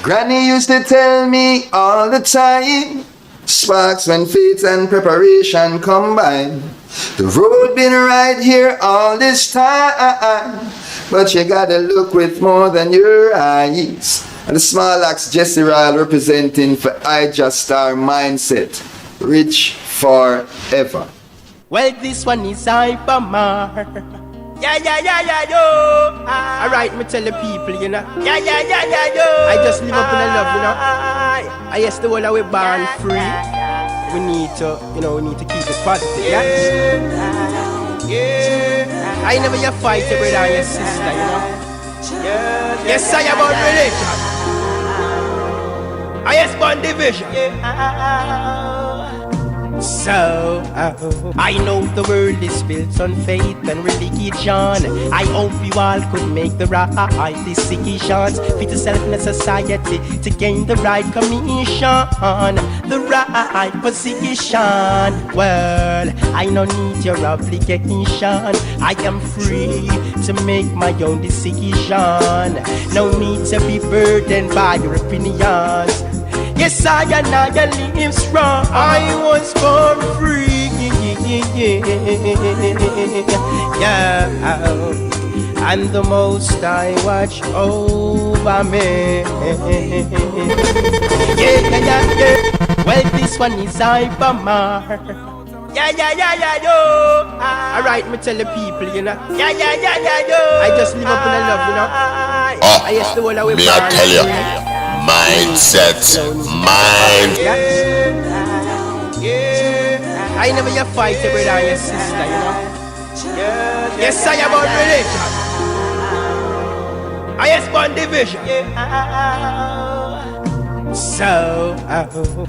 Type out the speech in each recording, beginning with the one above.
Granny used to tell me all the time, sparks when faith and preparation combine. The road been right here all this time, but you gotta look with more than your eyes. And the small axe Jesse Ryle representing for I Just Star Mindset, rich forever. Well, this one is Hypomar. Yeah, yo. Alright, me tell the people, you know. Yeah, yo. I just live up in the love, you know. I guess the world we born free. We need to, we need to keep it positive, yeah? I never you fight your brother and your sister, you know. Yes, I am about religion. I yes, born division. So, I know the world is built on faith and religion. I hope you all could make the right decisions. Fit yourself in a society to gain the right commission, the right position. Well, I no need your obligation. I am free to make my own decision. No need to be burdened by your opinions. Yes, I live strong. I was born free. Yeah. And the Most I watch over me. Yeah. Well, this one is Hypomar. Yeah, yo. Alright, me tell the people, you know. Yeah, yo. I just live up in the love, you know. I guess the whole away me I tell you. Mindset. I never you fight your brother and your sister, you know. Yes, I am about religion. I yes, born division. So,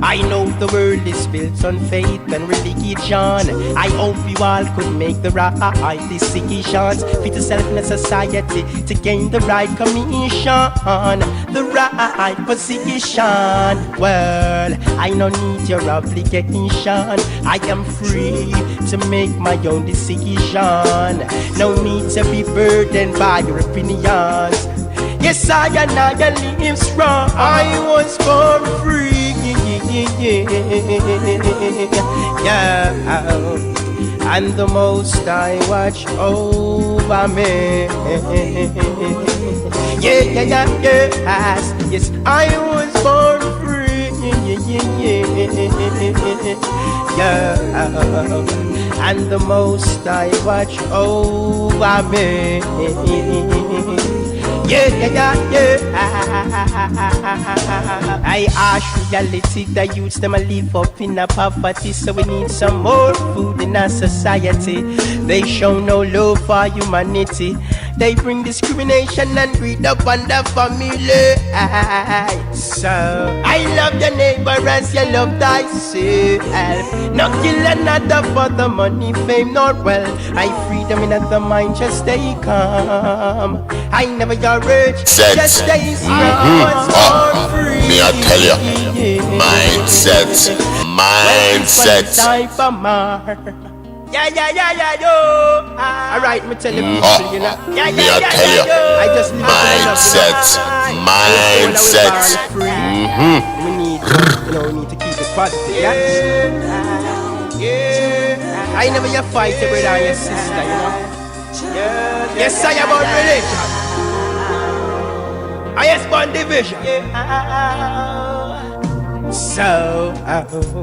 I know the world is built on faith and religion. I hope you all could make the right decisions. Fit yourself in a society to gain the right commission, the right position. Well, I no need your obligation. I am free to make my own decision. No need to be burdened by your opinions. Yes, I live strong. I was born free. Yeah. And the Most I watch over me. Yeah. Yes, I was born free. Yeah. And the Most I watch over me. Yeah. I ask reality, the youths them a live up in a poverty, so we need some more food in our society. They show no love for humanity. They bring discrimination and greed upon the family. So I love your neighbor as you love thyself. No kill another for the money, fame, nor wealth. I freedom in the mind, just stay calm. I never got rich, just stay strong. Me I tell you, mindset. Yeah, yo. Alright, me tell the people, you know. Me I tell you, I just live mindset. We need to keep it positive, yeah? I never you fight your brother and your sister, you know. Yes, I am about religion. I yes, born division. So,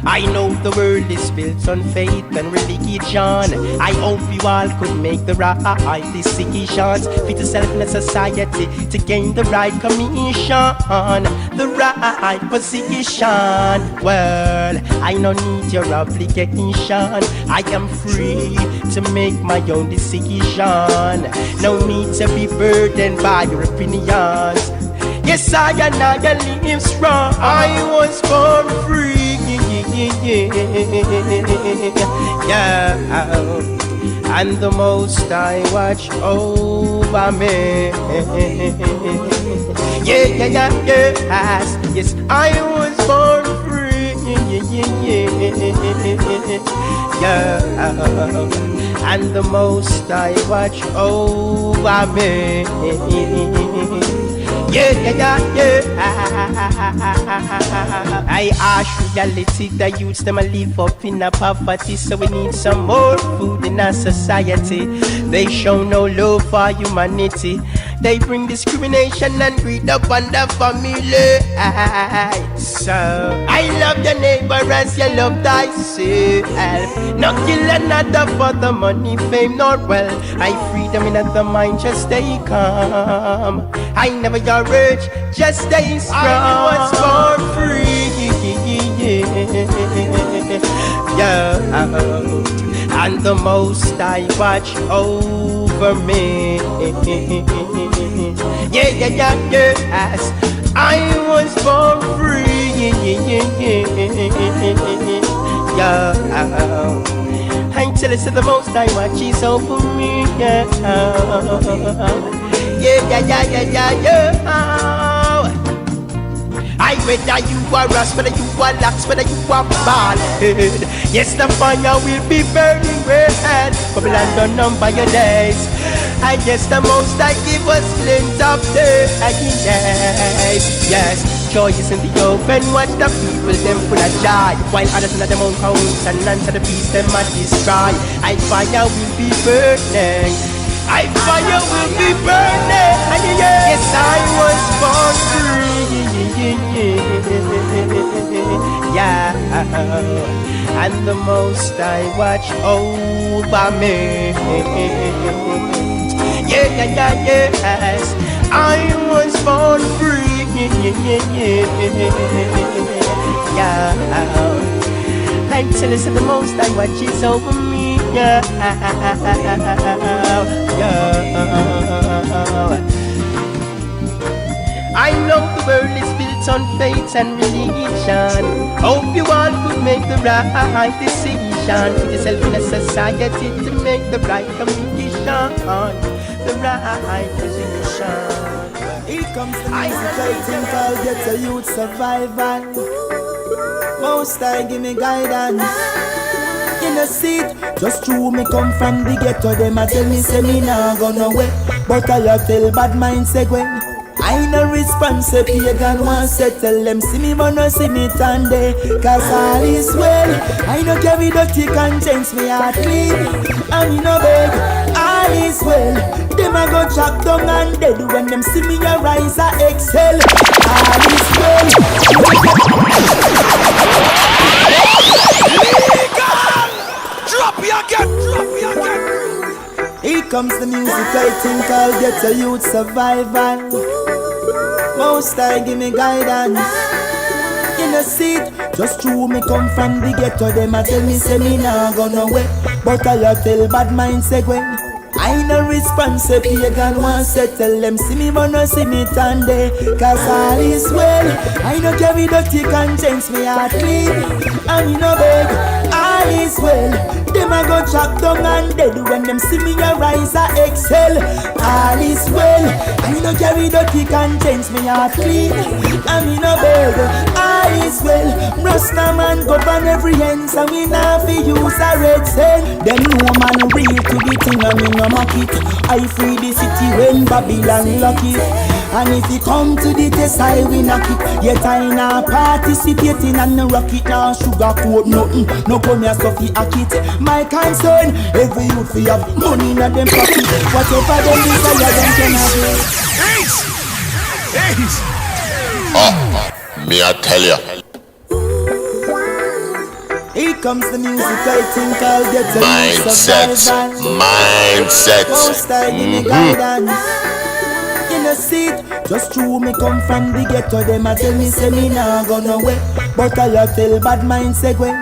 I know the world is built on faith and religion. I hope you all could make the right decisions. Fit yourself in a society to gain the right commission, the right position. Well, I no need your obligation. I am free to make my own decision. No need to be burdened by your opinions. Yes, I live strong. I was born free. Yeah. And the Most I watch over me. Yeah. Yes, I was born free. Yeah. And the Most I watch over me. I ask reality, the youths them a live up in a poverty, so we need some more food in our society. They show no love for humanity. They bring discrimination and greed upon the family. So I love your neighbor as you love thyself. Not kill another for the money, fame, nor wealth. I freedom in the mind, just stay calm. I never your urge, just stay strong. I was born free, yeah. And the Most I watch over me. Yes, I was born free, yeah. I tell us that the Most I watch is over me, yeah. I whether you are rust, whether you are lax, whether you are bald. Yes, the fire will be burning red. Babylon don't number your days. I guess the Most I give us glimpse of the days. Yes, joy is in the open. Watch the people them full of joy, while others in their own homes and none to the peace them might destroy. I fire will be burning. I fire will be burning. Yes, I was born free. Yeah, and the Most I watch over me. Yes, I was born free. Yeah, I tell us that the Most I watch is over me. Yeah. I know the world is built on faith and religion. Hope you all could make the right decision. Put yourself in a society to make the right communication, the right position. Here comes the musical thing called Get a Youth Survival. Most I give me guidance. In a seat, just true me come from the ghetto. Them a tell me say me nah go nowhere, but I tell bad mind say when I no response, a pagan want settle them. See me but no see me turn day, cause all is well. I no carry dirty conscience, me heart clean, and me no beg, all is well. Them a go chop down and dead when them see me a rise a excel. All is well. Drop me again. Here comes the musical thing called Get a Youth Survival. Most I give me guidance. In a seat, just true me come from the ghetto. Them a tell me say me nah go nowhere, but I tell bad mind say when I no response, a pagan want settle them. See me but no see me turn day, cause all is well. I no carry dirty conscience, me heart clean, and me no beg, all is well. Them a go chop down and dead when them see me a rise a excel. All is well. I no carry dirty conscience, me heart clean, and me no beg, all is well. Rasta man govern every end, so we nah fi use a red cell. Them no man real to the thing, and me no mock it. I free the city when Babylon lock it. And if you come to the test, I will knock it. Yet I nah participating and no rocket, now sugarcoat nothing. No come here so fi hack it. My concern, every youth fi have money in them pocket. Whatever them desire, them can have it. Me I tell ya. Here comes the musical thing called Get a Youth Survival. Mindset. Most I give me guidance. In a seat, just true me come from the ghetto. Them a tell me say me nah go nowhere, but I tell bad mind say when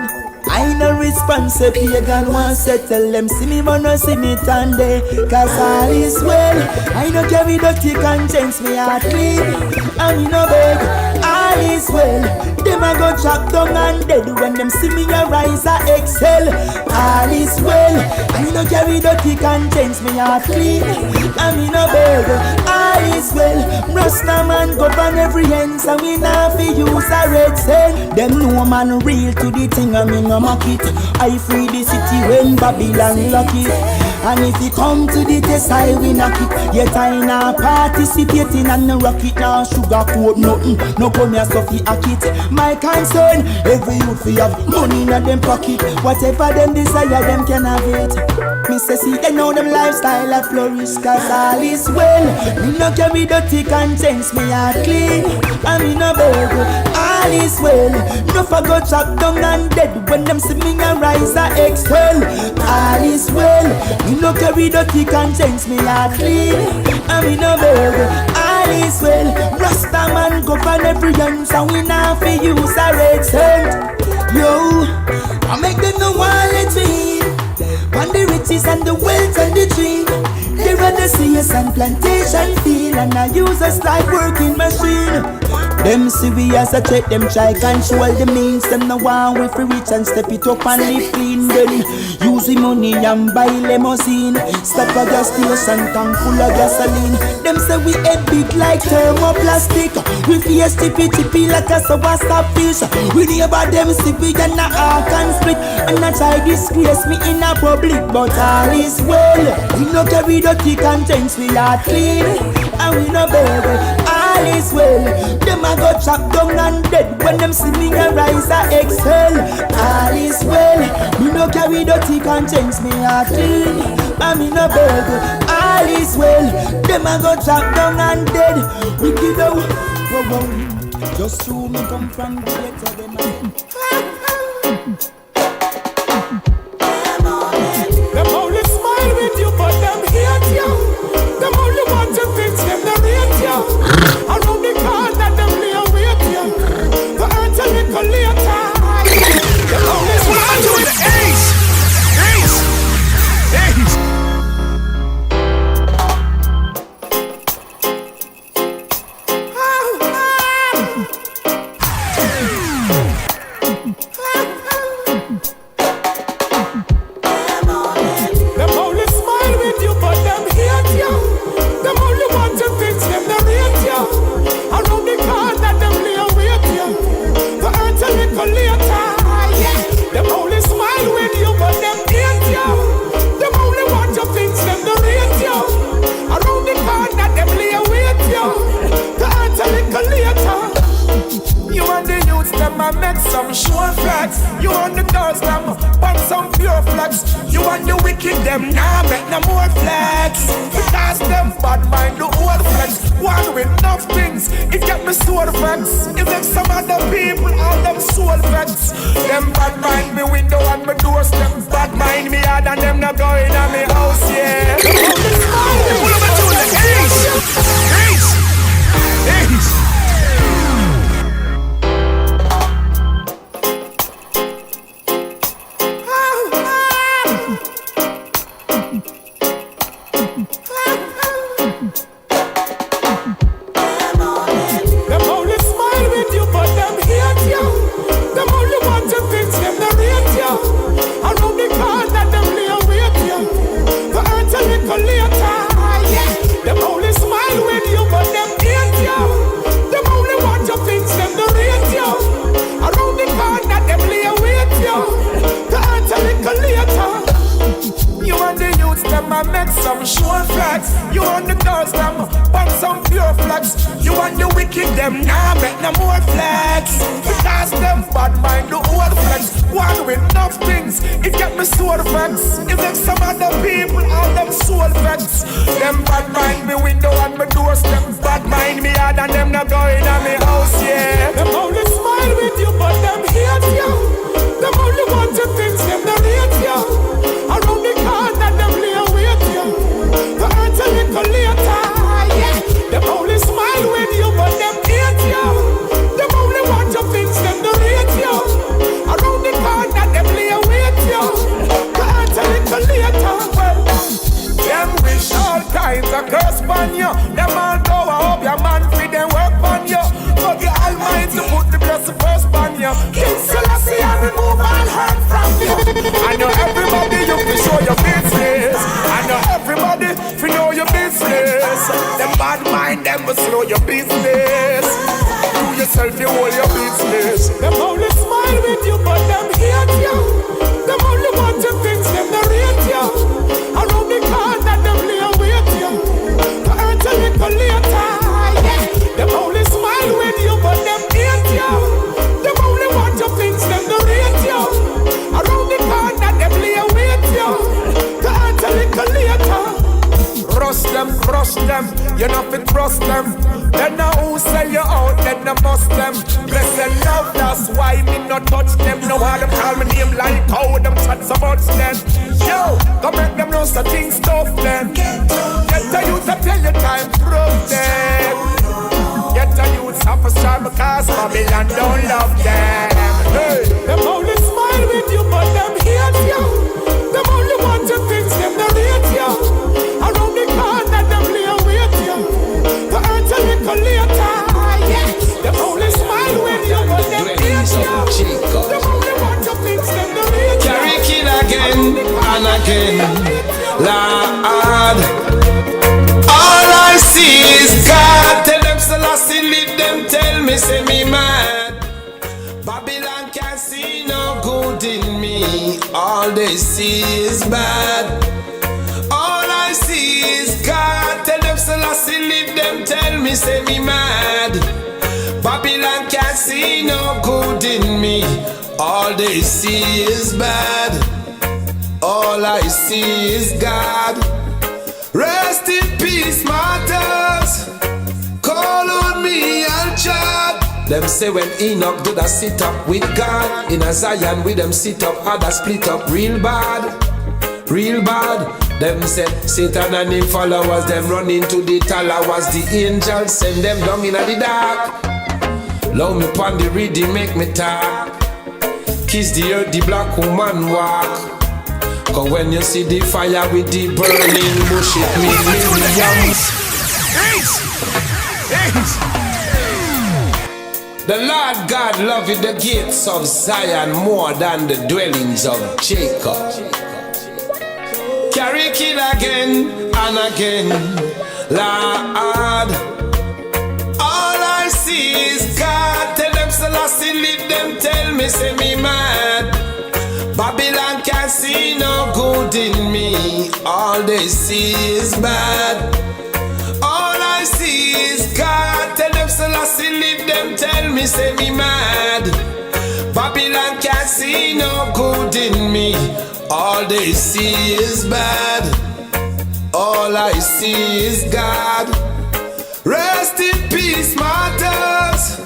I no response, a pagan want settle them. See me but no see me turn day, cause all is well. I no carry dirty conscience, me heart clean, and me no beg, all is well. Them a go chop down and dead when them see me a rise a excel. All is well. I no carry dirty conscience, me heart clean, and me no beg, all is well. Rasta man govern every end, so we nah fi use a red cell. Them no man real to the thing, and me no mock it. I free the city when Babylon lock it. And if you come to the test, I will knock it. Yet I not participating and no rocket now sugar coat nothing. No come here so fi hack it. My concern, every youth fi have money in them pocket. Whatever them desire, them can have it. Me say see they know them lifestyle a flourish, cause all is well. Me no carry dirty conscience, me heart clean. And me no beg, all is well. No forgot chop down and dead when them see me a rise a excel. All is well. Me no carry dirty conscience, me heart clean. And me no beg, all is well. Rasta man govern every young, so we not fi use a red cent. Yo, I make them no want let me in. On the riches and the wealth and the dream. They rather see us on plantation field, and I use us like working machine. Them see we as a threat, them try control the means. Them no want we free rich and step it up and live clean. Then use the money and buy limousine. Stop a gas station, tank full of gasoline. Them say we head big like thermoplastic. We face chippy like a sour fish. We neighbor them see we and a arc and split. And I try disgrace me in a public, but all is well. We no carry dirty contents, we are clean. And we no beg, all is well. Them a go chop down and dead when them see me a rise a excel. All is well. We no carry dirty contents, me are clean. And me no beg, all is well. Them a go chop down and dead. We give out, just to me come from the ghetto, them a Them only smile with you, but them hate you. Them only want to fix them, they rate you. Around the corner, them lay await you. The earth a little later. Them only smile with the ace. Some sure flags, you on the girls them, but some pure flags. You want the wicked them, nah make no more flags. Because them bad mind the old flags. One with enough things, it get me soul facts. It makes some other people all them soul facts. Them bad mind me window and me doors. Them bad mind me hard and them not going on me house, yeah. What am I doing? Ace. Some sure flags, you on the girls them, but some pure flags. You want the wicked them, nah make no more flags. Because them bad mind the old flags. One with enough things, it get me soul facts. It makes some other people all them soul facts. Them bad mind me window and me doors. Them bad mind me hard and them not going on me house, yeah. Them only smile with you, but them hate you. Them only want to things, them not hate you. Around the corner, them lay await you. The earth a little later, yeah. Them only smile with you, but them hate you. Them only want your things, them don't hate you. Around the corner, them lay await you. The earth a little later, well. Them wish all kinds of curse on you. Them all go, I hope your man feed them work on you. For the Almighty put the blessing first on you. King Selassie and remove all hurt from you. I know everybody you can show your business. I know everybody if you know your business. Them bad mind, them will slow your business. Do yourself, you hold your business. Them only smile with you, but them hate you. Them only want to things, them not rate you. Around the later. Yeah. Them only smile when you, but them hate you. Them only want your things, them don't rate you. Around the corner, them lay await you. To answer little later. Rush them, crush them, you know fi trust them. Then now who sell you out, then I bust them. Bless and love, that's why me not touch them. No how them call me name like how them chat so much then. Yo, go make them know so things tough then. Get the youth to tell you time proof them. Get the youth suffer strive because Babylon don't love them. Hey, them only smile with you but them hate you. Them only want your things, them not rate you. Around the corner, them lay await you. To earn a little later, yeah. Them only smile when you, but them hate you. Them only want your things, them not rate you. Carry kill again and again, Lord. All I see is God. Tell them Selassie live them, tell me say me mad. Babylon can't see no good in me. All they see is bad. All I see is God. Tell them Selassie live them, tell me say me mad. Babylon can't see no good in me. All they see is bad. All I see is God. Rest in peace, martyrs. Call on me and chat. Them say when Enoch do the sit up with God, in a Zion with them sit up, other split up real bad, real bad. Them say Satan and him followers, them run into the towers. The angels send them down in the dark. Love me pon the reading, make me talk. Kiss the earth, the black woman walk. Cause when you see the fire with the burning bush, it means millions. The Lord God loveth the gates of Zion more than the dwellings of Jacob. Carry kill again and again, Lord. All I see is God. Tell them Selassie live them, tell me say me mad. Babylon can't see no good in me. All they see is bad. All I see is God. Tell them Selassie live them, tell me say me mad. Babylon can't see no good in me. All they see is bad. All I see is God. Rest in peace, martyrs.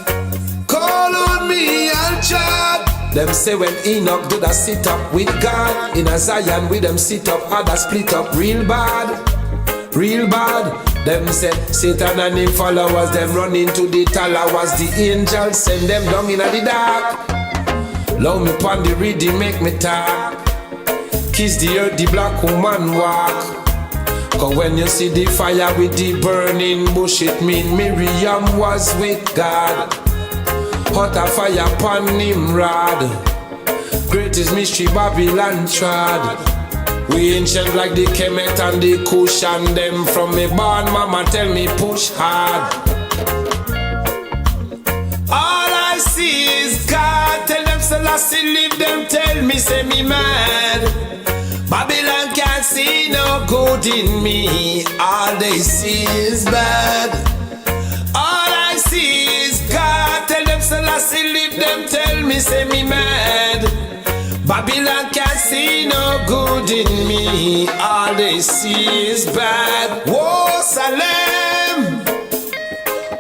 Call on me and chat. Them say when Enoch do the sit up with God, in a Zion with them sit up, other split up real bad, real bad. Them say Satan and him followers, them run into the towers. The angels send them down in the dark. Love me pon the reading, make me talk. Kiss the earth, the black woman walk. Cause when you see the fire with the burning bush, it mean Miriam was with God. Hot a fire pon Nimrod. Greatest mystery Babylon trod. We ancient like the Kemet and the Kush, and them from me born mama tell me push hard. All I see is God. Tell them Selassie live them, tell me say me mad. Babylon can't see no good in me. All they see is bad. All I see is God. Tell them Selassie live them, tell me say me mad. Babylon can't see no good in me. All they see is bad. Whoa, Salem.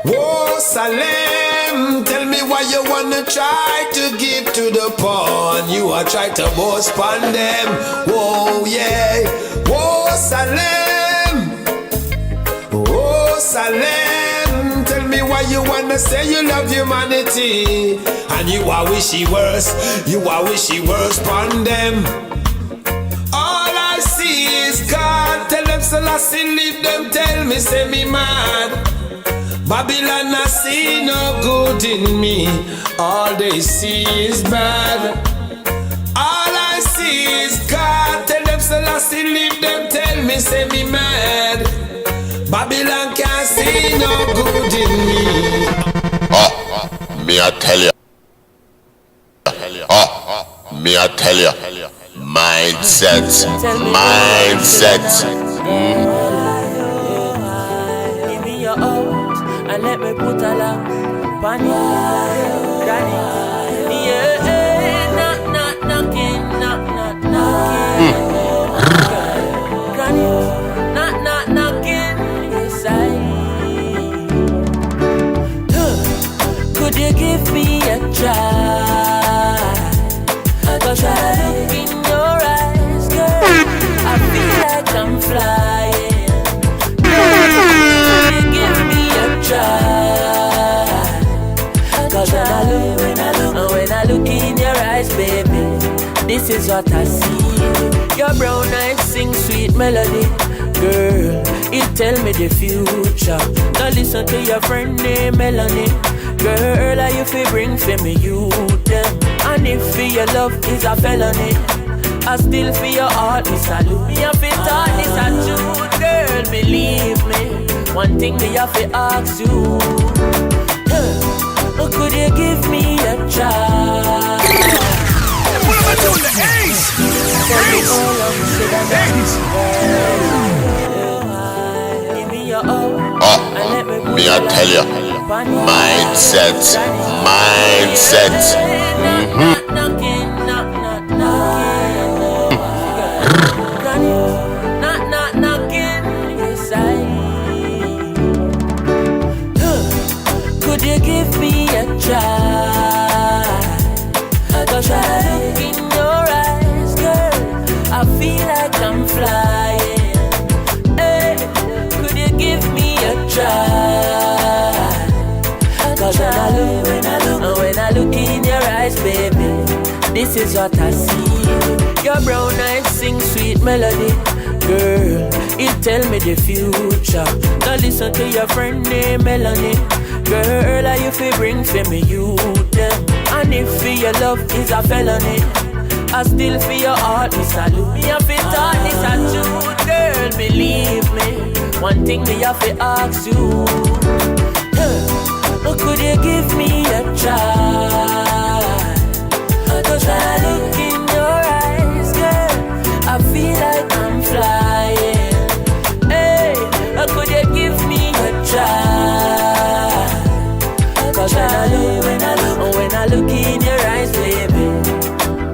Whoa, Salem. Tell me why you wanna try to give to the poor. You are trying to boast upon them. Whoa, yeah. Whoa, Salem. Whoa, Salem. Tell me why you wanna say you love humanity and you are wishy worse. You are wishy worse upon them. All I see is God. Tell them Selassie leave them. Tell me say me mad. Babylon I see no good in me. All they see is bad. All I see is God. Tell them Selassie leave them. Tell me say me mad. Babylon can't see no good in me. Me I tell ya. Me I tell ya. Mindset. Mindset. Give me your and let me put a lock on you. Granny, yeah, knock, knocking, knock, knocking. Granny, knock, knocking, yes could you give me a try? 'Cause I look in your eyes, girl, I feel like I'm flying. Could you give me a try? 'Cause when I look in your eyes, baby, this is what I see. Your brown eyes sing sweet melody, girl, it tell me the future. Now listen to your friend named Melanie. Girl, are you fi bring for me youth them? And if for your love is a felony, I still for your heart is a loop. Me have to talk this a truth, girl, believe me. One thing me have to ask you, could you give me a try? Give me your all, and let me Me I tell you, mindset. Could you give me a try? 'Cause I look in your eyes, girl, I feel like I'm flying. Hey, could you give me a try? 'Cause when I look in your eyes, baby, this is what I see. Your brown eyes sing sweet melody, girl, it tell me the future. Now listen to your friend named Melanie. Girl, are you fi bring for me youth them? And if for your love is a felony, I still for your heart is a loop. Me have to talk this a truth, girl, believe me. One thing me have to ask you, could you give me a try? 'Cause when I look in your eyes, girl, I feel like I'm flying. Hey, could you give me a try? 'Cause when I look in your eyes, baby,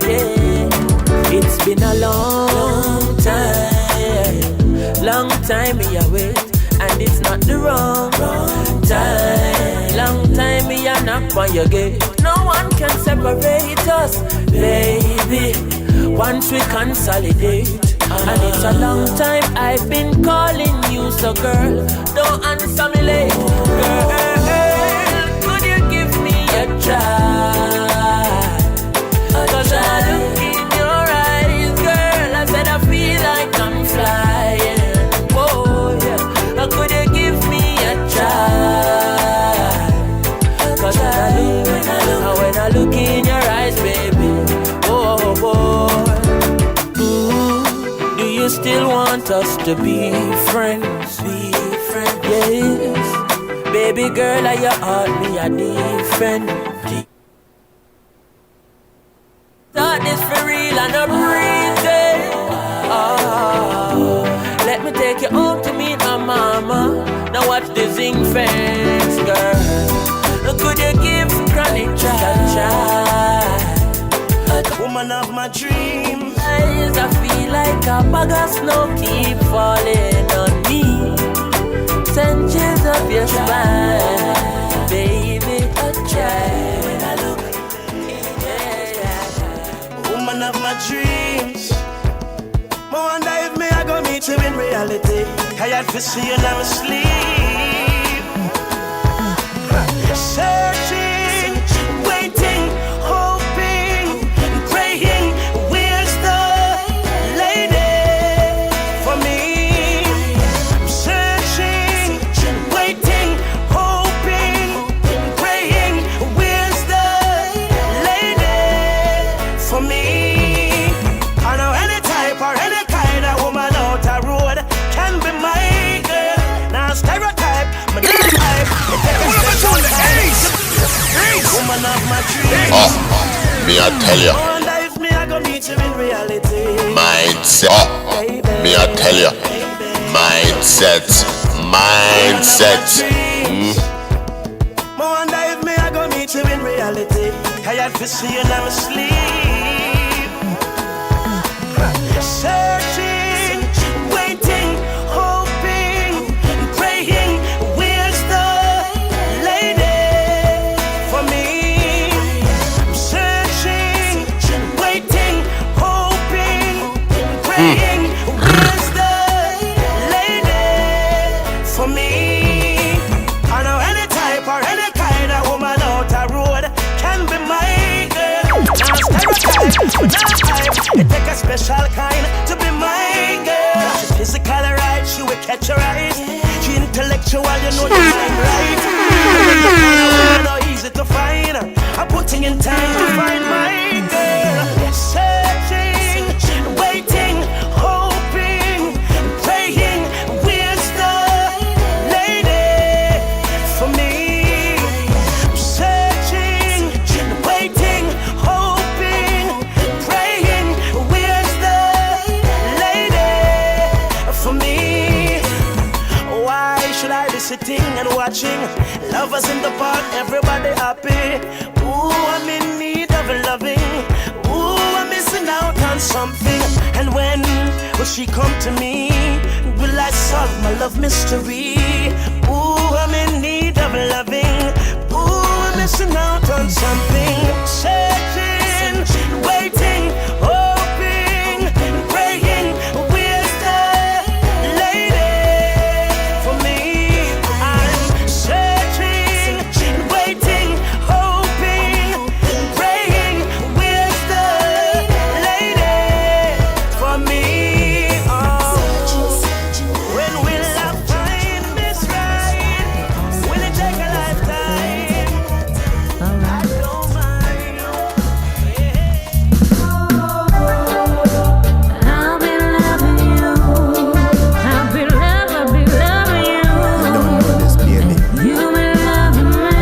yeah, it's been a long time me a wait, and it's not the wrong time. Long time me a knock on your gate. No one can separate us, baby, once we consolidate. And it's a long time I've been calling you, so girl, don't answer me late. Girl, could you give me a try? 'Cause I look in your eyes, girl, I said I feel like I'm flying. Whoa, yeah, could you give me a try? 'Cause when I look in your eyes, baby, oh boy, do you still want us to be friends? Yes, baby girl, are you heart me a different? Thought this for real and no breathing. Let me take you home to meet my mama. Now watch the zinc fence, girl. Could you give Granny try? Woman of my dreams, I feel like a bag of snow keep falling on me. 10 chills up your spine, baby, a child. When I look, woman of my dreams. I wonder if me I go meet you in reality. I had to see you now asleep. Searching, waiting, hoping, praying. Where's the lady for me? Searching, waiting, hoping, praying. Where's the lady for me? I know any type or any kind of woman out the road can be my girl. Now stereotype, but not type. Woman of my dreams. Me I tell you, I wonder if me I go meet you in reality. mindset. Me I tell you, mindset. reality. Tired to see you never sleep. Searching, waiting, hoping, praying. Where's the lady for me? I'm searching, waiting, hoping, praying. Where's the lady for me? I know any type or any kind of woman out the road can be my girl. Now stereotype, but not hype. It take a special kind to be my girl. She's physically right, she will catch your eyes. She intellectual, you know the mind right. It's not easy to find. I'm putting in time to find my girl. Searching, waiting, hoping, praying. Where's the lady for me? I'm searching, waiting, hoping, praying. Where's the lady for me? Why should I be sitting and watching lovers in the park, everybody happy? Ooh, I'm in need of loving. Ooh, I'm missing out on something. And when will she come to me? Will I solve my love mystery? Ooh, I'm in need of loving. Ooh, I'm missing out on something. Searching, waiting, hoping, praying. Where's the lady for me? I'm searching, waiting, hoping, praying. Where's the lady for me? Oh, when will I find this right? Will it take a lifetime? I don't mind. I'll be loving you. I'll be loving you. Don't know this, baby. You be loving me.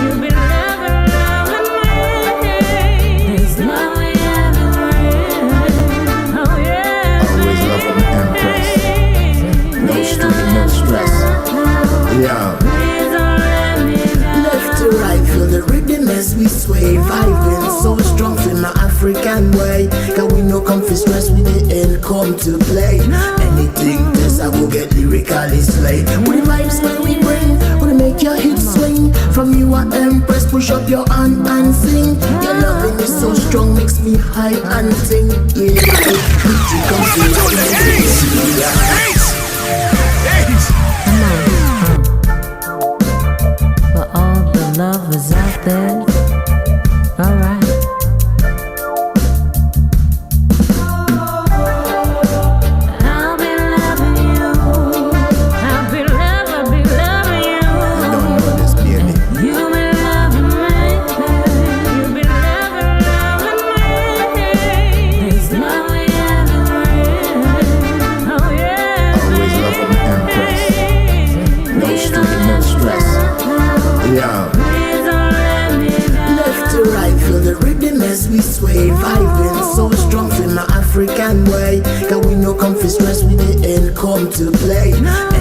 You be loving me. It's love we haven't read. Oh yeah. Always love an empress. No strain, no stress. Yeah. Please don't let me down. Left to right, feel the rhythm as we sway. Vibing so strong in my African way. Cause we no comfy stress, we didn't come to play. Anything this I will get lyrically slayed. With the vibes when we bring, wanna make your hips swing. From you are empress, push up your hand and sing. Your loving is so strong, makes me high and sing. Yeah, you come to For all the lovers out there, alright. I'll be loving you. I'll be loving Don't know this, baby. you. You be loving me. You be loving me. It's love we haven't read. Oh yeah. Always love an empress. No strain, no stress. Yeah. Please don't let me down. left to right, feel the rhythm as we sway. Vibing so strong in my African way. Cause we no comfy stress, we didn't come to play.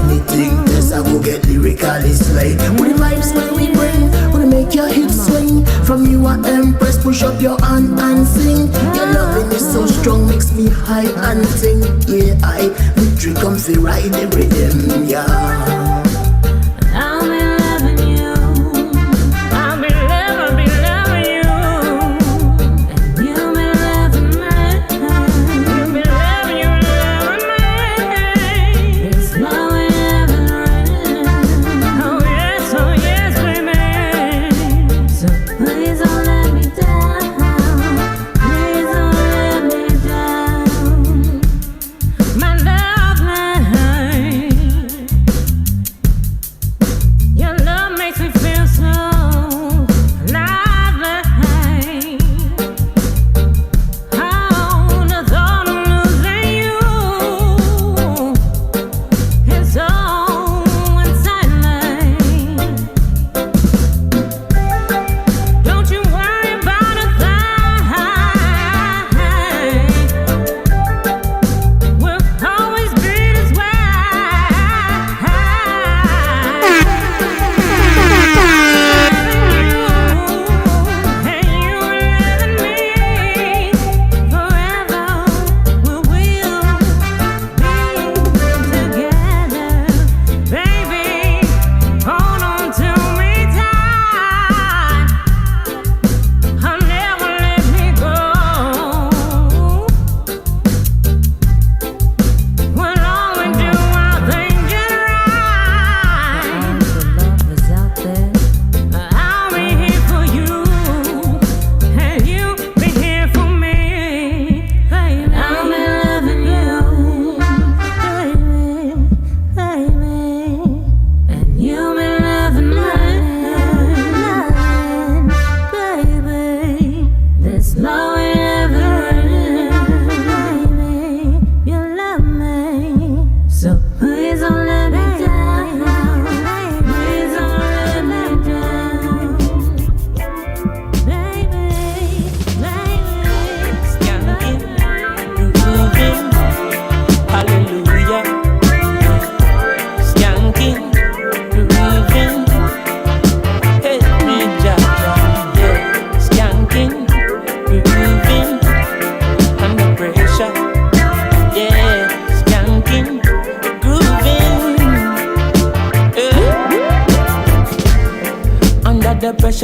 Anything this I will get lyrically slayed. With the vibes when we bring, wanna make your hips swing. From you are empress, push up your hand and sing. Your loving is so strong, makes me high and sing. Yeah, I victory comfy ride the rhythm, yeah. I'll be loving you. I'll be loving you. And you be loving me. You be loving me. It's love we haven't read. Oh yes, baby. So please don't let me down. Please don't let me down. My love life.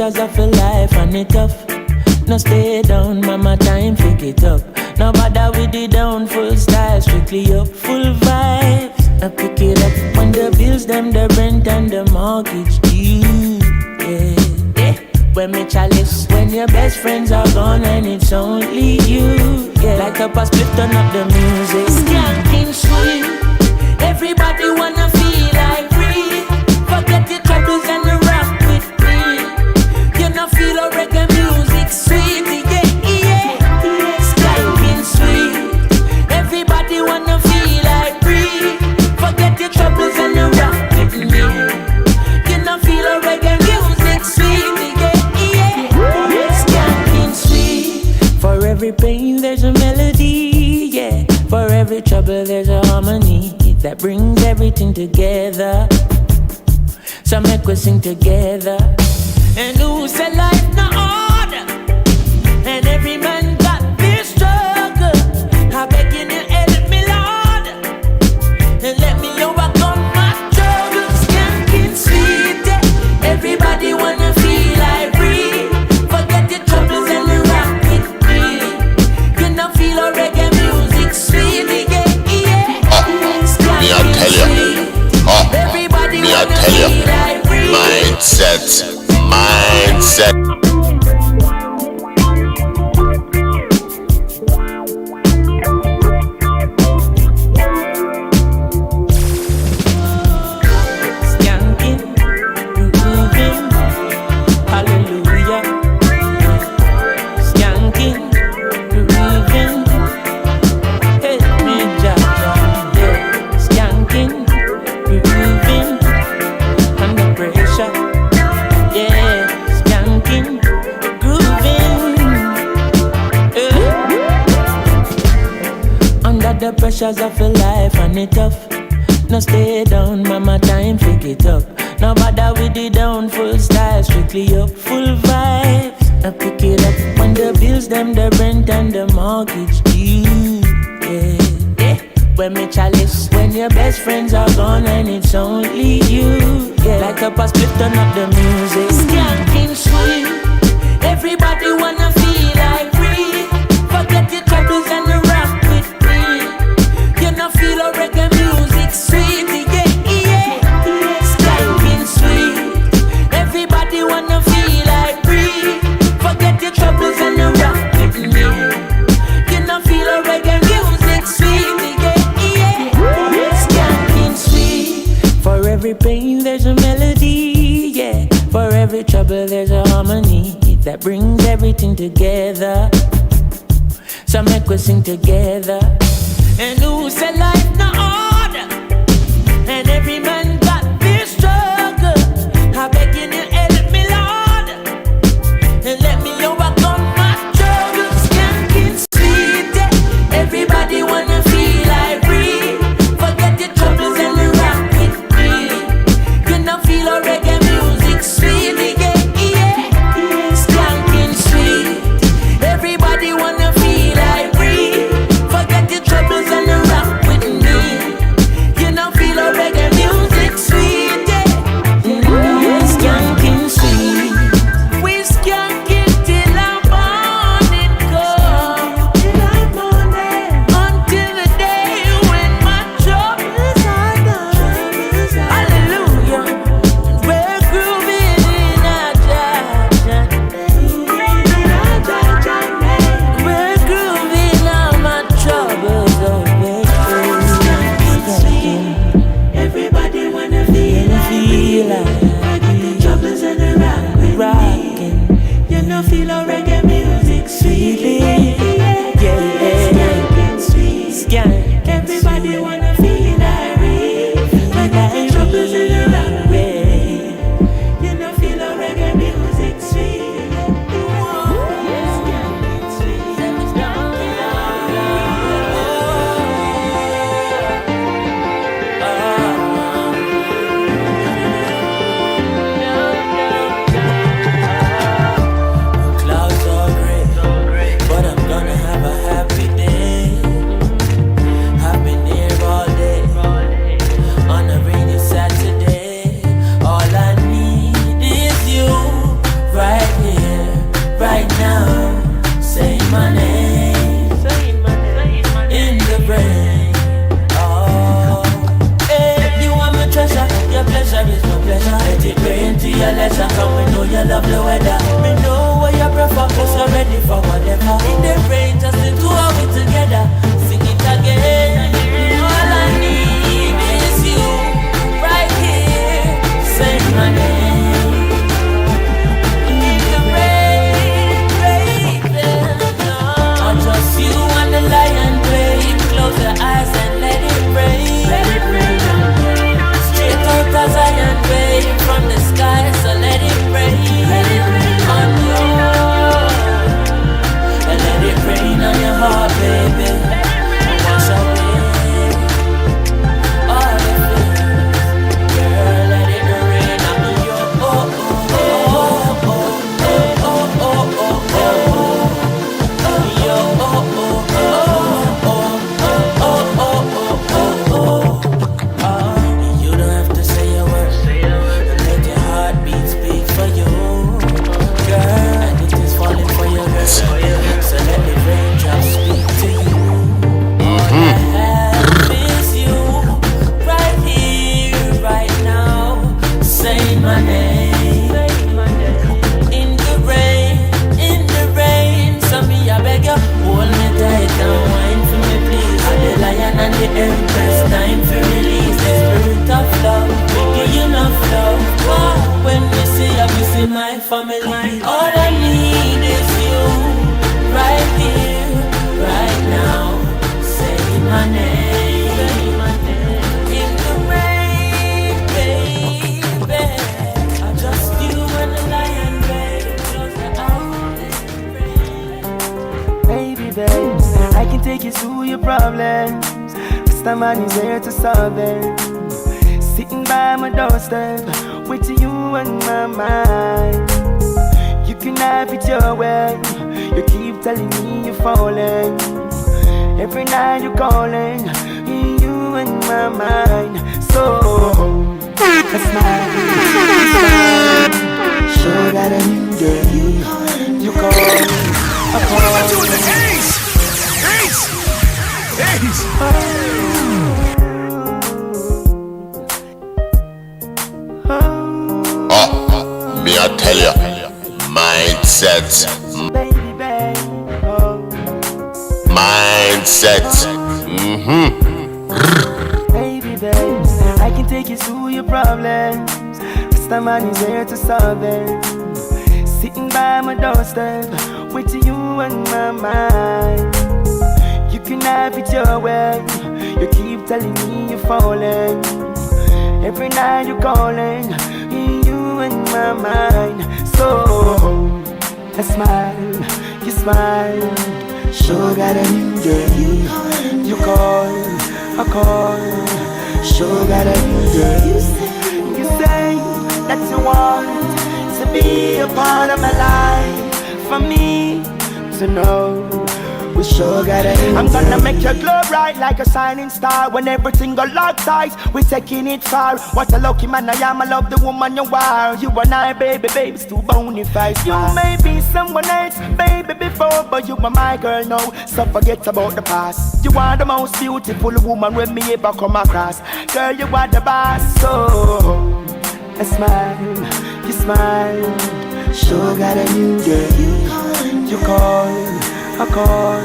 pressures of a life and it tough. No stay down, mama, time pick it up. No bother with the down, full style, strictly up, full vibes. I pick it up when the bills, them, the rent and the mortgage due. Yeah. When me chalice, when your best friends are gone and it's only you. Yeah. Like a past split, turn up the music. Skanking sweet. Everybody wanna feel like free. Forget your troubles and the rock with me. You know feel a reggae music sweet. Yeah, yeah. Skanking sweet. Everybody wanna feel like free. Forget your troubles and the rock with me. You know feel a reggae music sweet. For every pain there's a melody, yeah. For every trouble there's a harmony that brings everything together. So make we sing together. And who said life no order? And every man got their struggle. I beg you to help me, Lord, and let me overcome my troubles. Skanking sweet, yeah. Everybody wanna feel like free. Forget your troubles and the rock. Feel a reggae music sweet, yeah, yeah. Me I tell you, me I tell you, mindset. Skanking, grooving, hallelujah. Skanking. The pressures of a life and it tough. No stay down, mama, time pick it up. No bother with the down, full style, strictly up, full vibes. I pick it up when the bills, them, the rent and the mortgage due. Yeah, yeah. When me chalice, when your best friends are gone and it's only you. Yeah, like a past split, turn up the music. Skanking sweet. Everybody wanna feel like free. Forget your troubles and the rock with me. You know feel a reggae music sweet, yeah, yeah. Skanking sweet. Everybody wanna feel like free. Forget your troubles and the rock with me. You know feel a reggae music sweet, yeah, yeah. Skanking sweet. For every pain there's a melody, yeah. For every trouble there's a harmony that brings everything together. So make we sing together. And who said life no order? And every man got their struggle. I beg you to help me, Lord, and let me overcome my troubles. Skanking sweet, yeah. Everybody wanna feel like free. Forget your troubles and the rock with me. You know feel a reggae music sweet, yeah, yeah. Skanking sweet. Everybody wanna feel like free. Forget your troubles and the rock with me. You know feel a reggae music sweet, yeah. Skanking sweet. We skank it till our morning come. Until the day when my troubles are gone. Hallelujah. We're grooving in our jam. We're grooving on my troubles away. Everybody wanna feel like troubles and the rock with rockin'. You know feel a reggae music sweetly. Yeah, skanking sweet. Skank. Everybody wanna feel like real. Forget the troubles and the rock with me. You know feel a reggae music sweet. Skanking sweet. All I need is you, right here, right now. Say my name, in the rain, baby. I just you and the lion, baby. Close your eyes, Baby, babe, I can take you through your problems. Mr. Man is here to solve them. Sitting by my doorstep with you on my mind. You can have it your way. You keep telling me you're falling. Every night you're calling. You in my mind. So that's mine. Sure that I knew that you call. I call. Ace! Me I tell ya, mindset, Baby, baby, mindset. baby, baby, I can take you through your problems. Mr. Man is here to solve them. Sitting by my doorstep with you on my mind. You can have it your way. You keep telling me you're falling. Every night you're calling. You in my mind. So I smile, you smile. Sure got a new day. You call, I call. Sure got a new day. You say that you want to be a part of my life. For me to know we sure got it. I'm gonna make your glow bright like a shining star. When everything go locked tight, we taking it far. What a lucky man I am, I love the woman you are. You and I, baby, baby's too bonafide. You may be someone else, baby, before, but you are my girl now, so forget about the past. You are the most beautiful woman when me ever come across. Girl, you are the boss, so I smile, you smile. Sure got a new day. You call, I call.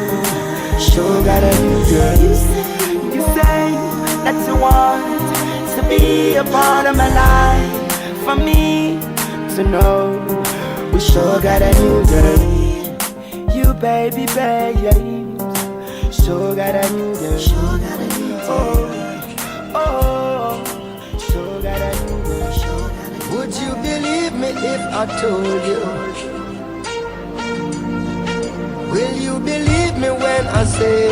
Sure got a new day. You say that you want to be a part of my life. For me to know we sure got a new day. You baby, baby. Sure got a new day. Sure got a new day. Oh, sure got a new day. Sure got a new day. Would you believe me if I told you? Will you believe me when I say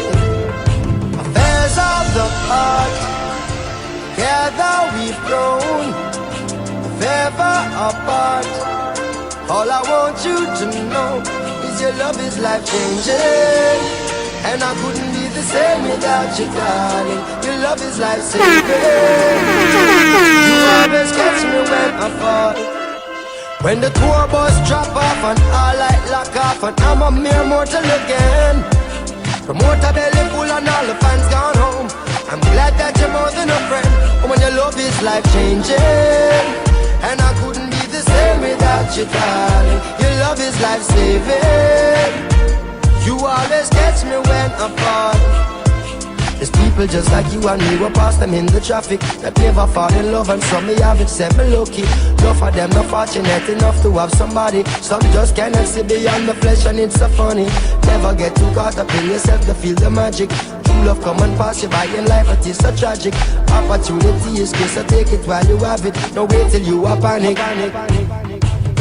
affairs of the heart, together we've grown, if ever apart. All I want you to know is your love is life-changing, and I couldn't be the same without you, darling. Your love is life-saving. You always catch me when I fall. When the tour bus drop off and all light lock off, and I'm a mere mortal again. Promoter belly full and all the fans gone home. I'm glad that you're more than a friend. When your love is life-changing, and I couldn't be the same without you, darling. Your love is life-saving. You always catch me when I fall. There's people just like you and me, we pass them in the traffic, that never fall in love, and some may have it, said me lucky. Enough of them not fortunate enough to have somebody. Some just cannot see beyond the flesh, and it's so funny. Never get too caught up in yourself to feel the magic. True love come and pass you by in life, it is so tragic. Opportunity is good, so take it while you have it. Don't wait till you are panic.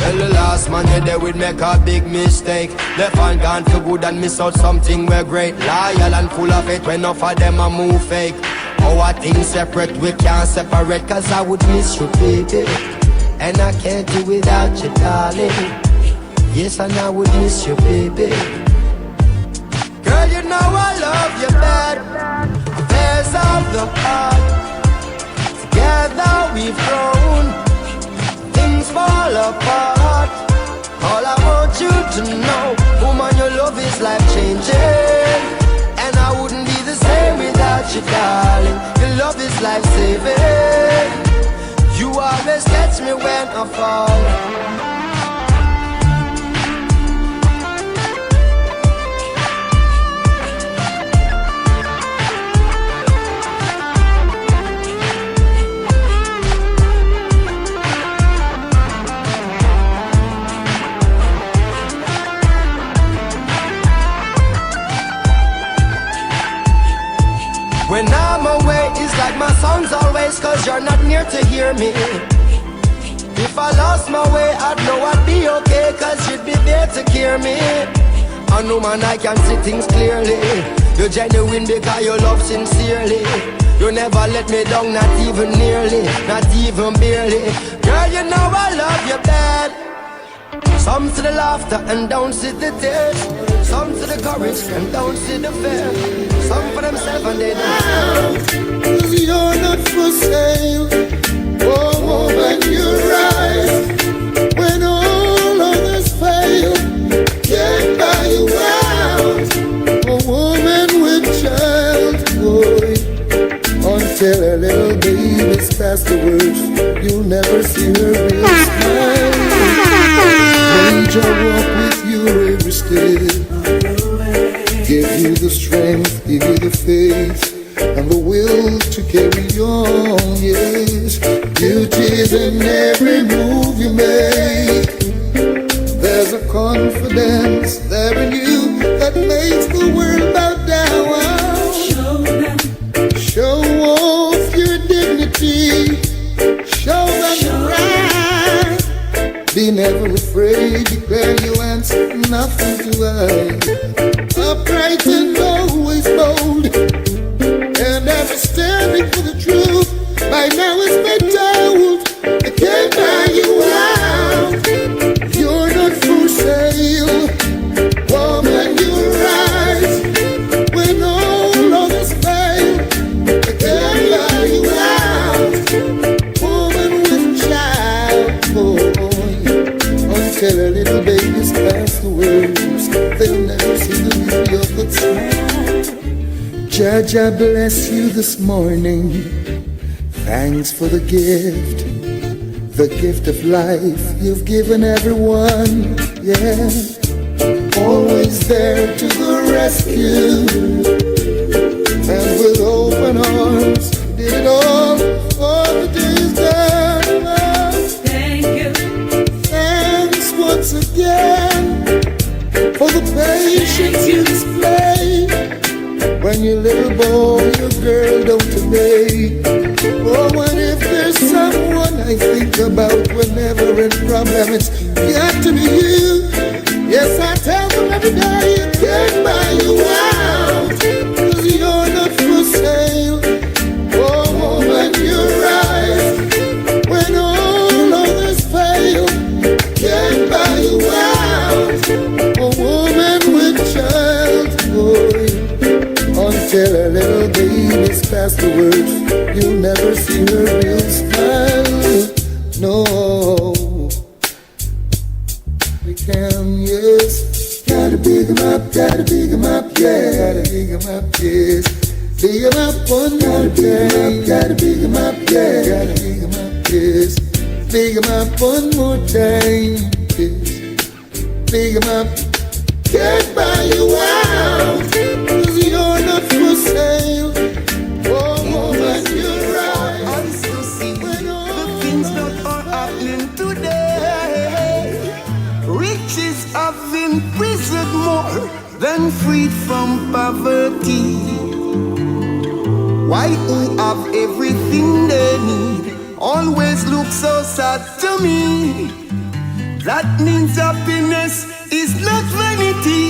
Well, the last man you there would make a big mistake. Left and gone for good and miss out something we're great. Loyal and full of it when enough of them a move fake. Our things separate, we can't separate, cause I would miss you, baby, and I can't do without you, darling. Yes, and I would miss you, baby. Girl, you know I love you bad. Affairs of the heart, together we've grown, things fall apart. All I want you to know, woman, your love is life-changing, and I wouldn't be the same without you, darling. Your love is life-saving. You always catch me when I fall. my songs always, cause you're not near to hear me. If I lost my way, I'd know I'd be okay, cause you'd be there to cure me. I know, man, I can see things clearly. You're genuine because you love sincerely. You never let me down, not even nearly, not even barely. Girl, you know I love you bad. Some to the laughter and don't see the tears. Some to the courage and don't see the fear. Some for themselves and they don't. Cause you're not for sale. Oh, when you rise, when all others fail, can't buy you out. A woman with child, boy. Until her little baby's past the worst, you'll never see her real smile. Angel walk with you every step, give you the strength, give you the faith, and the will to carry on, yes. Beauty's in every move you make. There's a confidence there in you that makes the world bow down. Show off your dignity, show them pride. Be never afraid, declare you answer, nothing to hide. Upright and always bold, and ever standing for the truth. By now it's been told, I can't buy you out. You're not for sale, woman, you rise. When all others fail, I can't buy you out. Woman with child, boy. Until a little baby's past the worst, they'll never see the beauty of the smile. Judge, I bless you this morning. Thanks for the gift of life you've given everyone, yeah. Always there to the rescue, and with open arms, did it all for the days gone. Thank you. Thanks once again for the patience you display when your little boy or girl don't obey. Oh, and if there's someone I think about whenever in problem, it's got to be you. Yes, I tell them every day, you can't buy you out, cause you're not for sale. Oh, when you rise, when all others fail, can't buy you out. A woman with child, boy, until a little baby's past the worst, you'll never see her real smile. No, we can, yes. Gotta big 'em up, gotta big 'em up, yeah. Gotta big 'em up, yes. Big 'em up one more time. Gotta big 'em up, yeah. Gotta big 'em up, yes. Big 'em up one more time, yes. Big 'em up, can't buy you out, cause you're not for sale. Oh, woman, you're right. I still see the things that are happening today. Riches have imprisoned more than freed from poverty. Why who have everything they need always look so sad to me? That means happiness is not vanity,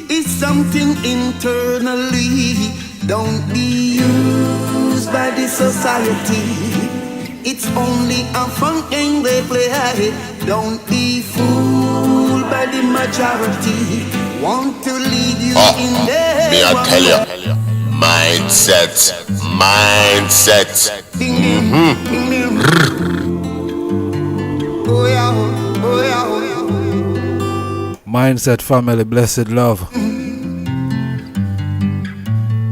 it's something internally. Don't be used by the society, it's only a fun game they play. Don't be fooled by the majority, want to lead you in their me I tell you, mindset. Oh yeah, oh yeah, oh yeah. Mindset family, blessed love.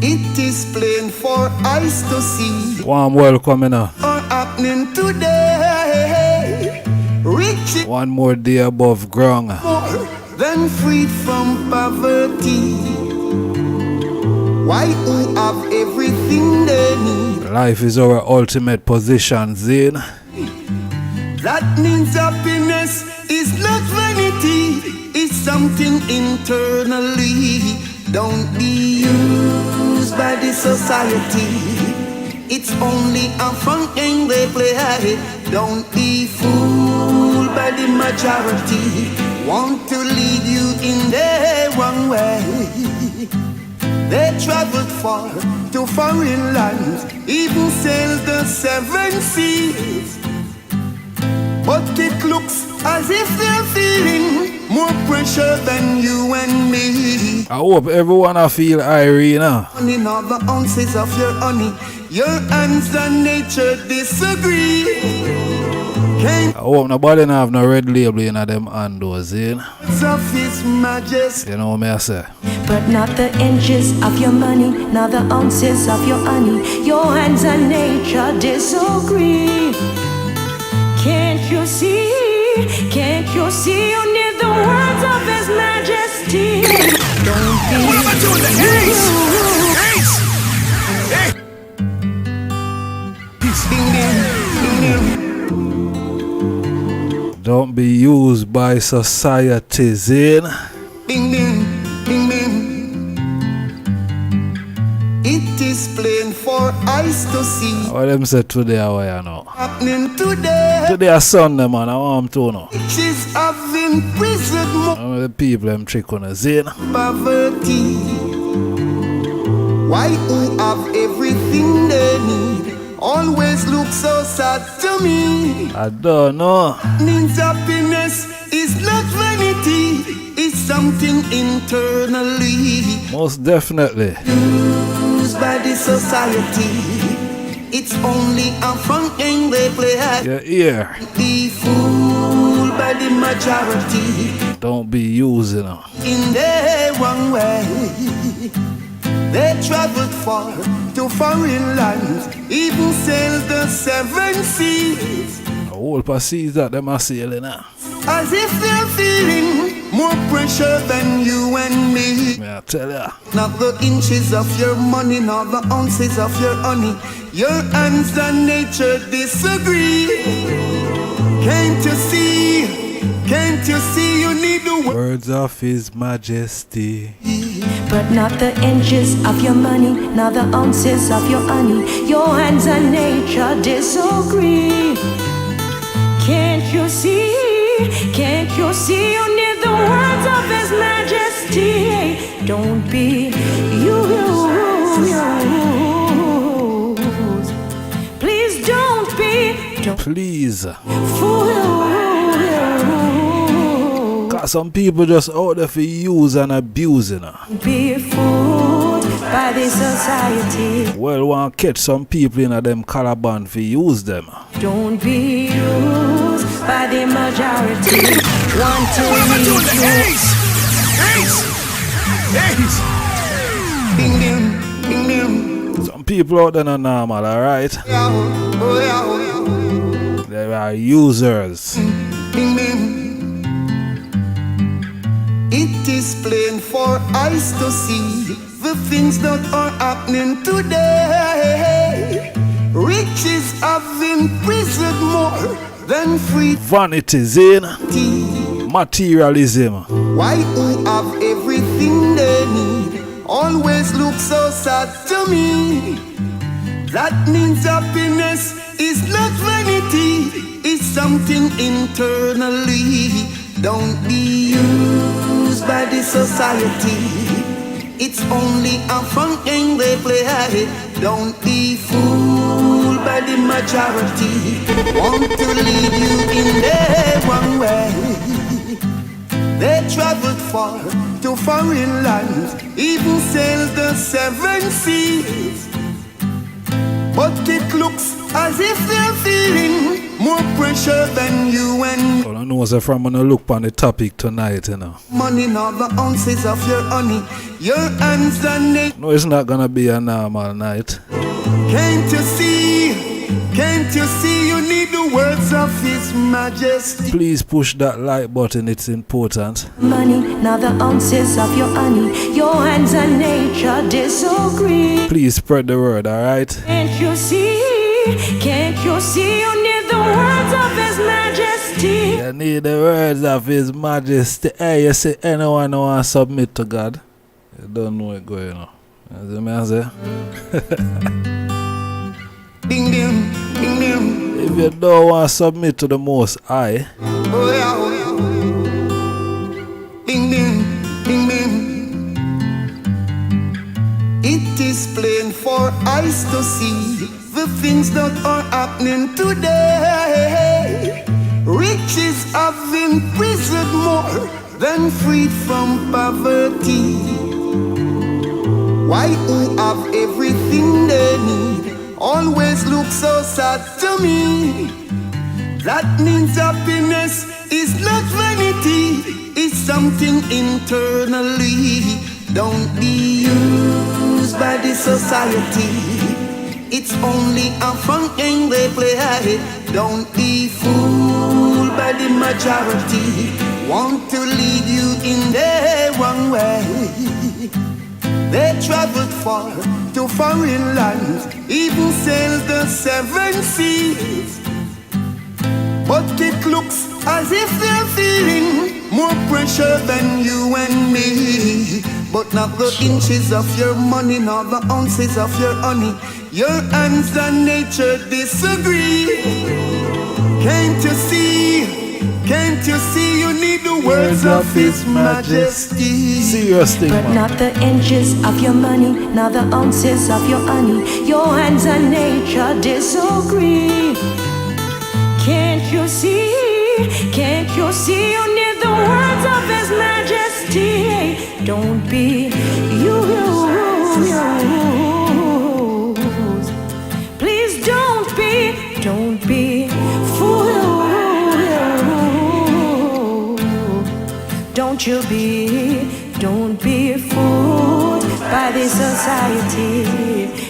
It is plain for eyes to see. Warm welcome now. Are happening today. Rich One more day above ground. more than freed from poverty. Why who have everything they need? Life is our ultimate position, Zane. That means happiness is not vanity, it's something internally. Don't be used by the society, It's only a front game they play. Don't be fooled by the majority. Want to lead you in the wrong way. They traveled far to foreign lands, even sailed the 7 seas. But it looks as if they're feeling more pressure than you and me. I hope everyone I feel Irene. In all the ounces of your honey, your hands and nature disagree. I hope nobody have no red label in them hands, Of His Majesty. You know what I say? But not the inches of your money, not the ounces of your honey. Your hands and nature disagree. Can't you see? Can't you see? You need the words of His Majesty. Don't be Don't be used by societies, Ding ding, ding ding. It is plain for eyes to see. what them say today, how you know? Happening today. Today is Sunday, man. I want to know. She's having prison more How the people them trick on the zine? poverty. Why who have everything they need always look so sad to me? I don't know. Means happiness is not vanity, it's something internally. Most definitely. Used by the society. It's only a front game they play. Your ear. Be fooled by the majority. Don't be using them. In the wrong way. They traveled far to foreign lands, even sailed the 7 seas. A whole seas that them are sailing now. As if they're feeling more pressure than you and me. May I tell ya? Not the inches of your money, not the ounces of your honey. Your hands and nature disagree. Can't you see? Can't you see? You need the words of His Majesty. But not the inches of your money, not the ounces of your honey. Your hands and nature disagree. Can't you see? Can't you see? You need the words of His Majesty. Don't be used. Please don't be. Please. Fool. Some people just out there for use and abusing her. Be fooled by the society. Well, want catch some people in a them caravan for use them. Don't be used by the majority. Want to lead you. Ding ding, ding ding. Some people out there are normal, alright? They are users. Ding ding. It is plain for eyes to see the things that are happening today. Riches have imprisoned more than free. Vanities in materialism. Why who have everything they need always look so sad to me? That means happiness is not vanity, it's something internally. Don't be used by the society. It's only a front game they play. Don't be fooled by the majority. Want to lead you in the wrong way. They traveled far to foreign lands, even sailed the 7 seas. But it looks as if they're feeling more pressure than you and all I know is from when I look on the topic tonight, you know. money, not the ounces of your honey. Your hands and nature. No, it's not gonna be a normal night. Can't you see? Can't you see? You need the words of His Majesty. Please push that like button, it's important. Money, not the ounces of your honey. Your hands and nature disagree. Please spread the word, alright? Can't you see? Can't you see? You need the words of His Majesty. You need the words of His Majesty. Hey, you see anyone who wants to submit to God? You don't know what's going on. As the man say. Ding ding, ding ding. If you don't want to submit to the Most High, Oh yeah, oh yeah. Ding ding, ding ding. It is plain for eyes to see the things that are happening today. Riches have imprisoned more than freed from poverty. Why who have everything they need always look so sad to me? That means happiness is not vanity, it's something internally. Don't be used by the society, it's only a fun game they play. Don't be fooled by the majority, want to lead you in their wrong way. They traveled far to foreign lands, even sailed the 7 seas. But it looks as if they're feeling more pressure than you and me. But not the inches of your money, nor the ounces of your honey. Your hands and nature disagree. Can't you see? Can't you see? You need the words of His Majesty. Serious thing, But man. not the inches of your money, nor the ounces of your honey. Your hands and nature disagree. Can't you see? Can't you see? You need the words of His Majesty. Don't be used. Please don't be fooled. Don't be fooled by this society.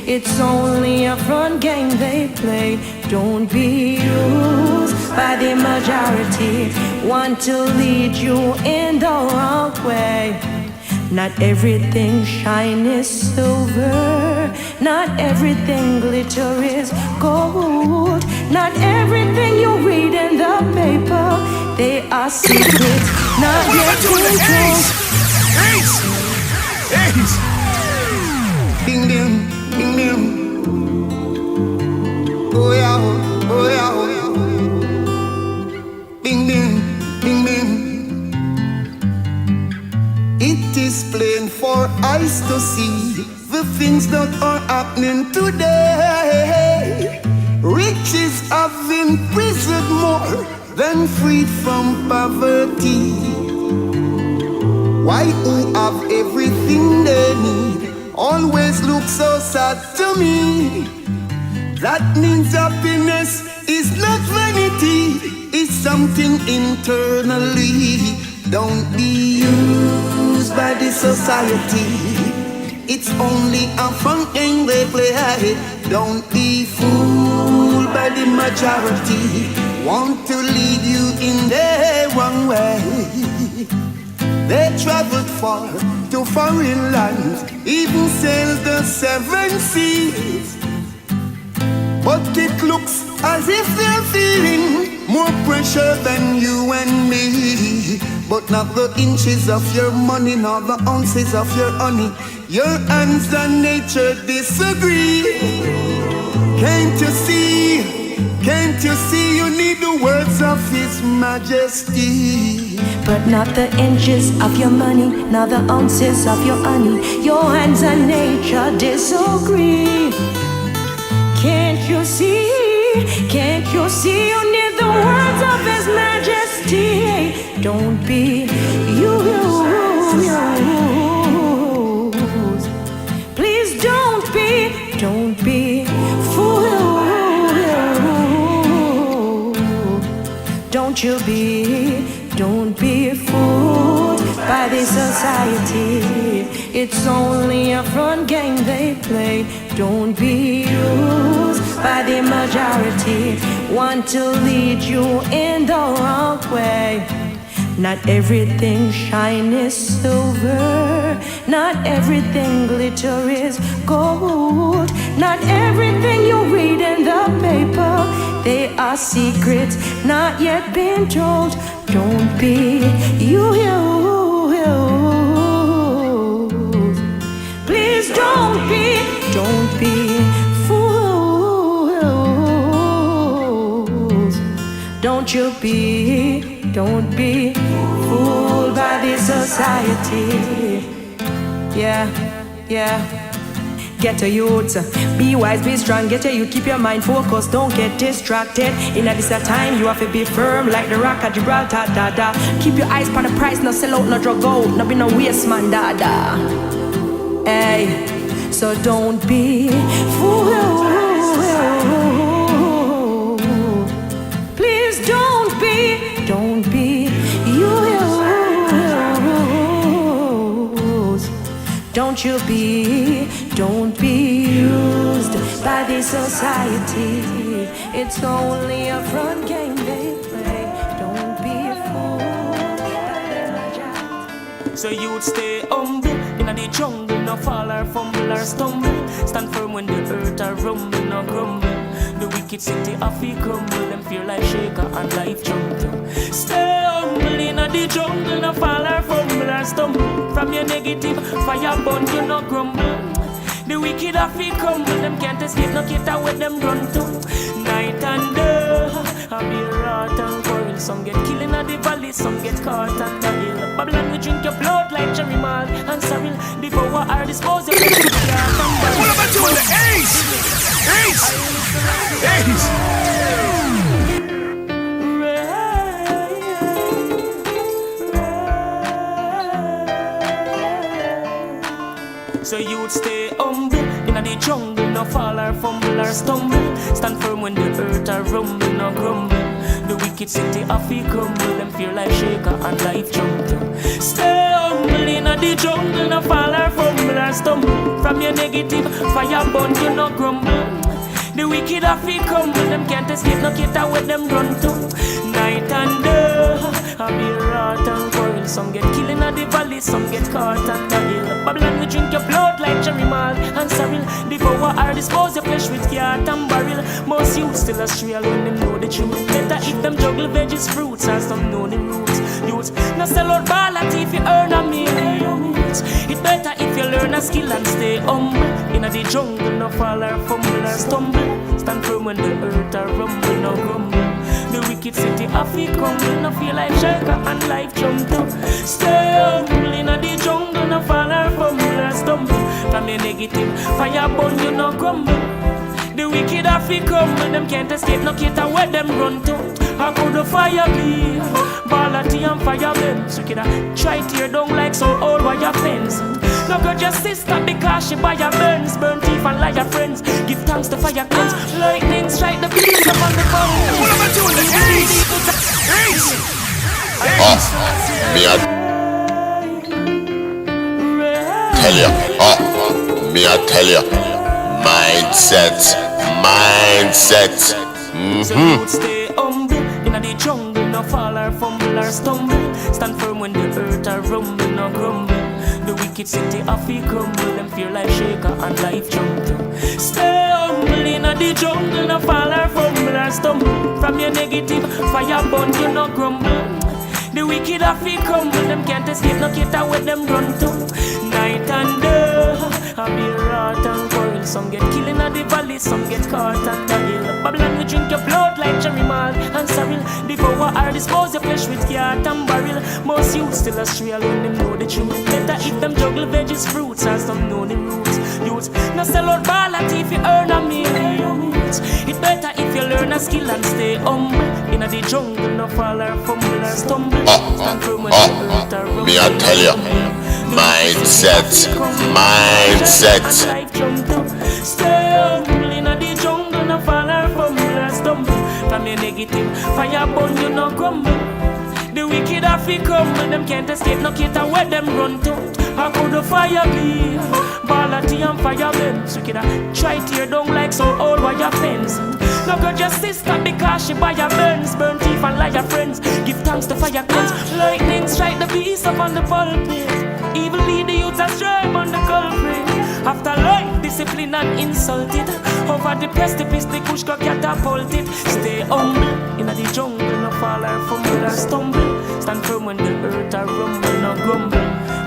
It's only a front game they play. Don't be used by the majority, want to lead you in the wrong way. Not everything shine is silver, not everything glitter is gold, not everything you read in the paper, they are secrets, not yet told. Ding ding, ding ding. Oh yeah, oh yeah, oh yeah. Ding ding, ding ding. It is plain for eyes to see the things that are happening today. Riches have imprisoned more than freed from poverty. Why who have everything they need always look so sad to me? That means happiness is not vanity, it's something internally. Don't be used by the society, it's only a fun game they play. Don't be fooled by the majority, want to lead you in their wrong way. They traveled far to foreign lands, even sailed the 7 seas. But it looks as if they're feeling more pressure than you and me. But not the inches of your money, nor the ounces of your honey. Your hands and nature disagree. Can't you see? Can't you see? You need the words of His Majesty. But not the inches of your money, nor the ounces of your honey. Your hands and nature disagree. Can't you see? Can't you see? You need the words of His Majesty. Don't be used. Please don't be fooled. Don't be fooled by this society. It's only a front game they play. Don't be used by the majority, want to lead you in the wrong way. Not everything shine is silver, not everything glitter is gold, not everything you read in the paper, they are secrets not yet been told. Don't be used. Please don't be fooled. you be fooled by this society. Yeah, yeah. Get a youth, be wise, be strong. Get a youth, keep your mind focused, don't get distracted. In this time, you have to be firm like the rock at Gibraltar, da. Keep your eyes on the price, no sell out, no drug out, no be no waste man, da. Hey, so don't be fooled. Please don't be used. Don't be used by this society. It's only a front game they play. Don't be fooled by their. So you'd stay humble in the jungle, no fall or fumble or stumble. Stand firm when the earth are rumble, no grumble. The wicked city of the crumble, them fear like shaker and life jump. Stay humble in the jungle, no fall or fumble or stumble. From your negative fire burn, you no grumble. The wicked of the crumble, them can't escape, no cater where them run to. Night and day, I be rot and quarrel. Some get killed in the valley, some get caught on the hill. Babylon, we drink your blood like cherry malt and sorrel. Devour our disposal. What about you in the Ace? So you'd stay humble in the jungle, no fall or fumble or stumble. Stand firm when the earth are rumble, no grumble. The wicked city of the crumble, them fear like shaker and life jump. Stay humble in the jungle, no fall or fumble or stumble. From your negative fire burn, you no grumble. The wicked of the crumble, them can't escape, no cater where them run to. Night and day, I be rot and quarrel. Some get killed in the valley, some get caught on the hill. Babylon, we drink your blood like cherry malt and sorrel. Devour or dispose your flesh with cat and barrel. Most youths still astray when them know the truth. Better if them juggle veggies, fruits, and some know the roots. Youths, no sell out ball at if you earn a million. It better if you learn a skill and stay humble. In the jungle, no fall or fumble or stumble. Stand firm when the earth are rumble, no grumble. The wicked city of the crumble, no feel like shaker and life jump to. Stay humble in the jungle, no fall or fumble or stumble. From your negative fire burn, you no grumble. The wicked of the crumble, them can't escape, no cater where them run to. How could the fire be? Ball of tea and fire bends. You can try tear down like some old wire fence. No got your sister because she buy your burns. Burn teeth and lie your friends. Give thanks to fire cleanse. Lightning strike the beams up on the phone. What am I doing? The Ace! Me I tell ya. Mindset. So you would stay humble in the jungle, no fall or fumble or stumble. Stand firm when the earth are rumble, no grumble. The wicked city of the crumble, them fear like shaker and life jump to. Stay humble in the jungle, no fall or fumble or stumble. From your negative fire burn, you no grumble. The wicked of the crumble, them can't escape, no cater where them run to. Night and day, I be rot and quarrel. Some get killed in the valley, some get caught on the hill. Babylon, we drink your blood like cherry malt and sorrel. Devour or dispose your flesh with cat and barrel. Most youths still astray when them know the truth. Better if them juggle veggies, fruits, and some know the roots. Youths, no sell out ball at if you earn a million. It better if you learn a skill and stay humble. In the jungle, no fall or fumble or stumble. Me I tell ya. Mindset. Stay humble in the jungle, no fall or fumble or stumble. From your negative fire burn, you no grumble. The wicked of the crumble, them can't escape, no cater where them run to. How could the fire be? Ball of tea and fire bends. You can try tear down like some old wire fence. No got your sister because she buy your burns. Burn teeth and lie your friends. Give thanks to fire cleanse. Lightning strike the beast up on the pulpit. Evil lead the youths astray on the culprit. After life, discipline and insulted. Over the precipice, the kush got catapulted. Stay humble in the jungle, no fall or fumble or stumble. Stand firm when the earth are rumble, no grumble.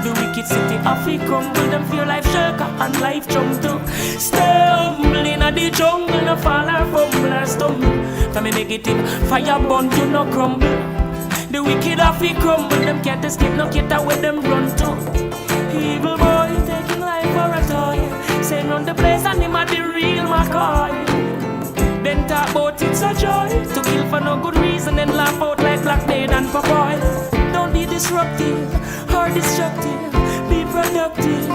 The wicked wicked city have to crumble. Them feel life shaker and life jump too. Stay humble in the jungle, no fall or fumble or stumble. From a negative fire burn to no crumble. The wicked have to crumble, them can't escape, no matter where them run to. Evil boy taking life for a toy, saying on the place and him at the real McCoy. Then talk about it's a joy to kill for no good reason and laugh out like Black Maid and Papoy. Don't be disruptive or destructive, be productive.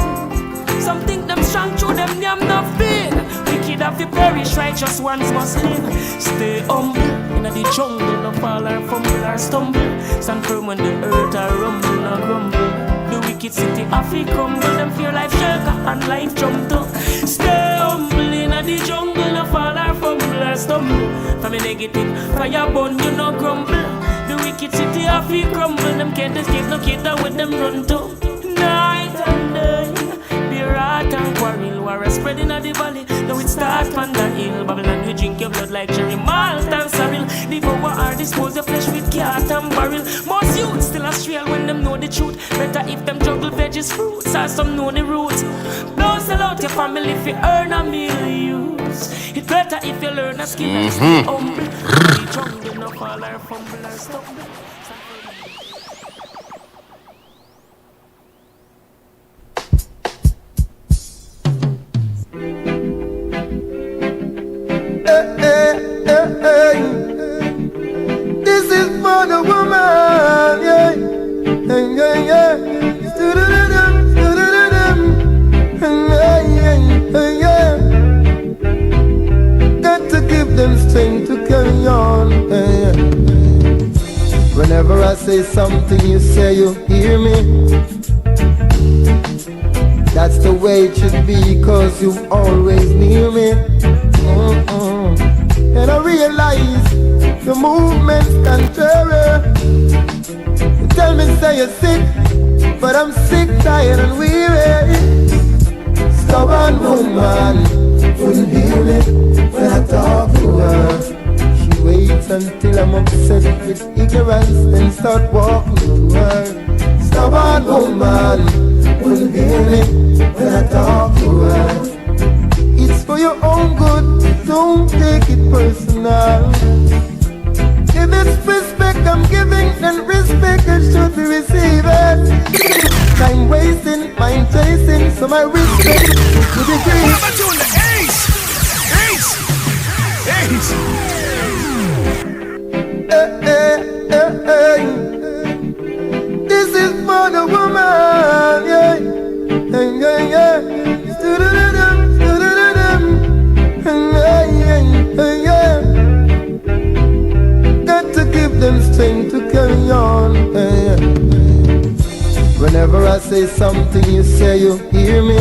Some think them strong through them nothing. Wicked have to perish, righteous ones must live. Stay humble in the jungle, no fall or fumble or stumble. Stand firm when the earth or rumble, no grumble. The wicked city have to crumble, them fear life shaker and life jump too. Stay humble in the jungle, no fall or fumble or stumble. From a negative fire burn, you no grumble. The wicked city have to crumble, them can't escape, no matter where them run to. Night and day, be rat and quarrel, war spreading at the valley. Now it starts from the hill. Babylon, we drink your blood like cherry malt and sorrel. Devour or dispose your flesh with cat and barrel. Most youths still astray when them know the truth. Better if them juggle veggies, fruits, or some know the roots. Don't sell out your family if you earn a millions. It's better if you learn a skill and stay humble. The jungle, no fall or fumble or stumble. This is for the woman, yeah, yeah, yeah. Yeah. Got to give them strength to carry on. Yeah. Whenever I say something, you say you hear me. That's the way it should be, cause you always near me. And I realize the movement's contrary. You tell me say you're sick, but I'm sick, tired and weary. Stubborn woman wouldn't hear me when I talk to her. She waits until I'm upset with ignorance, then start walking to her. Stubborn woman wouldn't hear me when I talk to her. It's for your own good, don't take it personal. If it's respect I'm giving, then respect I should be receiving. Time wasting, mind chasing, so my respect to be great. What about the Ace? This is for the woman, yeah, yeah, yeah. Got to give them strength to carry on. Whenever I say something, you say you hear me.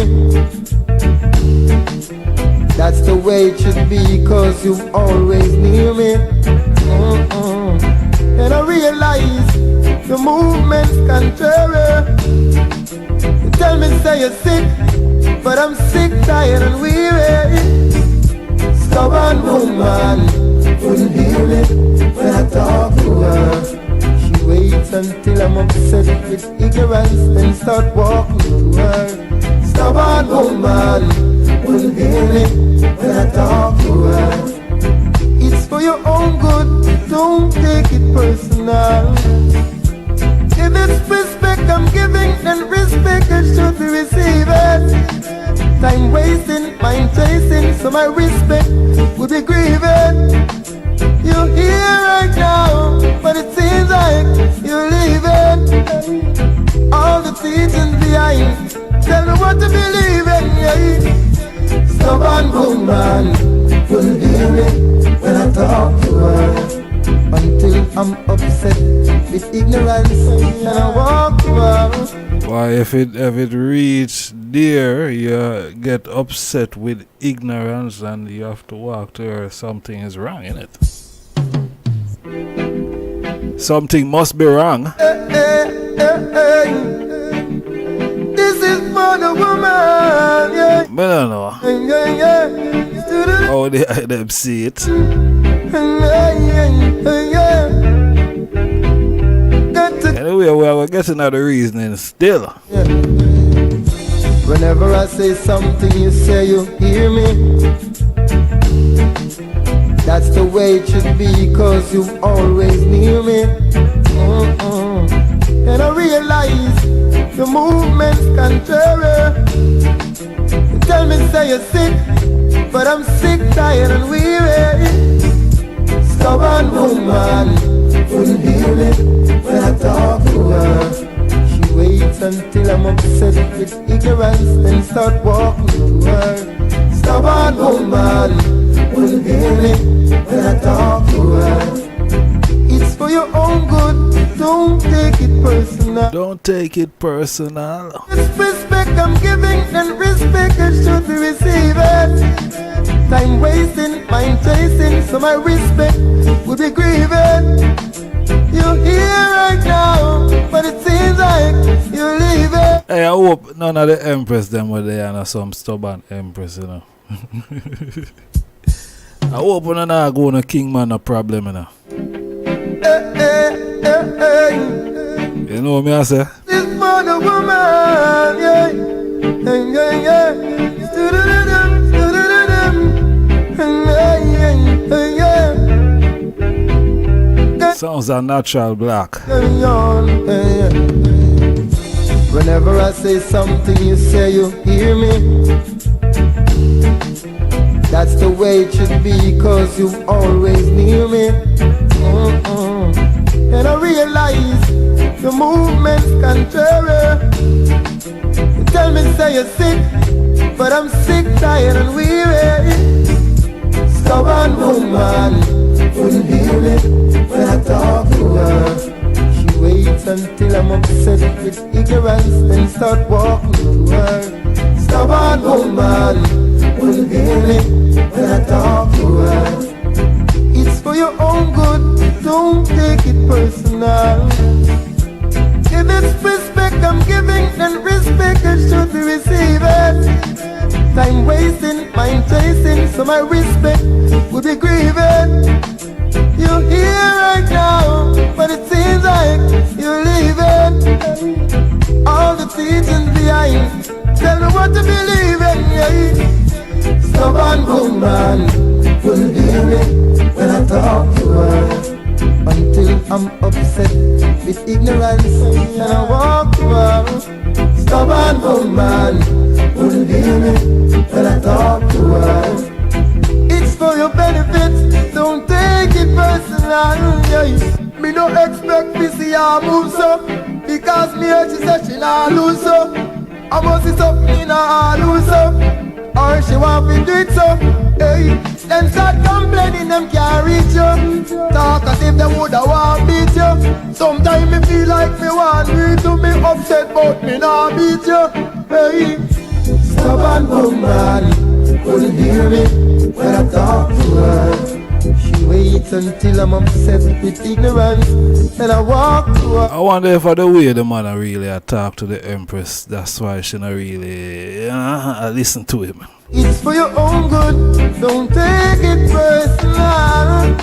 That's the way it should be, cause you always near me. And I realize the movement's contrary. You tell me say you're sick, but I'm sick, tired and weary. Stubborn woman wouldn't hear me when I talk to her. She waits until I'm upset with ignorance, then start walking to her. Stubborn woman wouldn't hear me when I talk to her. It's for your own good, don't take it personal. If it's respect I'm giving, then respect I should be receiving. Time wasting, mind chasing, so my respect would be grieving. You're here right now, but it seems like you're leaving. All the teachings behind, tell me what to believe in, yeah. Stubborn woman wouldn't hear me when I talk to her. Until I'm upset with ignorance and I walk around. Why, if it reach there, you get upset with ignorance and you have to walk to her. Something is wrong, innit? Something must be wrong. This is for the woman, yeah. But I don't know how them see it. Anyway, we are getting at the reasoning still. Whenever I say something, you say you hear me. That's the way it should be, cause you always near me. And I realize the movement's contrary. You tell me say you're sick, but I'm sick, tired and weary. Stubborn woman wouldn't hear me when I talk to her. She waits until I'm upset with ignorance, then start walking to her. Stubborn woman wouldn't hear me when I talk to her. It's for your own good, don't take it personal. Don't take it personal. This respect I'm giving, then respect I should be receiving. Time wasting, mind chasing, so my respect would be grieving. You're here right now, but it seems like you're leaving. Hey, I hope none of the empress them were there and some stubborn empress, you know. I hope none of go on king man a problem, you know. You know what me I say? This for the woman, yeah, yeah, yeah. Sounds a natural black. Whenever I say something, you say you hear me. That's the way it should be, cause you always near me. And I realize the movement's contrary. You tell me say you're sick, but I'm sick, tired and weary. Stubborn woman wouldn't hear me when I talk to her. She waits until I'm upset with ignorance, then start walking to her. Stubborn woman wouldn't hear me when I talk to her. It's for your own good, don't take it personal. If it's respect I'm giving, then respect I should be receiving. Time wasting, mind chasing, so my respect would be grieving. You're here right now, but it seems like you're leaving. All the teachings behind, tell me what to believe in, yeah. Stubborn woman wouldn't hear me when I talk to her. Until I'm upset with ignorance and I walk to her. Stubborn woman wouldn't hear me when I talk to her. It's for your benefit, don't take it personal, yeah. Me no expect to see her move so, because me she said she not lose so. I must see something in her lose so, or she want to do it so, hey. Then start complaining them can't reach you. Talk as if they woulda want beat you. Sometimes me feel like me want me to be upset, but me not beat you, hey. Stubborn woman couldn't hear me when I talk to her. She waits until I'm upset with ignorance, and I walk to her. I wonder if the way the man really talk to the empress, that's why she not really listen to him. It's for your own good, don't take it personal.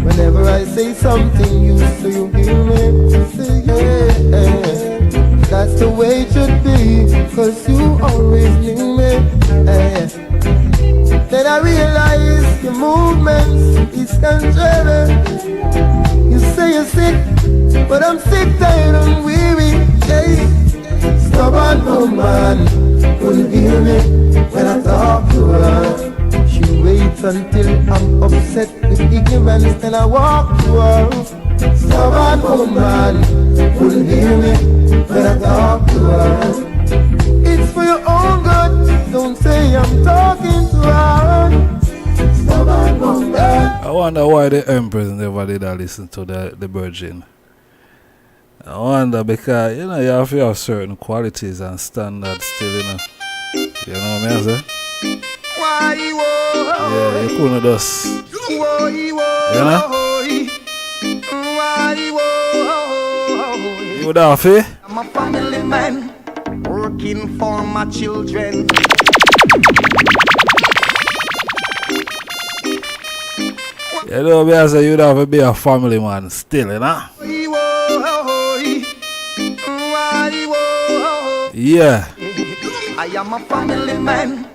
Whenever I say something, you say you hear me. Say yeah, that's the way it should be, cause you always knew me. Then I realize your movements is contrary. You say you're sick, but I'm sick, tired and weary, yeah. Stubborn woman couldn't hear me when I talk to her. She waits until I'm upset with ignorance, and I walk to her. Stubborn woman couldn't hear me when I talk to her. It's for your own good, don't say I'm talking to her. Stubborn woman. I wonder why the empress never did listen to the virgin. I wonder because, you know, you have to have certain qualities and standards still, you know. You know what I mean, sir? Yeah, you couldn't just, you know? You would have to. I'm a family man, working for my children. You know, me I say you'd have to be a family man still, you know? Yeah. I am a family man,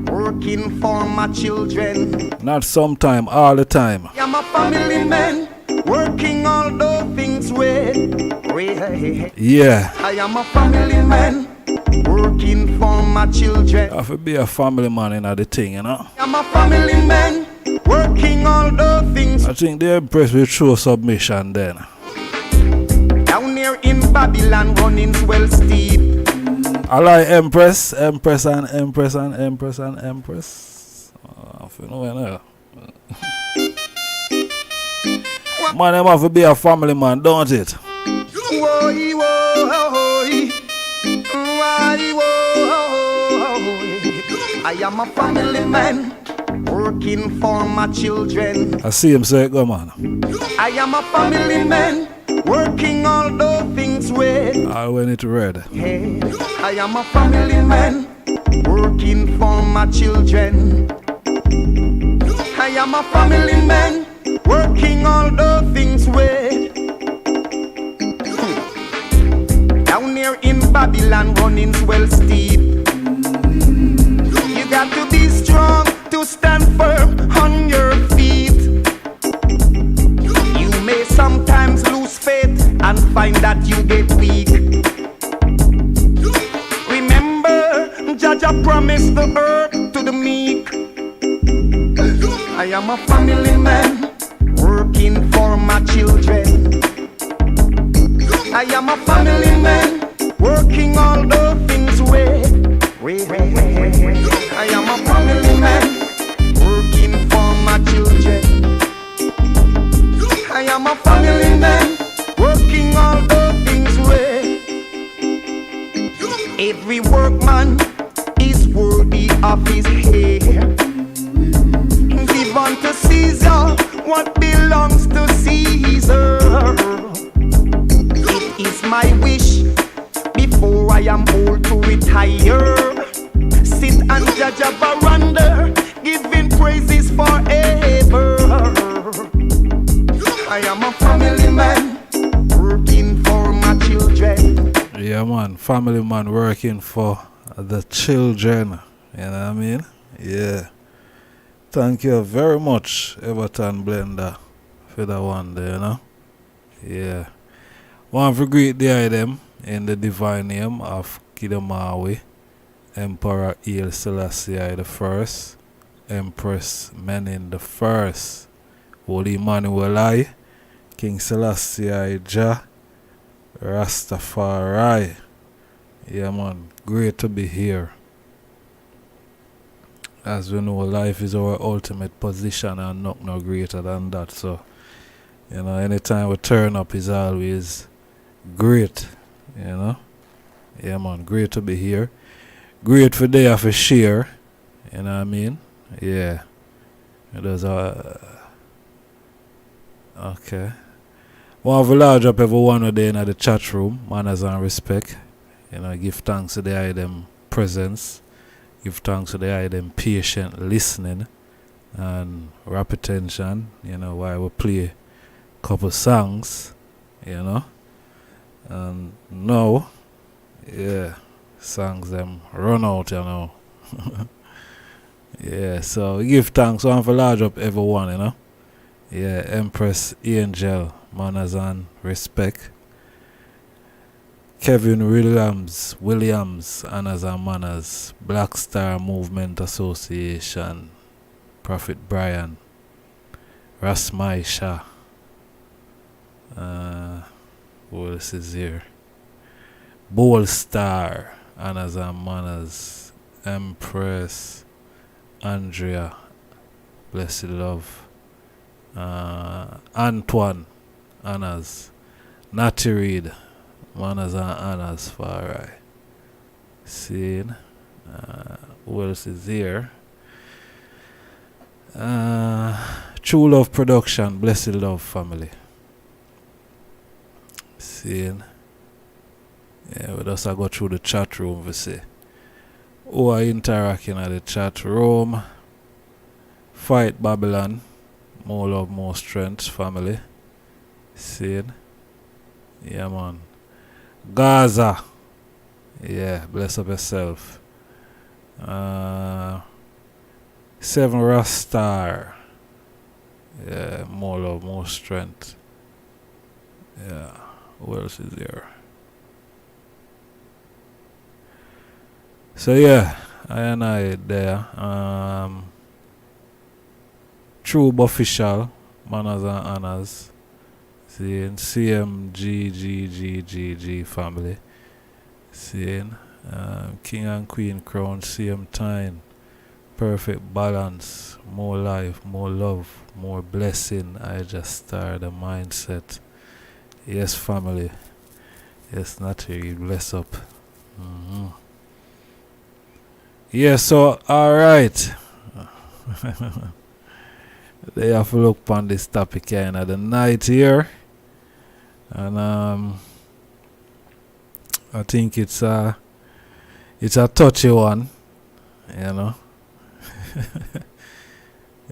working for my children. Not sometime, all the time. I am a family man, working all the things with. Yeah. I am a family man, working for my children. I have to be a family man in the thing, you know. I am a family man, working all the things. I think the Empress will show submission then. Down here in Babylon, running well steep. I like Empress and Empress. I feel no way. Man, them have to be a family man, don't it? I am a family man, working for my children. I see him say it, go man. I am a family man, working all the things with. I when it read. Hey, I am a family man, working for my children. I am a family man, working all the things with. Down here in Babylon, running well steep. You got to be strong to stand firm on your feet. You may sometimes lose faith and find that you get weak. Remember, Jaja promised the earth to the meek. I am a family man, working for my children. I am a family man, working all the things with. I am a family man, working for my children. I am a family man, working all the things with. Every workman is worthy of his hair. Give unto Caesar what belongs to Caesar. It is my wish before I am old to retire. Sit and judge a veranda, giving praises forever. I am a family man, working for my children. Yeah man, family man working for the children. You know what I mean? Yeah. Thank you very much, Everton Blender, for that one there, you know? Yeah. Want to greet the item in the divine name of Kidamawi, Emperor Haile Selassie I the First, Empress Menin the First, Holy Emmanuel I, King Selassie I Jah, Rastafari. Yeah man, great to be here. As we know, life is our ultimate position and nothing no greater than that. So, you know, anytime we turn up is always great, you know. Yeah man, great to be here. Great for day for share, you know what I mean? Yeah. It does okay. Want to large up everyone today in the chat room, manners and respect. You know, give thanks to the item presence. Give thanks to the item patient listening and rap attention, you know, while we play a couple songs, you know. And now, yeah, songs them run out, you know. Yeah, so give thanks one for large up everyone, you know. Yeah, Empress Angel, manners and respect. Kevin Williams, Honors and Manners, Black Star Movement Association, Prophet Brian, Rasmaisha, who else is here? Bowl Star, Honors and Manners, Empress, Andrea, Blessed Love, Antoine, Honors, Natty Reed, Manners and honors for alright. Seeing who else is here? True Love Production, Blessed Love Family. Seeing. Yeah, we just go through the chat room we see. Who are interacting at the chat room? Fight Babylon. More love, more strength, family. Seeing. Yeah man. Gaza, yeah, bless up yourself. Seven Rastar. Yeah, more love, more strength. Yeah. Who else is there? So yeah, I there. True Official, Manners and Honors. Seeing CMGGGGG family. Seeing King and Queen Crown, same time. Perfect balance, more life, more love, more blessing. I just started a mindset. Yes, family. Yes, Natty, bless up. Yeah, so alright. They have to look upon this topic kind of the night here. And I think it's a touchy one, you know.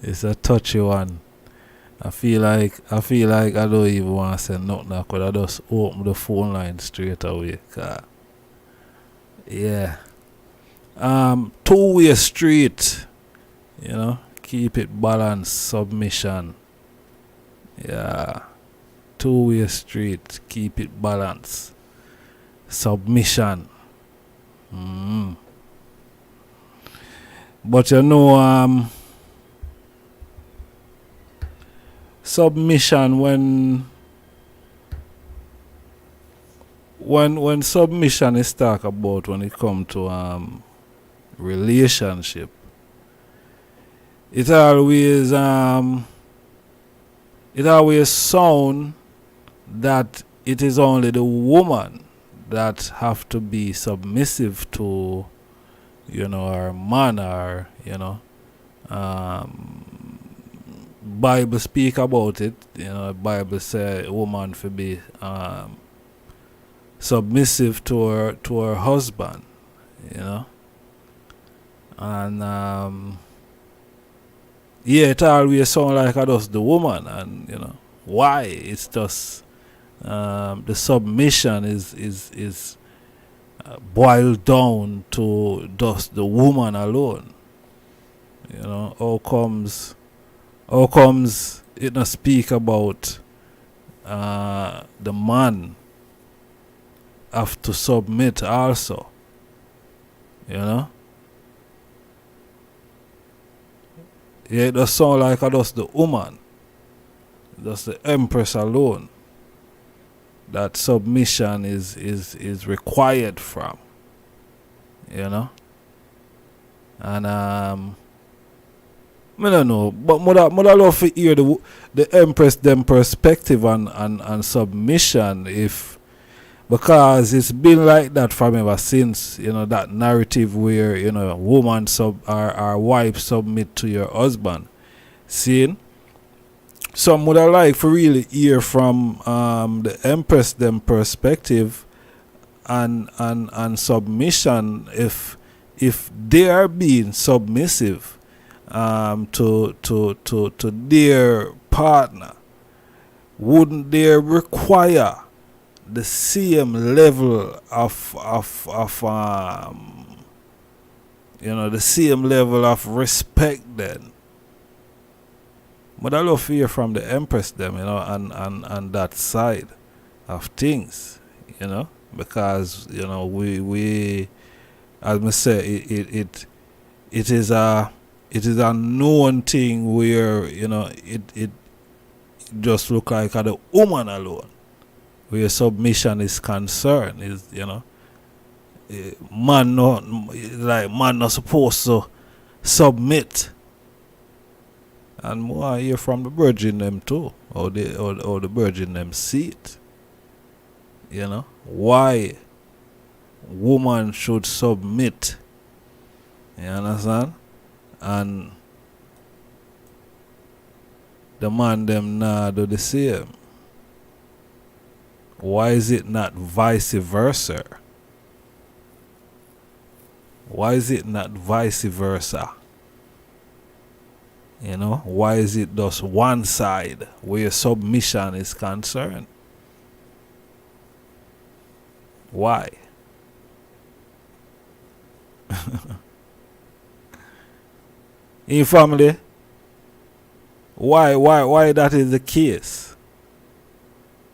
It's a touchy one. I feel like I don't even want to say nothing. I could have just open the phone line straight away. Yeah. Two-way street. You know, keep it balanced. Submission. Yeah. Two-way street. Keep it balanced. Submission. But you know, submission when submission is talked about when it comes to relationship, it always sound that it is only the woman that have to be submissive to, you know, her man, or, you know, Bible speak about it. You know, Bible say a woman for be submissive to her husband, you know. And yeah, it always sound like I just the woman, and you know why it's just the submission is boiled down to just the woman alone. You know, how comes it not speak about the man have to submit also, you know? Yeah, it does sound like just the woman, just the empress alone, that submission is required from, you know? And I don't know, but I love to hear the empress them perspective on submission, because it's been like that from ever since, you know, that narrative where, you know, woman or wife submit to your husband. Seeing? Some would I like to really hear from the empress them perspective and submission, if they are being submissive to their partner, wouldn't they require the same level of you know, the same level of respect then? But I love to hear from the empress them, you know, and that side of things, you know, because, you know, we as I say, it is a known thing where, you know, it just look like a the woman alone where submission is concerned. Is, you know, man not supposed to submit. And more hear from the virgin them too, or the virgin them see it. You know, why woman should submit. You understand? And the man them nah do the same. Why is it not vice versa? Why is it not vice versa? You know, why is it just one side where submission is concerned? Why? in family. Why that is the case?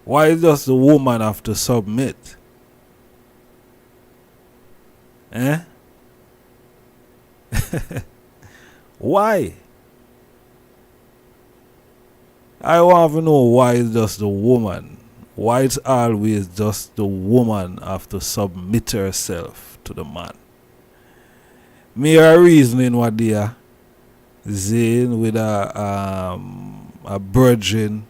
Why does the woman have to submit? Eh? Why? I want to know why it's just the woman. Why it's always just the woman have to submit herself to the man. Me a reasoning what they are saying with a virgin,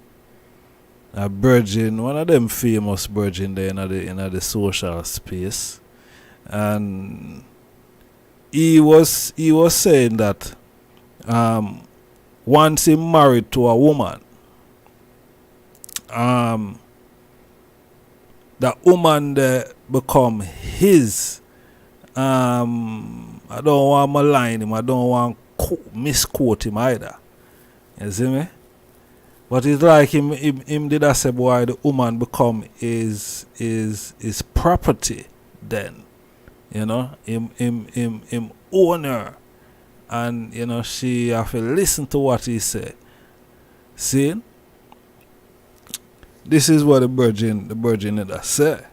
one of them famous virgin there in the social space, and he was saying that once he married to a woman, that woman there become his. I don't want to malign him. I don't want to misquote him either. You see me? But it's like him did I say, boy, the woman become his property then. You know, him owner. And, you know, she have to listen to what he say. See? This is what the virgin did say.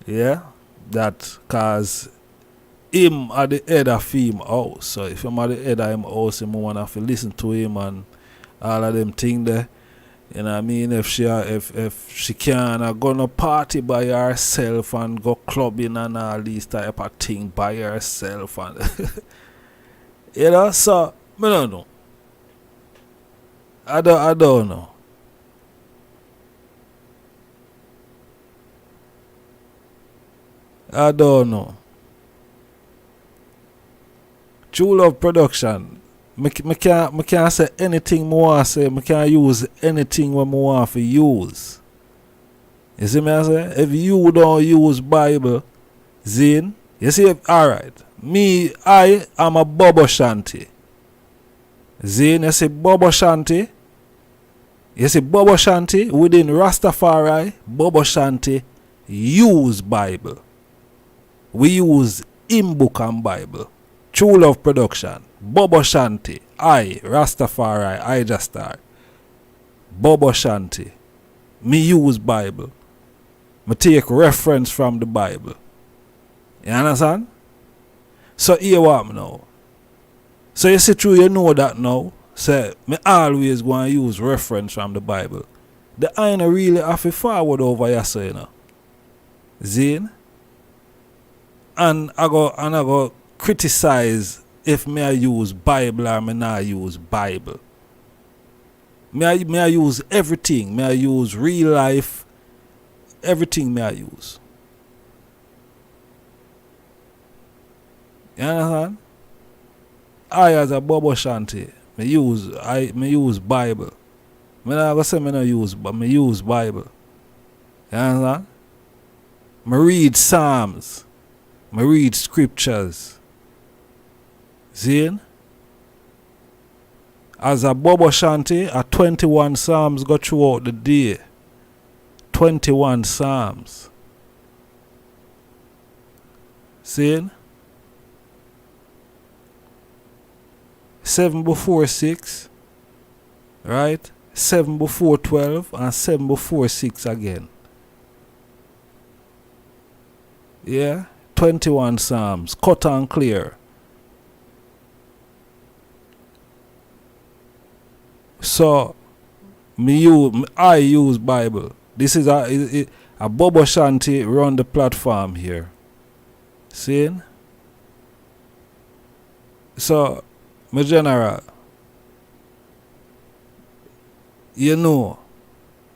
Yeah? That cause him at the head of him house. So if I'm at the head of him house, him want have to listen to him and all of them thing there. You know what I mean? If she can go no party by herself and go clubbing and all these type of thing by herself and you know, so I don't know. I don't know. I don't know. True Love Production. I can't say anything more. I can't use anything when I want to use. You see me I say? If you don't use Bible, Zane, you see, alright. Me, I am a Bobo Shanty. Zane, you see Bobo Shanty? You see Bobo Shanty within Rastafari, Bobo Shanty use Bible. We use in book and Bible. True Love Production. Bobo Shanty. I, Rastafari, I just start. Bobo Shanty. Me use Bible. Me take reference from the Bible. You understand? So here what now. So you see true, you know that now. So me always go and use reference from the Bible. The I ain't really have to forward over here, so you know. Zane? And I go criticize if me I use Bible or me not use Bible. Me I use everything. Me I use real life. Everything me I use. You understand? I as a Bobo Shanty, me use Bible. Me not go say me no use, but me use Bible. You understand? Me read Psalms. I read scriptures. See? As a Bobo Shanty, a 21 Psalms go throughout the day. 21 Psalms. See? 7 before 6. Right? 7 before 12 and 7 before 6 again. Yeah? 21 Psalms, cut and clear. So, I use Bible. This is a Bobo Shanty run the platform here. See? So, my general, you know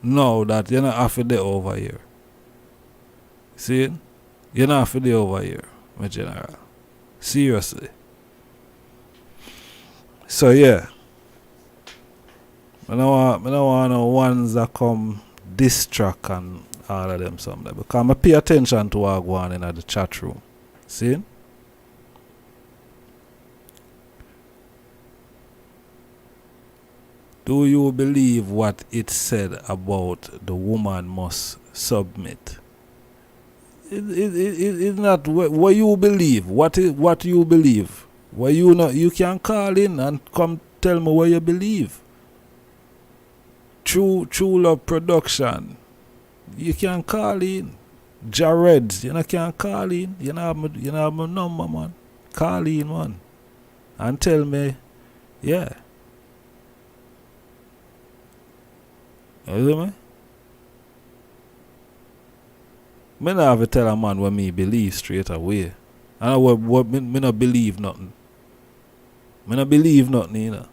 now that you're not have to do over here. See? You're not for the over here, my general. Seriously. So yeah. I don't want no ones that come distract and all of them something. Because I pay attention to what go on in the chat room. See? Do you believe what it said about the woman must submit? It's not what you believe. What you believe? Where you can call in and come tell me what you believe. True Love Production. You can call in. Jared, you can call in. You know my number, man. Call in, man. And tell me, yeah. You see me? Me not have to tell a man what me believe straight away. And what me not believe nothing. Me not believe nothing, you know.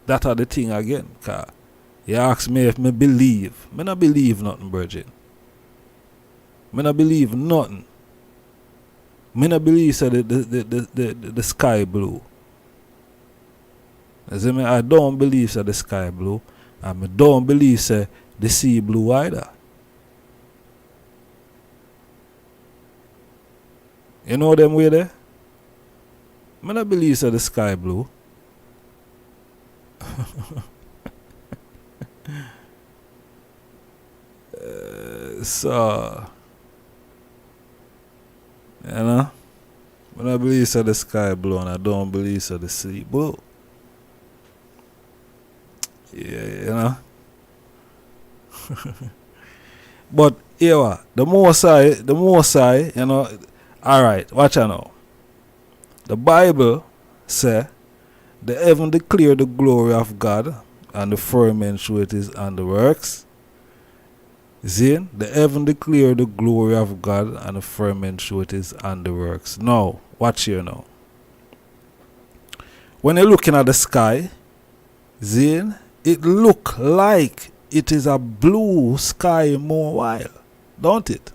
That are the thing again, cause you ask me if me believe. Me not believe nothing, Virgin. Me not believe nothing. Me not believe say the sky blue. You see me? I don't believe say the sky blue. And me don't believe say the sea blue either. You know them way there? Me not believe say the sky blue. So, you know, I don't believe so the sky blue and I don't believe so the sea blue. Yeah, you know. But yeah, the most I, you know, alright, watch out now. The Bible say the heaven declare the glory of God and the firmament show it is handiworks. See, the heaven declare the glory of God and the firmament show it is handiworks. Now, watch here now. When you're looking at the sky, see, it look like it is a blue sky more while, don't it?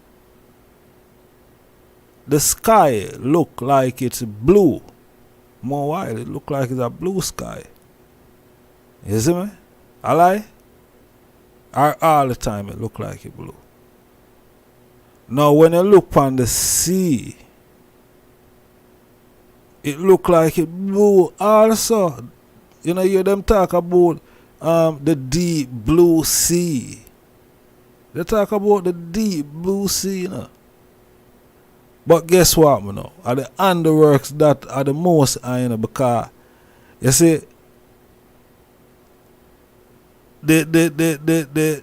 The sky look like it's blue more while. It look like it's a blue sky. You see me? I lie? All the time it look like it blue. Now when you look on the sea, it look like it blue also. You know, you hear them talk about the deep blue sea. They talk about the deep blue sea, you know. But guess what, you know? Are the handiworks that are the most high, you know, because you see the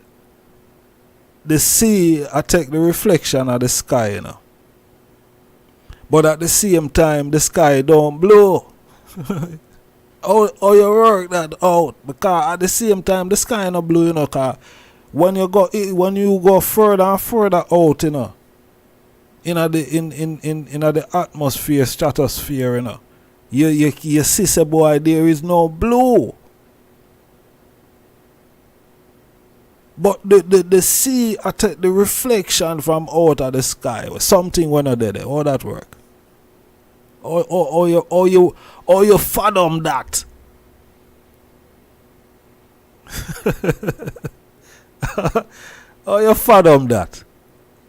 sea I take the reflection of the sky, you know. But at the same time the sky don't blow. How you work that out? Because at the same time the sky not blue, you know, cause when you go further and further out, you know, in the atmosphere, stratosphere, you know, you see say boy there is no blue. But the sea I take the reflection from out of the sky. Something when I did it. How that work? Or you fathom that? Or you fathom that?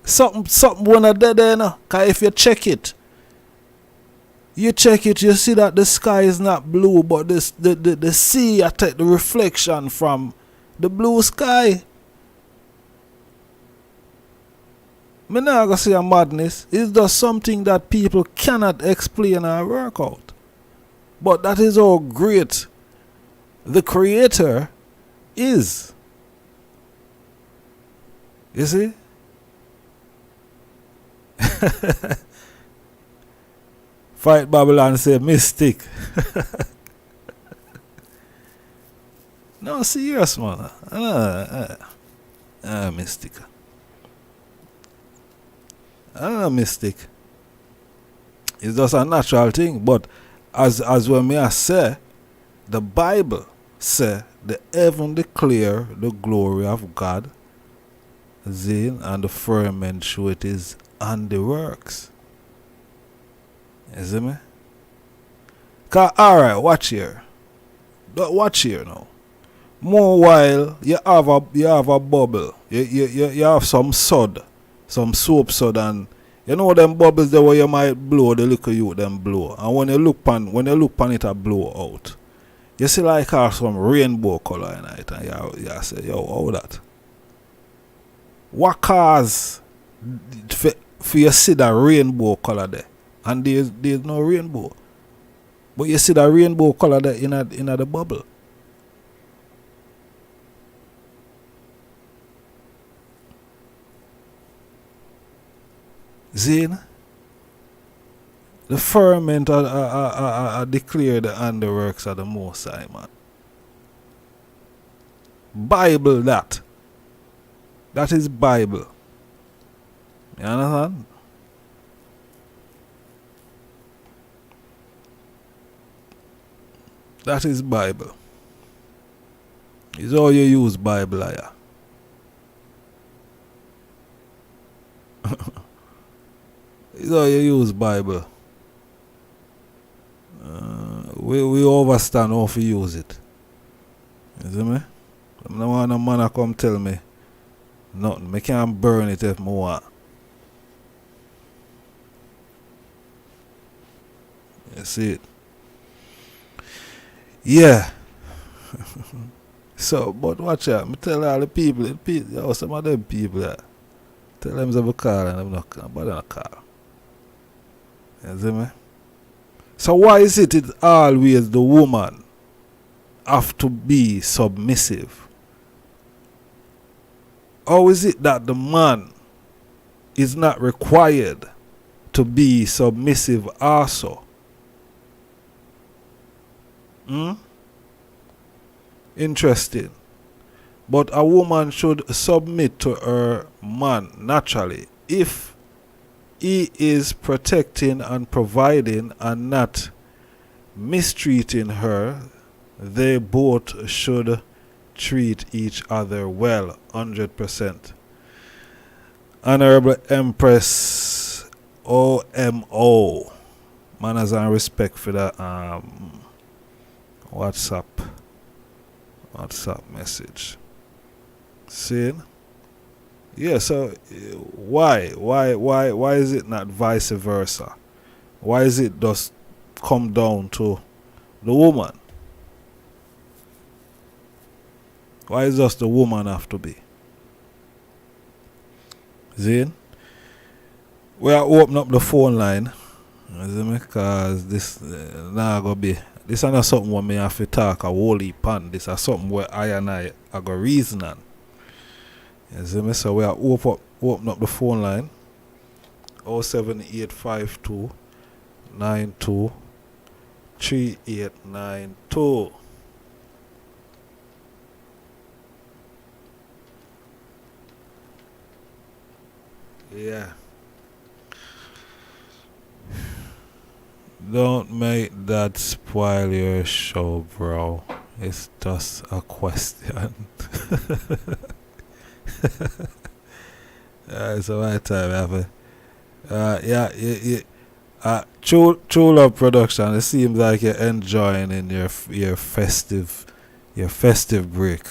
Something when I did it, no? Cause if you check it, you see that the sky is not blue, but the sea I take the reflection from the blue sky. Me not gonna say a madness. It's just something that people cannot explain or work out. But that is how great the Creator is. You see? Fight Babylon say mystic. No, serious man. Mystic. Mystic. It's just a natural thing, but as when me I say, the Bible say the heaven declare the glory of God, and the firmament show it is handiworks. You see me? Alright, watch here. Watch here now. More while you have a bubble, you have some sod. Some soap sod, and you know them bubbles there where you might blow the little you them blow. And when you look pan it a blow out. You see like some rainbow color in it, and you say, yo, how that? What cause for you see that rainbow color there? And there's no rainbow. But you see the rainbow color that in the bubble. Zane, the firmament are declare the underworks of the Most High, man. Bible that. That is Bible. You understand? That is Bible. It's all you use Bible here. It's all you use Bible. We understand how to use it. You see me? I don't want no man to come tell me nothing. I can't burn it if I want. You see it? Yeah. So, but watch out. I tell all the people, some of them people that tell them to call and I'm not call. You see me? So why is it always the woman have to be submissive? How is it that the man is not required to be submissive also? Interesting. But a woman should submit to her man naturally if he is protecting and providing and not mistreating her. They both should treat each other well, 100%. Honorable Empress OMO, manners and respect for the WhatsApp message. See? Yeah, so why is it not vice versa? Why is it just come down to the woman? Why is just the woman have to be? Zane? We are open up the phone line. Because this now gonna be this is not something where me have to talk a whole heap on. This is something where I go reason on. You see me? So we are open up the phone line. 07852 92 3892. Yeah. Don't make that spoil your show, bro. It's just a question. It's the right time, have True Love Production. It seems like you're enjoying in your festive break.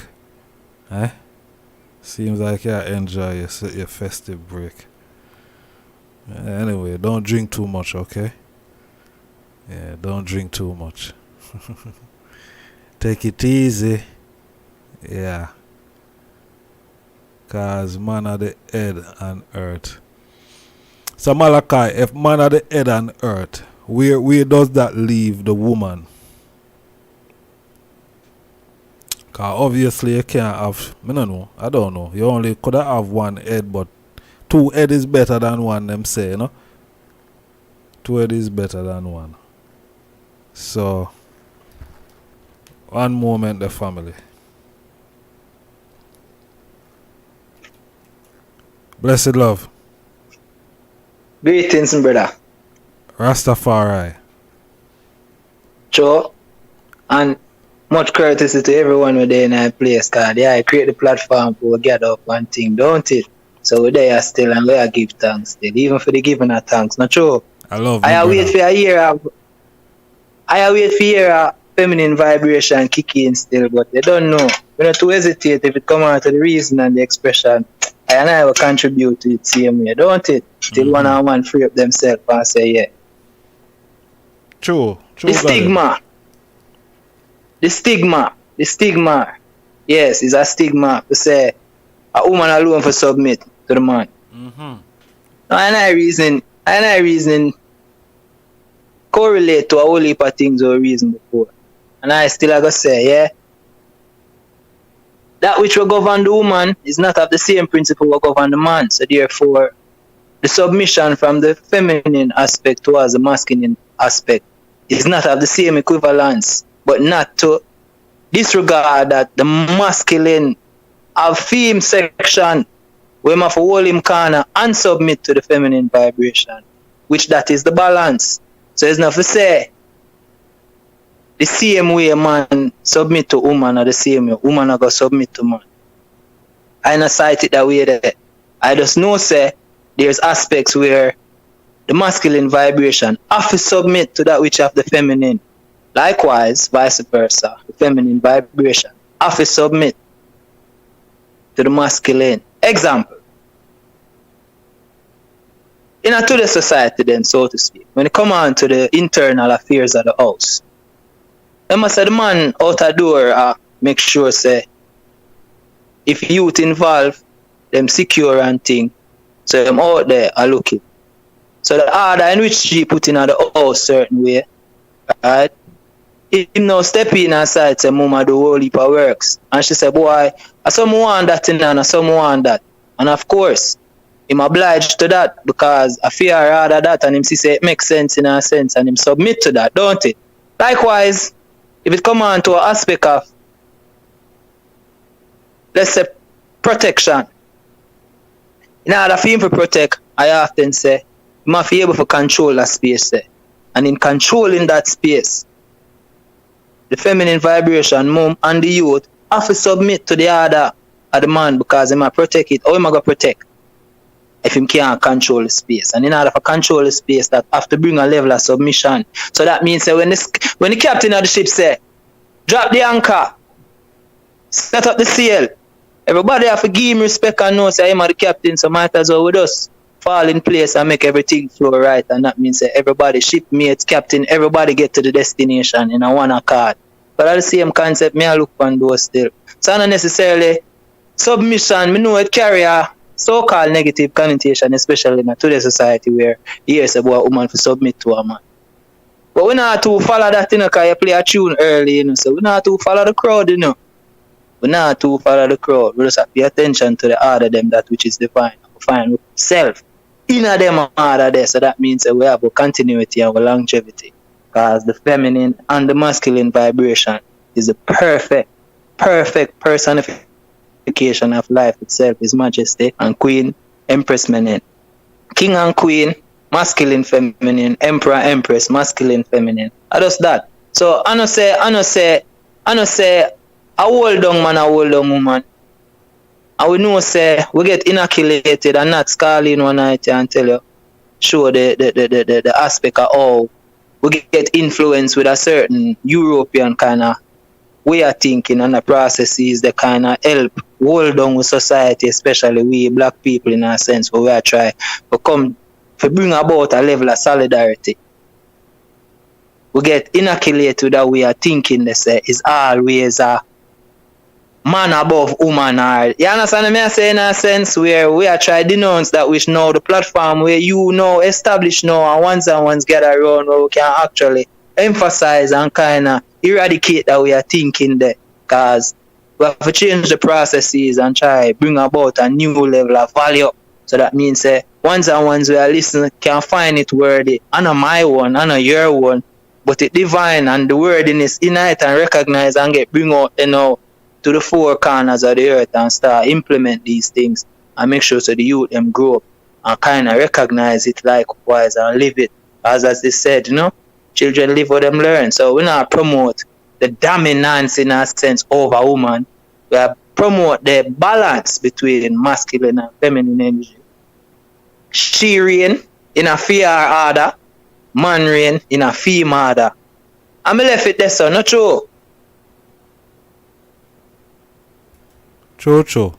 Seems like you enjoy your festive break. Anyway, don't drink too much, okay? Yeah, don't drink too much. Take it easy. Yeah. Cause man are the head and earth. So Malachi, if man are the head and earth, where does that leave the woman? Cause obviously you can't have, I don't know. You only could have one head, but two head is better than one, them say, you know? Two head is better than one. So, one moment, the family. Blessed love. Greetings, brother. Rastafari. Sure. And much courtesy to everyone within our place, cause I create the platform for gather up one thing, don't it? So we're there still and we are give thanks still, even for the giving of thanks. Not true. I love you. I wait for a year. I wait for a year of feminine vibration kick in still, but they don't know. We not to hesitate if it come out of the reason and the expression. I will contribute to it same way, don't it? Till one on one free up themselves and say yeah. True. The stigma. Yes, it's a stigma to say a woman alone for submit to the man. And I reason correlate to a whole heap of things or reason before. And I still gotta say, yeah, that which will govern the woman is not of the same principle will govern the man. So therefore, the submission from the feminine aspect towards the masculine aspect is not of the same equivalence, but not to disregard that the masculine have theme section where I have to hold him corner and submit to the feminine vibration, which that is the balance. So it's not to say the same way a man submit to woman or the same way woman are going to submit to man. I don't cite it that way there. I just know say there's aspects where the masculine vibration have to submit to that which of the feminine. Likewise, vice versa, the feminine vibration have to submit to the masculine. Example. In a today's society then, so to speak, when it come on to the internal affairs of the house, they must say the man out the door make sure say if youth involved, them secure and thing, so them out there are looking. So the order in which she put in the house certain way, right? Him now step in aside say mama do whole heap of works. And she said, boy, I some want that in and I some want that. And of course, him obliged to that because I fear rather that and him see say it makes sense in a sense and him submit to that, don't it? Likewise, if it come on to an aspect of, let's say, protection. In order for him to protect, I often say, he must be able to control that space there. And in controlling that space, the feminine vibration, mom and the youth have to submit to the order of the man because he might protect it. How am I going to protect if he can't control the space? And in order to control the space, that have to bring a level of submission. So that means that when the captain of the ship say, drop the anchor, set up the sail, everybody have to give him respect and know say I'm the captain, so might as well with us fall in place and make everything flow right. And that means that everybody, shipmates, captain, everybody get to the destination in a one accord. But at the same concept, me I look on those still. So not necessarily submission, me know it carry a so-called negative connotation, especially in today's society where you hear about a woman to submit to a man. But we not to follow that, because you play a tune early, so we not to follow the crowd, We not to follow the crowd. We just have to pay attention to the order them that which is divine. Find self in a them order there. So that means that we have a continuity and a longevity. Because the feminine and the masculine vibration is the perfect personification of life itself. His Majesty and Queen, Empress Menen. King and Queen, masculine, feminine, Emperor, Empress, masculine, feminine. I just that. So I no say a hold down man, a hold down woman. And we know say we get inoculated and not scarling one night and tell you, show the aspect of how we get influenced with a certain European kind of way of thinking and the processes that kind of help hold down with society, especially we black people in a sense where we are trying to come to bring about a level of solidarity. We get inoculated with that way of thinking, they say, is always a man above woman. Or, you understand me I say in a sense where we are trying to denounce that which now the platform where you know establish now and ones gather around where we can actually emphasize and kind of eradicate that way of thinking there, because we have to change the processes and try bring about a new level of value. So that means ones we are listening can find it worthy. I know my one, I know your one, but it divine and the wordiness in it and recognize and get bring out to the four corners of the earth and start implement these things and make sure so the youth them grow up and kind of recognize it likewise and live it. As they said, children live what them learn. So we not promote the dominance in a sense over woman. We promote the balance between masculine and feminine energy. She reign in a fear order, man reign in a female order. I'm left it there, so not true. True.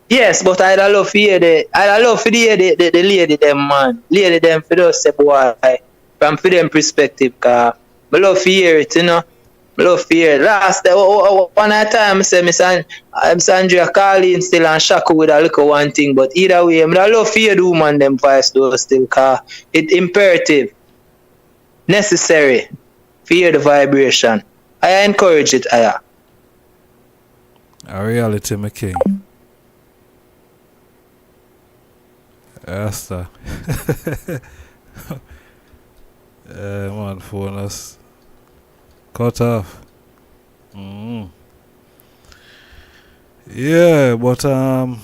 Yes, but I'd love to hear the lady them, man. Lady them for those say boy from for them perspective, cause I love to hear it, I love fear. Last one at a time, I say, Miss Andrea calling still and shackle with a little one thing. But either way, I love fear the woman them voice though still, cause it's imperative, necessary. Fear the vibration. I encourage it, Aya. A reality, my king. Rasta. Man, phone us. Cut off. Yeah, but I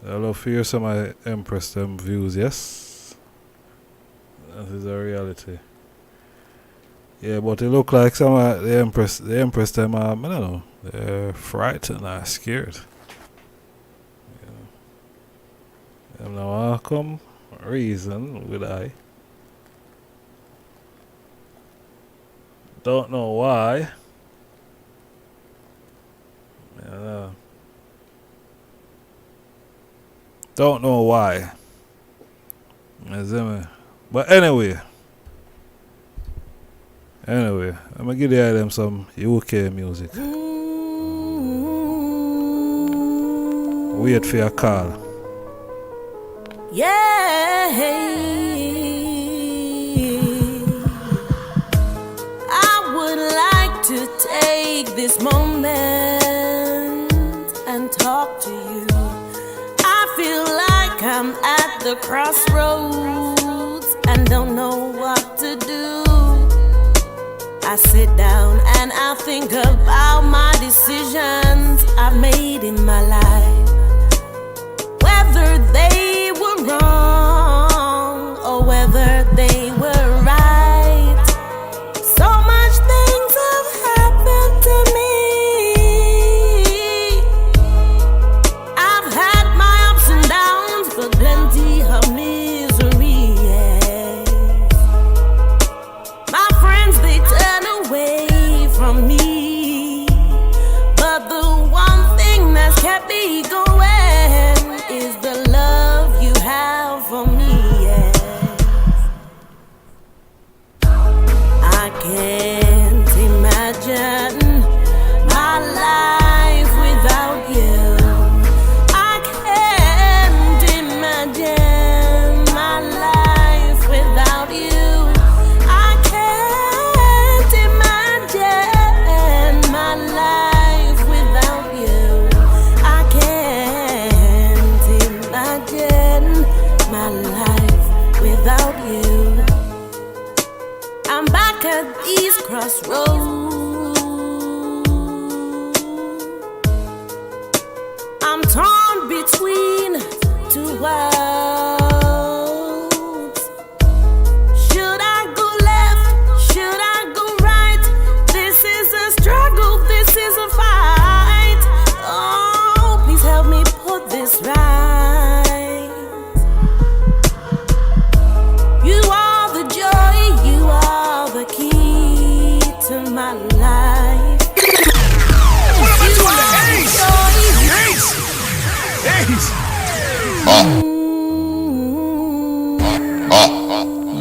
love to hear some of my Empress them views, yes? That is a reality. Yeah, but it look like some of the Empress them, I don't know, they're frightened or scared. And now I come reason with I. Don't know why. Don't know why. But anyway, I'm gonna give them some UK music. Wait for your call. Yeah, I would like to take this moment and talk to you. I feel like I'm at the crossroads and don't know what to do. I sit down and I think about my decisions I've made in my life, whether they were wrong or whether they were right. So much things have happened to me. I've had my ups and downs, but plenty of misery, yes. My friends, they turn away from me, but the one thing that's kept me going is the love you have for me, yes. I can't imagine my life without you. I can't imagine my life without you. I can't imagine my life without you. I can't imagine my life without you. I'm back at these crossroads. I'm torn between two worlds. Should I go left? Should I go right? This is a struggle, this is a fight. Oh, please help me put this right. You are the joy, you are the key to my life. You are the joy.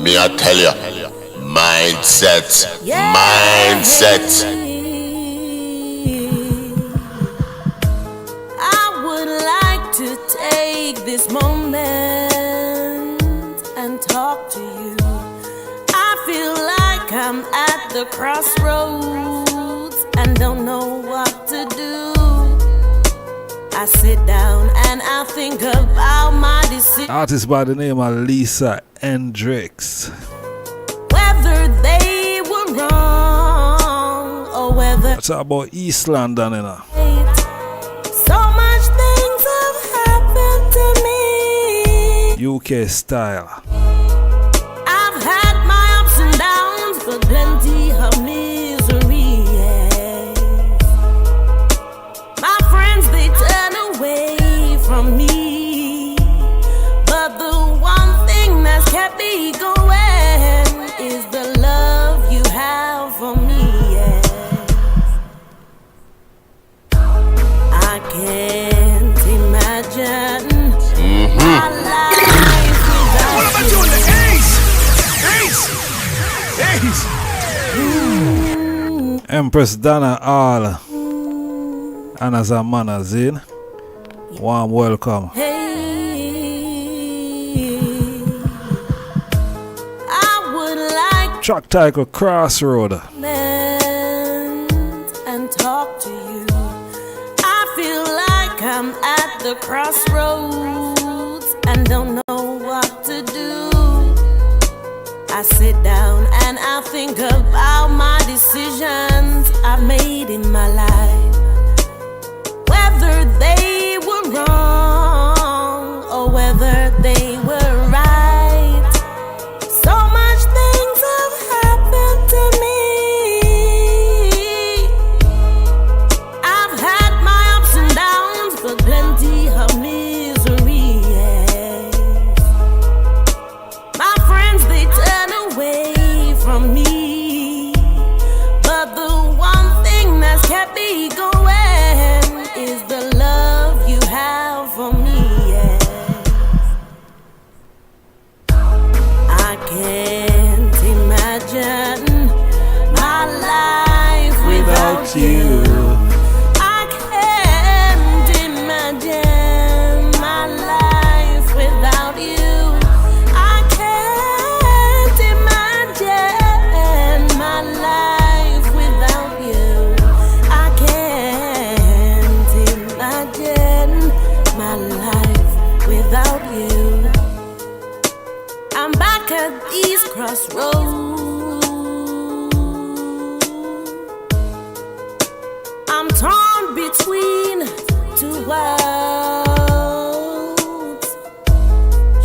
Me I tell ya, mindset. I would like to take this moment and talk to you. I feel like I'm at the crossroads and don't know what to do. I sit down and I think about my decision. Artist by the name of Lisa Hendricks. Whether they were wrong or whether That's about East London, you know. so much things have happened to me. UK style. I've had my ups and downs, but plenty of misery, yes. My friends, they turn away from me, but the one thing that's kept me going is the love you have for me, yes. I can't imagine my life Empress Donna All, Anna's and Manners in. Warm welcome. I would like Track title Crossroads. and talk to you. I feel like I'm at the crossroads and don't know what to do. I sit down and I think about my decisions I've made in my life, whether they were wrong or whether they were right. So much things have happened to me. I've had my ups and downs, but plenty of misery. Yeah. My friends, they turn away from me, but the one thing that's kept me going is the love you have for me. Yeah. I can't imagine my life without you. I can't imagine my life without you. I can't imagine my life without you. I can't imagine my life without you. I'm back at these crossroads. I'm torn between two worlds.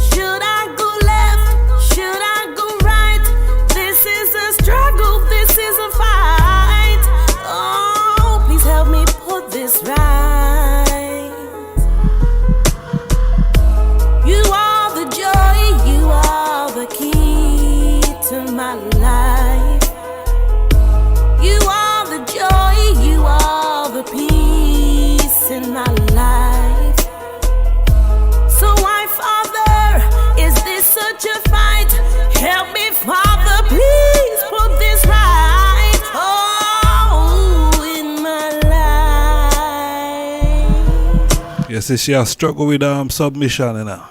Should I go left? Should I go right? This is a struggle, this is a fight. Oh, please help me put this right. You are the joy, you are the key to my life. You are the joy, you are the peace in my life. So why, Father, is this such a fight? Help me, Father, please put this right. Oh, in my life. You see, she has struggled with submission, you know.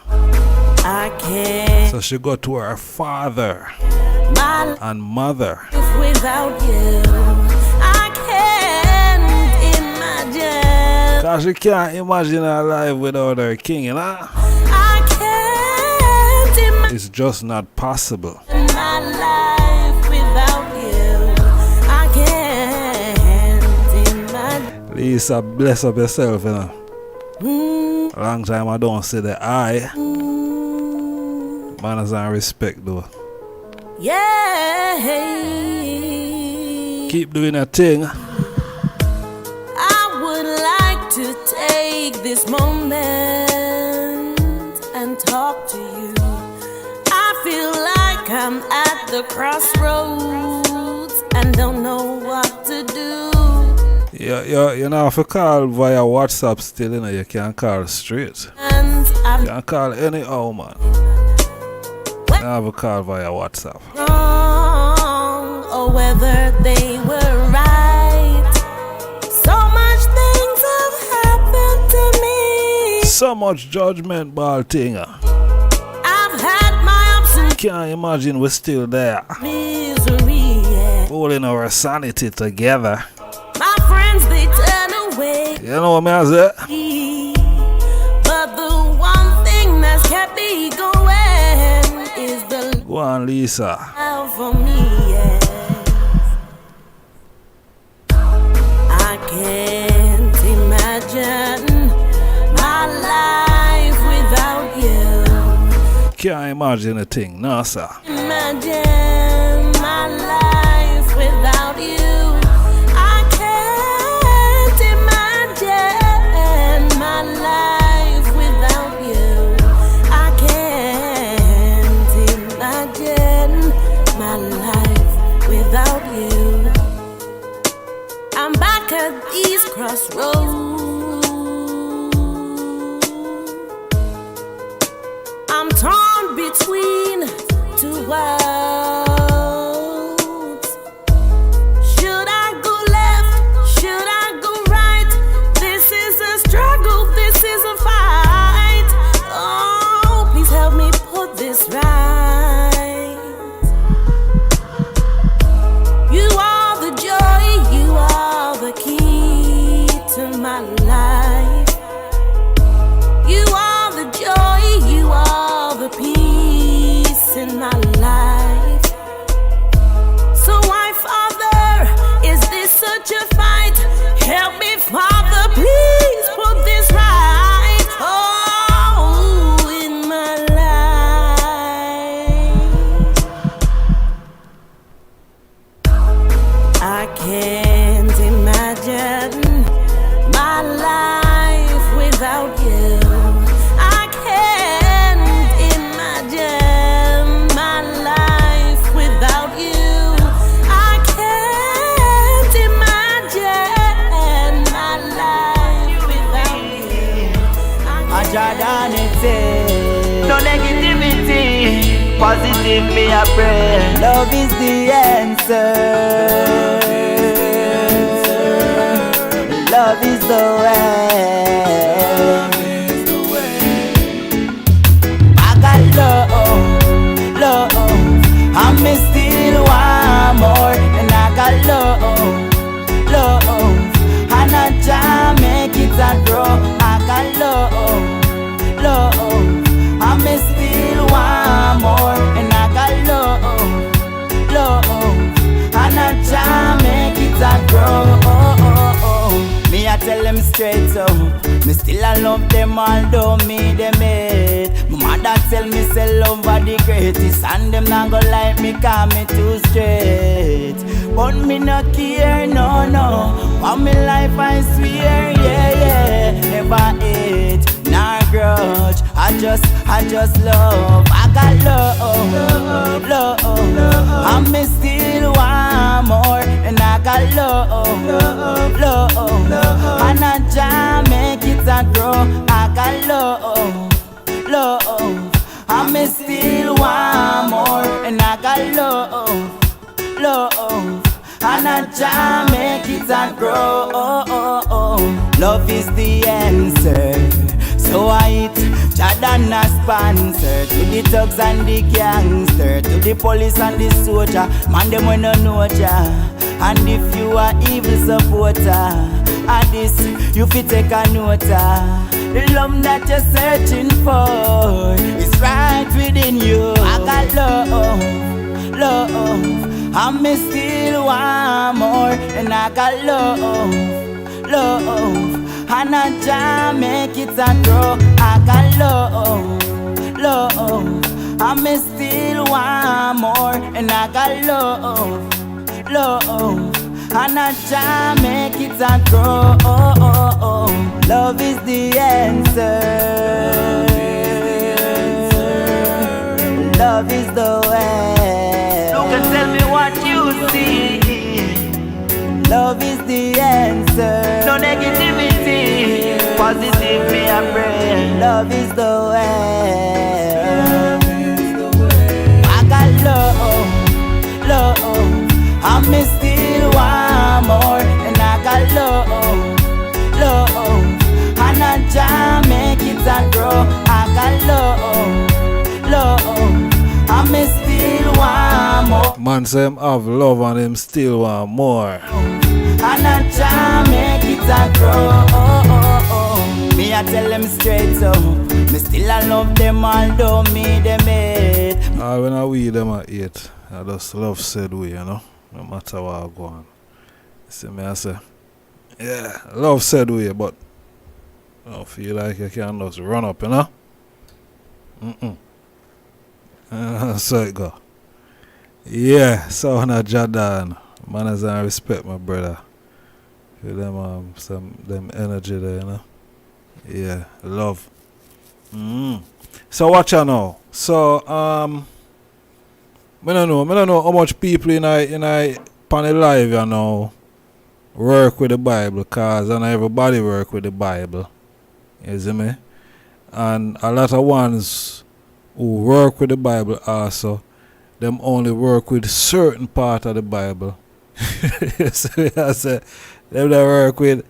I can't So she go to her father my and mother. life without you. I can't imagine. Cause she can't imagine her life without her king, you know. I can't imagine It's just not possible. my life without you. I can't imagine. Lisa, bless up yourself, you know. Long time I don't see the eye. Manners and respect, though. Yeah. Keep doing a thing. I would like to take this moment and talk to you. I feel like I'm at the crossroads and don't know what to do. You know, if you call via WhatsApp still, you know, you can call straight. And I'm You can call anyhow, man. You have a call via WhatsApp. wrong or whether they were right. So much things have happened to me. So much judgment ball thing. I've had my ups and Can't imagine we're still there. misery. Yeah. Holding our sanity together. My friends, they turn away. You know what I say? But the one thing that's kept me going is the Go on, Lisa. love for me. Yeah. I can't imagine my life without you. Can't imagine a thing, no, sir. Imagine my life without you. I can't imagine my life without you. I can't imagine my life without you. I'm back at these crossroads. I'm torn between two worlds. Should I go left? Positive me a pray. Love is the answer. Love is the way. I got love, and me still want more. And I got love, and I just make it a grow. I got love, and me still want more. And I got love, and I just make it a grow. Me I tell them straight up, me still I love them although me them hate. My mother tell me say love are the greatest, and them not go like me 'cause me too straight. But me no care, no. On me life I swear, yeah. Never hate, nor grudge. I just love. I got love, and me still want more. And I got love, and I just make it a grow. I got love, and me still want more. And I got love, and I just make it a grow. Love is the answer. So I eat Jordan a sponsor. To the thugs and the gangster, to the police and the soldier. Man them when no know ya. And if you are evil supporter, at this you fit take a note. The love that you're searching for is right within you. I got love, and me still want more. And I got love, and I just make it a grow. I got love, and me still want more. And I got love, and I just make it a grow. Love is the answer. Love is the way. Look and tell me what you see. Love is the answer. No negativity. Positive me a pray. Love is the way. I got love, and me still want more. And I got love, and I just make it a grow. I got love, and me still want more. Man say him have love and him still want more. And I just make it a grow. Me I tell them straight up, me still I love them although me them hate. When I weed them I eat, I just love said way, you know. No matter what I go on. See me I say, yeah, love said way, but I don't feel like you can just run up, you know. So it go. Yeah, so on a Jordan. Manners and respect my brother. Feel them them energy there, you know. Yeah, love. So watch out now. So I don't know how much people in I pan the live, you know, work with the Bible, cause not everybody work with the Bible. You see me? And a lot of ones who work with the Bible also, them only work with certain part of the Bible. So I say them that work with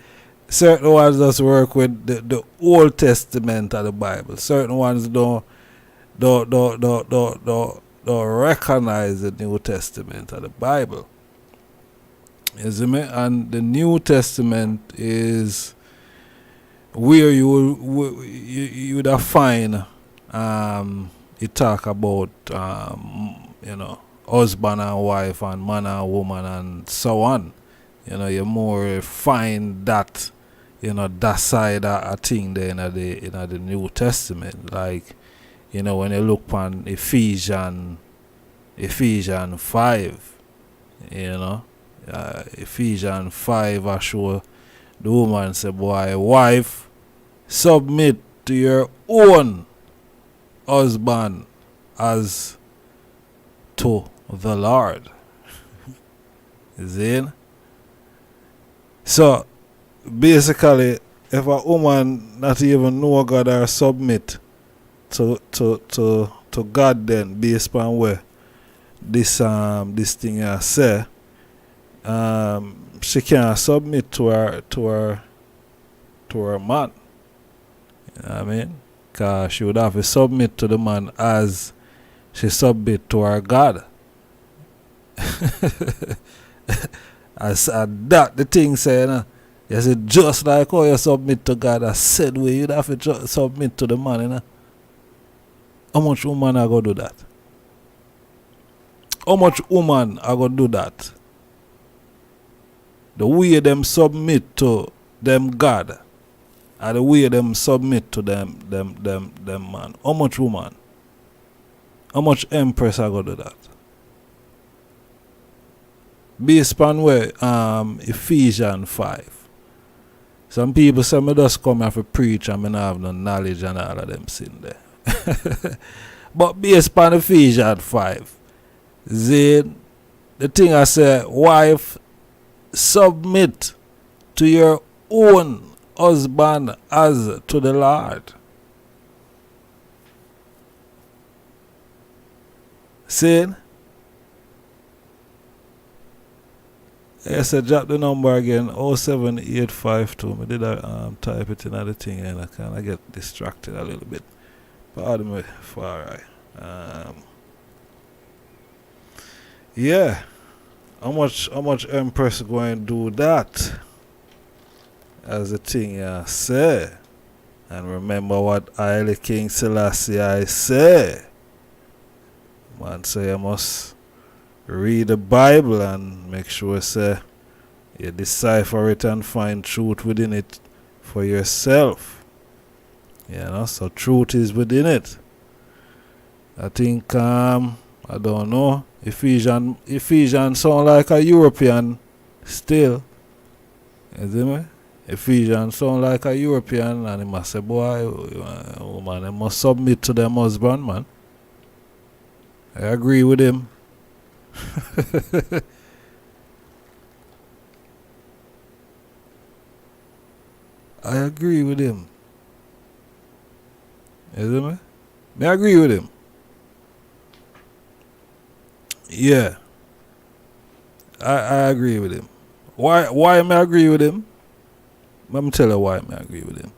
certain ones just work with the Old Testament of the Bible. Certain ones don't recognize the New Testament of the Bible. You see me? And the New Testament is where you would find it talk about you know, husband and wife and man and woman and so on. You know, you more find that, you know, that side of a thing there in the New Testament. Like, you know, when you look on Ephesians 5, you know, Ephesians 5 I show the woman say, boy, wife, submit to your own husband as to the Lord. See? So basically, if a woman not even know God or submit to to God then, based upon where this thing say, she can't submit to her man. You know what I mean? Because she would have to submit to the man as she submit to her God. As that the thing say, you know, you say just like how you submit to God, I said way you'd have to submit to the man, you know. How much woman are gonna do that? How much woman are gonna do that? The way them submit to them God, and the way them submit to them man. How much woman? How much empress are gonna do that? Based upon where Ephesians 5. Some people say me just come here to preach and me not have no knowledge and all of them sin there. But based upon Ephesians 5, the thing I say, wife, submit to your own husband as to the Lord. See? Yes, I drop the number again, 07852. I did type it in the thing and I kind of get distracted a little bit. Pardon me for alright. Yeah. How much Empress going to do that? As the thing say. And remember what Haile King Selassie I say. Man say you must read the Bible and make sure say you decipher it and find truth within it for yourself. You know, so truth is within it. I think I don't know. Ephesians sound like a European still. You see me? Ephesians sound like a European and he must say, boy, woman, they must submit to them husband, man. I agree with him. I agree with him. You see me? I agree with him. Yeah. I agree with him. Why am I agree with him? Let me tell you why I agree with him.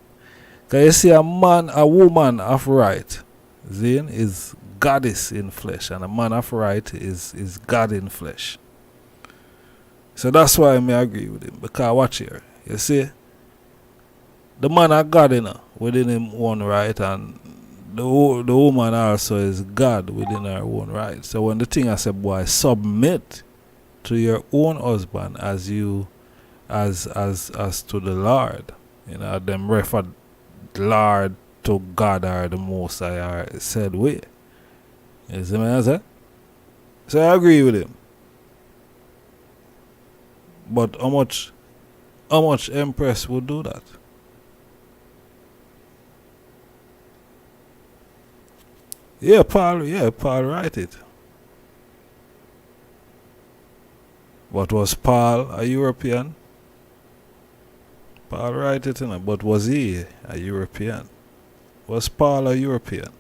Because you see a woman of right, Zane, is goddess in flesh, and a man of right is God in flesh. So that's why I agree with him. Because watch here. You see, the man of God within him own right, and the woman also is God within her own right. So when the thing I said, boy, submit to your own husband as to the Lord. You know, them refer Lord to God or the Most High are said way. You see what I say? So I agree with him. But how much Empress would do that? Yeah, Paul write it. But was Paul a European? Paul write it, but was he a European? Was Paul a European?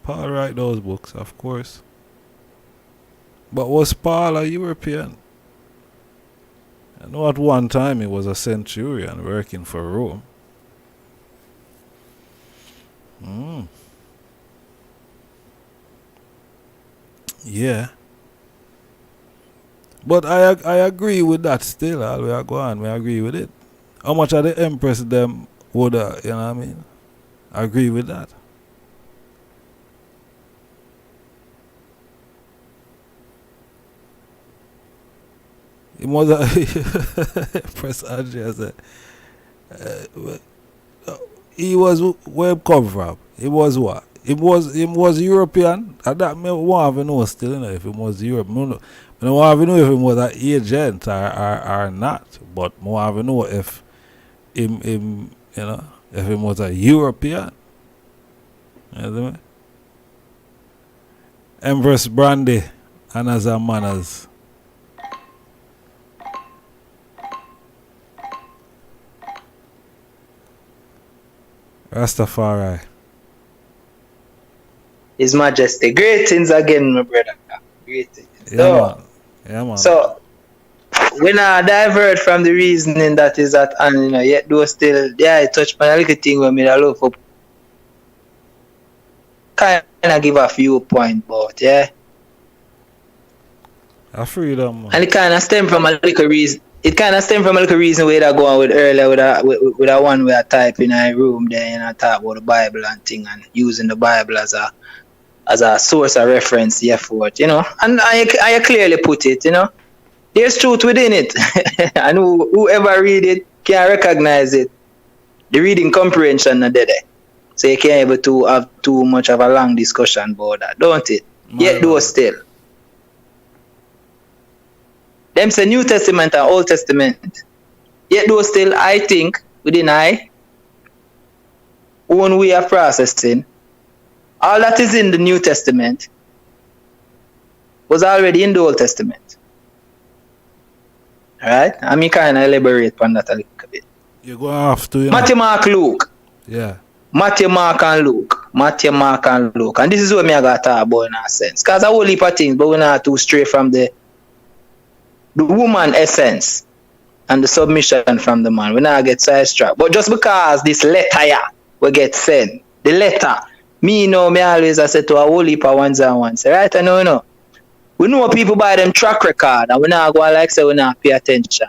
Paul write those books, of course. But was Paul a European? I know at one time he was a centurion working for Rome. Yeah. But I agree with that still. All we are going, I agree with it. How much of the Empress them would, you know what I mean? I agree with that. He was Empress Andrea said, he was where he come from. He was what? He was European. And that me want to know still, you know, if he was European. I want to know if he was an agent or not. But I want to know if him you know, if he was a European. You know me? Empress Brandy and as a manners. Rastafari. His Majesty. Greetings again, my brother. Greetings. Yeah, man. So, we not divert from the reasoning that is at hand, you know, yet though still, yeah, I touch on a little thing where me I love for kind of give a few point, but yeah. A freedom, man. And it kind of stem from a little reason. It kind of stem from a little reason where I go on with earlier with a one where I type in a room there and I talk about the Bible and thing and using the Bible as a source of reference, yeah, for it, you know. And I clearly put it, you know. There's truth within it. And whoever read it can recognize it. The reading comprehension not there. So you can't able to have too much of a long discussion about that, don't it? Yet though still. Them say New Testament and Old Testament. Yet though still, I think, within own way of processing, all that is in the New Testament was already in the Old Testament. Alright? I mean, kind of elaborate on that a little bit. You're going to have to, you know. Matthew, Mark, Luke. Yeah. Matthew, Mark, and Luke. Matthew, Mark, and Luke. And this is what me I got to talk about in a sense. Because a whole heap of things, but we're not too stray from the woman essence and the submission from the man. We not get sidetracked. But just because this letter here we get sent, the letter, me always I said to a whole heap of ones and ones. Right? I know, you know. We know people by them track record and we not go like say we not pay attention.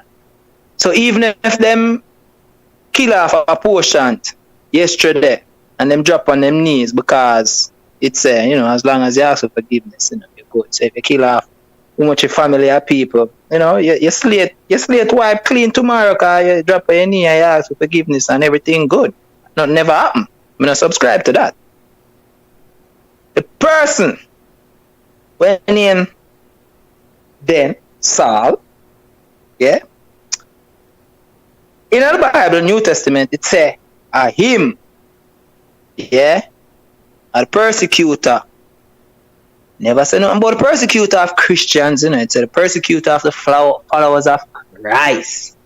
So even if them kill off a portion yesterday and them drop on them knees because it's you know, as long as you ask for forgiveness, you know, you're good. So if you kill off too much of family or people, you know, you slate wipe clean tomorrow because you drop on your knee and you ask for forgiveness and everything good. Not never happen. I'm not subscribe to that. The person when in then Saul, yeah. In the Bible, New Testament, it say him, yeah, a persecutor. Never say nothing about the persecutor of Christians, you know. It said the persecutor of the followers of Christ.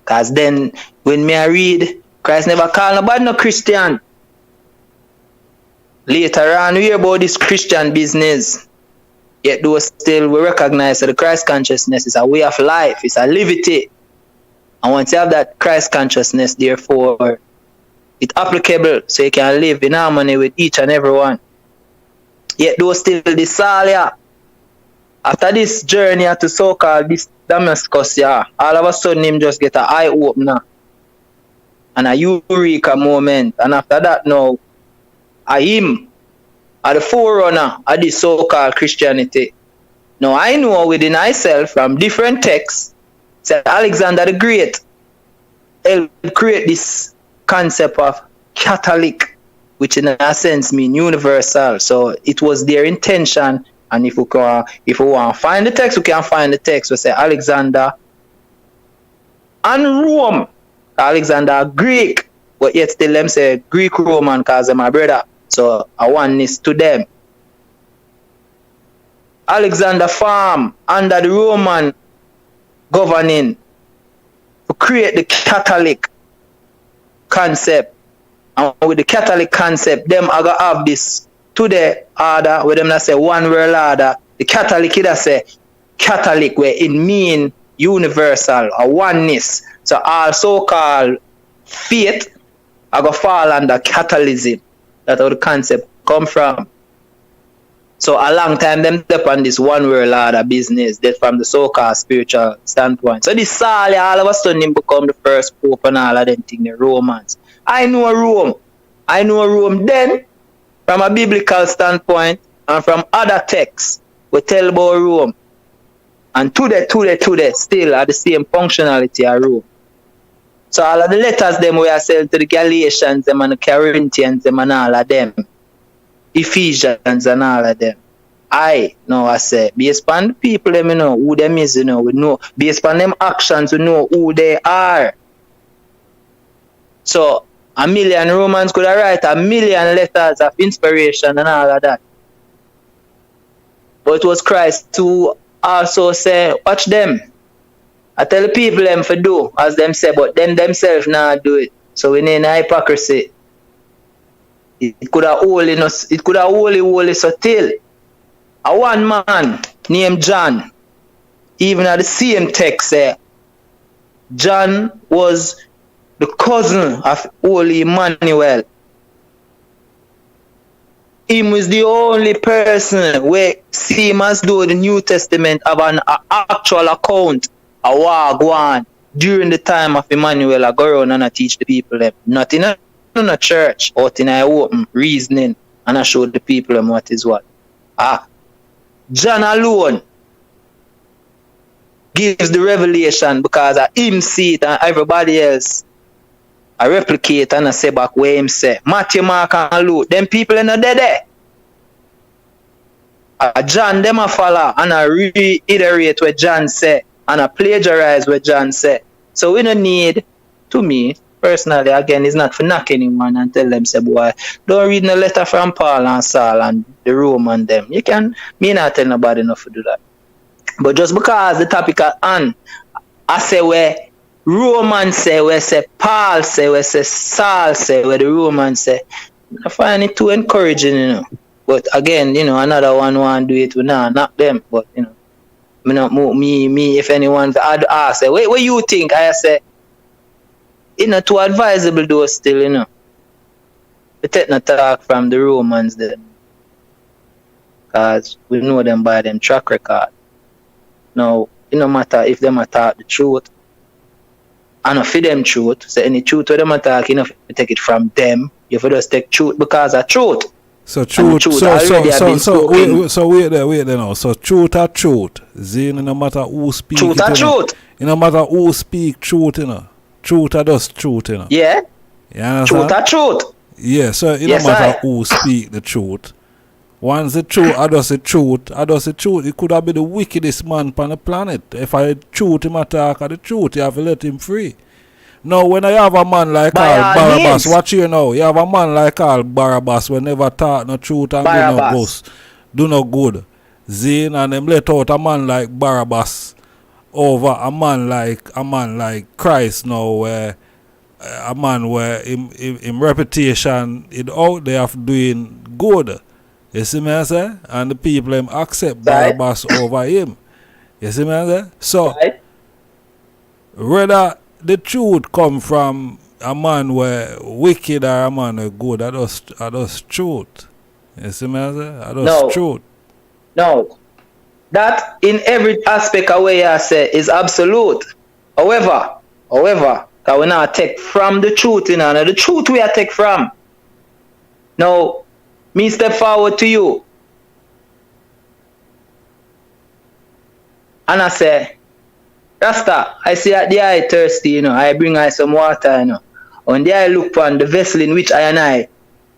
Because then when me I read, Christ never called nobody no Christian. Later on, we hear about this Christian business. Yet though still we recognize that the Christ consciousness is a way of life, it's a liberty. And once you have that Christ consciousness, therefore, it's applicable so you can live in harmony with each and every one. Yet though still this all here, after this journey to so-called this Damascus, yeah, all of a sudden him just get an eye opener and a eureka moment. And after that now, him are the forerunner of this so-called Christianity. Now I know within myself from different texts that Alexander the Great helped create this concept of Catholic, which in a sense means universal. So it was their intention, and if we want to find the text, we can find the text. We say Alexander and Rome. Alexander Greek, but yet still them say Greek Roman because they're my brother. So I want this to them. Alexander farm under the Roman governing to create the Catholic concept. And with the Catholic concept, them are going to have this to the order, where them not say one world order. The Catholic either say Catholic, where it mean universal or oneness. So all so-called faith are going to fall under Catholicism. That's how the concept come from. So a long time them step on this one world order business that from the so-called spiritual standpoint. So this Saul all of a sudden him become the first pope and all of them things, the Romans. I know Rome then from a biblical standpoint and from other texts we tell about Rome. And today still are the same functionality as Rome. So all of the letters them we are selling to the Galatians them and the Corinthians them and all of them. Ephesians and all of them. I say based on the people them, you know who them is, you know, we know based on them actions we know who they are. So 1 million Romans could have write 1 million letters of inspiration and all of that. But it was Christ who also say, watch them. I tell the people them for do as them say, but them themselves not do it. So we need hypocrisy. It could have only so till a one man named John, even at the same text say John was the cousin of Holy Emmanuel. Him was the only person where seem as though the New Testament have an actual account of what go on during the time of Emmanuel. I go around and I teach the people them. Not in a church, out in a open reasoning, and I show the people them what is what. John alone gives the revelation because him see it and everybody else I replicate and I say back where him say. Matthew, Mark and Luke, them people in the dead there. John, them a follow and I reiterate what John say and I plagiarize what John say. So we don't need, to me, personally, again, it's not for knock anyone and tell them, say, boy, don't read no letter from Paul and Saul and the Roman them. You can, me not tell nobody enough to do that. But just because the topic at hand, I say where Romans say, where say Paul say, where say Saul say, where the Romans say, I find it too encouraging, you know. But again, you know, another one want to do it, we not knock them. But, you know, me, if anyone ask, say, what you think? I say, it's not too advisable though still, you know. We take no talk from the Romans then. Because we know them by them track record. Now, it no matter if them attack the truth, and if them truth, so any truth where them attack, you know, if you take it from them, you have to just take truth because of truth. So truth, so wait there now. So truth are truth. Zine, no matter who speak truth it, are truth. It no matter who speak truth, you know. Truth are just truth, you know. Yeah. You understand? Truth are truth. Yeah, so it no matter who speak the truth. Once the truth, I just the truth. It could have been the wickedest man on the planet. If I truth him attack the truth, you have to let him free. Now, when I have a man like Al Barabbas, watch here now. You have a man like Al Barabbas who never talk no truth and do no good. Zine, and them let out a man like Barabbas over a man like Christ now, where a man where in reputation it out there of doing good. You see me I say? And the people them accept Barabbas over him. You see me I say? So whether the truth come from a man where wicked or a man where good, that is truth. You see me I say? That is truth. No. That in every aspect of way I say is absolute. However, because we not take from the truth, you know, the truth we are take from. Now, me step forward to you. And I say, Rasta, I see that the eye thirsty, you know, I bring I some water, you know. When the eye look on the vessel in which I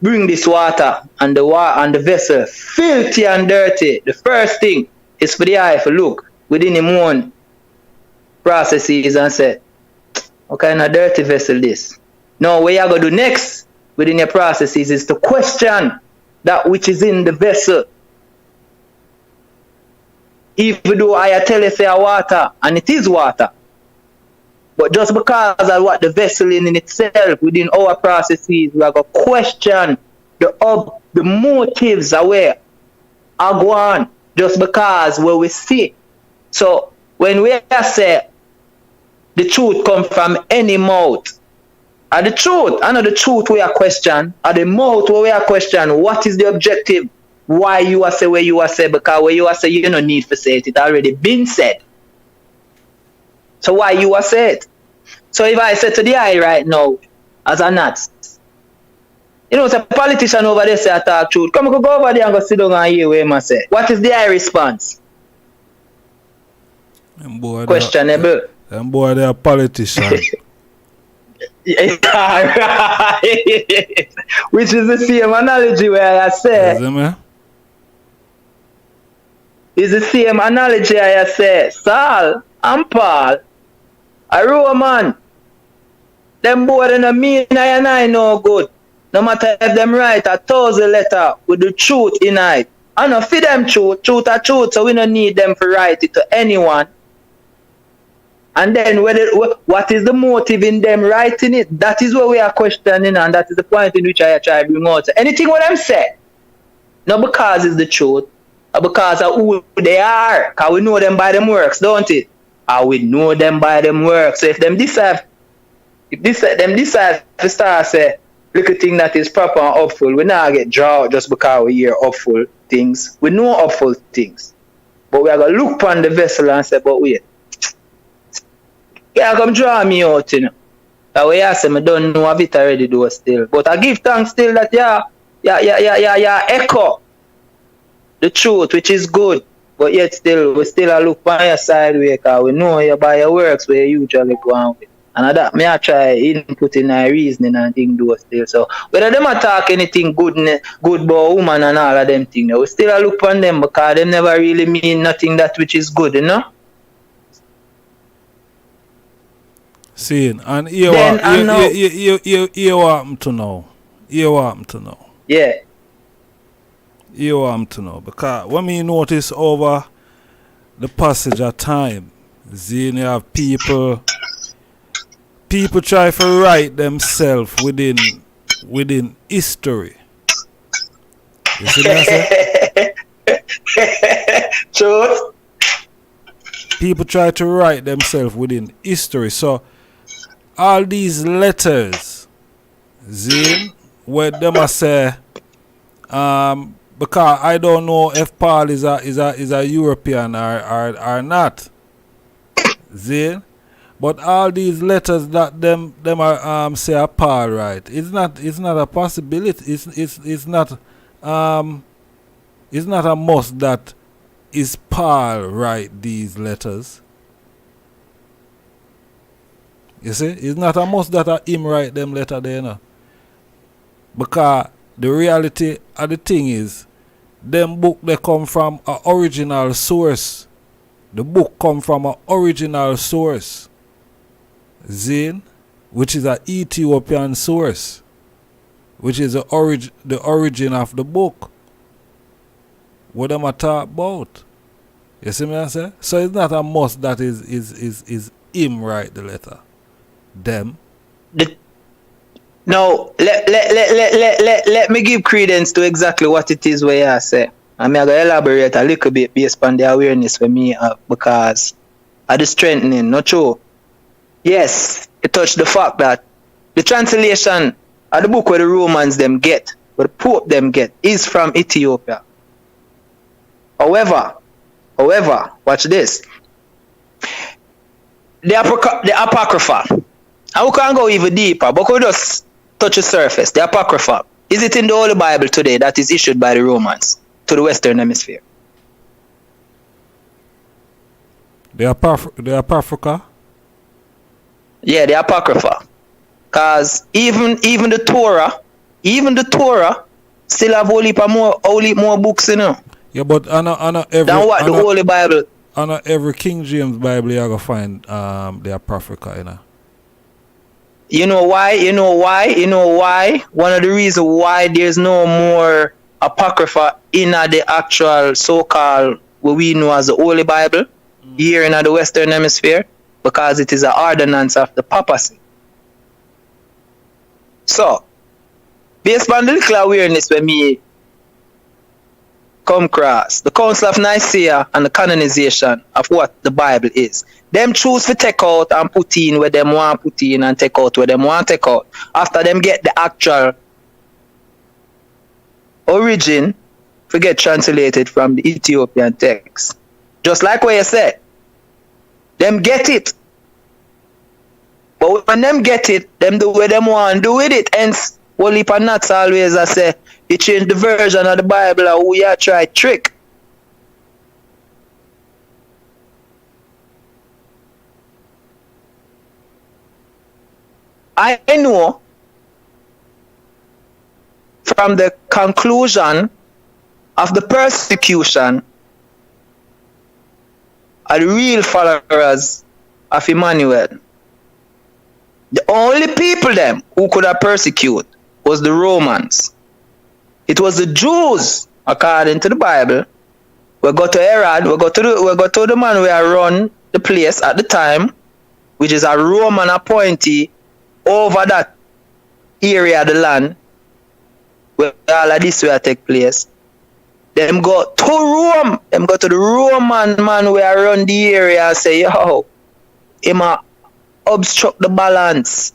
bring this water and the vessel filthy and dirty, the first thing is for the eye to look within him own processes and say, what kind of dirty vessel this? Now, what you going to do next within your processes is to question that which is in the vessel. Even though I tell you say water, and it is water, but just because of what the vessel in itself within our processes, we are going to question the motives of where I go on, just because where we see. So when we say the truth come from any mouth, and the truth, I know the truth we are question, and the mouth where we are question, what is the objective? Why you are say where you are say? Because where you are say, you don't need to say it. It already been said. So why you are say it? So if I say to the eye right now, as a nut, you know, it's a politician over there say I talk truth. Come go over there and go sit down and hear what I say. What is the eye response? Questionable. Them boy, they are politicians. Right. Which is the same analogy where I say. It's the same analogy I say. Saul and Paul, a Roman. Them boy in a mean I know good. No matter if them write 1,000 letter with the truth in it. I know for them truth are truth, so we don't need them to write it to anyone. And then what is the motive in them writing it? That is what we are questioning, and that is the point in which I try to bring out. Anything what I'm saying, not because it's the truth, but because of who they are. Because we know them by them works, don't it? And we know them by them works. So if them decide to start say, look at thing that is proper and upful, we not get draw just because we hear upful things. We know upful things. But we are going to look upon the vessel and say, but wait. Yeah, come draw me out, you know. That way I say, I don't know of it already though still. But I give thanks still that echo the truth, which is good. But yet still, we still look by your side way, because we know you by your works where you usually go on with. And that me I try input in my reasoning and thing do still. So whether them attack anything good about woman and all of them things, we still look on them because them never really mean nothing that which is good, you know? Seeing, and you want to know. You want to know. Yeah. You want to know. Because when we notice over the passage of time, seeing you have people try to write themselves within history. You see what I say? True. People try to write themselves within history. So all these letters, Zine, where they must say, because I don't know if Paul is a European or not, Zine. But all these letters that them are say are Paul, right? It's not a possibility. It's not a must that is Paul write these letters. You see? It's not a must that him write them letter there, you know. Because the reality of the thing is, them book they come from an original source. The book come from an original source. Zine, which is an Ethiopian source, which is the origin of the book. What am I talking about? You see me I say? So it's not a must that is him write the letter. Them. Now let me give credence to exactly what it is where I say. I'm going to elaborate a little bit based on the awareness for me because of the strengthening, not true. Yes, it touched the fact that the translation of the book where the Romans them get, where the Pope them get, is from Ethiopia. However, watch this. The Apocrypha. And we can go even deeper, but we just touch the surface. The Apocrypha. Is it in the Holy Bible today that is issued by the Romans to the Western Hemisphere? The Apocrypha? Yeah, the Apocrypha. Because even the Torah still have only more books, you know. Yeah, but on every than what the Holy Bible. On every King James Bible you're gonna find the Apocrypha, you know. You know why? One of the reasons why there's no more Apocrypha in the actual so-called what we know as the Holy Bible here in the Western Hemisphere, because it is an ordinance of the papacy. So, based on the little awareness when me come across the Council of Nicaea and the canonization of what the Bible is, them choose to take out and put in where them want put in and take out where them want take out. After them get the actual origin, get translated from the Ethiopian text. Just like what you said, them get it. But when them get it, them do what them want do with it. Hence, one heap of nuts always I say, you change the version of the Bible or who you try trick. I know from the conclusion of the persecution of the real followers of Emmanuel, the only people them who could have persecuted was the Romans. It was the Jews, according to the Bible. We go to Herod, we go to the man who run the place at the time, which is a Roman appointee over that area of the land where all of this will take place. Them go to Rome. Them go to the Roman man where run the area and say, yo, him a obstruct the balance.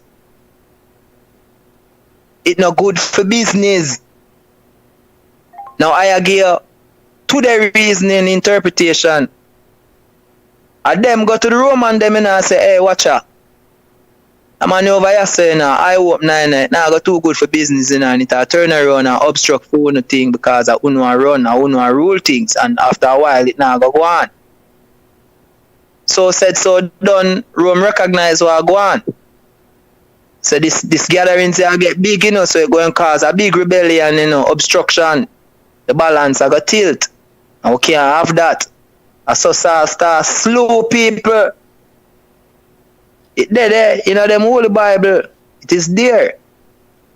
It not good for business. Now I give to the reasoning interpretation. And them go to the Roman them and say, hey, watch out. I'm on over here saying, I hope now go too good for business and it turn around and obstruct for one thing because I don't run, I don't rule things, and after a while it now go on. So said so done, Rome recognize what go on. So this gatherings here get big, so it go and cause a big rebellion, obstruction. The balance I got tilt. And we can't have that. I saw start slow people. It there, them Holy Bible. It is there.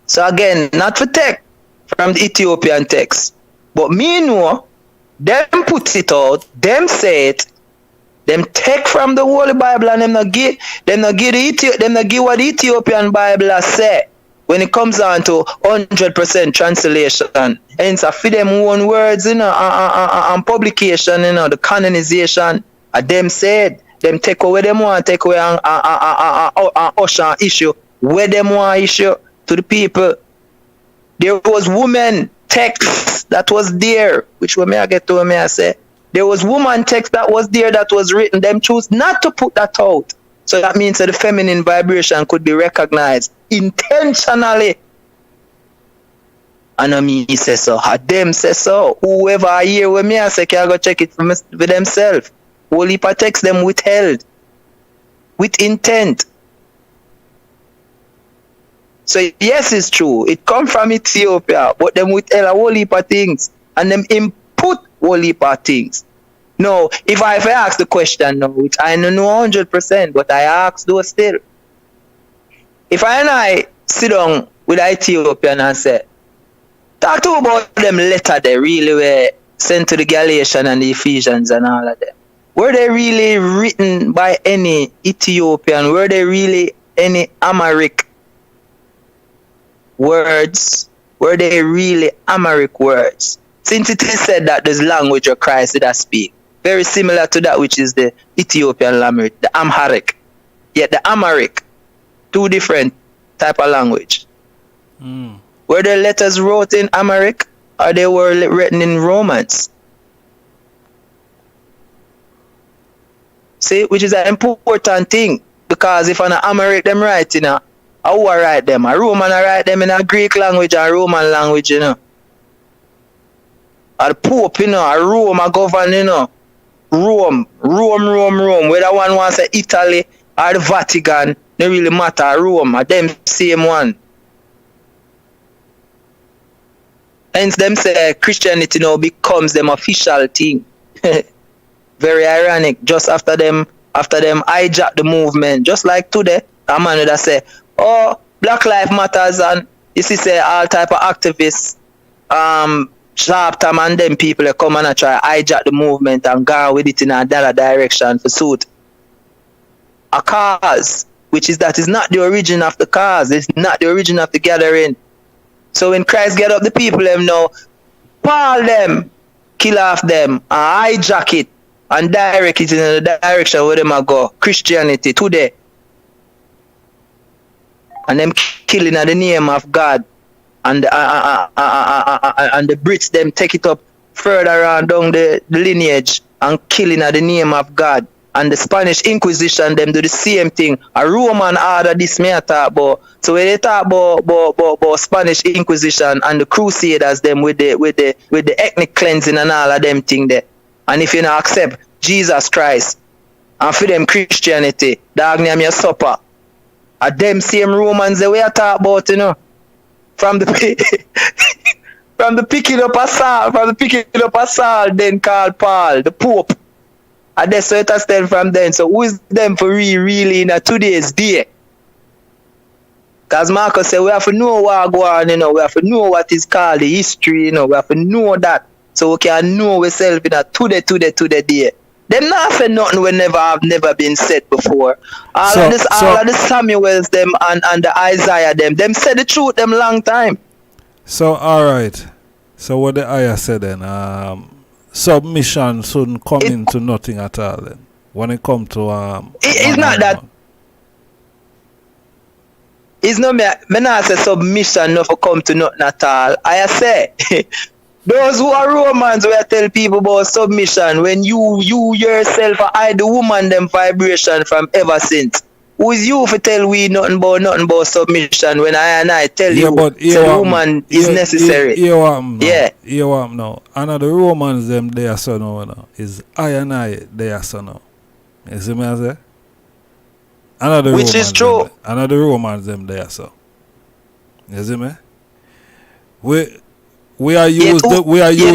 So again, not for take from the Ethiopian text. But me know, them put it out, them say it, them take from the Holy Bible and them not give what the Ethiopian Bible has said when it comes down to 100% translation. Hence, I feed them own words, and publication, the canonization, them said. Them take away them want, take away and usher issue where them want issue to the people. There was woman text that was there, which when I get to me I say, there was woman text that was there that was written. Them choose not to put that out. So that means that the feminine vibration could be recognized intentionally. And I mean, he says so. Them say so. Whoever I hear with me I say, can I go check it for themselves. Whole heap of text them withheld with intent. So yes, it's true. It come from Ethiopia, but them withheld a whole heap of things and them input whole heap of things. No, if I ask the question now, which I don't know 100%, but I ask those still. If I sit down with an Ethiopian and say, talk to about them letter they really were sent to the Galatians and the Ephesians and all of them. Were they really written by any Ethiopian? Were they really any Amharic words? Were they really Amharic words? Since it is said that this language of Christ did speak, very similar to that which is the Ethiopian language, the Amharic. Yet the Amharic, two different type of language. Were the letters wrote in Amharic or they were written in Romance? See, which is an important thing, because if an Amharic them write, who I write them? A Roman I write them in a Greek language or Roman language, Or the Pope, a Rome a govern, Rome. Whether one wants to say Italy or the Vatican, they really matter. Rome, are them same one. Hence them say Christianity now becomes them official thing. Very ironic. Just after them hijack the movement, just like today, a man would say, "Oh, Black Lives Matters," and you see, say all type of activists, sharp time and them people they come and try hijack the movement and go with it in another direction for suit a cause, which is that is not the origin of the cause. It's not the origin of the gathering. So when Christ get up the people, them now, Paul them, kill off them, and hijack it. And direct it in the direction where them go. Christianity today. And them killing in the name of God. And the Brits them take it up further on down the lineage and killing in the name of God. And the Spanish Inquisition them do the same thing. A Roman order this me I talk about. So when they talk about Spanish Inquisition and the Crusaders them with the ethnic cleansing and all of them thing there. And if you don't accept Jesus Christ and for them Christianity, dog name your supper. And them same Romans that we are talking about, from the picking up a Saul, then called Paul, the Pope. And that's what I stand from then. So who is them for really in a today's day? Because Marcus said we have to know what go on, we have to know what is called the history, we have to know that. So we can know ourselves in a today day. Them not say nothing when have never been said before. All of the Samuels them and the Isaiah them said the truth them long time. So alright. So what the ayah said then, submission shouldn't come into nothing at all then. When it come to it's not that man. It's not me not say submission not for come to nothing at all. I say those who are Romans will tell people about submission when you yourself hide the woman them vibration from ever since. Who is you for tell we nothing about submission when I tell you the woman is necessary? No. Another Romans them they are so no. Is I and I they are so no. You see me I say? Another which Romans is true. Another Romans them they are so. You see me? We are used the Bible. We are use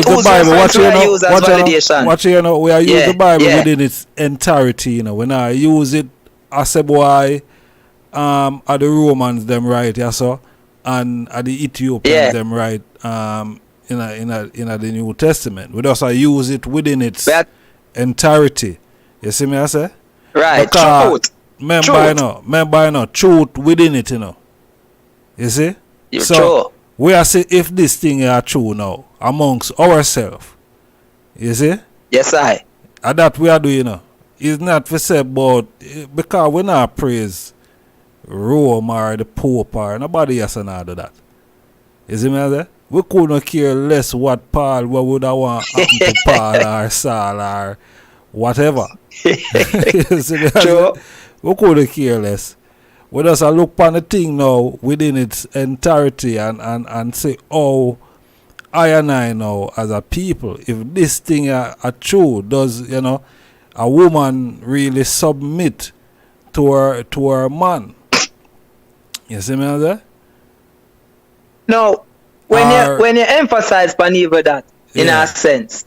the Bible within its entirety. You know, when I use it, I say boy, are the Romans them right? Yeah, so and are the Ethiopians them right? In the New Testament, we also use it within its entirety. You see me? I say right. Truth. Remember, truth within it. You know. You see? You're true. We are say if this thing are true now amongst ourselves, you see? Yes, I. And that we are doing now. It's not for say but because we not praise Rome or the Pope or nobody else and all of that. You see me? We couldn't care less what would I want happen to Paul or Saul or whatever. You see me? True. We couldn't care less. We just look upon the thing now within its entirety and say, oh, I and I now as a people, if this thing are true, does a woman really submit to her man? You see me there? No, when you emphasize upon even that in a sense,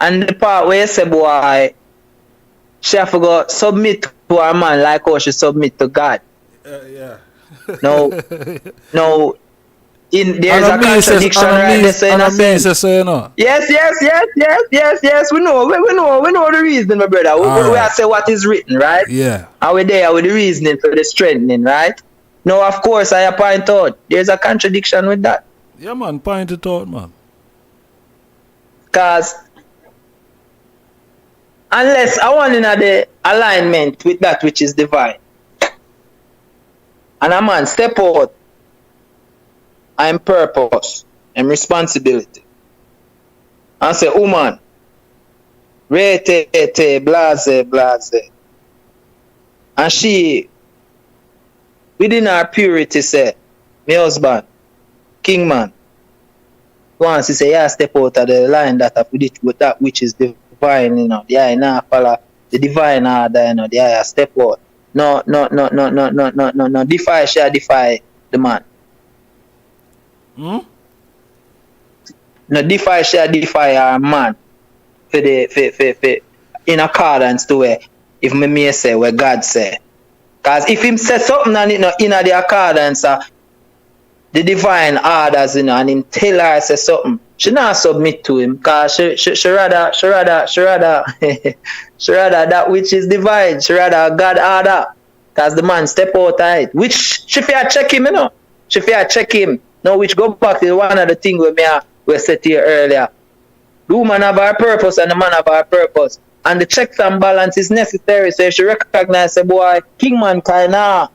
and the part where you say, boy, she have to go submit to her man like how she submit to God. No, there's a contradiction right there, in a sense. Yes. We know the reason, my brother. We have to say what is written, right? Yeah. And we're there with the reasoning for the strengthening, right? No, of course, I point out there's a contradiction with that. Yeah, man, point it out, man. Because unless I want in the alignment with that which is divine, and a man step out, I'm purpose and responsibility, and say, woman, rete, blase, and she, within her purity, say, my husband, king man, once he say, yeah, step out of the line that I put it with that which is divine. Now follow the divine order, step out. No, defy the man. No, defy our man for in accordance to where if me may say where God say. Because if him say something and it in the accordance the divine orders, and him tell her say something, she not submit to him because she rather that which is divine. She rather God order because the man step out of it. Which she fear check him, She fear check him. Now which go back to one of the things we said here earlier. The woman have her purpose and the man have her purpose. And the checks and balance is necessary. So if she recognize say boy, king man kinda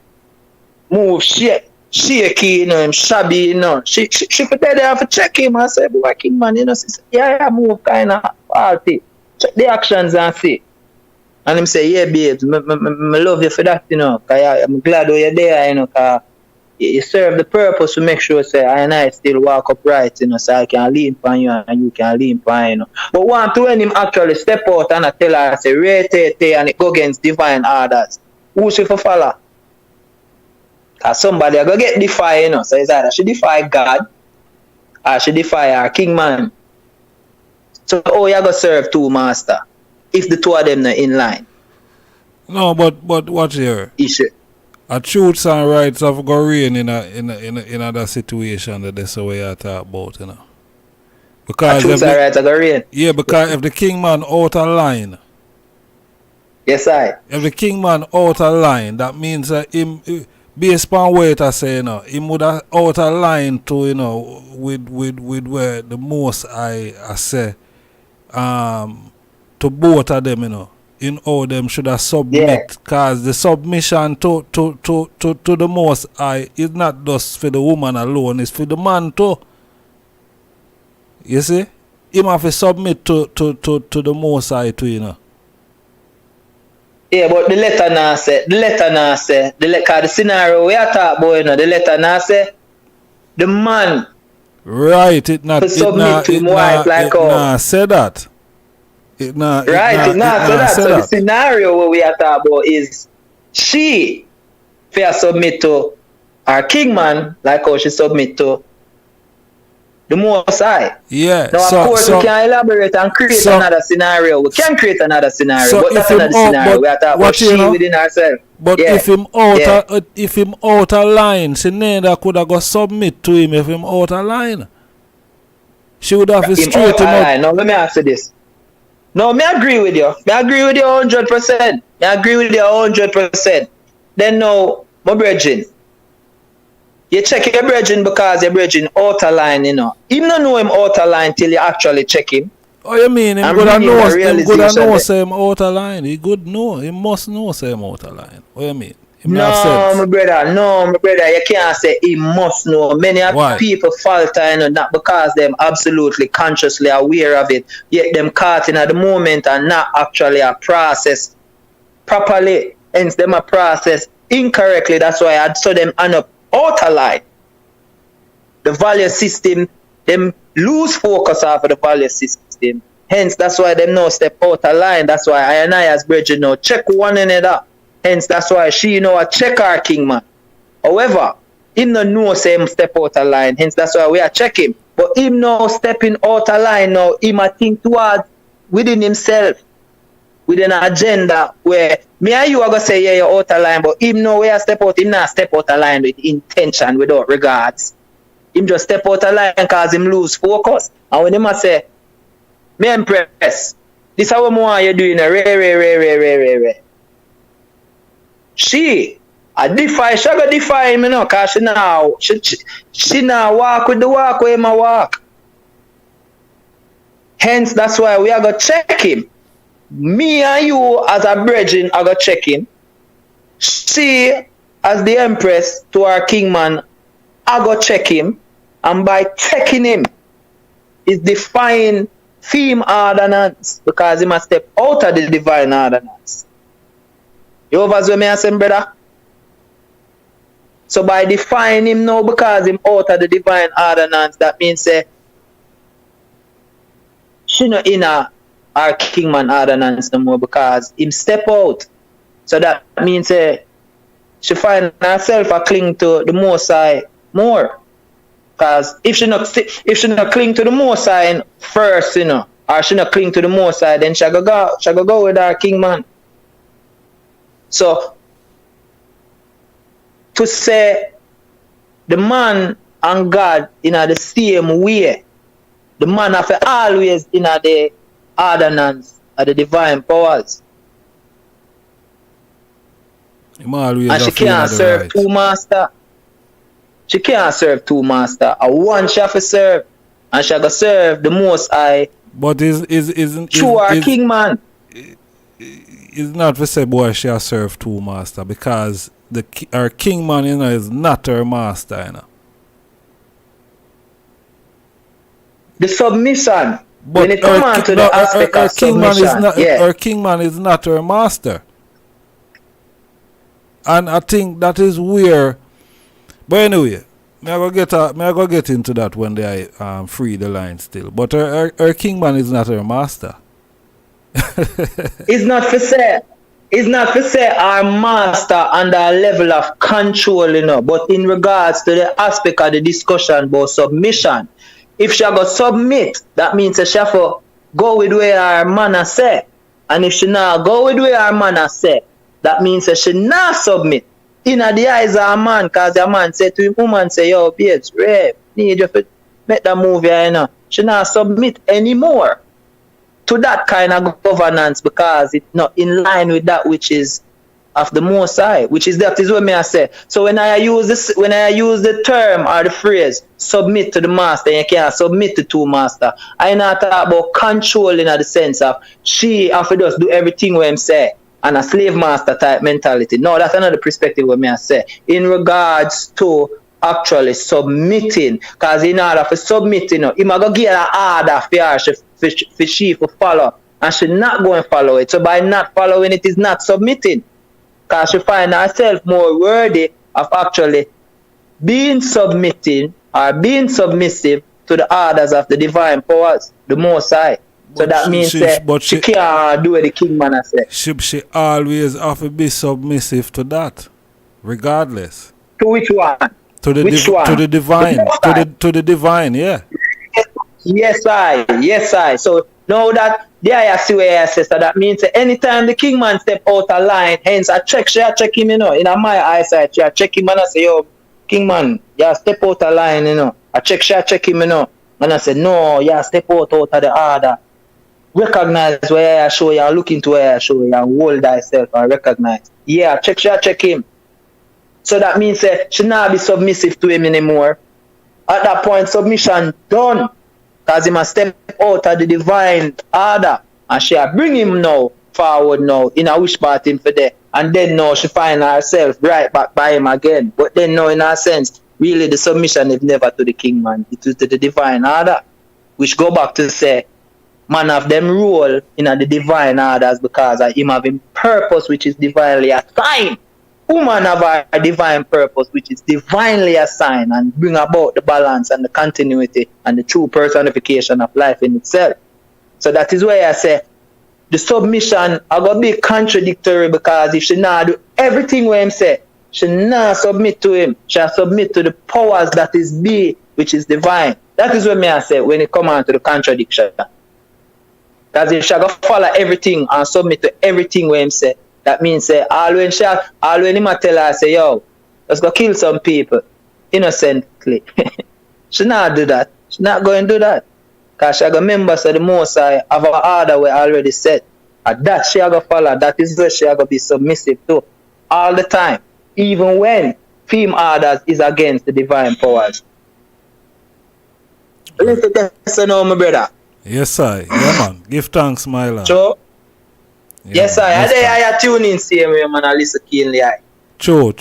move shit. Shaky, him shabby, She for tell her to check him and say, boy, king man, she say, yeah, move kind of faulty. Check the actions and see. And him say, yeah, babes, I love you for that, cause I'm glad you're there, cause you serve the purpose to make sure, say, I and I still walk upright, so I can lean upon you and you can lean upon, But want to when him actually step out and I tell her, say, rate, and it go against divine orders. Who she for follow? Because somebody are going to get defied, So it's either she defy God or she defy our king man. So, you going to serve two master if the two of them are in line. No, but watch here. Issue. A truths and rights have got reign in a that situation that that's the way I talk about, Because truth and right, I go rain. Yeah, because if the king man out of line. Yes, I. If the king man out of line, that means him, based upon what I say, you know, him would have out of line to, you know, with where the most I say, to both of them, you know, in how them should have submit. Because the submission to the most I is not just for the woman alone, it's for the man too. You see? Him have to submit to the most high too, you know. Yeah, but the letter now say, the scenario we are talking about, you know, the letter now say, the man right, it not submit to him wife like how. Nah, say that. It not say that. So the scenario where we are talking about is she fair submit to our king man like how she submit to the most high. Yeah. Now, of course, we can elaborate and create another scenario. We can create another scenario, but that's another scenario. We are talking about she within herself. But if him out of line, she neither could have got submit to him if him out of line. She would have to straight him up. Now, let me ask you this. No, me agree with you. Me agree with you 100%. Me agree with you 100%. Then now, my brethren, you check your brethren because your brethren out of line, you know. Him don't know him out of line till you actually check him. Oh, you mean him good know say him out of line? He good know. He must know say him out of line. What you mean? No, my brother, you can't say he must know. Many people falter, you know, not because them absolutely consciously aware of it, yet them caught in at the moment and not actually a process properly. Hence them a process incorrectly. That's why I saw them end up out of line. The value system, them lose focus off of the value system. Hence, that's why them now step out of line. That's why I and I as brethren now check one another. Hence, that's why she, you know, a check our king man. However, him no know say him step out of line. Hence, that's why we are checking. But him now stepping out of line now, him a think towards within himself, with an agenda where me and you are going to say, yeah, you're out of line, but him know where I step out, him not step out of line with intention, without regards. Him just step out of line because him lose focus. And when him a say, me impress, this is how more you doing, rare. She go defy him, you know, because she now walk with the walk where him a walk. Hence, that's why we are going to check him. Me and you as a brethren are going to check him. She, as the empress to our king man, are going to check him. And by checking him, is defying theme ordinance, because he must step out of the divine ordinance. You overswear me and brother? So by defying him now, because him out of the divine ordinance, that means she not in our king man ordinance no more, because him step out. So that means she find herself a cling to the Most High more. Because if she not cling to the Most High first, you know, or she not cling to the Most High, then she go with our king man. So, to say the man and God in the same way, the man have always in the ordinance of the divine powers. And she can't serve two masters. She can't serve two masters. One she have to serve, and she have to serve the Most High. But isn't true our king man. It's not to say boy she has served two master, because her king man, you know, is not her master, you know. The submission. But when it comes on to the aspect of submission, her king man is not her master. And I think that is where, but anyway, me I go get into that when they free the line still. But her king man is not her master. It's not for say our master under a level of control, you know, but in regards to the aspect of the discussion about submission, if she go submit, that means she have to go with where our man say. And if she not go with where our man say, that means she not submit. In the eyes of a man, because the man say to him, woman say, yo, babes, Ray, need you to make that move here, you know. should not submit anymore to that kind of governance because it's not in line with that which is of the Most High, which is that is what me I say. So when I use the term or the phrase submit to the master, you can't submit to two master. I not talk about controlling in the sense of she have to just do everything what him say and a slave master type mentality. No, that's another perspective what me I say. In regards to actually submitting, because in order for submitting, he might go get an order for she to follow, and she not going to follow it. So by not following it is not submitting. Because she find herself more worthy of actually being submitting or being submissive to the orders of the divine powers, the Most High. So that means she can't do what the king man has said. She always have to be submissive to that, regardless. To which one? To the one? To the divine. To the divine, yeah. Yes, I. So now that I see where I say, so that means anytime the king man step out of line, hence I check him, in my eyesight, I check him and I say, yo, king man, step out of line, I check him, and I say, no, step out of the order. Recognize where I show you, look into where I show you, and hold thyself and recognize. Yeah, check him. So that means she not be submissive to him anymore. At that point, submission done. Because he must step out of the divine order. And she bring him now forward now in a wish party for there. And then now she find herself right back by him again. But then now in a sense, really the submission is never to the king man. It is to the divine order. Which go back to say, man have them rule in the divine orders because of him having purpose which is divinely assigned. Woman have a divine purpose which is divinely assigned and bring about the balance and the continuity and the true personification of life in itself. So that is why I say the submission are going to be contradictory because if she not do everything what him say, she not submit to him. She submit to the powers that is be which is divine. That is what me I say when it come on to the contradiction. Because if she go follow everything and submit to everything what him say, that means all when him tell her say, yo, let's go kill some people innocently. She not do that. She not going to do that. Because she got members of the Most High of our order we already set. And that she got follow. That is where she got be submissive to. All the time. Even when female orders is against the divine powers. Listen to this now, my brother. Yes, sir. Yeah, man. Give thanks, my lad. Sure. Yes, sir. I tune in same way, man. I listen keenly. True.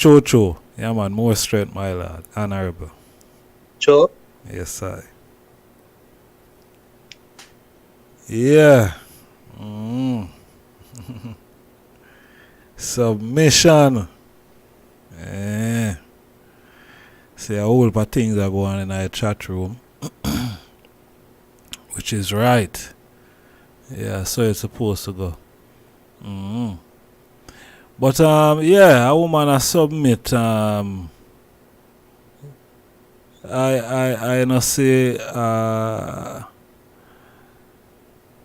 Yeah, man. More strength, my lad. Honorable. Sure. Yes, sir. Yeah. Submission. Yeah. See, a whole lot of things are going on in our chat room. Which is right. Yeah, so it's supposed to go. But yeah, a woman a submit. I not say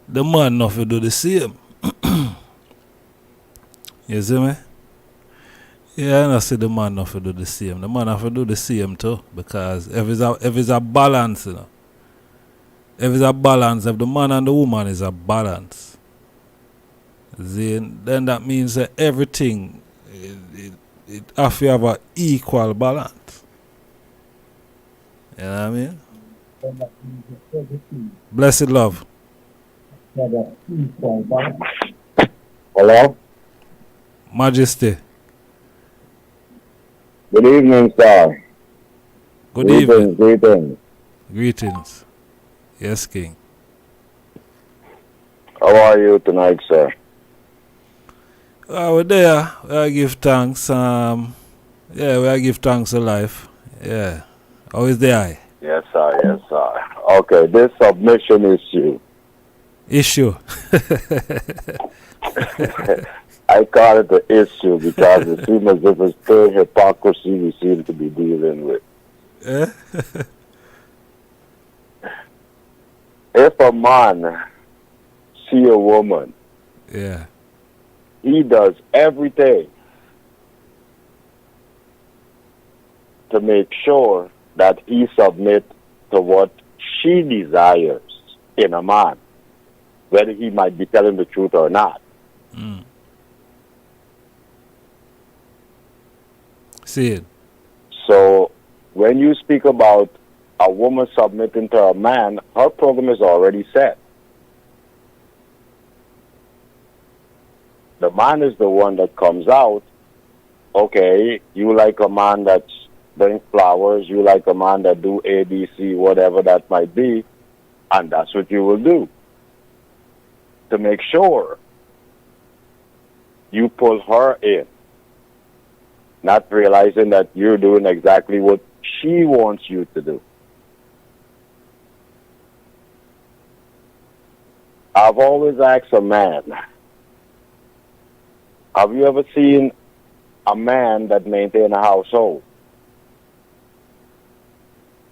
the man not to do the same. You see me? Yeah, I not say the man not to do the same. The man have to do the same too, because if it's a balance, if it's a balance, if the man and the woman is a balance, then that means that everything it have to have an equal balance. You know what I mean? Blessed love. Hello? Majesty. Good evening, sir. Good evening. Greetings. Yes, King. How are you tonight, sir? We're there. We give thanks. We give thanks to life. Yeah. How is the eye? Yes, sir. Okay, this submission issue. I call it the issue because it seems as if it's still hypocrisy we seem to be dealing with. If a man see a woman, he does everything to make sure that he submits to what she desires in a man, whether he might be telling the truth or not. See it. So when you speak about a woman submitting to a man, her program is already set. The man is the one that comes out. Okay, you like a man that's bring flowers, you like a man that do ABC, whatever that might be, and that's what you will do to make sure you pull her in, not realizing that you're doing exactly what she wants you to do. I've always asked a man, have you ever seen a man that maintains a household?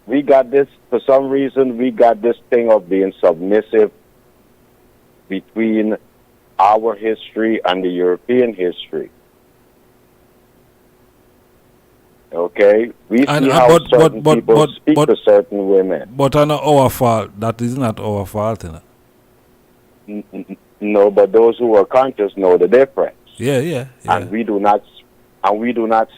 We got this, for some reason, we got this thing of being submissive between our history and the European history. Okay? We see how certain people speak to certain women. But on our fault, that is not our fault. You know? No, but those who are conscious know the difference. Yeah. And we do not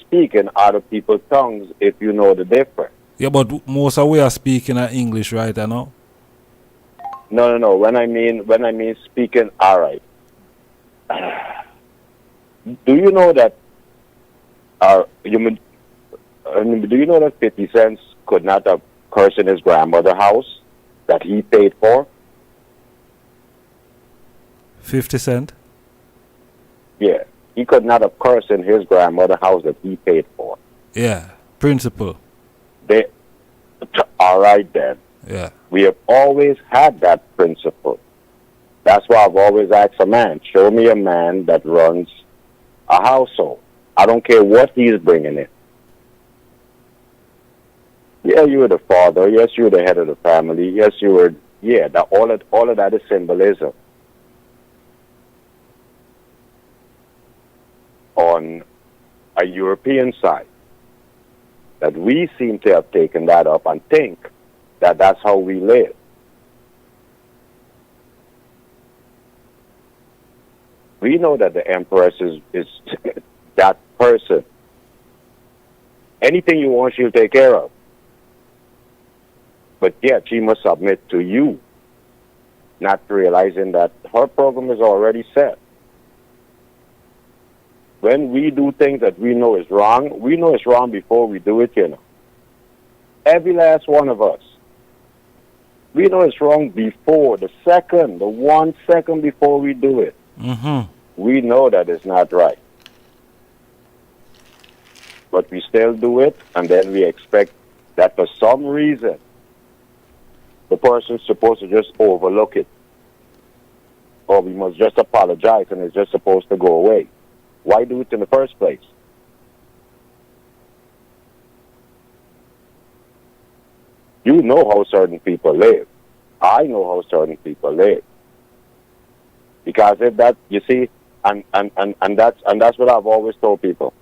speak in other people's tongues if you know the difference. Yeah, but most of we are speaking English, right? I know. No. When I mean speaking, all right. Do you know that? Do you know that 50 cents could not have cursed in his grandmother's house that he paid for? 50 cent? Yeah, he could not have cursed in his grandmother's house that he paid for. Yeah, principle. All right then. Yeah. We have always had that principle. That's why I've always asked a man, show me a man that runs a household. I don't care what he's bringing in. Yeah, you were the father. Yes, you were the head of the family. Yes, you were. Yeah, all of that is symbolism. On a European side, that we seem to have taken that up and think that that's how we live. We know that the Empress is that person. Anything you want, she'll take care of. But yet, she must submit to you, not realizing that her program is already set. When we do things that we know is wrong, we know it's wrong before we do it, you know. Every last one of us. We know it's wrong before, the 1 second before we do it. Mm-hmm. We know that it's not right. But we still do it, and then we expect that for some reason, the person's supposed to just overlook it. Or we must just apologize, and it's just supposed to go away. Why do it in the first place? You know how certain people live. I know how certain people live. Because if that, you see, and that's what I've always told people.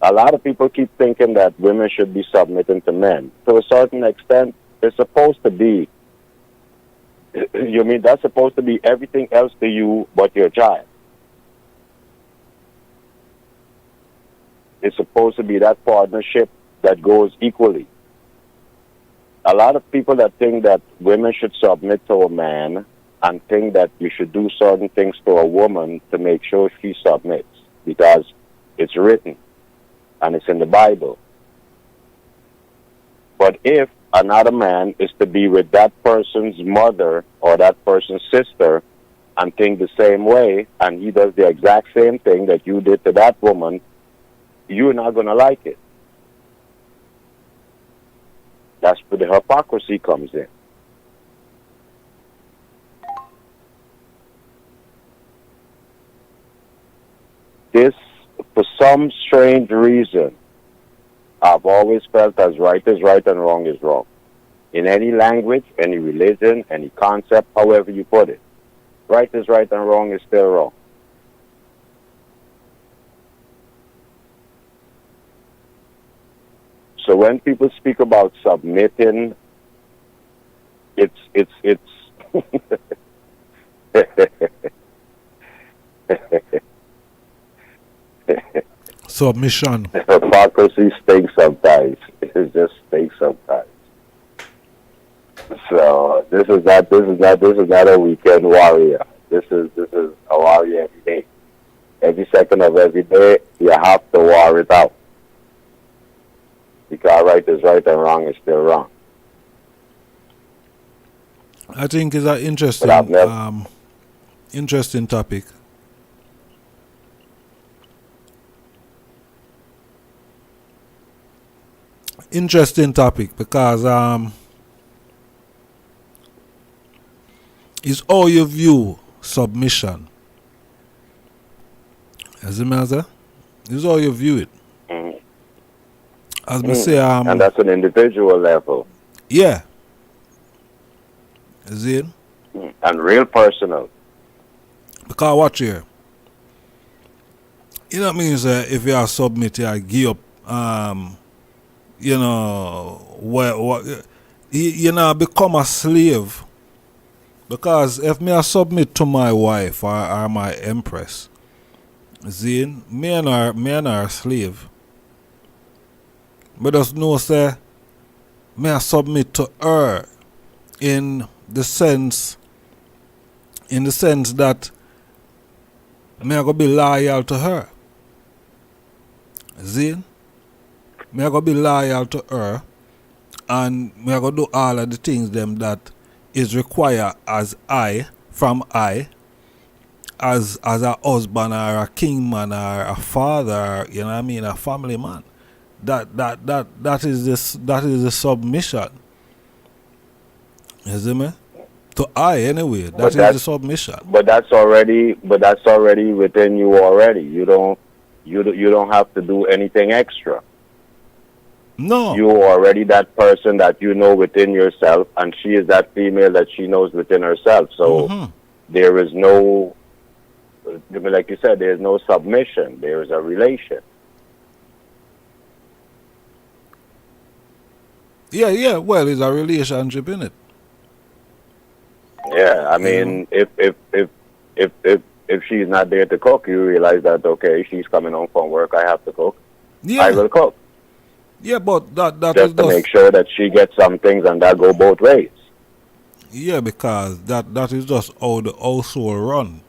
A lot of people keep thinking that women should be submitting to men. To a certain extent, it's supposed to be. You mean that's supposed to be everything else to you but your child. It's supposed to be that partnership that goes equally. A lot of people that think that women should submit to a man and think that you should do certain things to a woman to make sure she submits because it's written and it's in the Bible. But if another man is to be with that person's mother or that person's sister and think the same way, and he does the exact same thing that you did to that woman, you're not going to like it. That's where the hypocrisy comes in. This, for some strange reason, I've always felt as right is right and wrong is wrong. In any language, any religion, any concept, however you put it. Right is right and wrong is still wrong. So when people speak about submitting, it Submission. Hypocrisy stinks sometimes. It just stinks sometimes. So this is not a weekend warrior. This is a warrior every day. Every second of every day, you have to war it out. Because right is right and wrong is still wrong. I think it's an interesting, interesting topic. Interesting topic because it's how you view submission. As a matter, it's how you view it. As we say, and that's an individual level. Yeah. Is it? And real personal. Because watch here. You know what means if you are submit, you give up. You know, become a slave. Because if me I submit to my wife or my empress, then me and her slave. But just know say me I submit to her in the sense that me I go be loyal to her. Zin? Me I go be loyal to her and me I go do all of the things them that is required as I as a husband or a king man or a father, you know what I mean, a family man. That is the submission. You see me? To I anyway. That is the submission. But that's already within you already. You don't have to do anything extra. No. You are already that person that you know within yourself, and she is that female that she knows within herself. So there is no, like you said, there is no submission. There is a relation. Yeah. Well, it's a relationship, isn't it? Yeah, I mean, if she's not there to cook, you realize that okay, she's coming home from work. I have to cook. Yeah. I will cook. Yeah, but that just is to make sure that she gets some things, and that go both ways. Yeah, because that is just how the household run.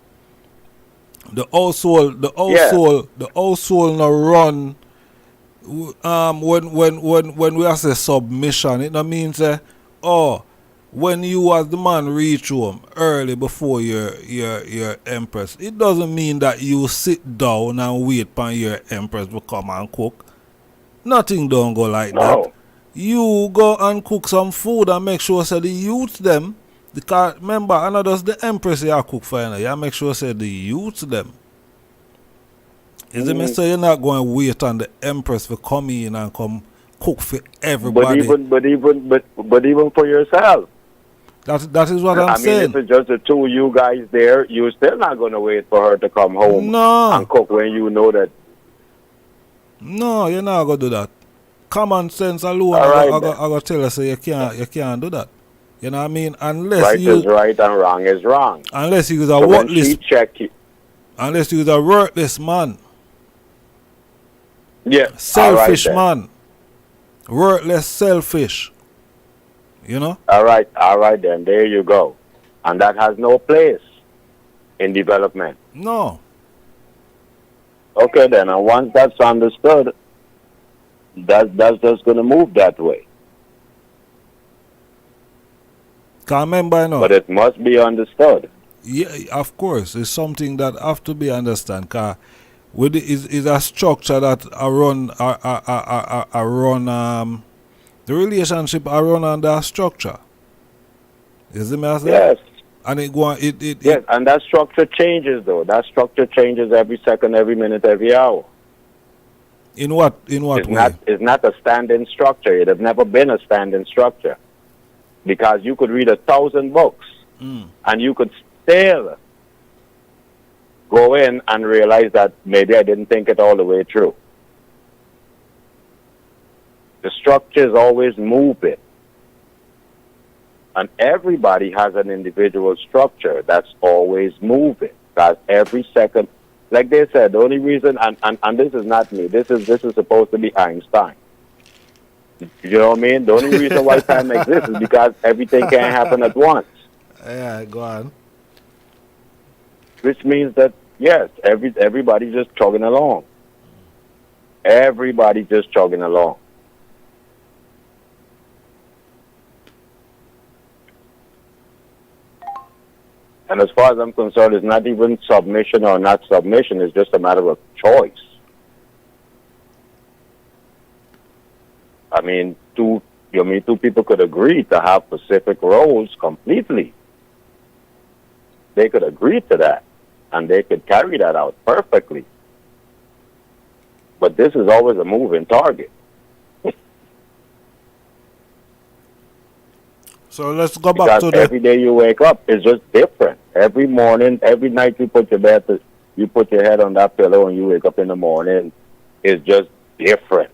The household no run. When we say submission, it no means when you as the man reach home early before your empress, it doesn't mean that you sit down and wait for your empress to come and cook. Nothing don't go like that. You go and cook some food and make sure say the youth them, because remember, and not just the empress you cook for you make sure say the youth them. Is it me? So you're not going to wait on the empress to come in and come cook for everybody. But even for yourself. That is what I'm saying. I mean, if it's just the two of you guys there, you're still not going to wait for her to come home and cook when you know that. No, you're not going to do that. Common sense alone, right, I go tell you, say you can't do that. You know what I mean? Unless right is right and wrong is wrong. Unless you a worthless. Unless you a worthless man. Yeah. Selfish man. Worthless, selfish. You know? All right then. There you go. And that has no place in development. No. Okay then, and once that's understood, that's just going to move that way. Can't remember, you know. But it must be understood. Yeah, of course. It's something that have to be understood. Because is a structure that the relationship are run under a structure. Is it me? Yes. And it go on, yes, and that structure changes though. That structure changes every second, every minute, every hour. In what way? It's not a standing structure. It has never been a standing structure. Because you could read 1,000 books and you could still go in and realize that maybe I didn't think it all the way through. The structure is always moving. And everybody has an individual structure that's always moving. Because every second, like they said, the only reason, and this is not me, this is supposed to be Einstein. You know what I mean? The only reason why time exists is because everything can't happen at once. Yeah, go on. Which means that, yes, everybody's just chugging along. Everybody just chugging along. And as far as I'm concerned, it's not even submission or not submission. It's just a matter of choice. I mean, two people could agree to have specific roles completely. They could agree to that, and they could carry that out perfectly. But this is always a moving target. So let's go back to the... every day you wake up is just different. Every morning, every night you put your head on that pillow and you wake up in the morning, it's just different.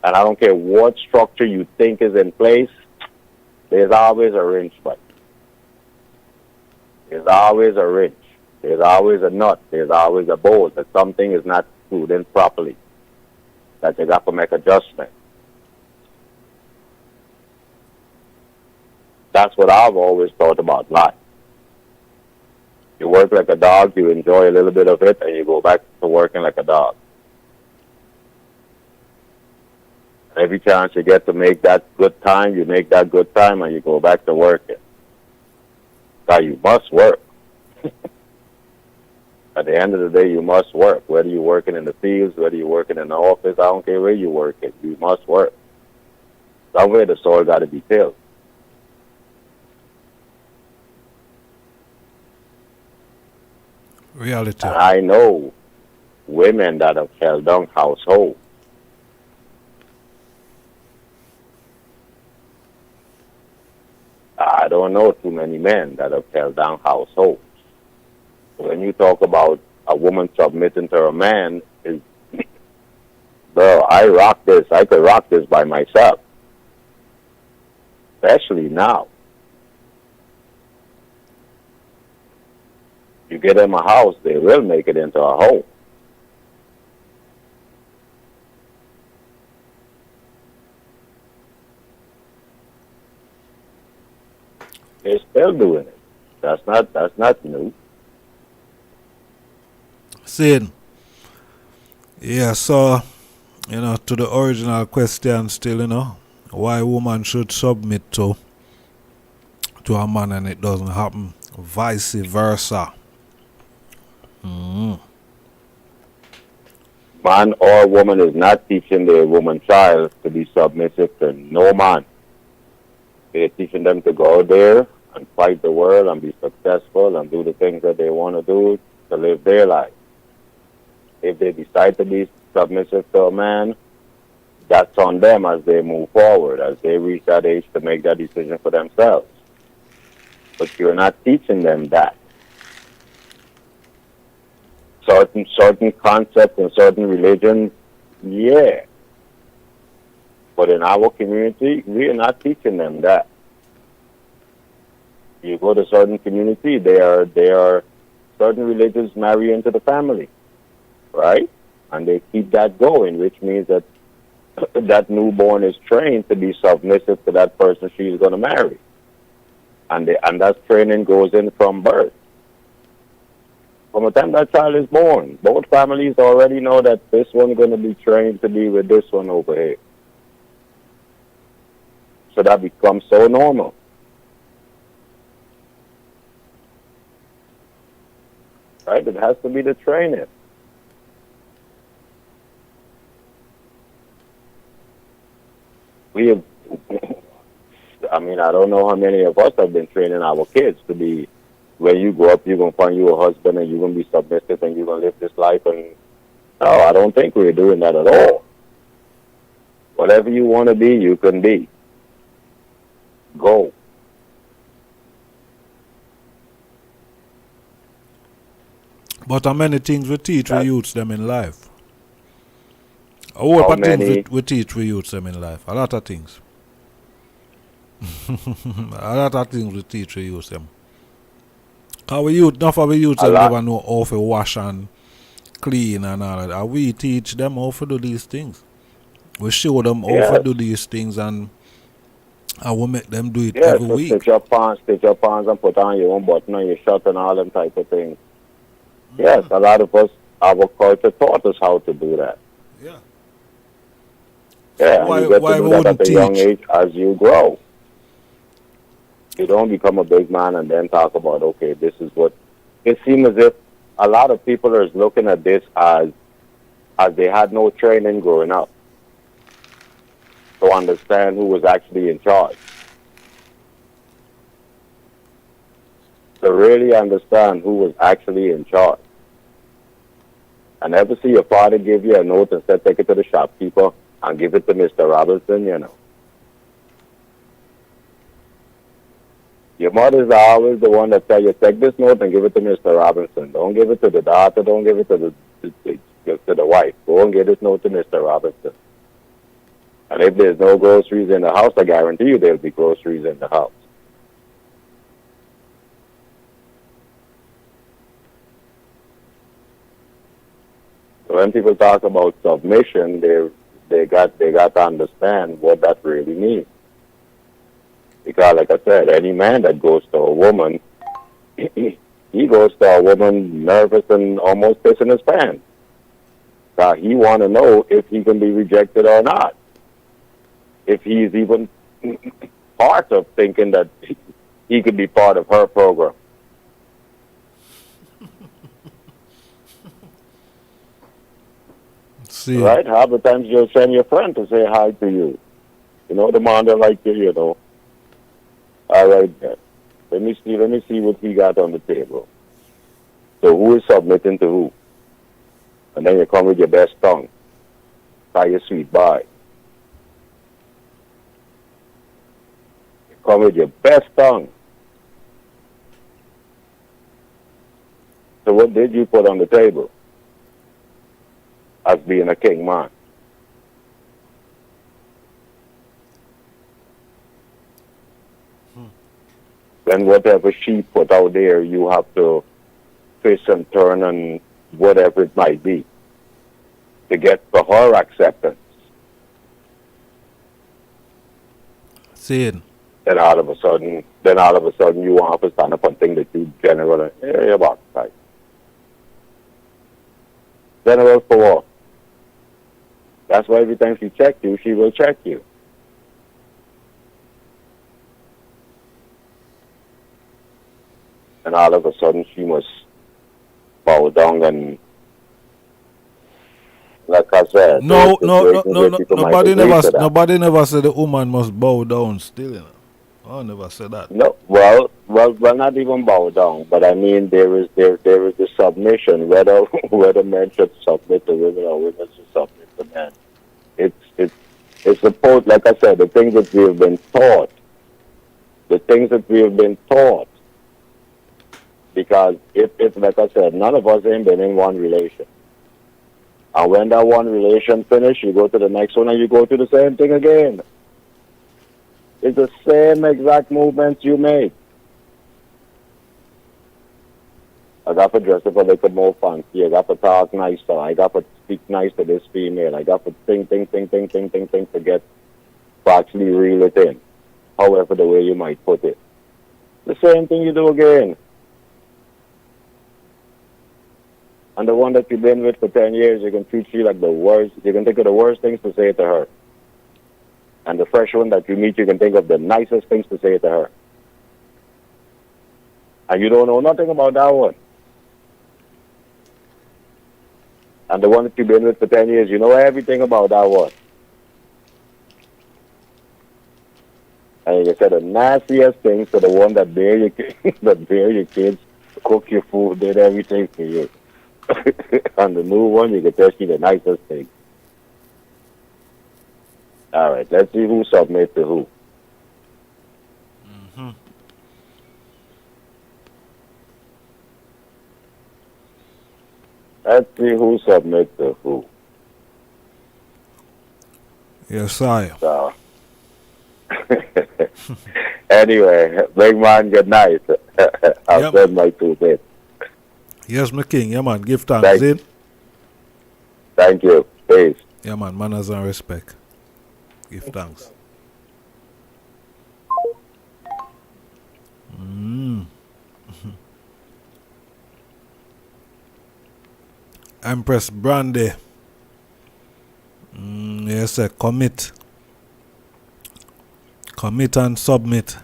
And I don't care what structure you think is in place, there's always a wrench, but there's always a wrench. There's always a nut. There's always a bolt that something is not screwed in properly, that you got to make adjustment. That's what I've always thought about life. You work like a dog, you enjoy a little bit of it, and you go back to working like a dog. Every chance you get to make that good time, you make that good time, and you go back to working. Now you must work. At the end of the day, you must work. Whether you're working in the fields, whether you're working in the office, I don't care where you're working. You must work. Somewhere the soil got to be filled. Reality. And I know women that have held down households. I don't know too many men that have held down households. When you talk about a woman submitting to a man, bro, I rock this. I could rock this by myself. Especially now. You get them a house, they will make it into a home. They're still doing it. That's not new. Sin. Yeah, so, to the original question still, why woman should submit to a man and it doesn't happen. Vice versa. Man or woman is not teaching their woman child to be submissive to no man. They're teaching them to go out there and fight the world and be successful and do the things that they want to do to live their life. If they decide to be submissive to a man, that's on them as they move forward, as they reach that age to make that decision for themselves. But you're not teaching them that. Certain concepts in certain religions, yeah. But in our community, we are not teaching them that. You go to certain community, they are certain religions marry into the family, right? And they keep that going, which means that that newborn is trained to be submissive to that person she's going to marry. And that training goes in from birth. From the time that child is born, both families already know that this one's going to be trained to be with this one over here. So that becomes so normal. Right? It has to be the training. I don't know how many of us have been training our kids to be, when you grow up, you're going to find you a husband and you're going to be submissive and you're going to live this life. And no, I don't think we're doing that at all. Whatever you want to be, you can be. Go. But how many things we teach we youths them in life? What things we teach we youths them in life? A lot of things. A lot of things we teach we use them. Cause we youth, enough of the youth them never know how to wash and clean and all of that. We teach them how to do these things. We show them how to do these things and we make them do it every week. Stitch your pants and put on your own button on your shirt and all them type of things. Yes, a lot of us, our culture taught us how to do that. Yeah. Yeah, you get to do that at a young age as you grow. You don't become a big man and then talk about, okay, this is what... It seems as if a lot of people are looking at this as they had no training growing up to understand who was actually in charge. To really understand who was actually in charge. I never see your father give you a note and say, take it to the shopkeeper and give it to Mr. Robinson, you know. Your mother's always the one that tell you, take this note and give it to Mr. Robinson. Don't give it to the daughter. Don't give it to the wife. Go and give this note to Mr. Robinson. And if there's no groceries in the house, I guarantee you there'll be groceries in the house. So when people talk about submission, they got to understand what that really means. Because, like I said, any man that goes to a woman, he goes to a woman nervous and almost pissing his pants. He want to know if he can be rejected or not. If he's even part of thinking that he could be part of her program. See. Right? Half the times you'll send your friend to say hi to you. You know, the man that like you know. All right, then. Let me see what he got on the table. So who is submitting to who? And then you come with your best tongue. Try your sweet bye. You come with your best tongue. So what did you put on the table as being a king man? Then whatever she put out there, you have to twist and turn and whatever it might be to get for her acceptance. See it. Then all of a sudden you want to stand up and think that you general area about right. General for what? That's why every time she checks you, she will check you. And all of a sudden she must bow down and, like I said, nobody never said the woman must bow down still, you know. I never said that. No, well, not even bow down, but I mean there is the submission, whether men should submit to women or women should submit to men. It's supposed, like I said, the things that we have been taught. Because if like I said, none of us ain't been in one relation. And when that one relation finish, you go to the next one and you go to the same thing again. It's the same exact movements you make. I got to dress up a little more fancy. I got to talk nicer. I got to speak nice to this female. I got to think to get to actually reel it in. However the way you might put it. The same thing you do again. And the one that you've been with for 10 years, you can treat you like the worst. You can think of the worst things to say to her. And the fresh one that you meet, you can think of the nicest things to say to her. And you don't know nothing about that one. And the one that you've been with for 10 years, you know everything about that one. And you said the nastiest things to the one that bear your kids, cook your food, did everything for you. On the new one, you can tell she the nicest thing. All right, let's see who submits to who. Mm-hmm. Let's see who submits to who. Yes, I. So, Anyway, big man, good night. I've said my 2 bits. Yes, my king. Yeah, man. Give thanks. Thank you. Peace. Yeah, man. Manners and respect. Give thanks. Empress Brandy. Yes, commit. Commit and submit.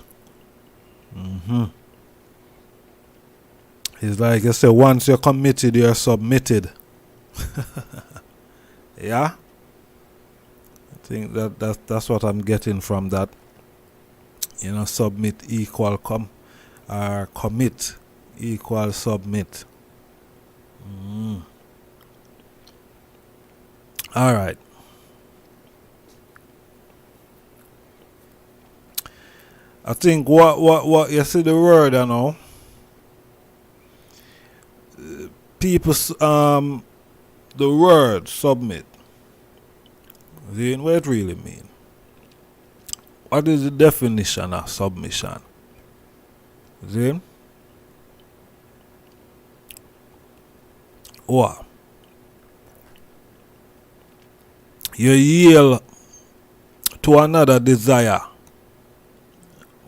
It's like you say, once you're committed, you're submitted. Yeah? I think that's what I'm getting from that. You know, submit equal commit equal submit. All right. I think what you see the word, you know. People the word submit. See what it really mean? What is the definition of submission? See? What? You yield to another desire.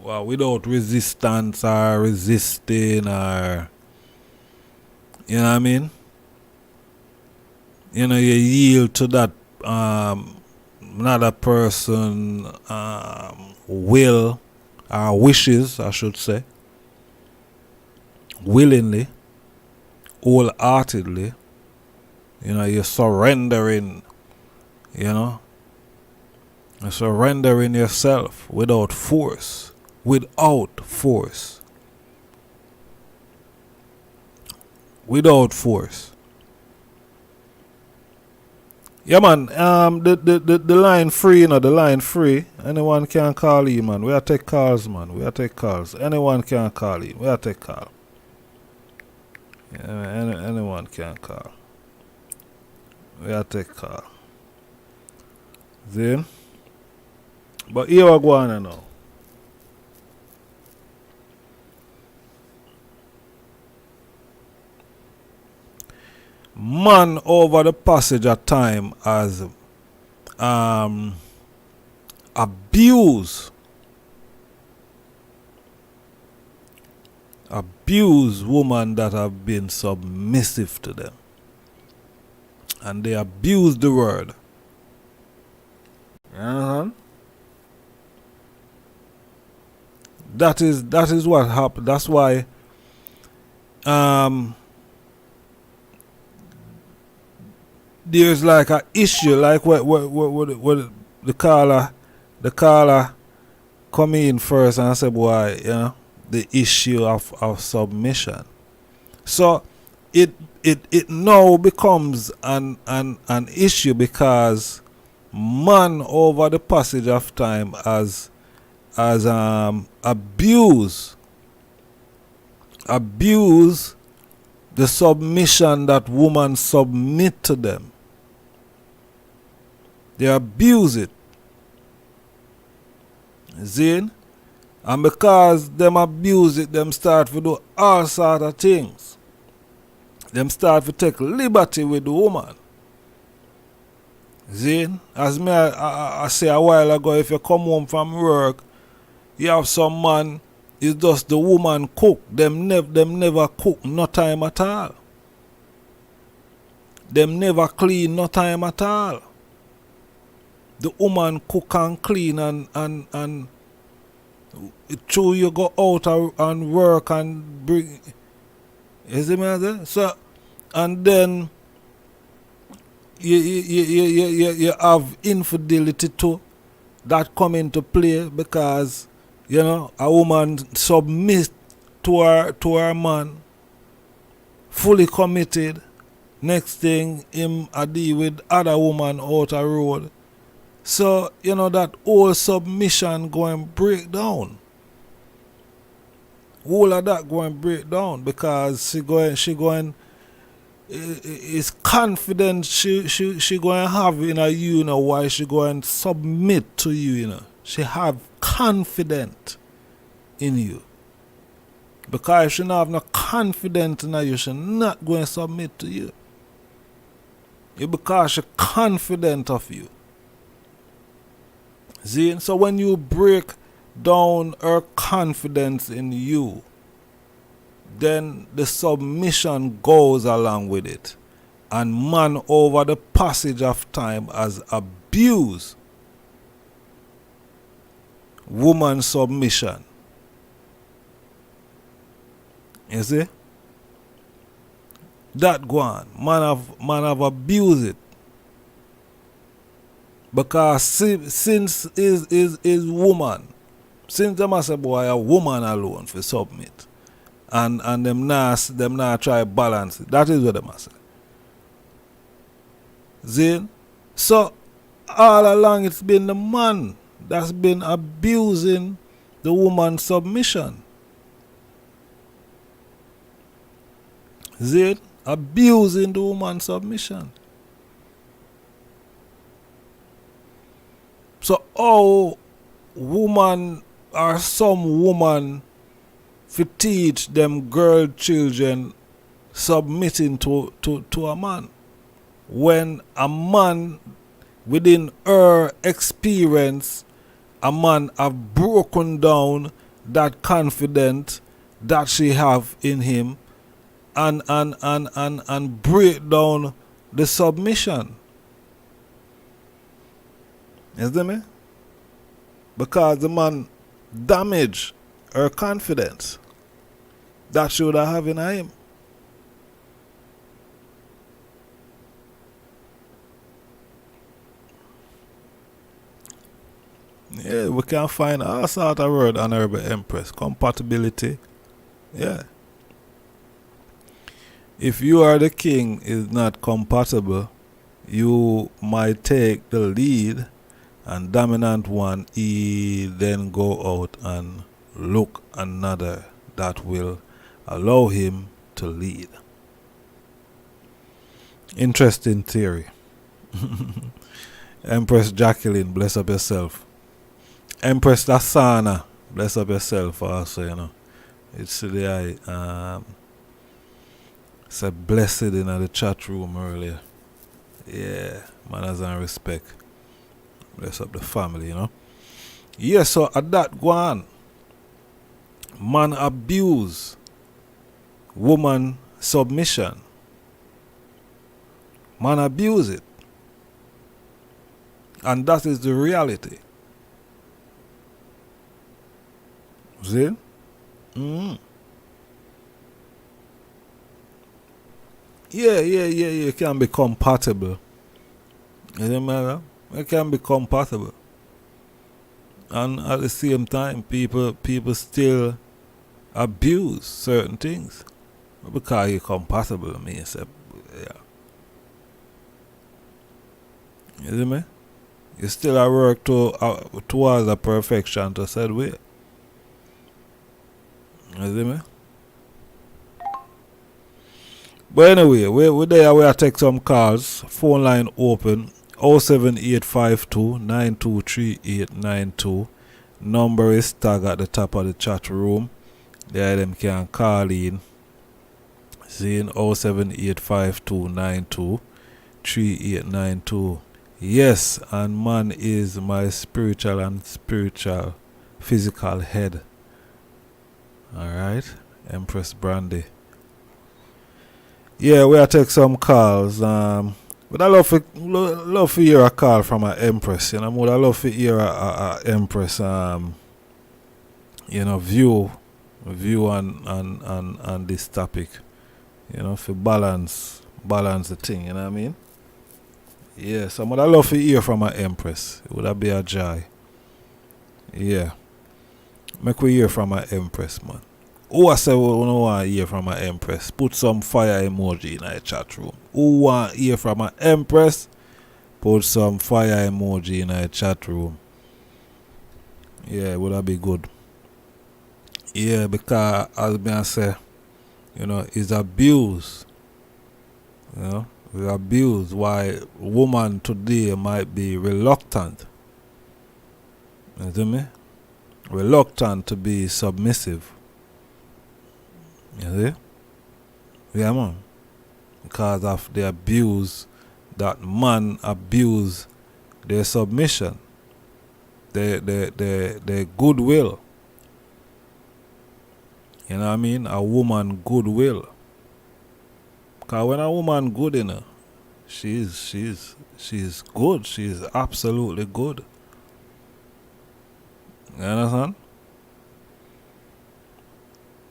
Well, without resistance or resisting or, you know what I mean? You know, you yield to that another person will or wishes, I should say, willingly, wholeheartedly. You know, you're surrendering, you know, you're surrendering yourself without force. Without force. Without force. Yeah, man. The line free, you know, the line free. Anyone can call you, man. We are take calls, man. We are take calls. Anyone can call you. We are take call. Yeah, anyone can call. We are take call. See? But here we go on now. Man over the passage of time has abused women that have been submissive to them, and they abuse the word. That is what happened. That's why there's like an issue, like what the caller come in first and say, boy, you know, the issue of submission. So it now becomes an issue because man over the passage of time has abused the submission that women submit to them. They abuse it. See? And because them abuse it, them start to do all sort of things. Them start to take liberty with the woman. See? As me I say a while ago, if you come home from work, you have some man, it's just the woman cook. Them never cook no time at all. Them never clean no time at all. The woman cook and clean and true you go out and work and bring. You see me? So and then you have infidelity too that come into play because you know a woman submit to her man, fully committed. Next thing him a deal with other woman out the road. So, you know, that whole submission going break down. All of that going break down because she going is confident she going have in her, you know, why she going submit to you, you know. she have confidence in you. Because if she not have no confidence in you, she not going to submit to you. It's because she confident of you. See? So when you break down her confidence in you, then the submission goes along with it. And man over the passage of time has abused woman's submission. You see? That go on. Man have abused it. Because since is woman, since them a say boy a woman alone for submit. And them not try balance it. That is what them a say. See? So all along it's been the man that's been abusing the woman's submission. See? Abusing the woman's submission. So how woman or some woman fi teach them girl children submitting to a man, when a man within her experience, a man have broken down that confidence that she have in him and break down the submission. You see me? Because the man damaged her confidence that she would have in him. Yeah, we can find all sort of word, Honorable Empress. Compatibility. Yeah. If you are the king is not compatible, you might take the lead, and dominant one, he then go out and look another that will allow him to lead. Interesting theory. Empress Jacqueline, bless up yourself. Empress Lasana, bless up yourself also, you know. It's the it's a blessed in the chat room earlier. Yeah, manners and respect. Bless up the family, you know. Yeah, so at that go on. Man abuse woman submission. Man abuse it. And that is the reality. See? Mm. Yeah, it can be compatible. You know, it can be compatible. And at the same time, people still abuse certain things. Because you're compatible, I mean, yeah. You see me? You still at work towards a perfection to said way. You see me? But anyway, we there we take some calls. Phone line open 07852 923892. Number is tag at the top of the chat room. There them can call in. Seeing 07852 923892. Yes, and man is my spiritual and physical head. Alright, Empress Brandy. Yeah, we'll take some calls. But I love to hear a call from an Empress. You know, I love to hear a Empress you know, view on this topic. You know, for balance the thing, you know what I mean? Yeah, so I love to hear from an Empress. It would be a joy. Yeah. Make we hear from an Empress, man. Who I say we want to hear from an Empress? Put some fire emoji in the chat room. Who want to hear from an Empress? Put some fire emoji in the chat room. Yeah, would that be good? Yeah, because as I say, you know, it's abuse. You know, it's abuse. Why woman today might be reluctant. You see me? Reluctant to be submissive. You see? Yeah, man. Because of the abuse that man abuse their submission, their goodwill. You know what I mean? A woman goodwill. Because when a woman good in her, she's good. She's absolutely good. You understand?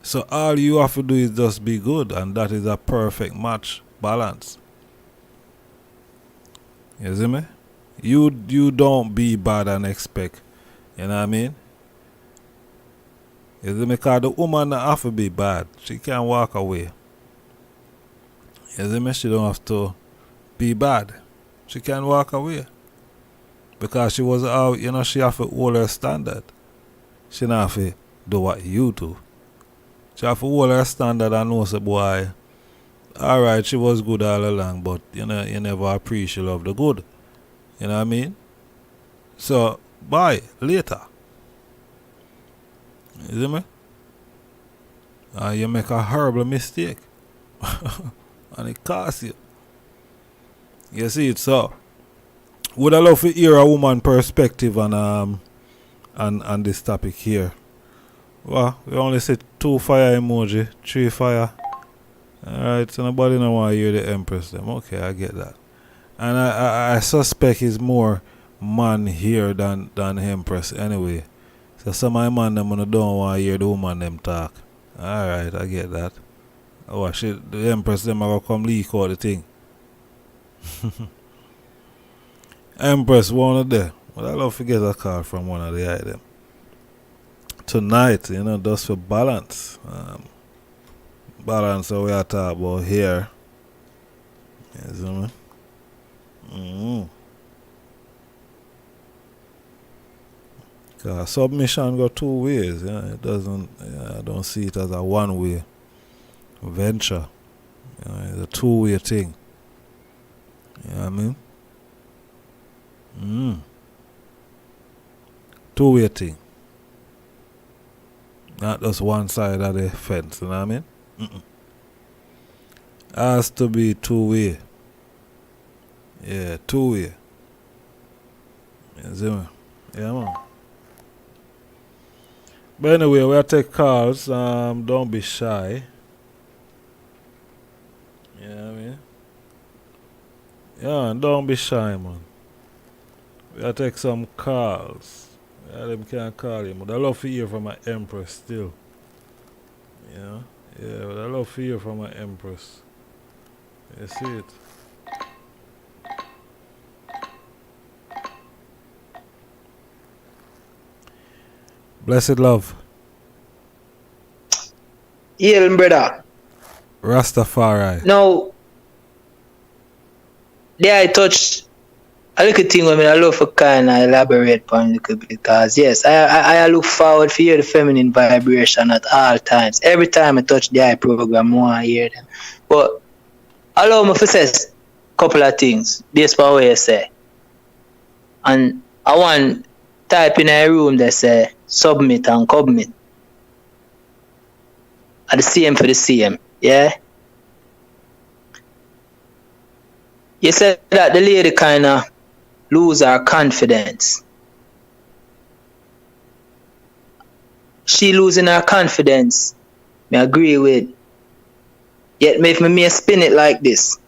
So all you have to do is just be good, and that is a perfect match, balance. You see me? You don't be bad and expect. You know what I mean? You see me? Because the woman don't have to be bad. She can walk away. You see me? She don't have to be bad. She can walk away. Because she was out, she have to hold her standard. She don't have to do what you do. She have to hold her standard and know, say, boy, alright, she was good all along, but you never appreciate love the good. You know what I mean? So, bye, later. You see me? You make a horrible mistake. And it costs you. You see it, so. Would I love to hear a woman perspective on this topic here? Well, we only see 2 fire emoji, 3 fire. Alright, so nobody don't want to hear the Empress them. Okay, I get that. And I suspect it's more man here than Empress anyway. So some of my man them don't want to hear the woman them talk. Alright, I get that. Oh shit, the Empress them are going to come leak out the thing. Empress, one of them. Well, I love to get a call from one of the items. Tonight, just for balance. Balance that we are talking about here. You see me? Because submission go 2 ways. It doesn't. I don't see it as a one-way venture. It's a 2-way thing. You know what I mean? 2-way thing. Not just one side of the fence, you know what I mean? Has to be 2-way. Yeah, 2-way. You see me? Yeah, man. But anyway, we'll take calls. Don't be shy. You know what I mean? Yeah, don't be shy, man. We'll take some calls. Yeah, them can't call you, but I love to hear from my Empress still. Yeah, but I love to hear from my Empress. You see it? Blessed love. Yeah, brother. Rastafari. Now, there I touched a little thing I love to kind of elaborate on a little bit, because yes, I look forward to hear the feminine vibration at all times. Every time I touch the eye program, I want to hear them. But allow me to say a couple of things based on what you say. And I want type in a room that say submit and commit. At the same for the same, yeah? You said that the lady kind of lose her confidence. She losing her confidence, I agree with. Yet if me may spin it like this.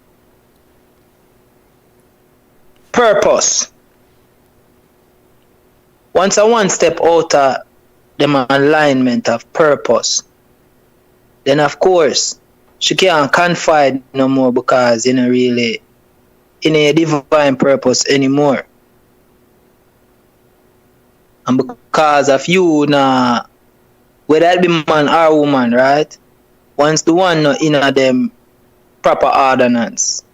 Purpose. Once I one step out of the alignment of purpose, then of course she can't confide no more, because really in a divine purpose anymore. And because of you now, whether it be man or woman, right? Once the one not in a them proper ordinance,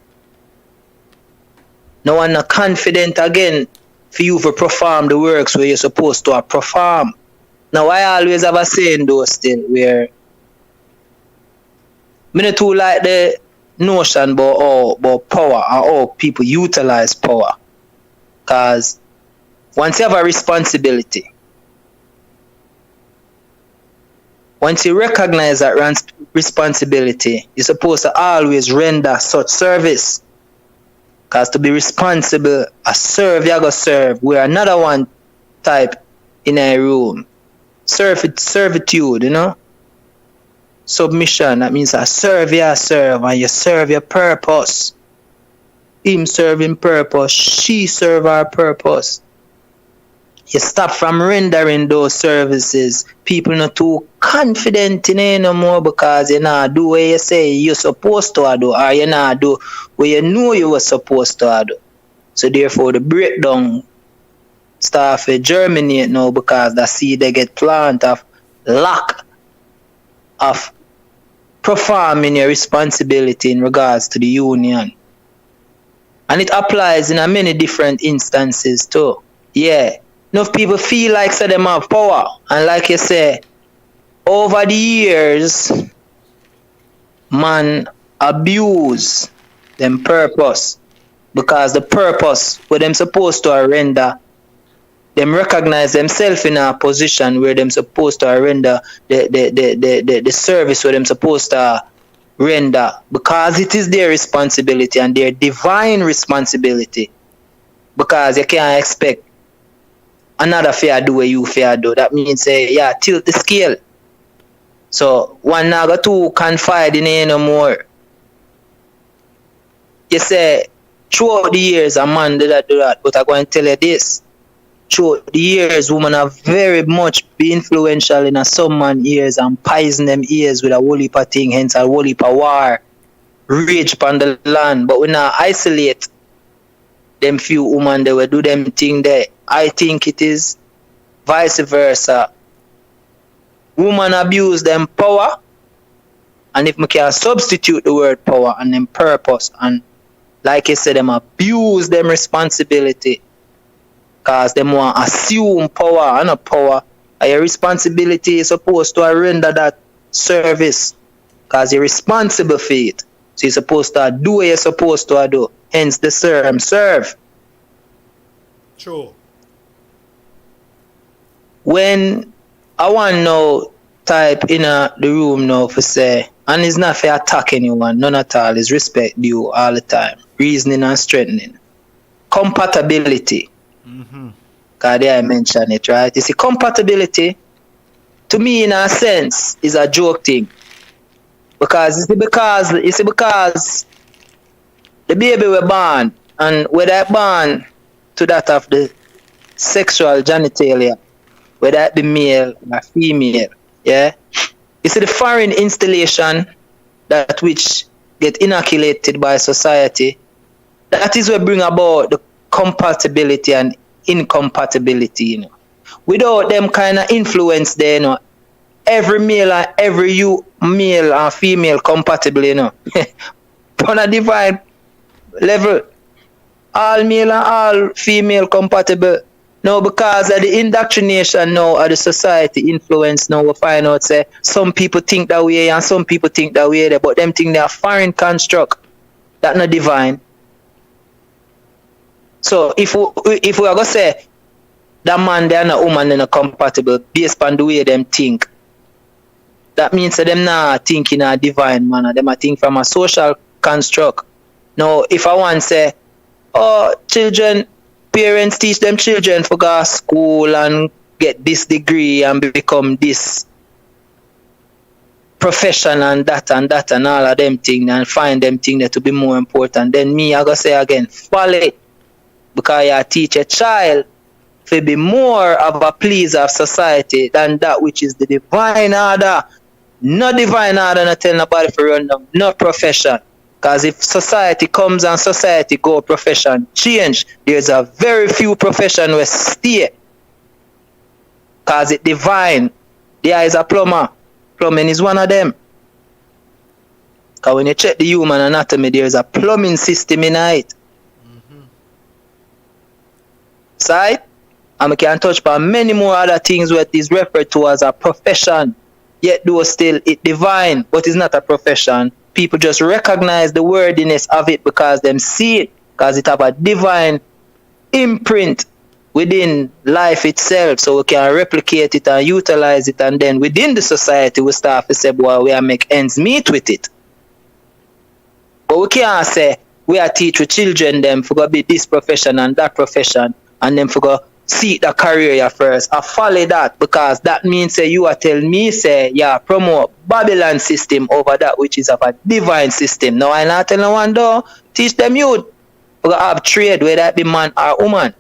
no one not confident again for you to perform the works where you're supposed to perform. Now I always have a saying though still, where me not too like the notion about power or how people utilize power. Because once you have a responsibility, Once you recognize that responsibility, you're supposed to always render such service. Because to be responsible, a serve, you go serve. We're another one type in a room. Servitude, you know? Submission, that means I serve, you serve, and you serve your purpose. Him serving purpose, she serve her purpose. You stop from rendering those services. People not too confident in it no more because you not do what you say you're supposed to do, or you not do what you know you were supposed to do. So therefore the breakdown start to germinate now because the seed they get planted of lack of performing your responsibility in regards to the union. And it applies in a many different instances too. Yeah. Enough people feel like so them have power. And like you say, over the years, man abuse them purpose. Because the purpose where them supposed to render, them recognize themselves in a position where them supposed to render the service where them supposed to render. Because it is their responsibility and their divine responsibility. Because you can't expect another fair do what you fair do. That means yeah, tilt the scale. So one now got to confide in it no more. You say throughout the years a man did that do that, but I'm going to tell you this. Throughout the years, women have very much been influential in some man ears and poison them ears with a whole heap of thing, hence a whole heap of war, rage upon the land. But we now isolate them few women that will do them thing there. I think it is vice versa. Women abuse them power, and if we can substitute the word power and them purpose, and like I said, them abuse them responsibility, because them want to assume power and not power. And your responsibility is supposed to render that service, because you're responsible for it. So you're supposed to do what you're supposed to do. Hence the serve. True. When I want now type in the room now for say, and it's not for attack anyone, none at all, it's respect due all the time. Reasoning and strengthening. Compatibility. Because there I mentioned it, right? You see, compatibility, to me in a sense, is a joke thing. Because the baby were born, and whether I born to that of the sexual genitalia, whether it be male or female, yeah? You see the foreign installation that which get inoculated by society, that is what bring about the compatibility and incompatibility, you know. Without them kind of influence there, you know, every male and every male and female compatible, you know. On a divine level, all male and all female compatible. No, because of the indoctrination now of the society influence now, we find out say some people think that way and some people think that way there, but them think they are foreign construct, that not divine. So if we are gonna say that man they are not woman they not compatible based on the way them think, that means that them not thinking a divine manner, them are think from a social construct. Now if I want to say, oh, children, parents teach them children for go to school and get this degree and become this profession and that and all of them things and find them things that to be more important. Then me, I go say again, follow it. Because you teach a child to be more of a pleaser of society than that which is the divine order. Not divine order, not tell nobody for run down, not profession. Because if society comes and society go, profession change, there's a very few profession will stay. Because it's divine. There is a plumber. Plumbing is one of them. Because when you check the human anatomy, there's a plumbing system in it. Side, and we can touch upon many more other things where it is referred to as a profession. Yet though still it divine, but it's not a profession. People just recognize the wordiness of it because them see it, because it have a divine imprint within life itself, so we can replicate it and utilize it, and then within the society we start to say, boy, we are make ends meet with it. But we can't say we are teach with children them for go be this profession and that profession, and then for go seek the career first. I follow that, because that means say you are telling me say yeah promote Babylon system over that which is of a divine system. Now I not tell no one though, teach them youth we have trade, whether it be man or woman.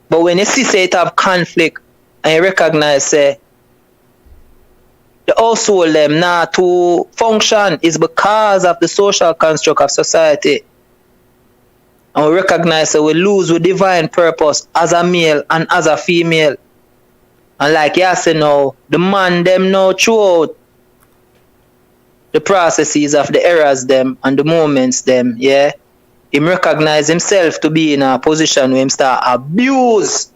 But when you see say it have conflict and you recognize say the household them not to function is because of the social construct of society, and we recognize that we lose with divine purpose as a male and as a female. And like you say now, the man them now throughout the processes of the errors them and the moments them, yeah, him recognize himself to be in a position where him start abuse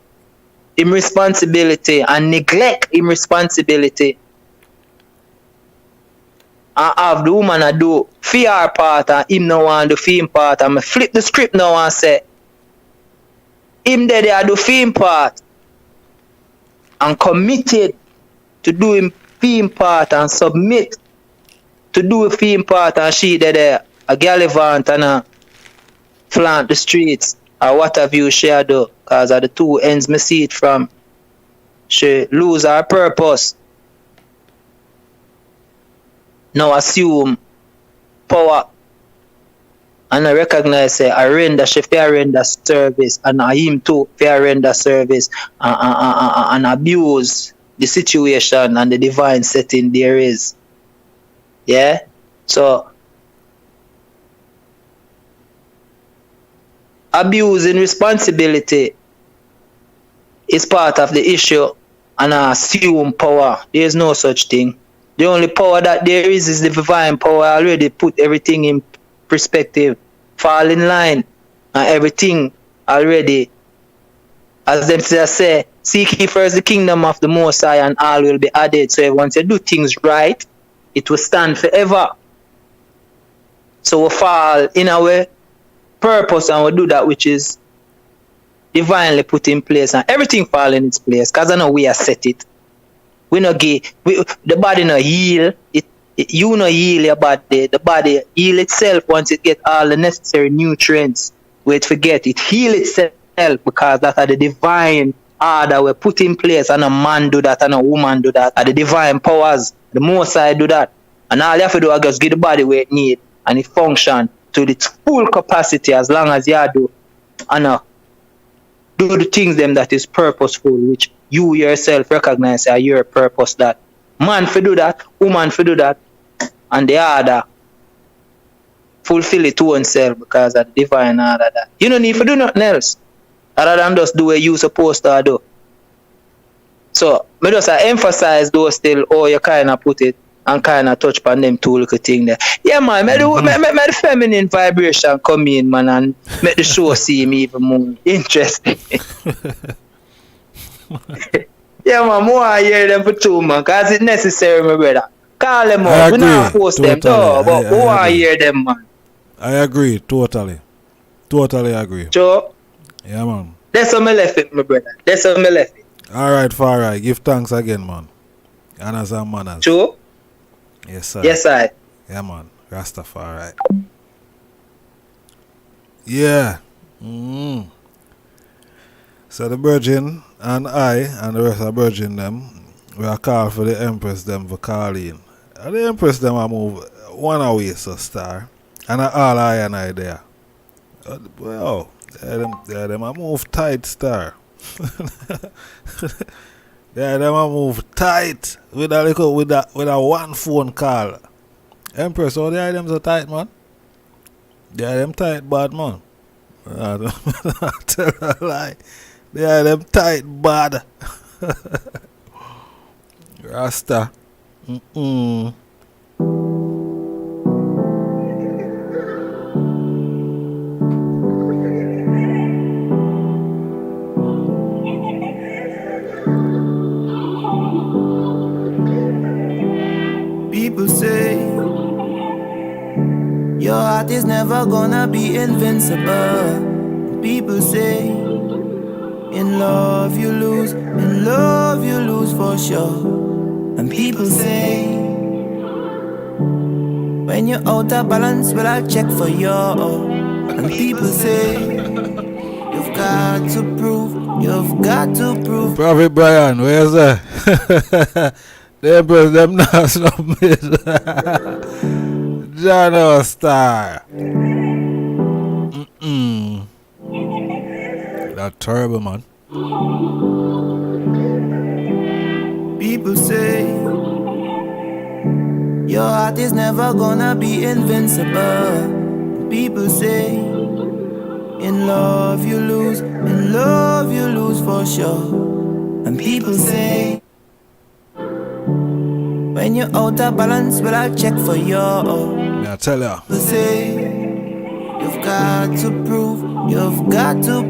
him responsibility and neglect him responsibility, and have the woman a do fear part and him no want the film part. And I flip the script now and say him there they do film part and committed to do him film part and submit to do a film part, and she there a gallivant and a flaunt the streets or what have you she do, because of the two ends me see it from. She lose her purpose. Now assume power and I recognize say I render she fair render service, and I him too fair render service and abuse the situation and the divine setting there is. Yeah, so abusing responsibility is part of the issue, and I assume power. There is no such thing. The only power that there is the divine power. Already put everything in perspective, fall in line, and everything already, as them say, seek ye first the kingdom of the Most High and all will be added. So once you do things right, it will stand forever. So we fall in our purpose and we do that which is divinely put in place, and everything fall in its place, because I know we are set it. We no give the body no heal. You no heal your body. The body heal itself once it get all the necessary nutrients. Wait, forget it heal itself, because that are the divine order we put in place, and a man do that and a woman do that. Are the divine powers. The Most High do that, and all you have to do is just give the body what it need, and it function to its full capacity as long as you do and do the things them that is purposeful, which you yourself recognize are your purpose. That man for do that, woman for do that, and the other fulfill it to oneself because of the divine order. That you don't need to do nothing else other than just do what you supposed to do. So me just emphasize those still, or you kind of put it and kind of touch upon them two little things there. Yeah, man, make the feminine vibration come in, man, and make the show seem even more interesting. Yeah, man, more I hear them for two, man, because it's necessary, my brother. Call them up. We not force them, though, but more I hear them, man. I agree, totally. Totally agree. Sure? Yeah, man. That's how me left it, my brother. That's how me left it. Alright, far right. Give thanks again, man. Manners and manners. Sure? Yes, sir. Yes, I. Yeah, man. Rastafari. Yeah. So the Virgin and I and the rest of the Virgin them, we are called for the Empress them for calling. And the Empress them I move one away, so star. And all I and I there. Well, them I move tight, star. Yeah, them a move tight with a little with a one phone call. Empress, how they are them so tight, man? They are them tight bad, man. I don't tell a lie. They are them tight bad. Rasta. People say your heart is never gonna be invincible. People say, in love you lose for sure. And people say, when you're out of balance, well I'll check for you. And people say, you've got to prove. Prophet Brian, where's that? them not submit. John Star. That terrible, man. People say your heart is never gonna be invincible. People say in love you lose for sure. And people say when you're out of balance, well I'll check for you. I tell ya. People say you've got to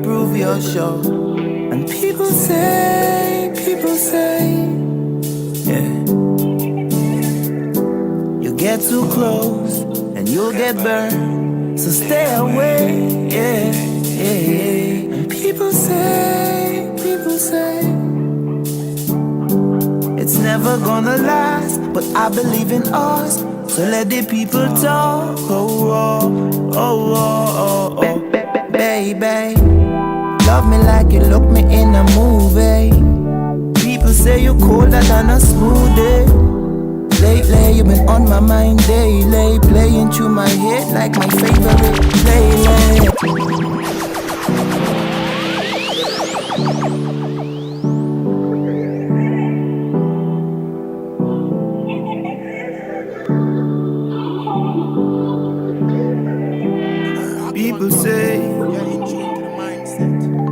prove you're sure. And people say, yeah, you get too close and you'll get burned, so stay away, yeah. And people say, it's never gonna last, but I believe in us, so let the people talk. Baby, love me like you look me in a movie. People say you're colder than a smoothie. Lately you've been on my mind daily, playing through my head like my favorite playlist. People say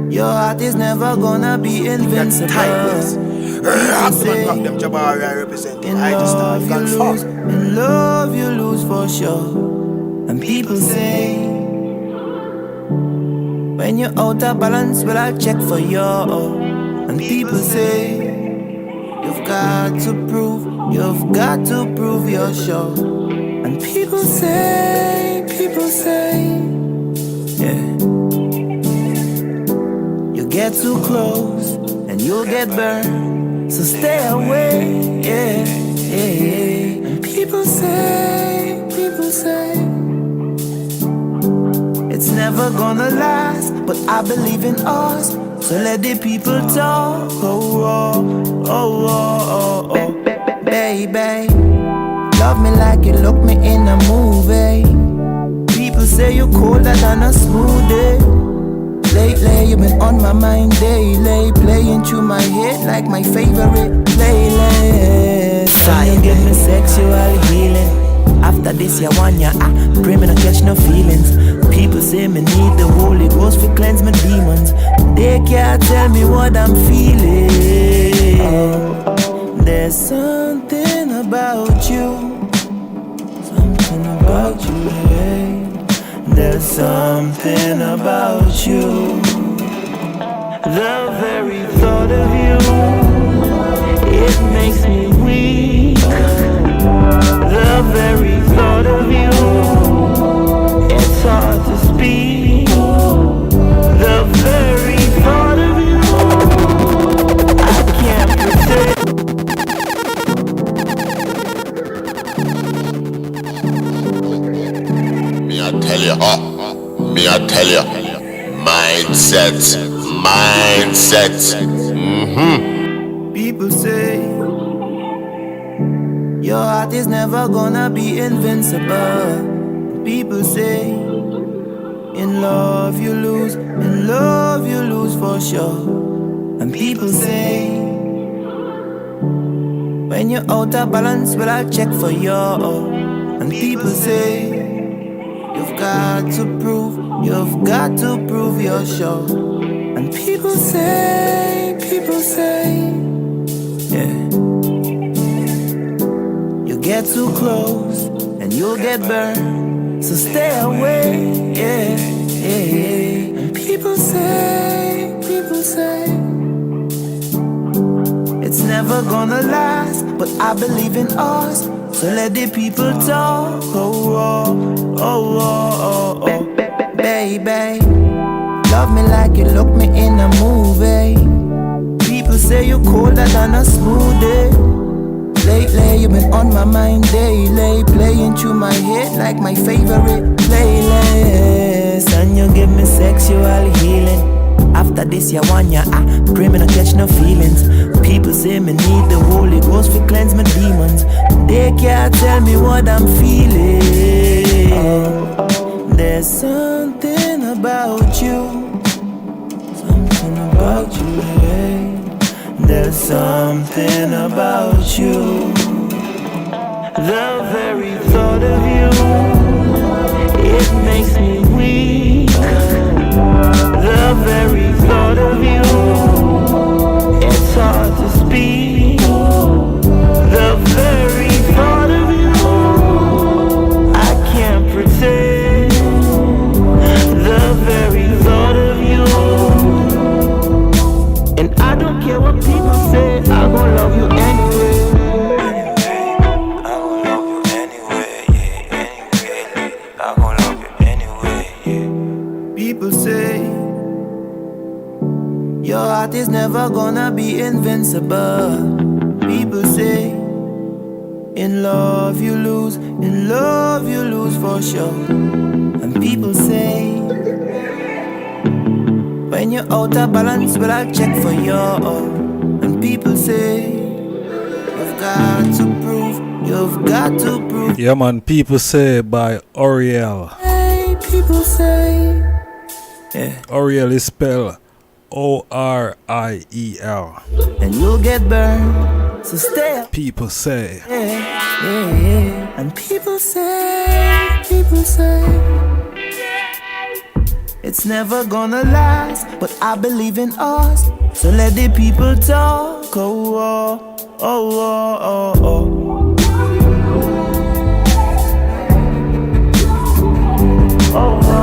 your heart is never gonna be invincible. People say in love you lose for sure. And people say when you're out of balance, well I'll check for you. And people say you've got to prove you're sure. And people say, yeah, you get too close and you'll get burned, so stay away, yeah. And people say, it's never gonna last, but I believe in us, so let the people talk. Baby, love me like you look me in a movie. People say you're colder than a smoothie. Lately you've been on my mind daily, playing through my head like my favorite playlist. You give me sexual healing. After this you want ya, pray me no catch no feelings. People say me need the Holy Ghost to cleanse my demons. They can't tell me what I'm feeling. There's something about you, hey. There's something about you. The very thought of you, it makes me weak. The very thought of you, it's hard to speak. The very thought of you, I can't pretend. Me I tell you, mindset. People say your heart is never gonna be invincible. People say in love you lose for sure. And people say when you're out of balance, well I'll check for you. And people say you've got to prove you're sure. And people say, yeah, you get too close and you'll get burned, so stay away, yeah. And people say, it's never gonna last, but I believe in us, so let the people talk. Baby, love me like you look me in a movie. People say you're colder than a smoothie. Lately you've been on my mind daily, playing through my head like my favorite playlist. And you give me sexual healing. After this you want ya, pray me not catch no feelings. People say me need the Holy Ghost to cleanse my demons. They can't tell me what I'm feeling. There's something about you, something about you, hey. There's something about you. The very thought of you, it makes me weak. The very thought of you, it's hard to speak. The very thought of you, I can't pretend. The very thought of you, and I don't care what people say, I gon' love you anyway. People say your heart is never gonna be invincible. People say in love you lose for sure. And people say when you're out of balance, well I'll check for you. And people say you've got to prove. Yeah man, people say by Oriel. Hey, people say yeah. Oriel is spelled O-R-I-E-L. And you'll get burned, so stay up. People say yeah. And people say it's never gonna last, but I believe in us. So let the people talk. Oh, oh, oh, oh, oh, oh. Oh, oh.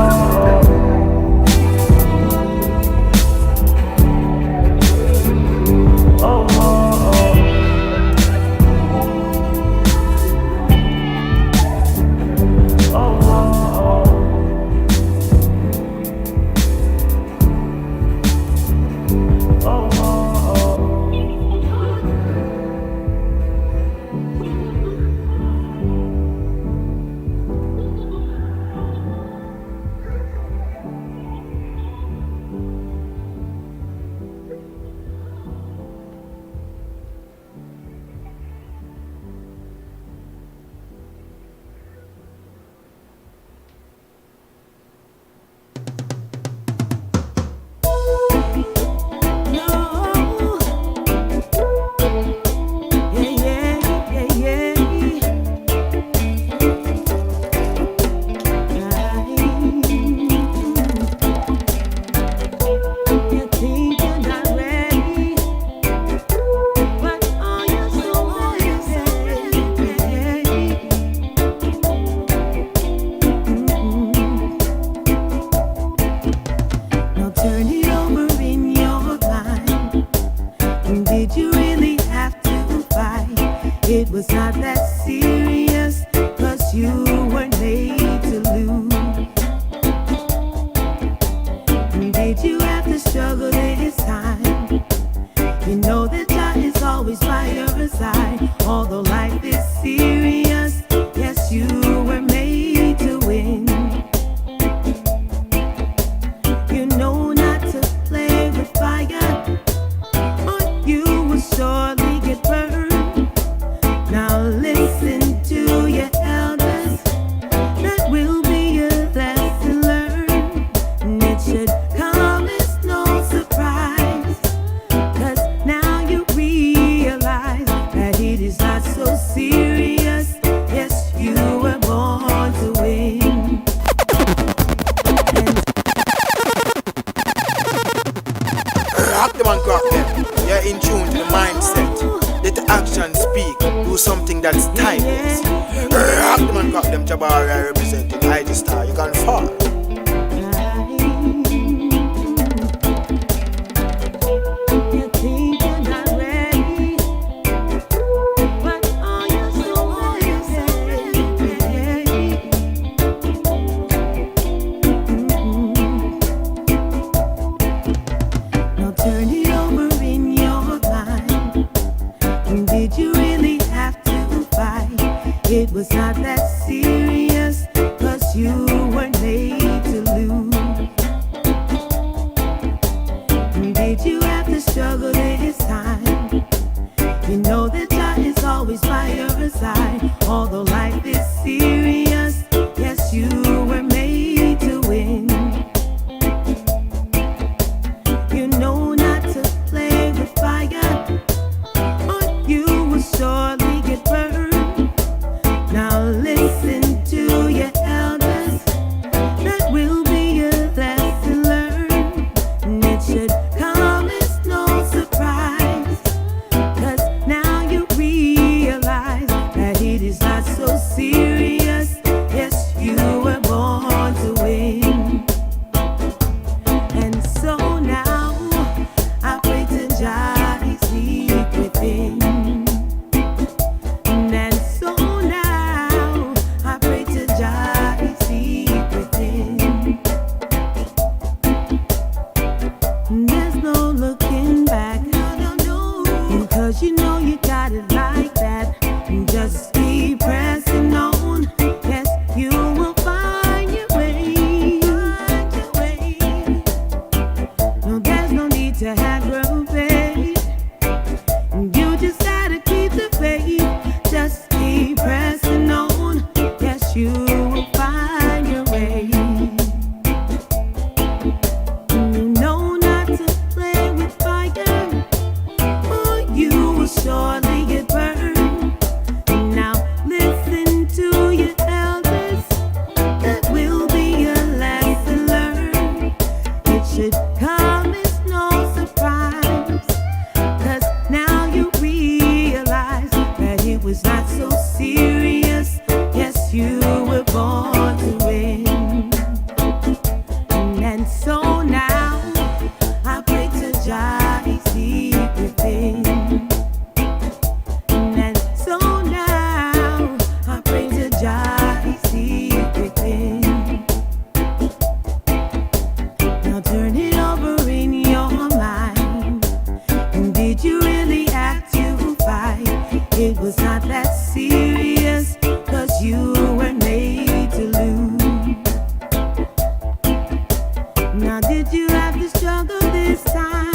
Now did you have to struggle this time?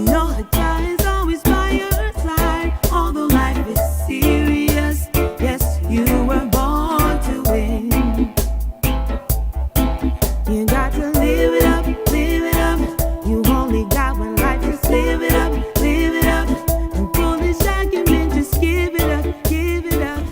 No, the time is always by your side. Although life is serious, yes, you were born to win. You got to live it up, live it up. You only got one life, just live it up, live it up. And pull this argument, just give it up, give it up.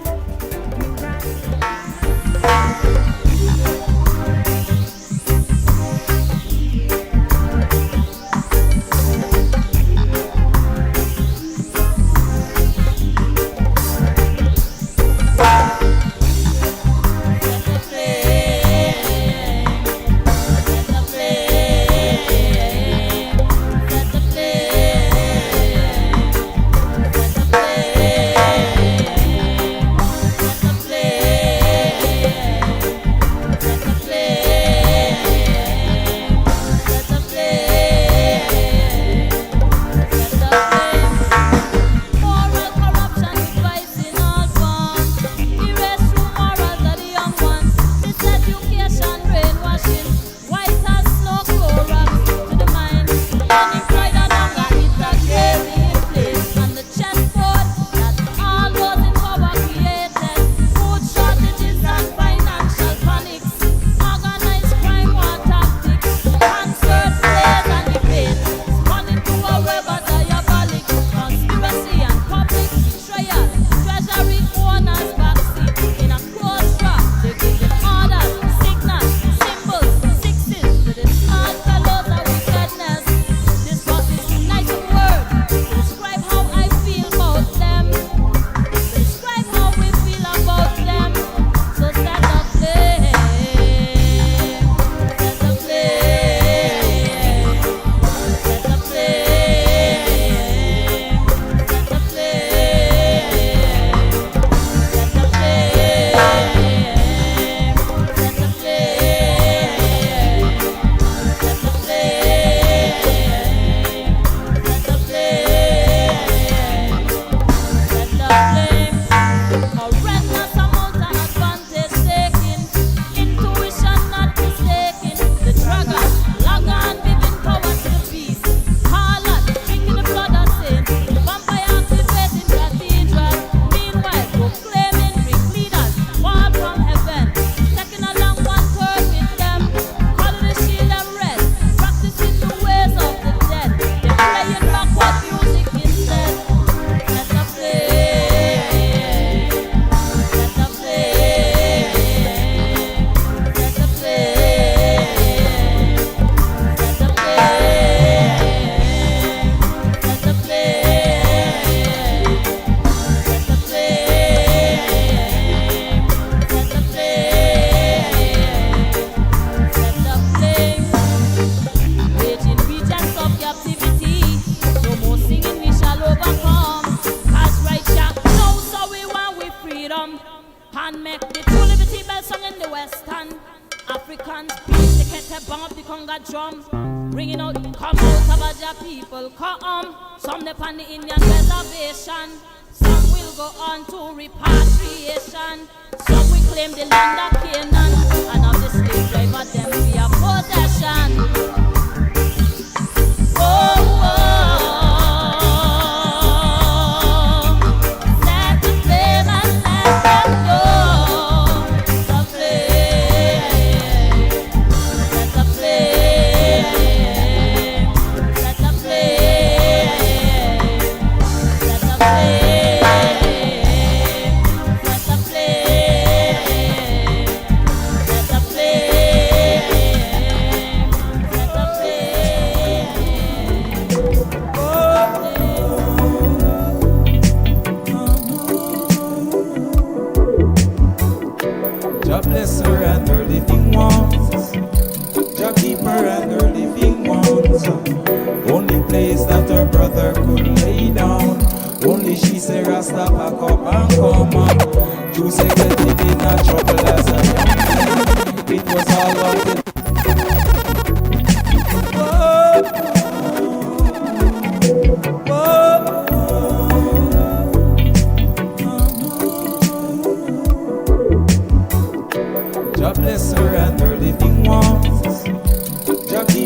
God bless her and her living ones.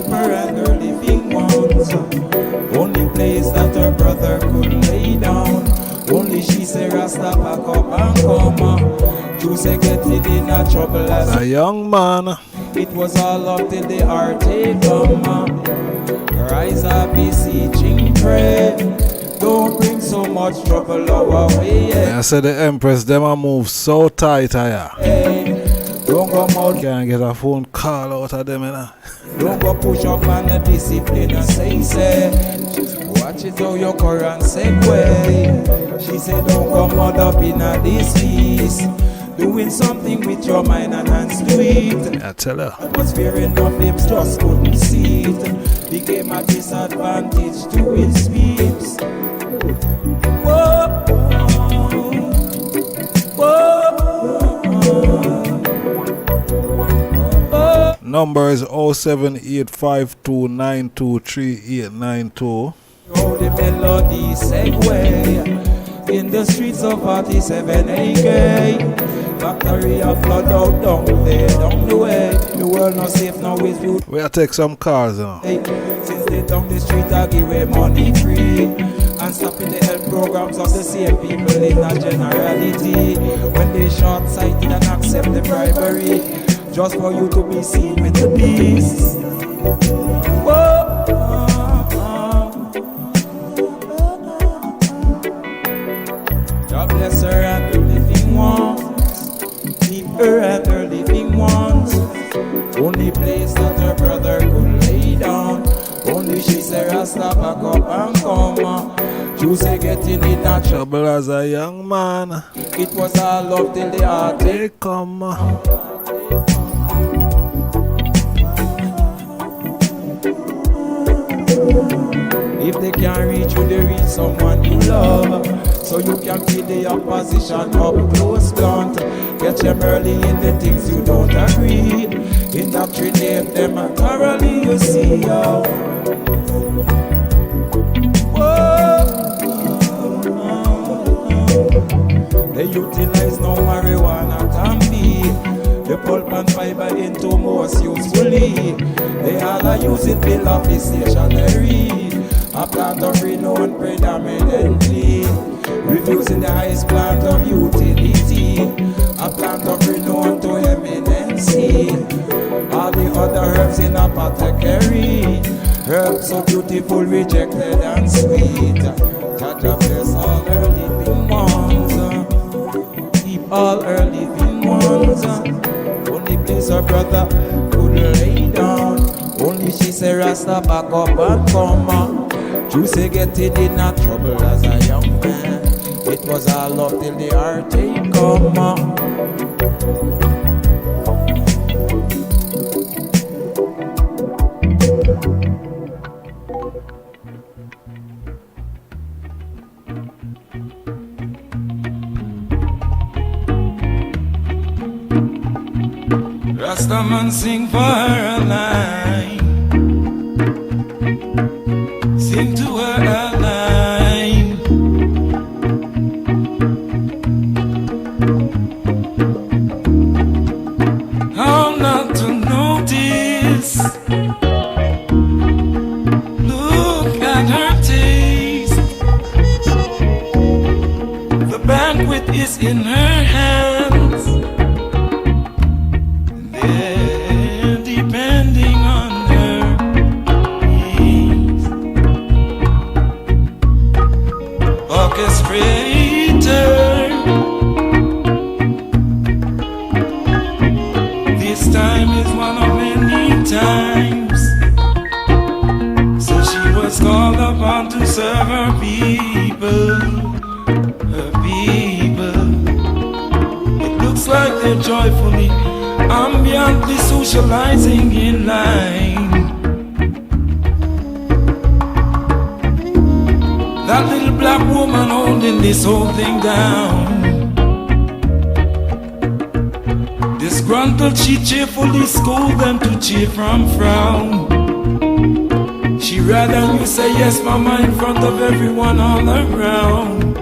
keep her and her living ones. Only place that her brother could lay down. Only she say Rasta pack up and come. You say get it in a trouble as a young man. It was all up till the heartache come. Rise up, beseeching, pray. Don't bring so much trouble our way. I said the Empress them a move so tight here. Don't go out. Can't get a phone call out of them, you know. Don't go push up on the discipline and say. Watch it how your current segue. She said don't come out up in a disease. Doing something with your mind and hands to it. I tell her. Was fearing of him just couldn't see it. Became a disadvantage to his sweeps. Whoa, whoa, whoa. Number is 07852923892. How the melody segue in the streets of 47 AK. Factory of flood out down there, down the way. The world not safe now with you. We'll take some cars now. Since they down the street I give away money free. And stopping the health programs of the same people in a generality. When they short-sighted and accept the bribery. Just for you to be seen with the beast. Whoa. God bless her and the living ones. Keep her and her living ones. Only place that her brother could lay down. Only she say Rasta back up and come. You say getting in that trouble as a young man. It was all love till the heart they come. If they can't reach you, they reach someone you love. So you can feel the opposition up close blunt. Get them early in the things you don't agree. Indoctrinate them and thoroughly you see how. They utilize no marijuana can be. The pulp and fiber into most usefully. They all use it bill of the stationery. A plant of renown predominantly. Refusing the highest plant of utility. A plant of renown to eminency. All the other herbs in apothecary. Herbs so beautiful, rejected and sweet. Jaja bless all her living ones. Keep all her living ones. Only place her brother could lay down. Only she say Rasta back up and come. You say getting in a trouble as a young man. It was all love till the heartache come. Rastaman sing for her a line. Sing to her a line. How not to notice? Look at her taste. The banquet is in her hands. They're depending on her needs. Orchestrator. This time is one of many times. So she was called upon to serve her people. Her people. It looks like they're joyfully, ambiently socializing in line. That little black woman holding this whole thing down. Disgruntled, she cheerfully scold them to cheer from frown. She rather you say yes, mama, in front of everyone all around.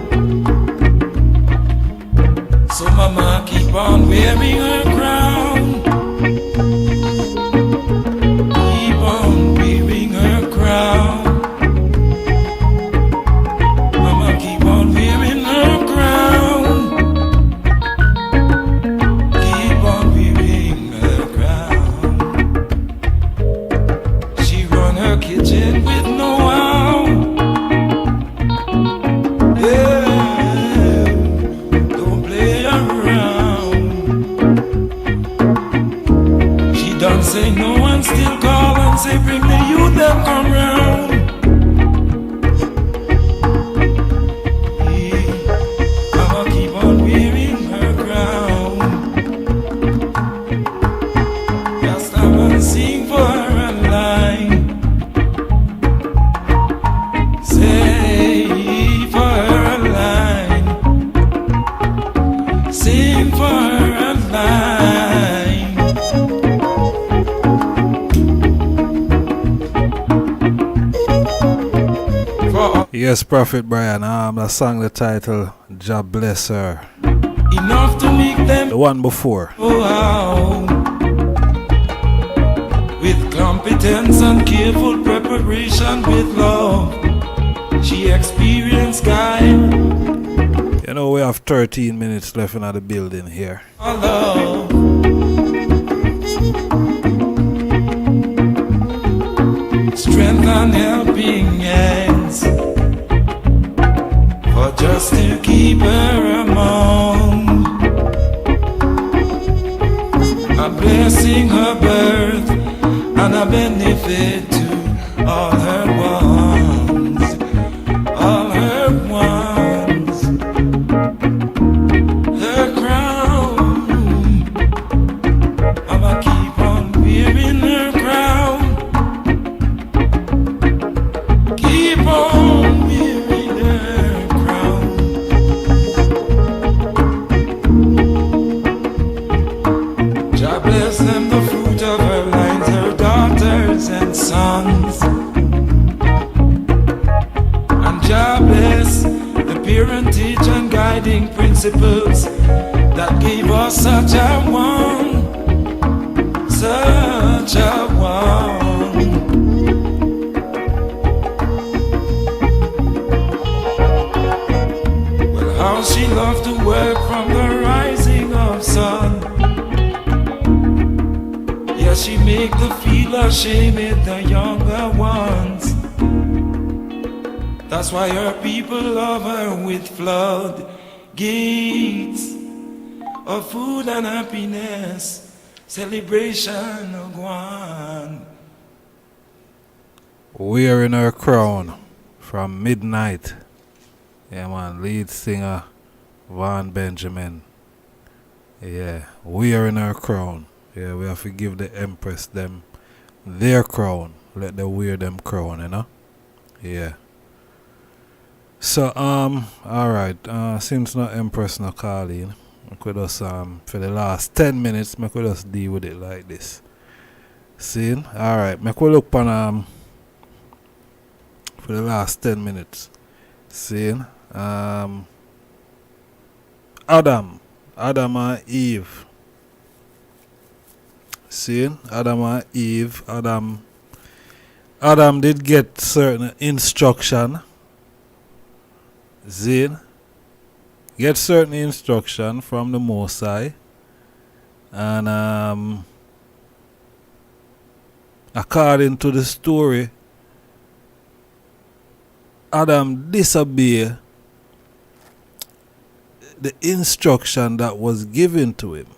So mama keep on wearing her crown. Keep on Yes, Prophet Brian. The song, the title, Jah Bless Her. Enough to make them The one before. go out. With competence and careful preparation with love, she experienced guide. You know, we have 13 minutes left in the building here. Our love. Strength and helping hands, for just to keep her among. A blessing her birth and a benefit to all her ones, all her ones. Her crown, I'ma keep on wearing her crown. Keep on wearing her crown. Jah bless them, the fruit of her lines, her daughters and sons. And Jah bless the parentage and guiding principles that gave us such a one, such a one. Well, how she loved to work from the rising of sun. Yeah, she make the feel ashamed at the younger ones. That's why her people love her with flood gates of food and happiness, celebration of one. Wearing Her Crown from Midnight. Yeah, man, lead singer Van Benjamin. Yeah, Wearing Her Crown. Yeah, we have to give the Empress them their crown. Let them wear them crown, you know? Yeah. So, alright, since no Empress no calling, I could just, for the last 10 minutes, I could just deal with it like this. See? Alright, I could look on, for the last 10 minutes. See? Adam and Eve. See? Adam and Eve. Adam did get certain instruction. Zin get certain instruction from the Most High, and according to the story, Adam disobeyed the instruction that was given to him.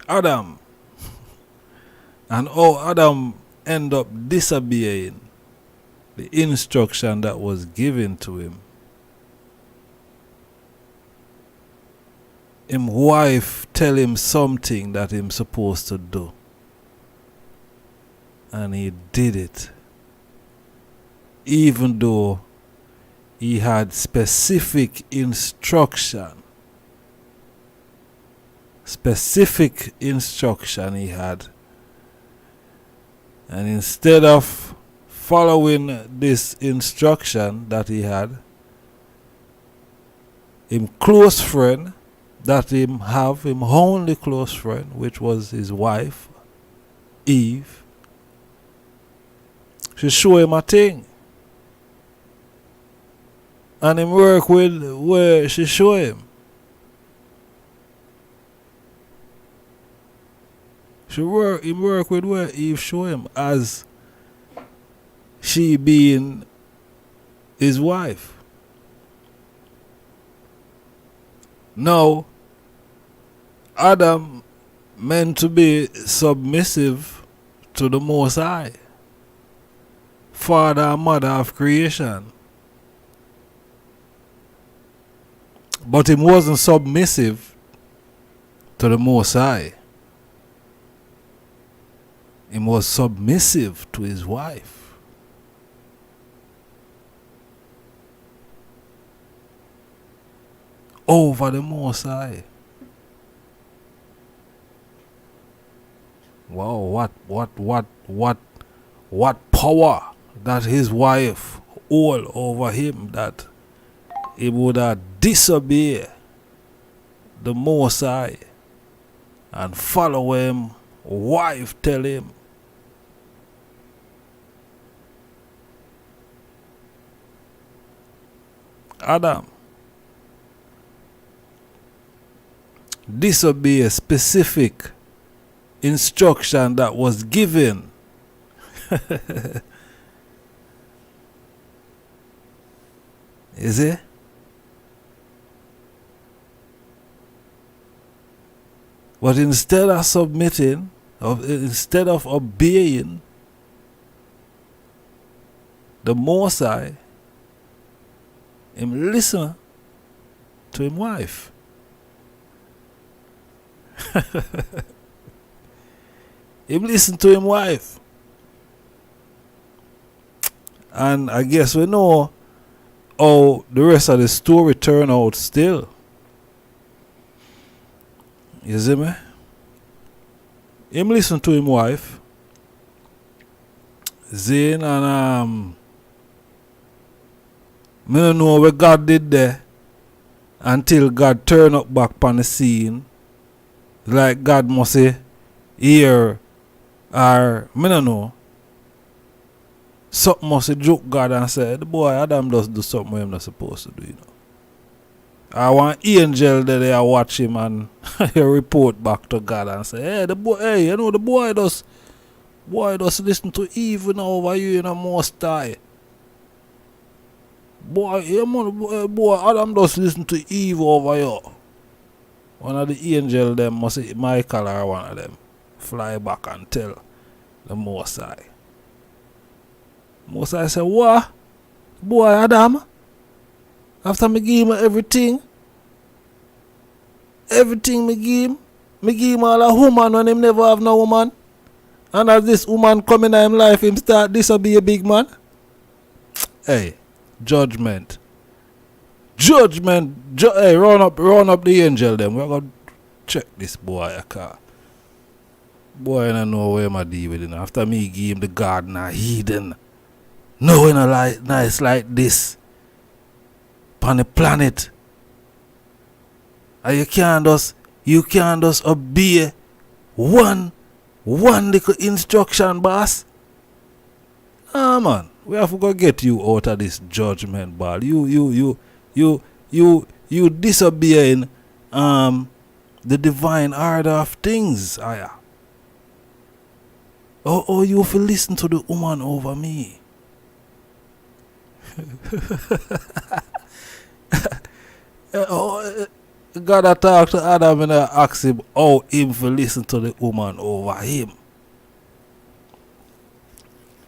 Adam, and how Adam end up disobeying the instruction that was given to him. His wife tell him something that him supposed to do, and he did it, even though he had specific instruction he had, and instead of following this instruction that he had, him close friend that him have, him only close friend, which was his wife, Eve, she show him a thing. And him work with where she show him. Him work with where Eve show him as she being his wife. Now, Adam meant to be submissive to the Most High, Father and Mother of creation. But he wasn't submissive to the Most High. He was submissive to his wife. Over the Most High. Wow, what power that his wife all over him, that he would disobey the Most High and follow him, wife tell him. Adam disobey a specific instruction that was given. Is it? But instead of submitting, instead of obeying the Most High, him listen to him wife. Him listen to him wife. And I guess we know how the rest of the story turn out still. You see me? Him listen to him wife. Zane and me don't know what God did there until God turned up back on the scene. Like God must say, here, or me don't know. Something must have joke God and say, the boy Adam does do something he's not supposed to do, you know. I want angel that they watch him and he report back to God and say, hey, the boy, hey, you know the boy does listen to Eve, you know, over you in a Most High. Boy, Adam does listen to Eve over you. One of the angel them must say Michael or one of them fly back and tell the Most High. Most High say, what? Boy Adam? After me give him everything me give him all a woman when him never have no woman. And as this woman come in his life, him start disobey a big man. Hey, judgment. Hey, run up the angel them. We're going to check this boy a car. Boy, I don't know where I deal with it. After me give him the gardener heathen. No one like nice like this on the planet. And you can't just obey one little instruction, boss. Ah man, we have to go get you out of this judgment ball. You disobeying the divine order of things. Oh, you have to listen to the woman over me. God I talk to Adam and I ask him how him to listen to the woman over him.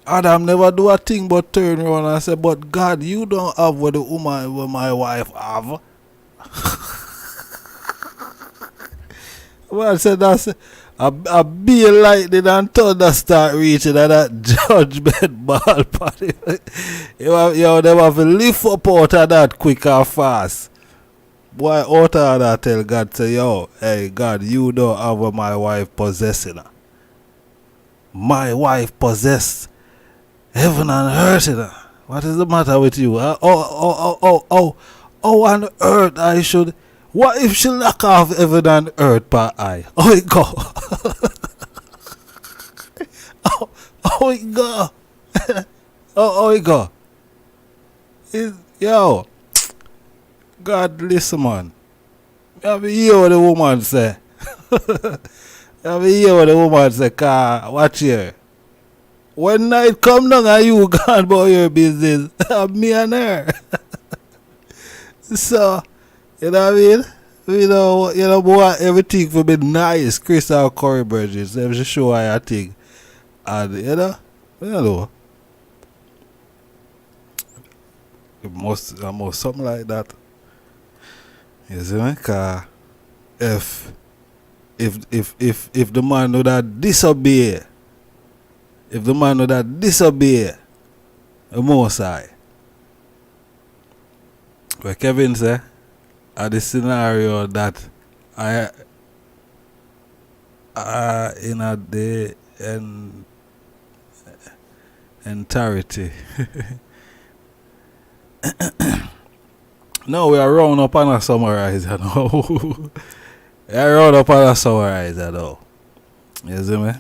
Adam never do a thing but turn around and say, but God, you don't have what the woman what my wife have. Well, said that's a be lightning and thunder start reaching at that judgment ball party. You them have to lift up out of that quick and fast. Boy, out of that tell God, say, yo, hey God, you don't have what my wife possessing her. My wife possessed heaven and earth in her. What is the matter with you? Oh, on earth I should. What if she knock off heaven and earth per eye? Oh, it go. oh, it go. oh, it go. Yo, God, listen, man. You have to hear what the woman say. You have to hear what the woman say, car. Watch here. When night come down and you gone about your business, me and her. So, you know what I mean? You know, boy, everything for be nice. Crystal Curry Bridges, them should show I think. And, you know. It must something like that. You see me? Cause if the man know that disobey, the Most High. Where Kevin say, at the scenario that in a day and entirety. No, we are round up and a summarize, you know. We are round up and a summarize, you know. You see me?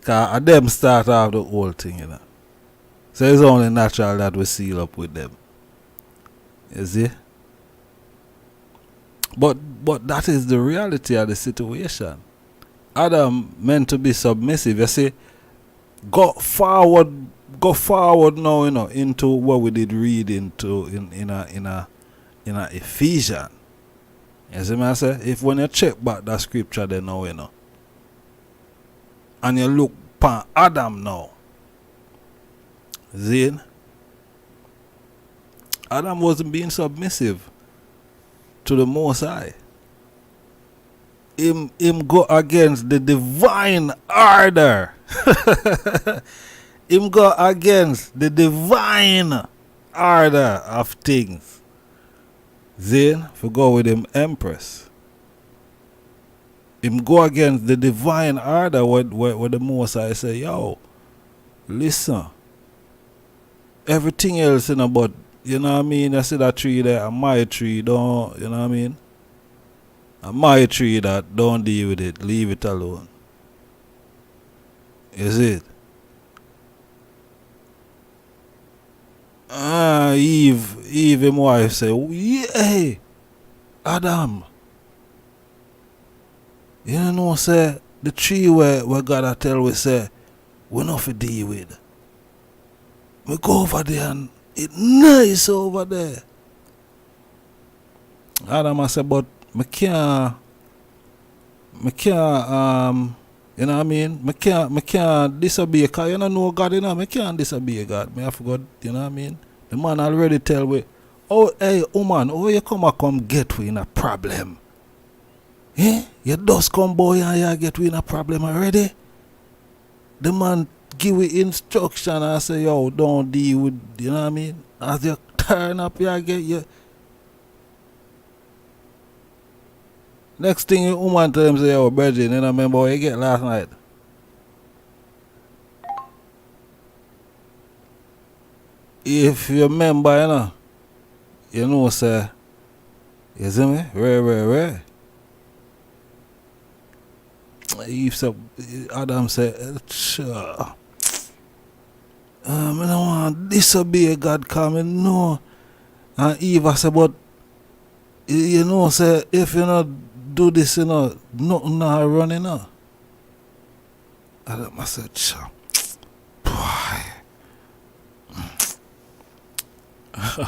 Because them start off the whole thing, you know. So it's only natural that we seal up with them. You see? But that is the reality of the situation. Adam meant to be submissive. You see, go forward now, you know, into what we did read into in a Ephesians. You see me I say? If when you check back that scripture then now, you know, and you look upon Adam now, Zane, Adam wasn't being submissive to the Most High. Him go against the divine order. Him go against the divine order of things. Then, if we go with him Empress, him go against the divine order where the Most High say, yo, listen, everything else in about, you know what I mean, I see that tree there, and my tree, don't, you know what I mean? And my tree that, don't deal with it, leave it alone. Is it? Eve, him wife say, yeah, Adam, you know, say, the tree where God a tell we say, we not for deal with. We go over there and it's nice over there. Adam I say, but me can't, you know what I mean? Me can't disobey because you don't know God, you know. Me can't disobey God. Me have got, you know what I mean? The man already tell me, oh, hey, woman, oh, you come get we in a problem. Eh? You just come boy and you get we in a problem already? The man give we instruction and say, yo, don't deal with, you know what I mean? As you turn up, you get you. Next thing the woman tell him say, yo, Bridget, you know, remember what you get last night? If you remember, you know, say, you see me? Rare. Eve said, Adam said, sure. I don't want to disobey God coming, no. And Eve said, but, you know, say, if you not do this, you know, nothing not running, you know. Adam said, sure. Boy.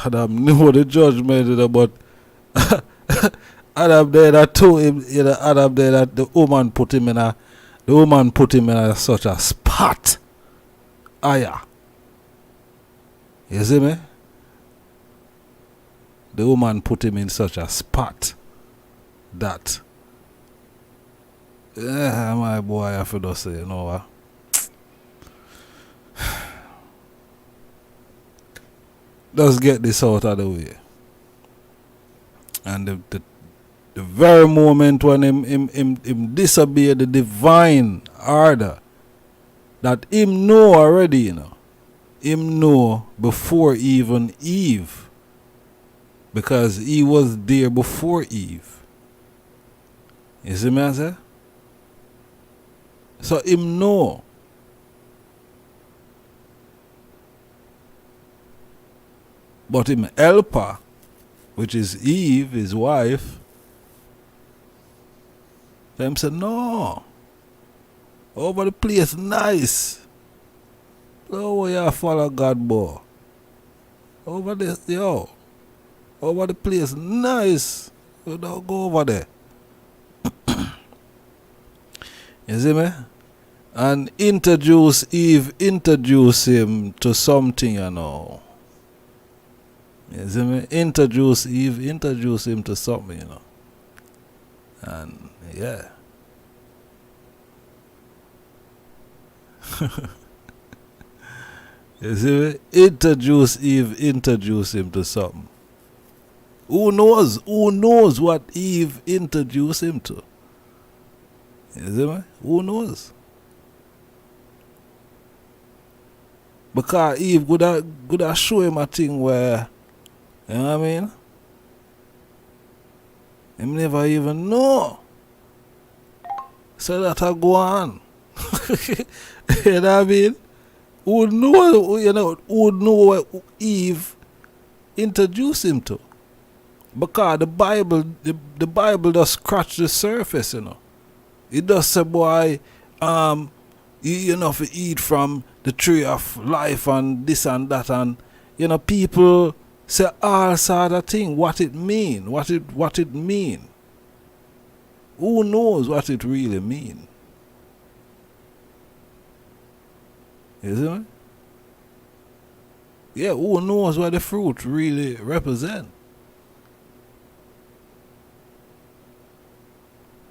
Adam knew the judgment, you know, but Adam there that told him, you know, Adam there that the woman put him in such a spot. Aya. You see me? The woman put him in such a spot that, yeah, my boy, I have to say, you know what? Let's get this out of the way. And the very moment when him disobey the divine order, that him know already, you know. Him know before even Eve. Because he was there before Eve. You see me, I say? So him know. But him helper, which is Eve, his wife, them say, no. Over the place, nice. Oh, you follow God, boy. Over this, yo. Over the place, nice. You don't go over there. You see me? And introduce him to something, you know. You see me? Introduce him to something, you know. And yeah. You see me? Introduce him to something. Who knows what Eve introduced him to? You see me? Who knows? Because Eve could have show him a thing where, you know what I mean? Him never even know. So that I go on. You know what I mean? Who would know, who would know what Eve introduced him to? Because the Bible does scratch the surface, you know. It does say, boy, you know, to eat from the tree of life and this and that, and you know, people say all sort of thing, what it mean, what it mean. Who knows what it really mean? Isn't it? Yeah, who knows what the fruit really represent?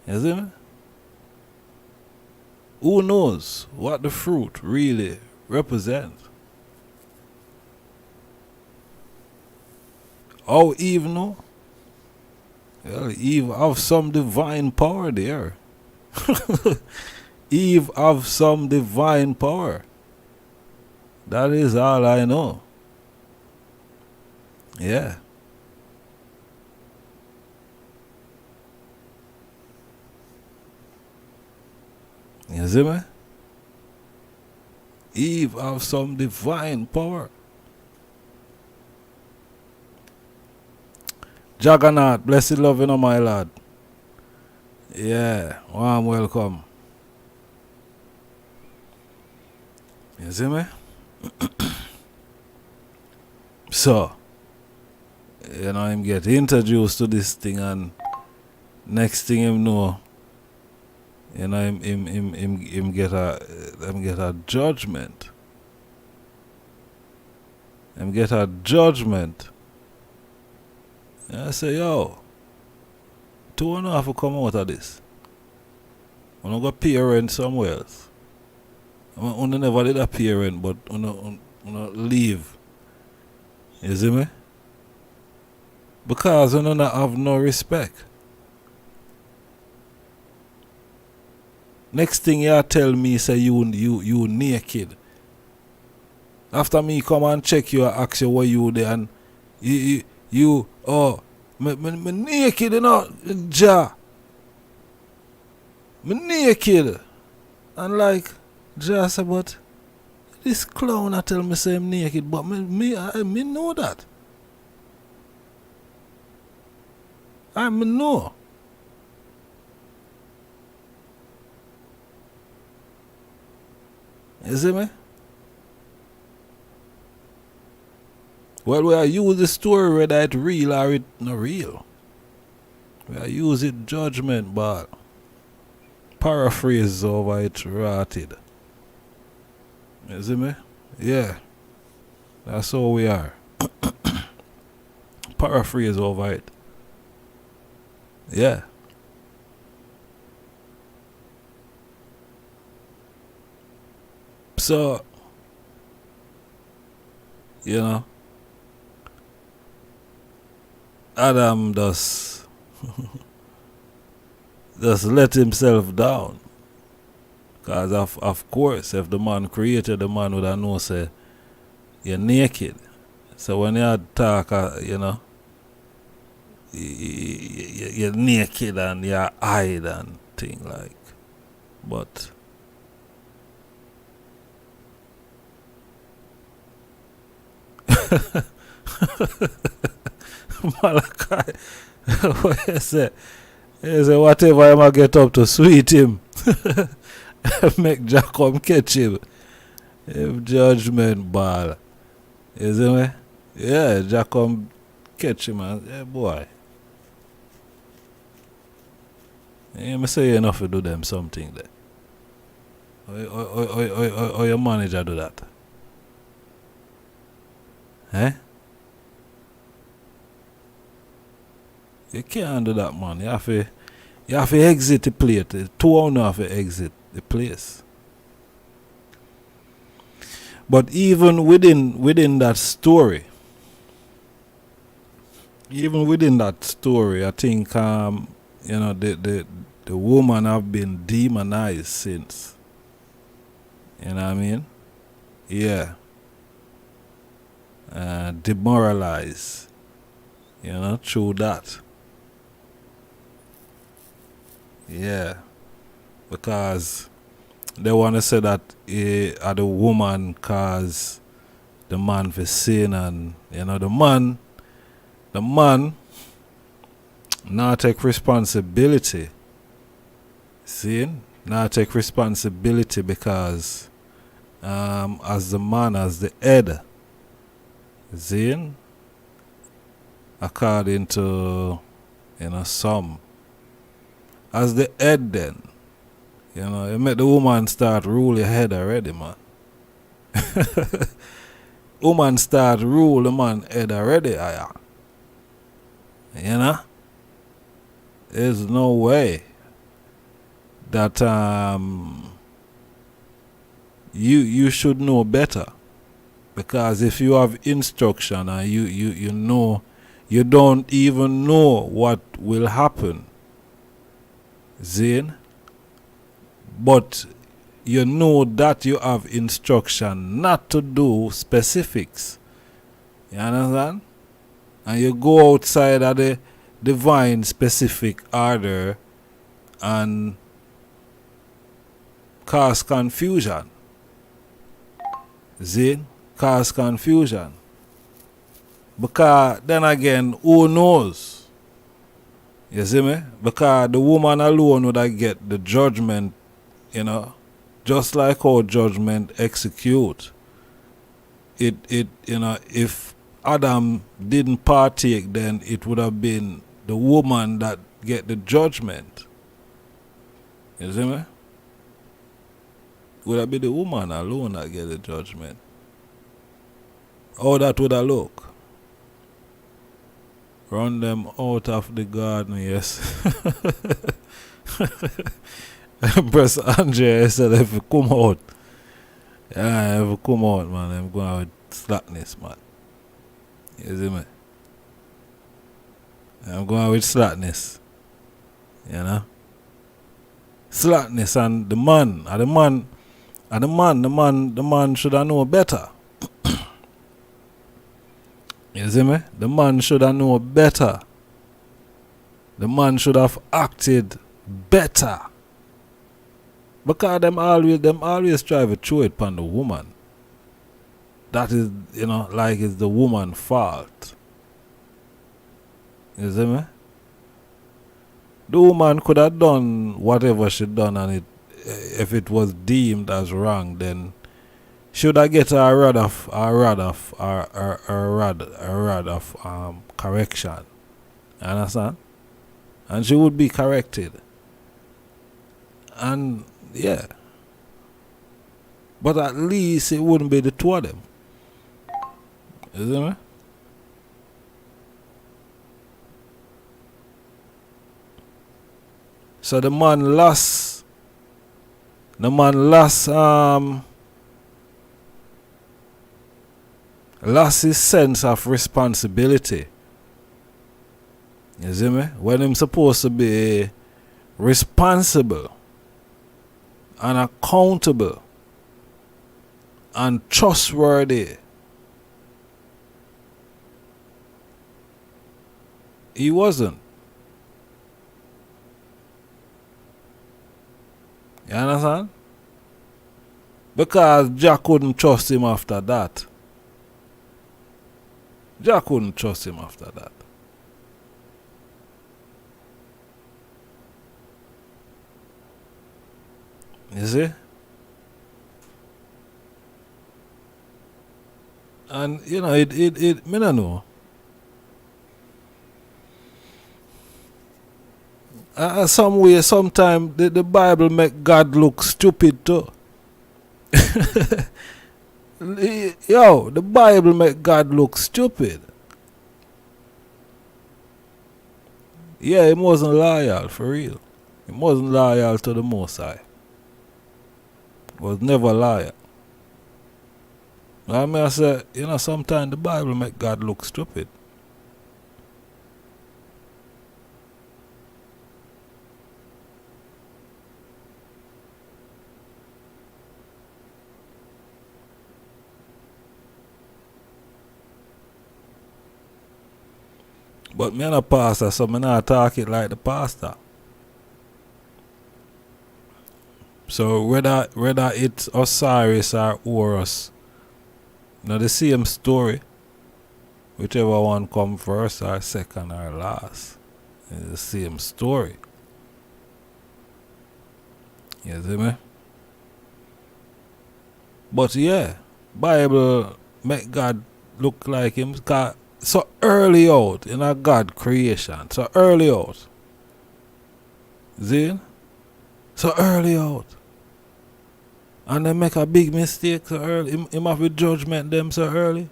Isn't it? Who knows what the fruit really represents? How Eve know? Well, Eve have some divine power there. Eve have some divine power. That is all I know. Yeah. You see me? Eve have some divine power. Juggernaut, blessed love, you know, my lad. Yeah, warm welcome. You see me? So, you know, him get introduced to this thing, and next thing him know, you know, him get a judgment. Him get a judgment. And I say, yo, two and a half to come out of this. I'm going to pay rent somewhere else. I never did a pay rent, but I leave. You see me? Because I don't have no respect. Next thing you tell me, say you naked. After me come and check you and ask you what you there, and you me naked, you know, Ja. Me naked. And like, Ja said, but this clown I tell me say I'm naked, but me know that. I know. You see me? Well, we are use the story whether it's real or it's not real. We are use it judgment, but paraphrase over it rotted. You see me? Yeah. That's how we are. Paraphrase over it. Yeah. So, you know, Adam does let himself down. Because of course, if the man created the man would have known, say, you're naked. So when you talk, you know, you're naked and you're hide and thing like. But Malachi, what you say? He say whatever I might get up to sweet him. Make Jack come catch him. If judgment ball. You see me? Yeah, Jack come catch him and yeah boy. Yeah, me say enough to do them something there. Or your manager do that. Eh? You can't do that, man. You have to exit the place. The two of them have to exit the place. But even within that story, I think you know, the woman have been demonized since. You know what I mean? Yeah. demoralize, through that. Yeah, because they want to say that the woman cause the man for sin, and the man not take responsibility. See, not take responsibility because as the man, as the head, see, according to some, as the head, then you make the woman start rule your head already, man. Woman start rule the man head already, there's no way that you should know better, because if you have instruction and you know, you don't even know what will happen, Zane, but you know that you have instruction not to do specifics. You understand? And you go outside of the divine specific order and cause confusion. See? Cause confusion. Because then again, who knows? You see me? Because the woman alone would get the judgment, just like how judgment execute. If Adam didn't partake, then it would have been the woman that get the judgment. You see me? Would have been the woman alone that get the judgment. How that would have look? Run them out of the garden, yes. Press Andre said if you come out. Yeah, if you come out, man, I'm going out with slackness, man. You see me? I'm going out with slackness. Slackness, and the man should have known better. You see me? The man should have known better. The man should have acted better. Because them always try to throw it upon the woman. That is, like it's the woman's fault. You see me? The woman could have done whatever she done, and if it was deemed as wrong, then should I get a rod of correction? You understand? And she would be corrected. And yeah. But at least it wouldn't be the two of them. You see me? So the man lost his sense of responsibility. You see me? When him supposed to be responsible and accountable and trustworthy, he wasn't. You understand? Because Jack couldn't trust him after that. Jack couldn't trust him after that. You see? And me don't know. Some way, sometimes the Bible make God look stupid too. Yo, the Bible make God look stupid. Yeah, he wasn't loyal, for real. He wasn't loyal to the Most High. Was never loyal. I say, sometimes the Bible make God look stupid. But me and a pastor, so me not talk it like the pastor. So whether it's Osiris or Horus, the same story. Whichever one come first or second or last. It's the same story. You see me? But yeah, Bible make God look like him so early out in a God creation. So early out. See? So early out. And they make a big mistake so early. Him have a judgment them so early.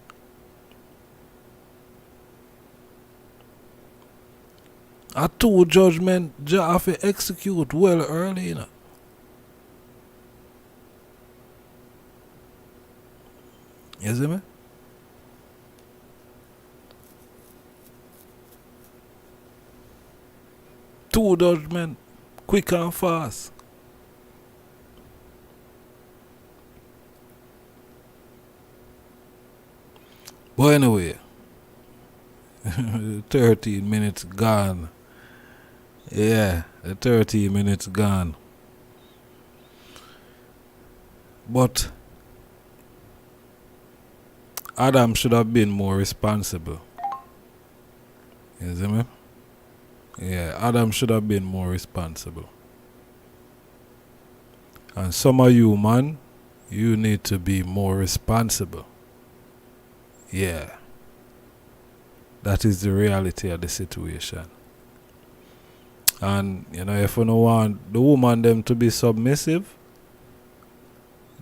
A two judgment Jah have to execute well early, you know. You see me? Two judgment, quick and fast. But anyway, 13 minutes gone. Yeah, the 13 minutes gone. But Adam should have been more responsible. You see me? Yeah, Adam should have been more responsible. And some of you, man, you need to be more responsible. Yeah. That is the reality of the situation. And, if you don't want the woman them to be submissive,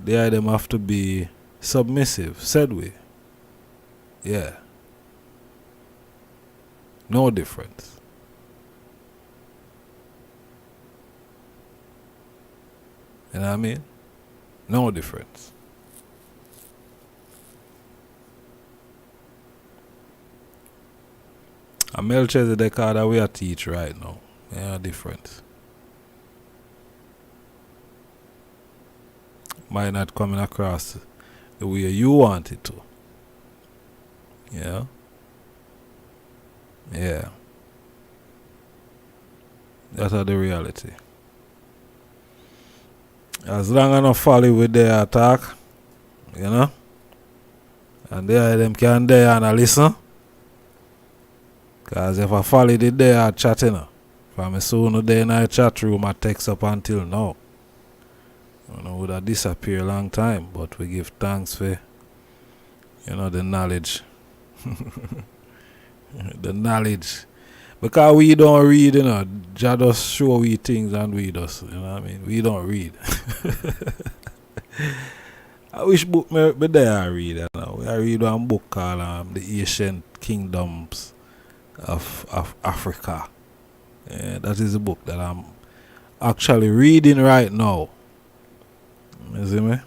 them have to be submissive, said we. Yeah. No difference. You know what I mean? No difference. And Melchizedek that we are teach right now. Yeah, difference. Might not coming across the way you want it to. Yeah. Yeah. That's the reality. As long as I follow with their attack, and them can there and listen. Because if I follow the there chatting, from soon day in the chat room, I text up until now. Would have disappeared a long time, but we give thanks for, the knowledge. The knowledge. Because we don't read, Jah just show we things and we just, what I mean? We don't read. I wish book me there I read, I read one book called The Ancient Kingdoms of Africa. That is a book that I'm actually reading right now. You see me?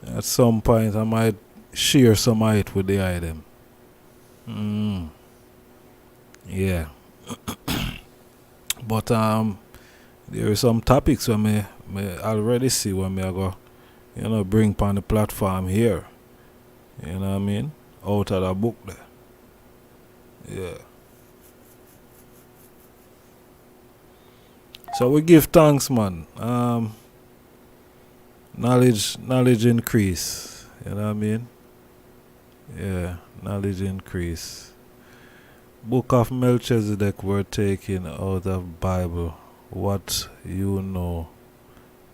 At some point I might share some of it with the item. Yeah. But there are some topics where me already see when me I go, bring on the platform here. You know what I mean? Out of the book there. Yeah. So we give thanks, man. Knowledge increase. You know what I mean? Yeah, knowledge increase. Book of Melchizedek were taken out of Bible. What you know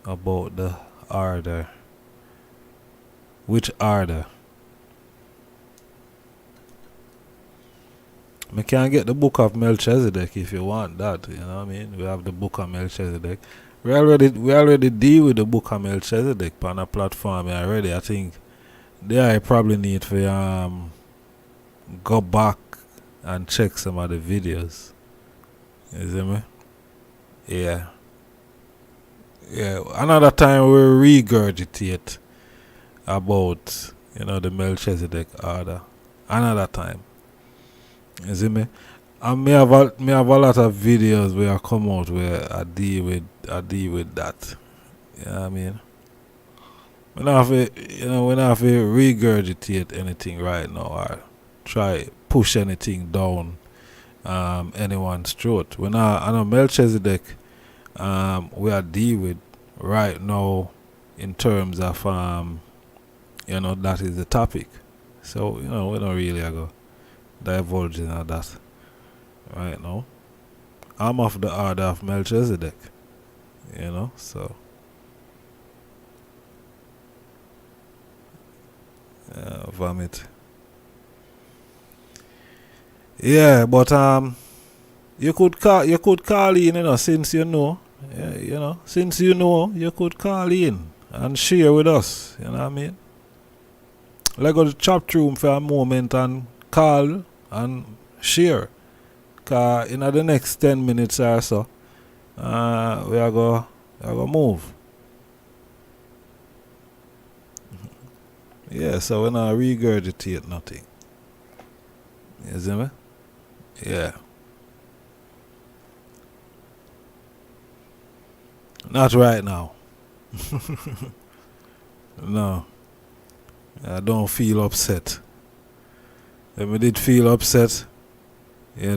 about the order? Which order? I can get the book of Melchizedek if you want that. You know what I mean? We have the book of Melchizedek. We already deal with the book of Melchizedek on a platform already. I think there I probably need to go back and check some of the videos. You see me? Yeah. Yeah. Another time we regurgitate about, the Melchizedek order. Another time. You see me? And me have a lot of videos where I come out where I deal with that. You know what I mean? We don't have to regurgitate anything right now or try push anything down anyone's throat. When I know Melchizedek, we are deal with right now in terms of that is the topic. So we don't really go divulge into that right now. I'm of the order of Melchizedek, so vomit. Yeah, but you could call in, since you know, since you could call in and share with us, you know what I mean? Like go to the chat room for a moment and call and share. Cause in the next 10 minutes or so, we are go move. Yeah, so we not regurgitate nothing. You see me? Yeah. Not right now. No. I don't feel upset. If I did feel upset, we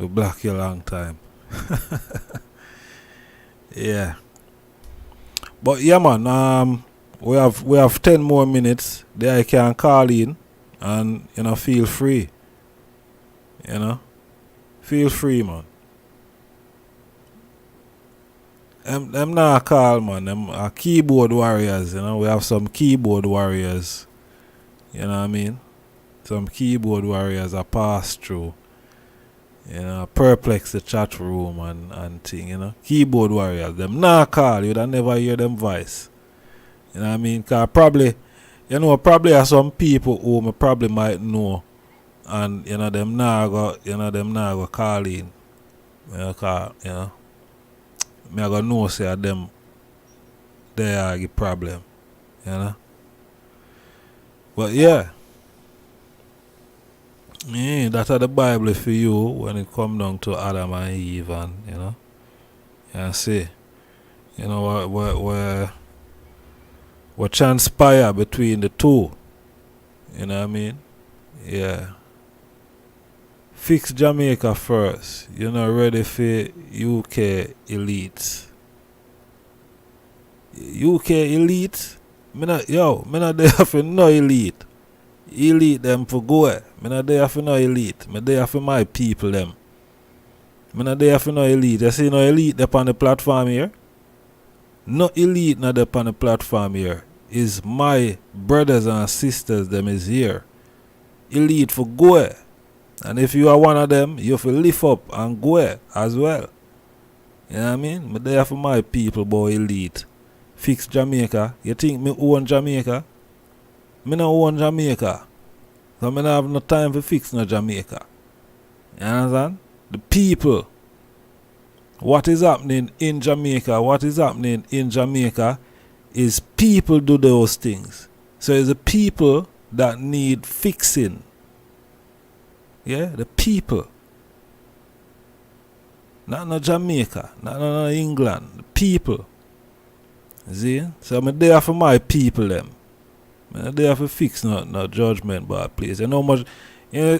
block you a long time. Yeah. But yeah, man, we have 10 more minutes. There I can call in and feel free. Feel free, man. Them not call, man. Them are keyboard warriors, We have some keyboard warriors. You know what I mean? Some keyboard warriors are pass through. Perplex the chat room and thing, Keyboard warriors. Them not call. You'd never hear them voice. You know what I mean? Cause probably are some people who me probably might know. And them not go call in. Me I go know say them they are the problem. But yeah. That's the Bible for you when it come down to Adam and Eve and and see. What transpire between the two. You know what I mean? Yeah. Fix Jamaica first. You're not ready for UK elites. UK elite? Me not there for no elite. Elite them for go. Me not there for no elite. Me there for my people them. Me not there for no elite. You see no elite there on the platform here? No elite not there on the platform here. Is my brothers and sisters them is here. Elite for go. And if you are one of them, you have to lift up and go as well. You know what I mean? Me there for my people, boy, elite. Fix Jamaica. You think me own Jamaica? Me not own Jamaica. So me not have no time for fix no Jamaica. You understand? The people. What is happening in Jamaica? What is happening in Jamaica is people do those things. So it's the people that need fixing. Yeah, the people. Not no Jamaica, not no England. The people. See? So I'm there for my people them. I'm there for fix no judgment but please. You know how much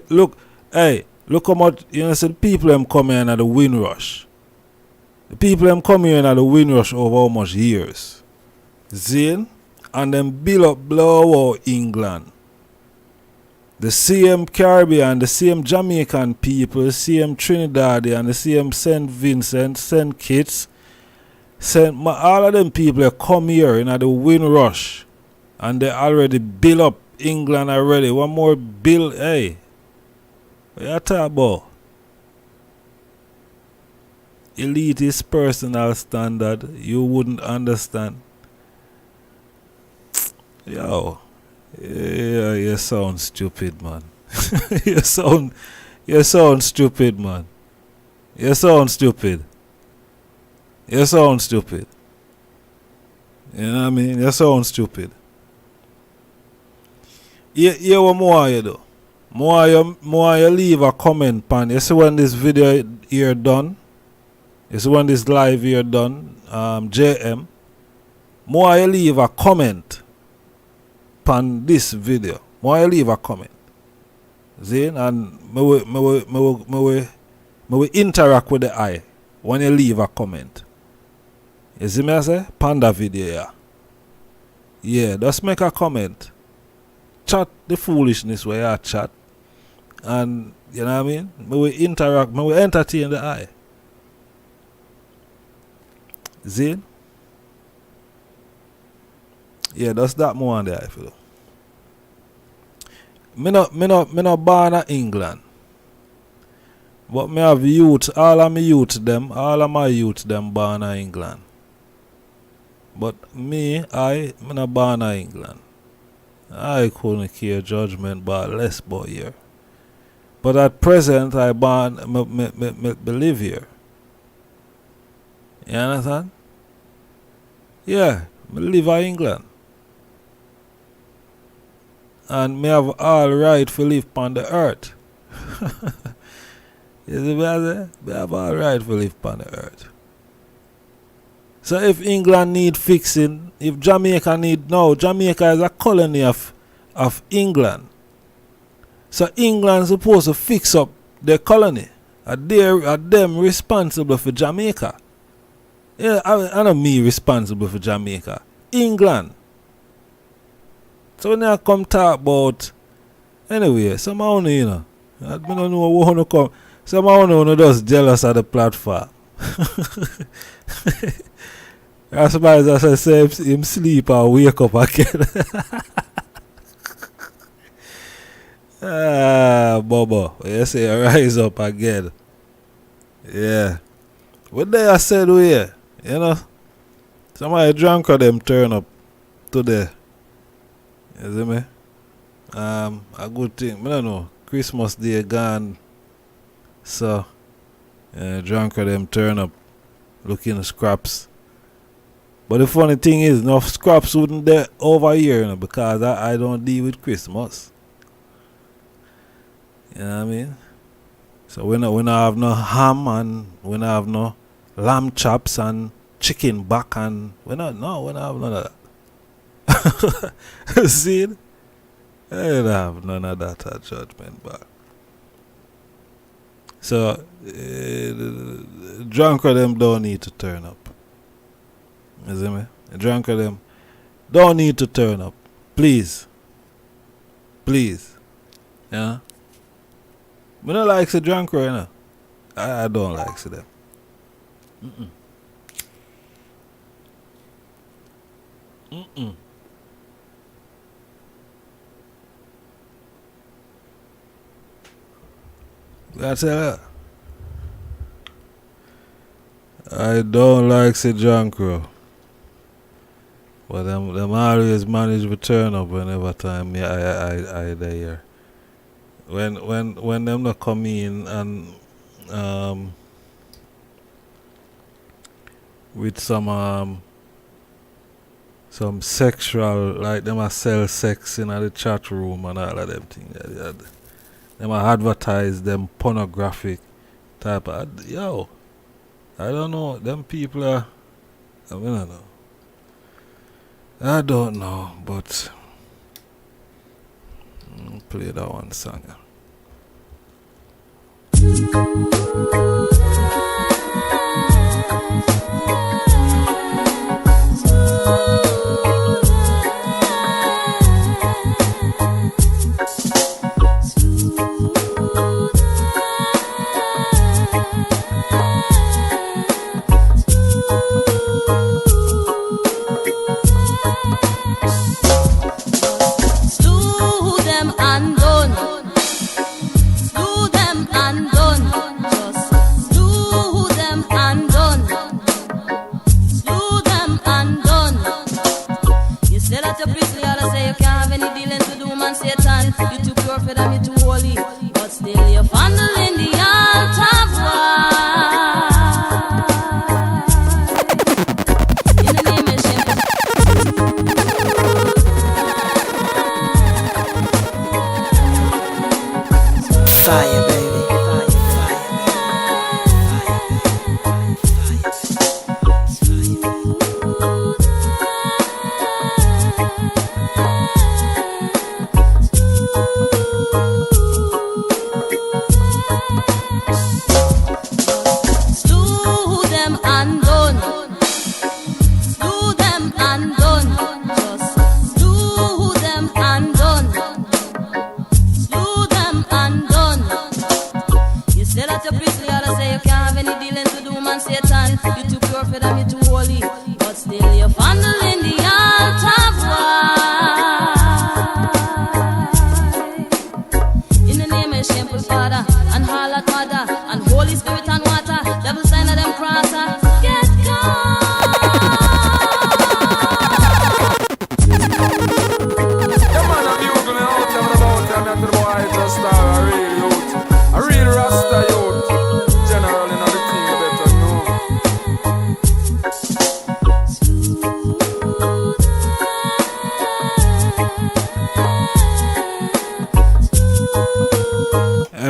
look how much see the people them come in at the wind rush. The people them come here at the wind rush over how much years. See? And then build up blow out England. The same Caribbean, the same Jamaican people, the same Trinidadian, the same St. Vincent, St. Kitts, all of them people come here in the wind rush and they already build up England already. One more build, hey. What you talking about? Elitist personal standard, you wouldn't understand. Yo. Yeah, you sound stupid, man. you sound stupid, man. You sound stupid. You sound stupid. You know what I mean? You sound stupid. Yeah, what more you do? More you leave a comment pan. You see when this video here done? You see when this live here done? JM. More you leave a comment on this video. More you leave a comment. See? And me will interact with the eye when you leave a comment. You see me I say? Panda video, yeah. Yeah, just make a comment. Chat the foolishness where you chat. And, you know what I mean? Me will interact, me will entertain the eye. See? Yeah, that's that more on the eye, feel. Me not born in England. But me have youth, all of my youth them born in England. But me not born in England. I couldn't care judgment but less about here. But at present I live here. You understand? Yeah, I live in England. And me have all right to live on the earth. You see what I say? Me have all right to live on the earth. So if England need fixing, if Jamaica Jamaica is a colony of England. So England supposed to fix up their colony. Are them responsible for Jamaica? Yeah, I know me responsible for Jamaica. England. So when I come talk about anyway, somehow you know. I don't know who wanna come. Somehow no just jealous of the platform. As far as I say him sleep or wake up again. Bobo. You say rise up again. Yeah. What they I said here, you know? Somebody drunk or them turn up today. You see me? A good thing. I don't know. Christmas Day gone. So drunk or them turn up looking scraps. But the funny thing is, no scraps wouldn't there over here, you know, because I don't deal with Christmas. You know what I mean? So we don't have no ham and we don't have no lamb chops and chicken back and we don't have none of that. See? I don't have none of that at judgment back. So drunk of them don't need to turn up. You see me? Drunk of them don't need to turn up. Please. Please. Yeah? I don't like the drunk right now. I don't like them. That's it. I don't like the drunk crew. But them always manage to turn up whenever time I there. When them not come in and with some sexual, like them a sell sex in the chat room and all of them things. Them a advertise them pornographic type of, yo, I don't know, them people are, I don't know. I don't know, but play that one song.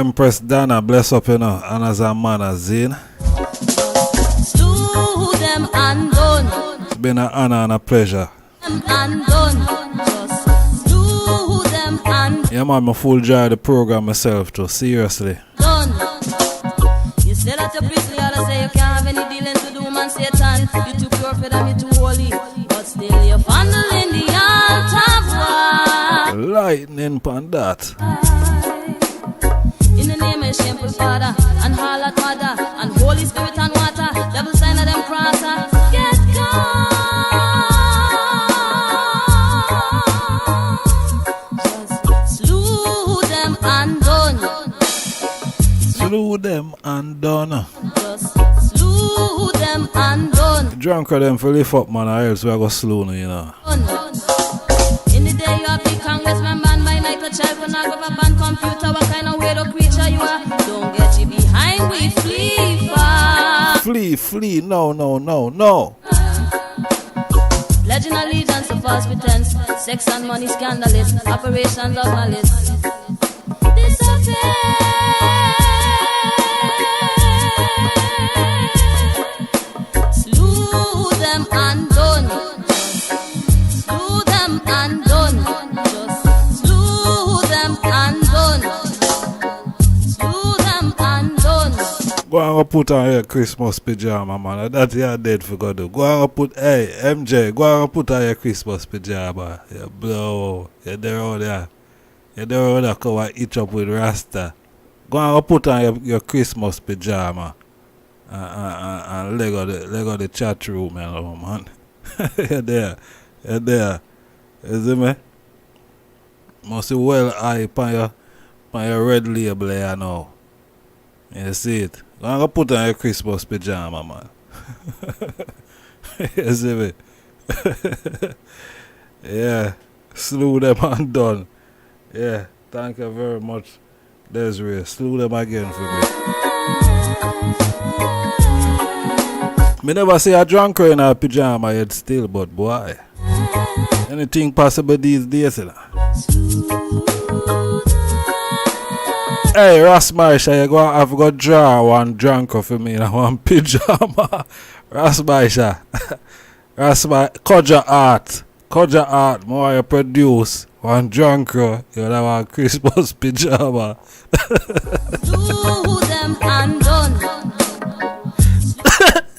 Empress Dana, bless up, you know, and as a man, as Zine. Slew them and done. It's been an honor and a pleasure. Them and done. Just slew them and Yeah, man, I full joy of the program myself, too. Seriously. done. You say that you're priestly, I say you can't have any dealings with the woman Satan. You too pure for them, you too holy. But still you're fondling the altar of war. Lightning pon that. In the name of shameful Father and harlot Mother and Holy Spirit and water, devil sign of them crosser, get gone. Just slew them and done. Slew them and done. Just slew them and done. Drunk of them for lift up, man, or else we go slew you, you know. In the day you have the congressman man by night, a child pornographer ban computer. What kind of weirdo creature you are? Don't get you behind, we flee far. Flee, no. Pledging allegiance to false pretense, sex and money scandalous, operations of malice. Slew them and done. Slew them and done. Just slew them and done. Slew them and done. Go and put on your Christmas pajama, man. That you are dead for God. Go and put, hey, MJ, go and put on your Christmas pajama. You blow. You're there all there. You're there all there, come and eat up with Rasta. Go and put on your Christmas pajama. And leg of the chat room, you know, man. You're there. You see me? Must be well eye on your red label here now. You see it? Go and put on your Christmas pajama, man. You see me? Yeah. Slew them and done. Yeah. Thank you very much, Desiree. Slew them again for me. Me never see a drunker in a pajama yet still, but boy. Anything possible these days, you know? Hey, Rasmaisha, you go have to draw one drunker for me in one pajama. Rasmaisha. Koja art. More you produce one drunker, you'll have a Christmas pajama. Slew them and done.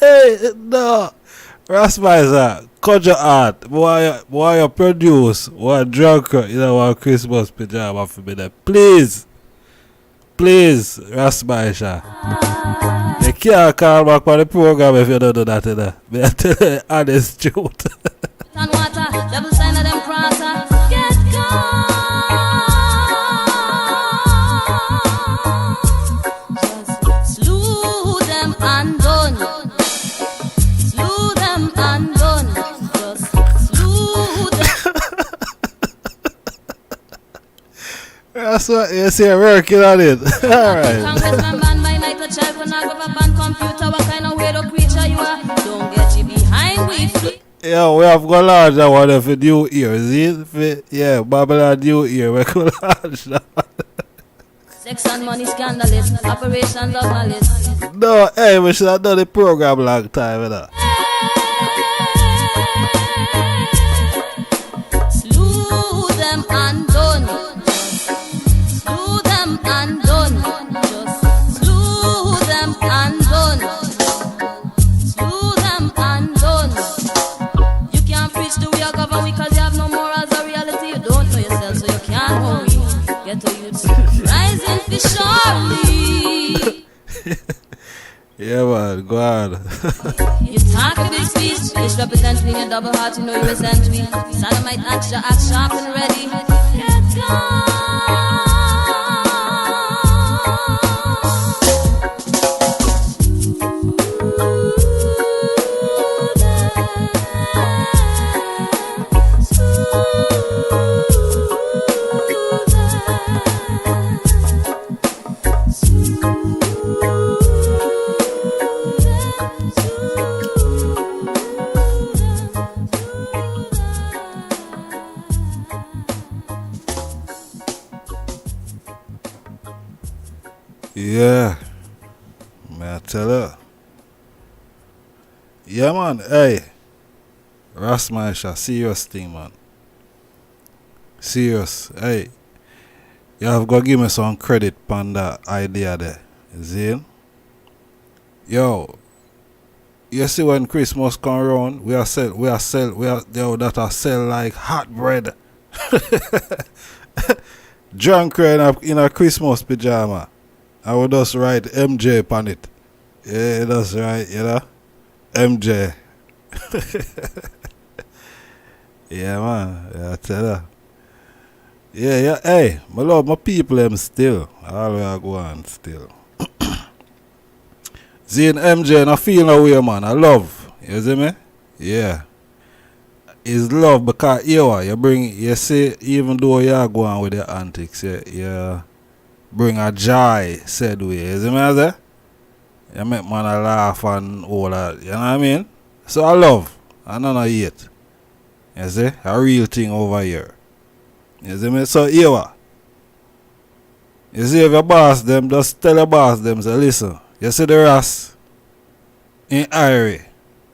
Hey, no. Rasmaisha, Koja art. More you produce one drunker, you know, one Christmas pajama for me there. Please, Rasmaisha. You can't call back on the program if you don't do that, you know. May I tell you the honest truth. And water, devil sign of them crosser, get gone. Just slew them and done. Slew them and done. Just slew them. That's what you see, working on it. Alright. Congressman man by night, a child pornographer ban computer. What kind of weirdo creature you are? Don't get you behind, we flee. Yeah, we have got larger one for new ear, see? Yeah, Babylon new ear, we go larger. Sex and money scandalous, operations of malice. No, hey, we should have done the program long time, you know. Slew them and done. Slew them and done. Just slew them and done. Slew them and done. You can't preach the way of government because you have no morals or reality. You don't know yourself, so you can't know me. Get to youths rising for surely. Yeah, man, go on. You talk a big speech, misrepresent me, your double heart, you know you resent me. Sodomite act, your act sharp and ready. Get gone. Yeah. May I tell her? Yeah, man. Hey. Rasmaisha, serious thing, man. Serious. Hey. You have got to give me some credit on that idea there. You see? Yo. You see when Christmas come around, we are sell that are sell like hot bread. Drunk in a Christmas pajama. I would just write MJ upon it. Yeah, that's right, you know. MJ. Yeah, man. Yeah, I tell her. Yeah, hey, I love my people them still. Always I go on still. Seeing MJ and I feel no way, man. I love. You see me? Yeah. It's love because you see, even though you are going with your antics, you bring a joy, said way. You see me? I say? You make man a laugh and all that. You know what I mean? So I love. I none of hate. You see? A real thing over here. You see me? So here. You see if your boss them, just tell your boss them, say, listen, you see the Ras in Irie,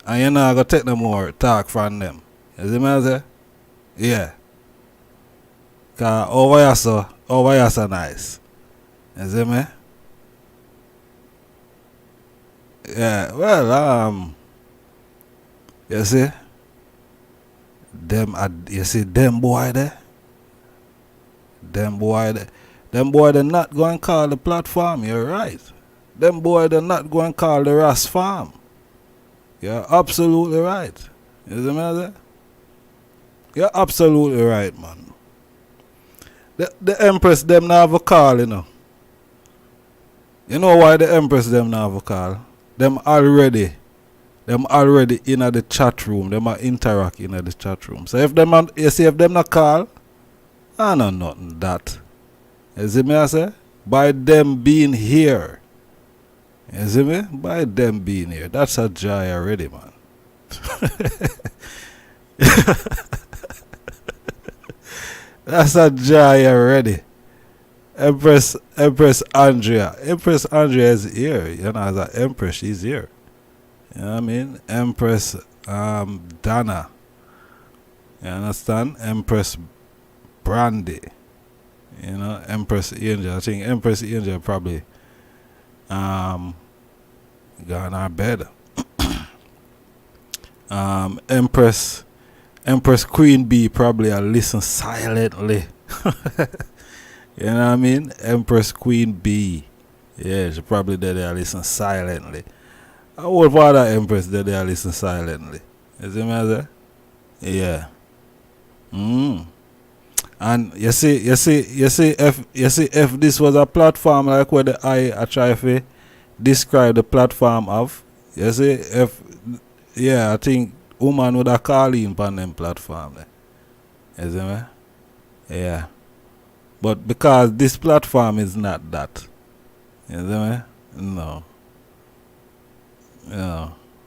and you're not going to take no more talk from them. You see me? I say? Yeah. Because over here so nice. You see me? Yeah, well, you see? You see them boy there? Them boy they're not going to call the platform, you're right. Them boy they're not going to call the Ras farm. You're absolutely right. You see me? You're absolutely right, man. The Empress them not have a call, you know. You know why the Empress them not have a call? Them already in the chat room. Them are interact in the chat room. So if them not call, I know nothing that. You see me I say? By them being here. You see me? By them being here. That's a joy already, man. That's a joy already. Empress Andrea. Empress Andrea is here. You know, as an Empress, she's here. You know what I mean? Empress Dana. You understand? Empress Brandy. You know, Empress Angel. I think Empress Angel probably gone her bed. Empress Queen Bee probably listen silently. You know what I mean? Empress Queen Bee. Yeah, she probably did there listen silently. I would father Empress did there listen silently. You see me? Yeah. And you see if this was a platform like where I try to describe the platform of, you see if I think woman would have called in on them platform there. You see me? Yeah. But because this platform is not that. You see me? No.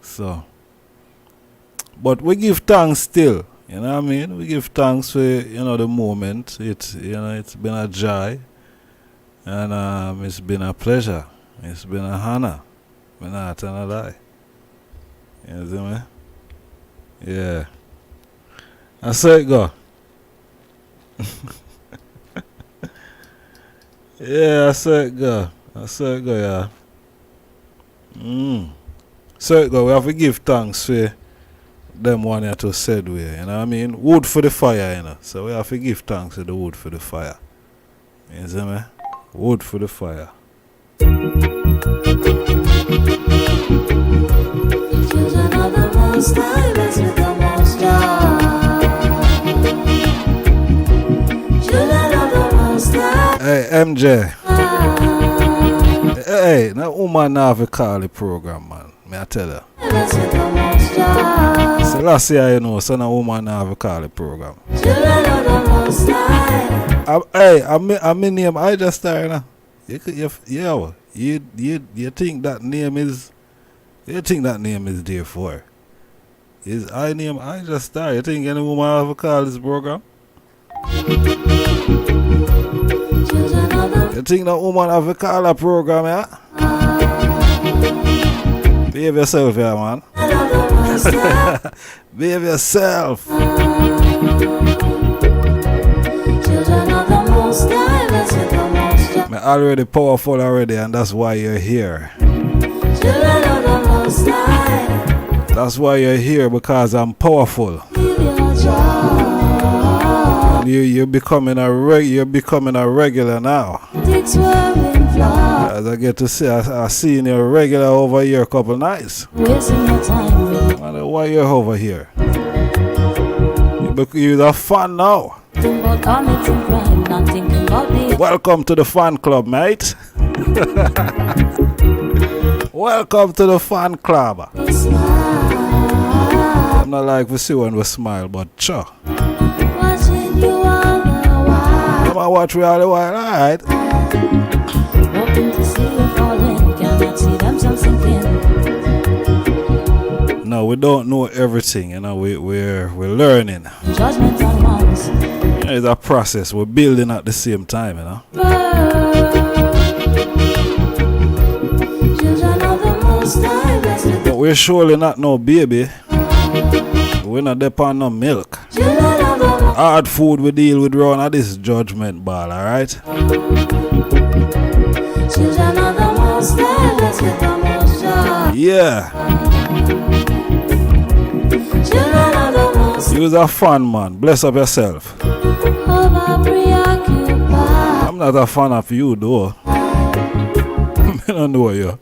So but we give thanks still. You know what I mean? We give thanks for, the moment. It's been a joy. And it's been a pleasure. It's been a honor. We're not gonna lie. You see me? Yeah. I say it go. Yeah, I say it go, yeah. So it go, we have to give thanks for them one here to said way, you know what I mean? Wood for the fire, you know. So we have to give thanks to the wood for the fire. You see me? Wood for the fire. Children of the Most High, blessed with the Most High. Children of the Most High. Hey, MJ. Hey, that woman now have a call the program, man. May I tell her? Blessed with the Most High. So last year, so now woman now have a call the program. Children of the Most High. I'm in name. I just started now. You think that name is? You think that name is there for? Is I name? I just started. You think any woman have a call this program? Children of the You think that woman have a caller program, yeah? Behave yourself, yeah, man. Behave yourself. I'm already powerful already, and that's why you're here. That's why you're here, because I'm powerful. You're becoming a regular now. As I get to see, I seen you regular over here a couple nights. Wonder why you're over here. You're a fan now. Welcome to the fan club, mate. Welcome to the fan club. I'm not like we see when we smile, but sure. Come on, watch me all the while, alright? No, we don't know everything, you know. We're learning. It's a process. We're building at the same time, you know. But we're surely not no baby. We're not depend on no milk. Hard food we deal with around at this judgment ball, alright? Yeah. You're a fun man. Bless up yourself. I'm not a fan of you though. I don't know you.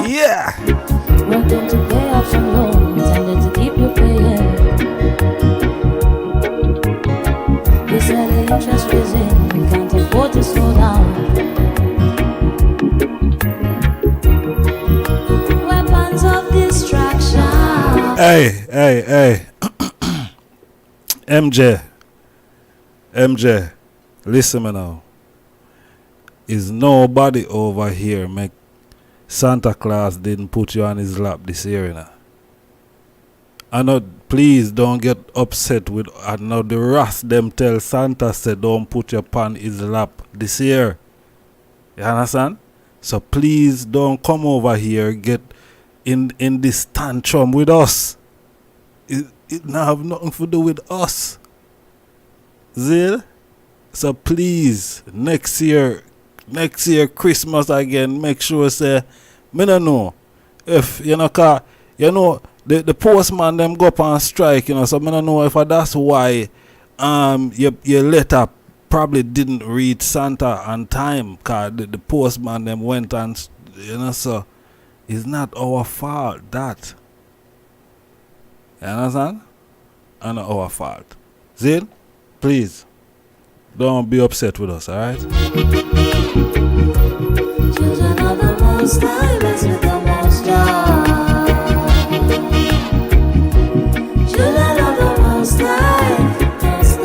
Yeah. Working to pay off some loans and to keep you paying. You said the interest raising, we can't afford to slow down. Weapons of distraction. Hey. MJ, listen me now. Is nobody over here make Santa Claus didn't put you on his lap this year, you know? I know, please don't get upset with, I know the rest them tell Santa said don't put you on his lap this year. You understand? So please don't come over here get in this tantrum with us. It not have nothing to do with us. Zil? So please, next year Christmas again, make sure say, me no know if you know, cause you know the postman them go up on strike, you know, so me no know if that's why your letter probably didn't reach Santa on time, cause the postman them went and, you know, so it's not our fault that. You understand? And not our fault. Zil, please don't be upset with us, alright? Children of the Most High, blessed with the Most High. Children of the Most High, Most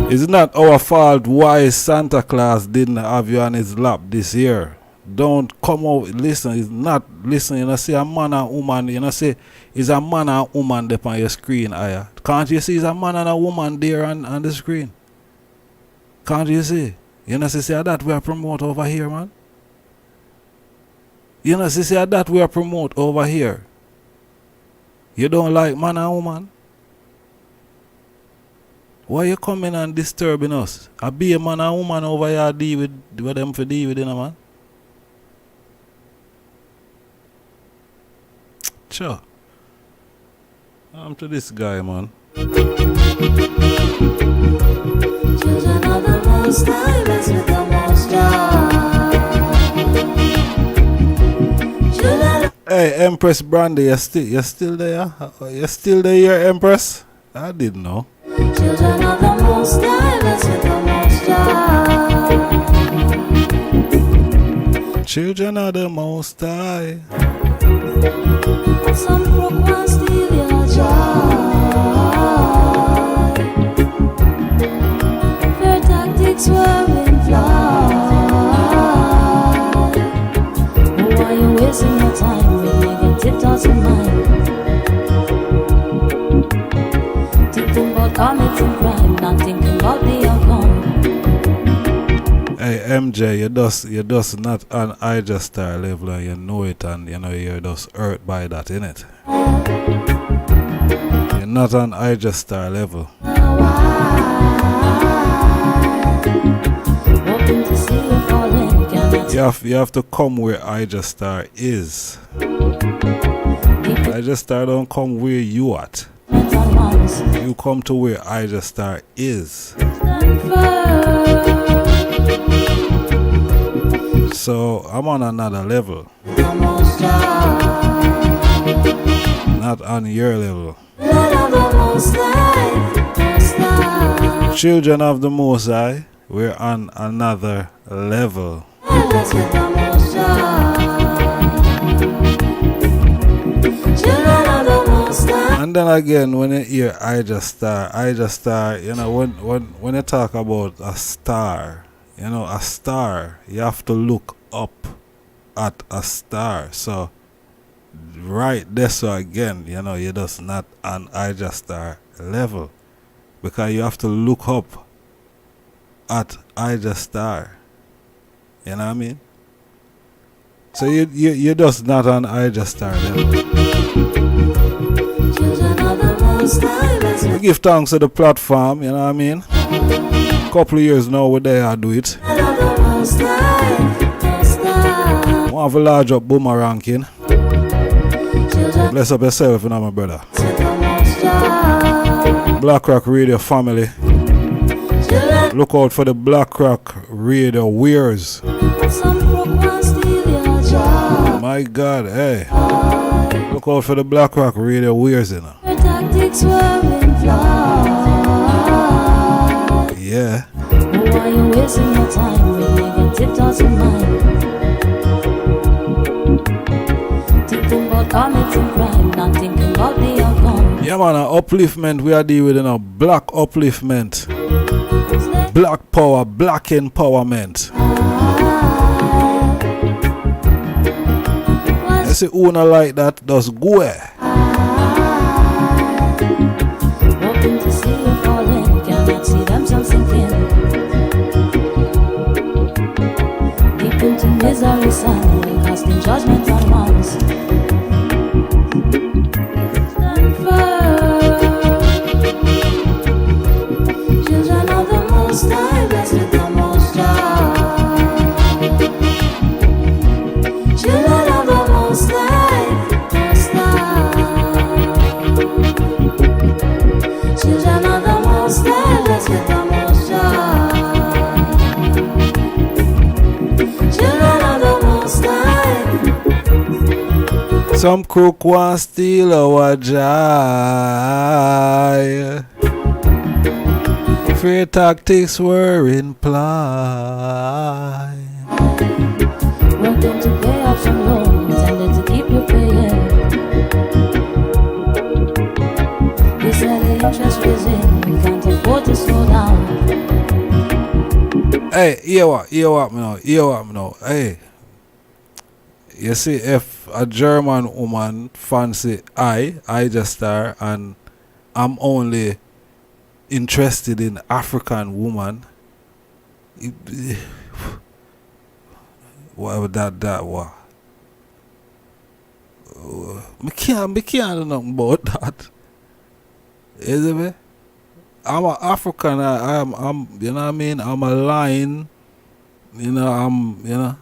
High. It's not our fault why Santa Claus didn't have you on his lap this year. Don't come out, listen, it's not, listen, you know, see a man and woman, you know, see, it's a man and woman there on your screen, Aya. Can't you see it's a man and a woman there on the screen? Can't you see? You know, see that we are promote over here, man? You know, see that we are promote over here. You don't like man and woman? Why you coming and disturbing us? I be a man and woman over here deal with them for deal with, you know, man? Sure. I'm to this guy, man. Children of the Most High, blessed with the Most High. Hey, Empress Brandy, you still there? You still there, here, Empress? I didn't know. Children of the Most High, blessed with the Most High. Children of the Most High. Some crook want steal your joy. Their tactics were in flight. Why you wasting your time with negative thoughts of mine? Thinking about MJ, you just not on I just star level and you know it, and you know you're just hurt by that, innit? You're not on I just star level. You have to come where I just star is. I just star don't come where you at. You come to where I just star is. So I'm on another level. Not on your level. Children of the Most High, we're on another level. And then again, when you hear I just star, you know, when you talk about a star, you know, a star, you have to look up at a star. So right there, so again, you know, you're just not on I just star level, because you have to look up at I just star. You know what I mean? So you're just not on I just star level. We give thanks to the platform, you know what I mean? Couple of years now we're there, I do it. Want have a large up boomerang ranking. Bless up yourself, you know, my brother. Black Rock Radio family. Look out for the Black Rock Radio wears. My God, hey. Look out for the Black Rock Radio wears, you know. Yeah. Why you wasting your time with negative thoughts in mind? Thinking about committing crime, not thinking about the outcome. Yeah, man, upliftment we are dealing with, you know, black upliftment, black power, black empowerment. You see, who not like that, does go. Hoping to see you falling, cannot see themselves sinking. Deep into misery, son, we casting judgment on ones. Stand firm. Children of the Most High, blessed with the Most High. Children of the Most High, Most High. Children of the Most High, blessed with the Most High. Children of the Most High. Some crook want steal our joy. Fear tactics were in play. Working to pay off some loans, intended to keep you paying. They said the interest raising, we can't afford to slow down. Hey, hear what me now. Hey, you see, if a German woman fancy I just star, and I'm only interested in African woman, whatever that was. Me can't do nothing about that. Is it me? I'm an African. I'm you know what I mean? I'm a lion. You know,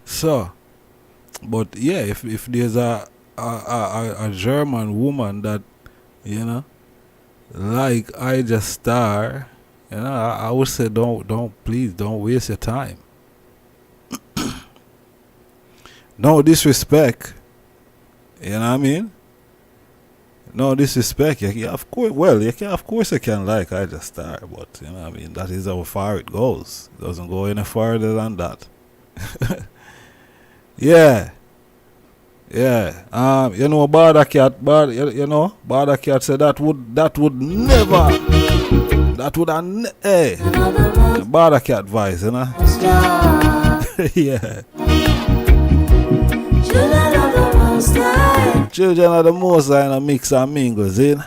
so, but yeah, if there's a German woman that, you know, like I just star, you know, I would say please don't waste your time. No disrespect. You know what I mean? No disrespect. Yeah, of course. Well, you can. Of course, you can like I just star, but you know what I mean. That is how far it goes. It doesn't go any further than that. Yeah. You know, Barda Cat said that would never. That would hey. Barda Cat voice, you know. Yeah. Children of the Most High. Children of the Most High in a mix and mingles, in.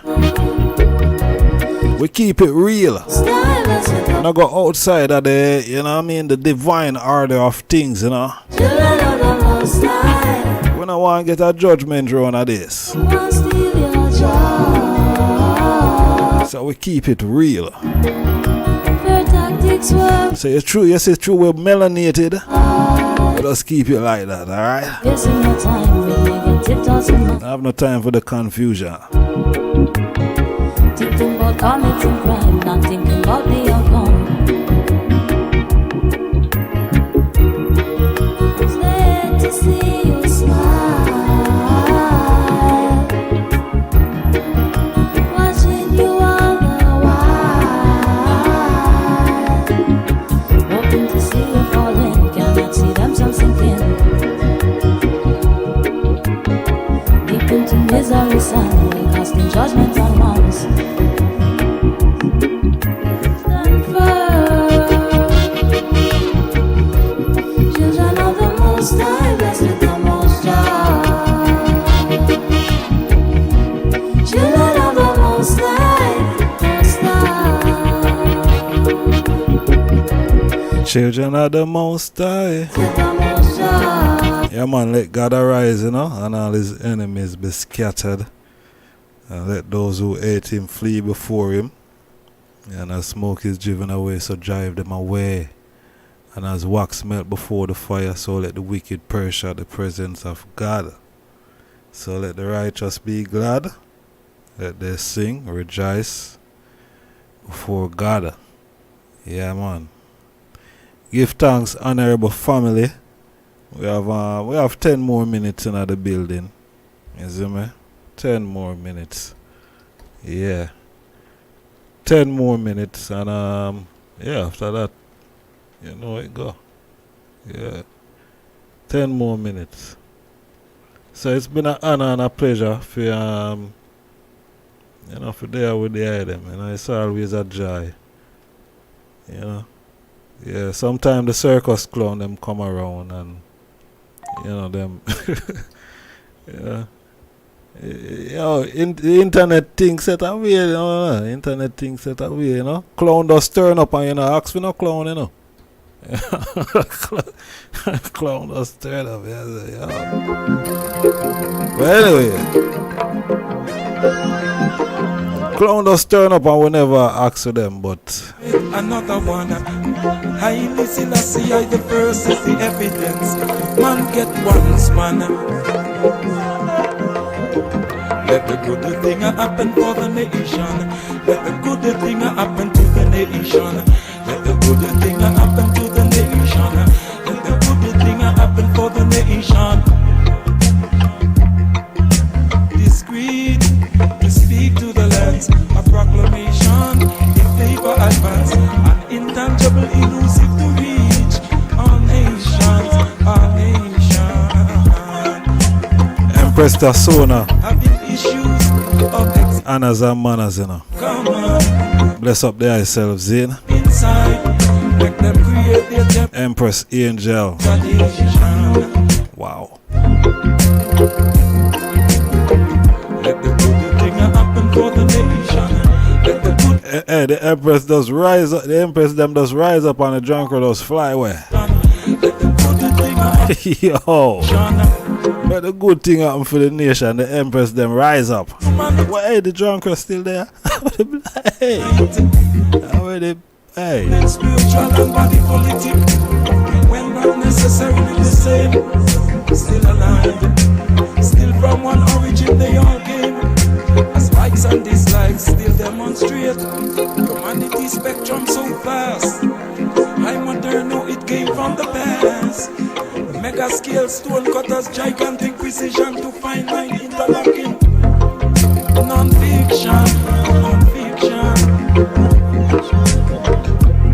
We keep it real. And I go outside of the, you know what I mean, the divine order of things, you know. We don't want to get a judgment round of this. So we keep it real. So it's true, yes it's true, we're melanated. Just keep it like that, alright? I have no time for the confusion. Thinking about committing crime, not thinking about the outcome. It's glad to see you smile, watching you all the while, hoping to see you falling, cannot see themselves sinking deep into misery, sadly, casting judgment on ones. Children of the Most High, blessed with the Most High. Children of the Most High, Most High. Children of the Most High. Yeah man, let God arise, you know, and all his enemies be scattered. And let those who hate him flee before him. And as smoke is driven away, so drive them away. And as wax melt before the fire, so let the wicked perish at the presence of God. So let the righteous be glad. Let they sing, rejoice before God. Yeah man. Give thanks, honorable family. We have 10 more minutes in the building. You see me? 10 more minutes. Yeah. 10 more minutes and yeah, after that, you know it go. Yeah. 10 more minutes. So it's been an honor and a pleasure for you know, for there with the item. You know, it's always a joy. You know. Yeah, sometimes the circus clown them come around and you know them yeah. You know, the internet thing set away, you know. Internet thing set away, you know. Clown does turn up and you know, ask for no clown, you know. Clown does turn up, yeah. But anyway, clown does turn up and we never ask for them, but another one. Highly Selassie, I the first is the evidence. Man get one span. Let the good thing happen for the nation. Let the good thing happen to the nation. Let the good thing happen to the nation. Let the good thing happen for the nation. Discreet to speak to the lands. A proclamation in favor advance. An intangible, elusive to reach. All nations, all nations. Empress Tasona. Annas and manners, you know. Bless up their selves, in. Empress Angel. Wow. Hey, the Empress does rise up. The Empress them does rise up and the drunkard does fly away. Yo. But the good thing happen for the nation, the Empress them rise up. Well, hey, the drunkard still there. Hey. Already, hey. Spiritual and body politic, when not necessarily the same, still alive, still from one origin they all came. As likes and dislikes still demonstrate. Humanity spectrum so vast. High modern, no, it came from the past. Mega scale stone cutters, gigantic precision to fine line interlocking. Non-fiction, non-fiction.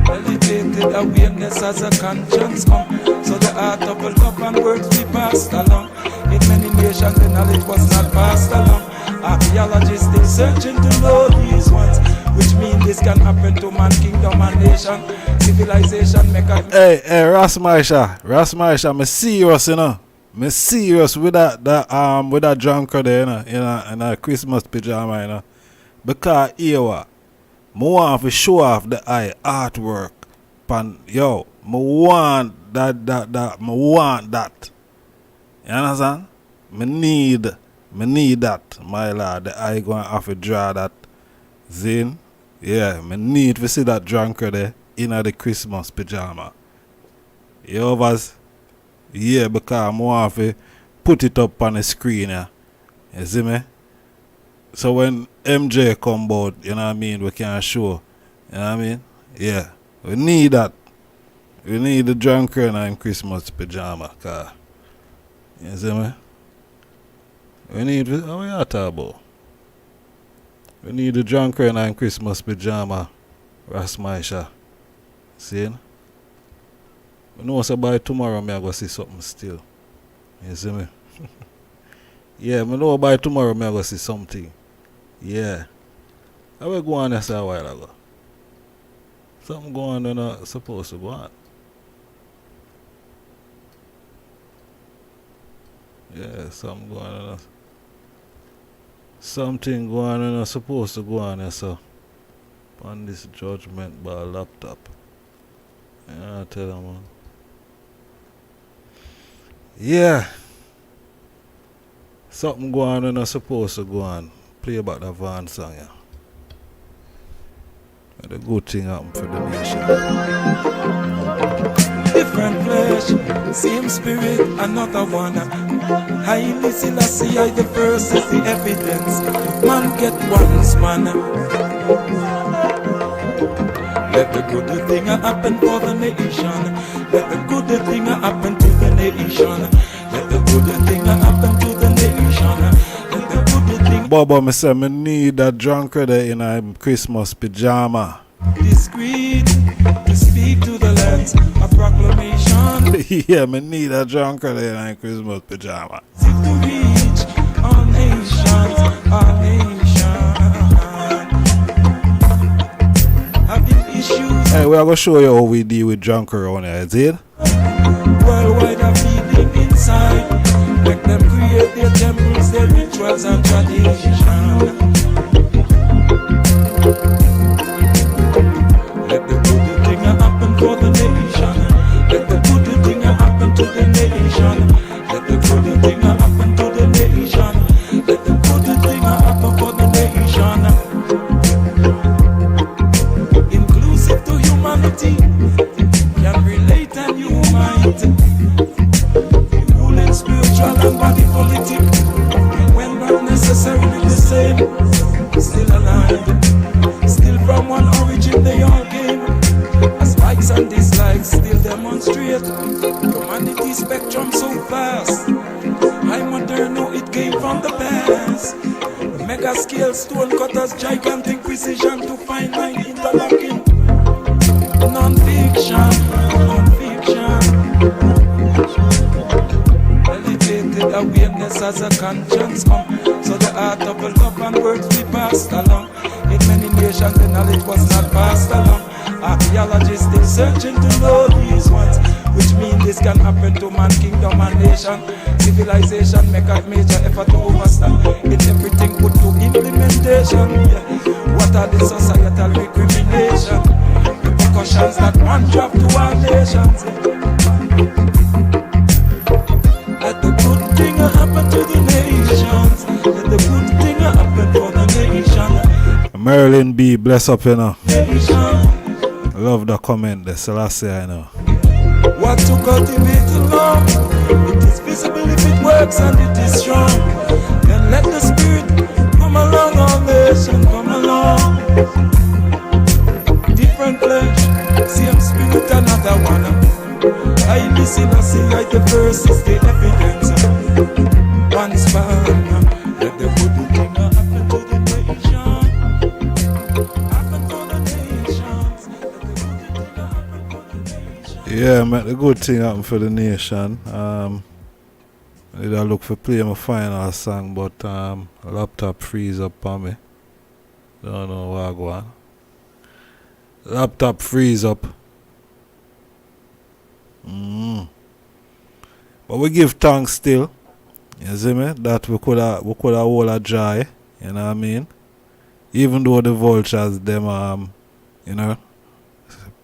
Elevated awareness as a conscience come. So the art of a love and words be passed along. In many nations the knowledge was not passed along. Archaeologists still searching to know these ones, which mean this can happen to man, kingdom and nation. Civilization make a... Hey, Rasmaisha, me serious, you know. Me serious with that drunkard there, you know, in a Christmas pajama, you know. Because here, want to show off the eye artwork. Yo, I want that. I want that. You understand? I need that, my lad. The eye going to have to draw that. Zin? Yeah, I need to see that drunker there in the Christmas pajama. You overs? Yeah, because I want to put it up on the screen. Yeah. You see me? So when MJ come out, you know what I mean, we can show. You know what I mean? Yeah. We need that. We need the drunker in Christmas pajama. Cause, you see me? We need, how we are talking about? We need the drunker in Christmas pajama. Rasmaisha. See? I know so by tomorrow I go see something still. You see me? Yeah, I know by tomorrow I go see something. Yeah. I will go on this a while ago. Something going on not supposed to go on. Yeah, something going on. Something going on not supposed to go on, so on this judgment by laptop. Yeah, I tell them, man. Yeah. Something going on not supposed to go on. Play about the Van song, yeah. The good thing happen for the nation. Different flesh, same spirit, another one. Highly Selassie, I the first is the evidence. Man get once, man. Let the good thing happen for the nation. Let the good thing happen to the nation. Let the good thing happen to the nation. Bobo, me say me need that drunker there in a Christmas pajama. Discreet to speak to the lands, a proclamation. Yeah, me need a drunker there in a Christmas pajama. Seek to reach all nations, all nations. Having issues. Hey, we are gonna show you how we deal with drunker around here, is it? Worldwide are feeling inside. Make them create their temples, their rituals and traditions. Let the good thing happen for the nation. Let the good thing happen to the nation. Let the good thing happen to the nation. Let the good thing happen for the nation. Inclusive to humanity, can relate and unite. Spiritual and body politic, when not necessarily the same, still alive, still from one origin they all came. As likes and dislikes still demonstrate, humanity spectrum so vast. I modern know it came from the past. The mega scale stone cutters, gigantic precision to fine line interlocking. Non-fiction, non-fiction. Elevated awareness as a conscience come, so the art of love and words be passed along. In many nations the knowledge was not passed along. Archaeologists still searching to know these ones, which mean this can happen to man, kingdom and nation. Civilization make a major effort to overstand in everything put to implementation. What are the societal recrimination, repercussions that one drop to our nations? Let the good thing happen to the nations. Let the good thing happen for the nation. Marilyn B, bless up, you know. Love the comment, the Selassie, I know. What to cultivate the love? It is visible if it works and it is strong. Then let the spirit come along, all nation come along. Different flesh, same spirit, another one. I listen, I see, I the first is the evidence. One span, let the good thing happen to the nation. Happen to the nations. Let the good thing happen for the nation. Yeah, man, the good thing happen for the nation. I did I look for play my final song, but laptop freeze up on me. Don't know what I go on. Laptop freeze up. But we give thanks still. You see me? That we could have hold a dry. You know what I mean? Even though the vultures, them, you know,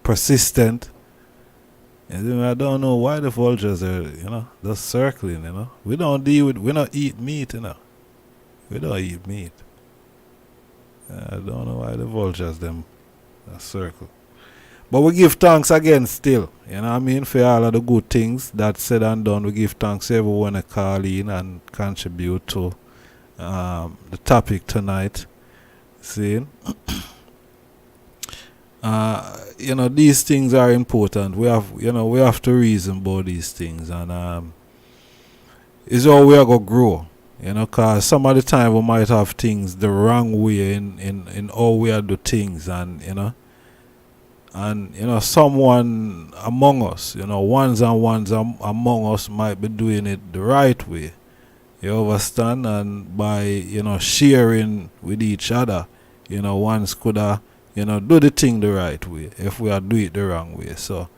persistent. And I don't know why the vultures are, you know, just circling, you know. We don't eat meat, you know. We don't eat meat. I don't know why the vultures, them, circle. But we give thanks again still, you know what I mean, for all of the good things that's said and done. We give thanks to everyone that call in and contribute to the topic tonight. See? You know, these things are important. We have to reason about these things, and it's how we are gonna grow. You know, cause some of the time we might have things the wrong way in how we are do things, and you know, someone among us, you know, ones among us might be doing it the right way. You understand? And by, you know, sharing with each other, you know, ones could you know, do the thing the right way if we are do it the wrong way. So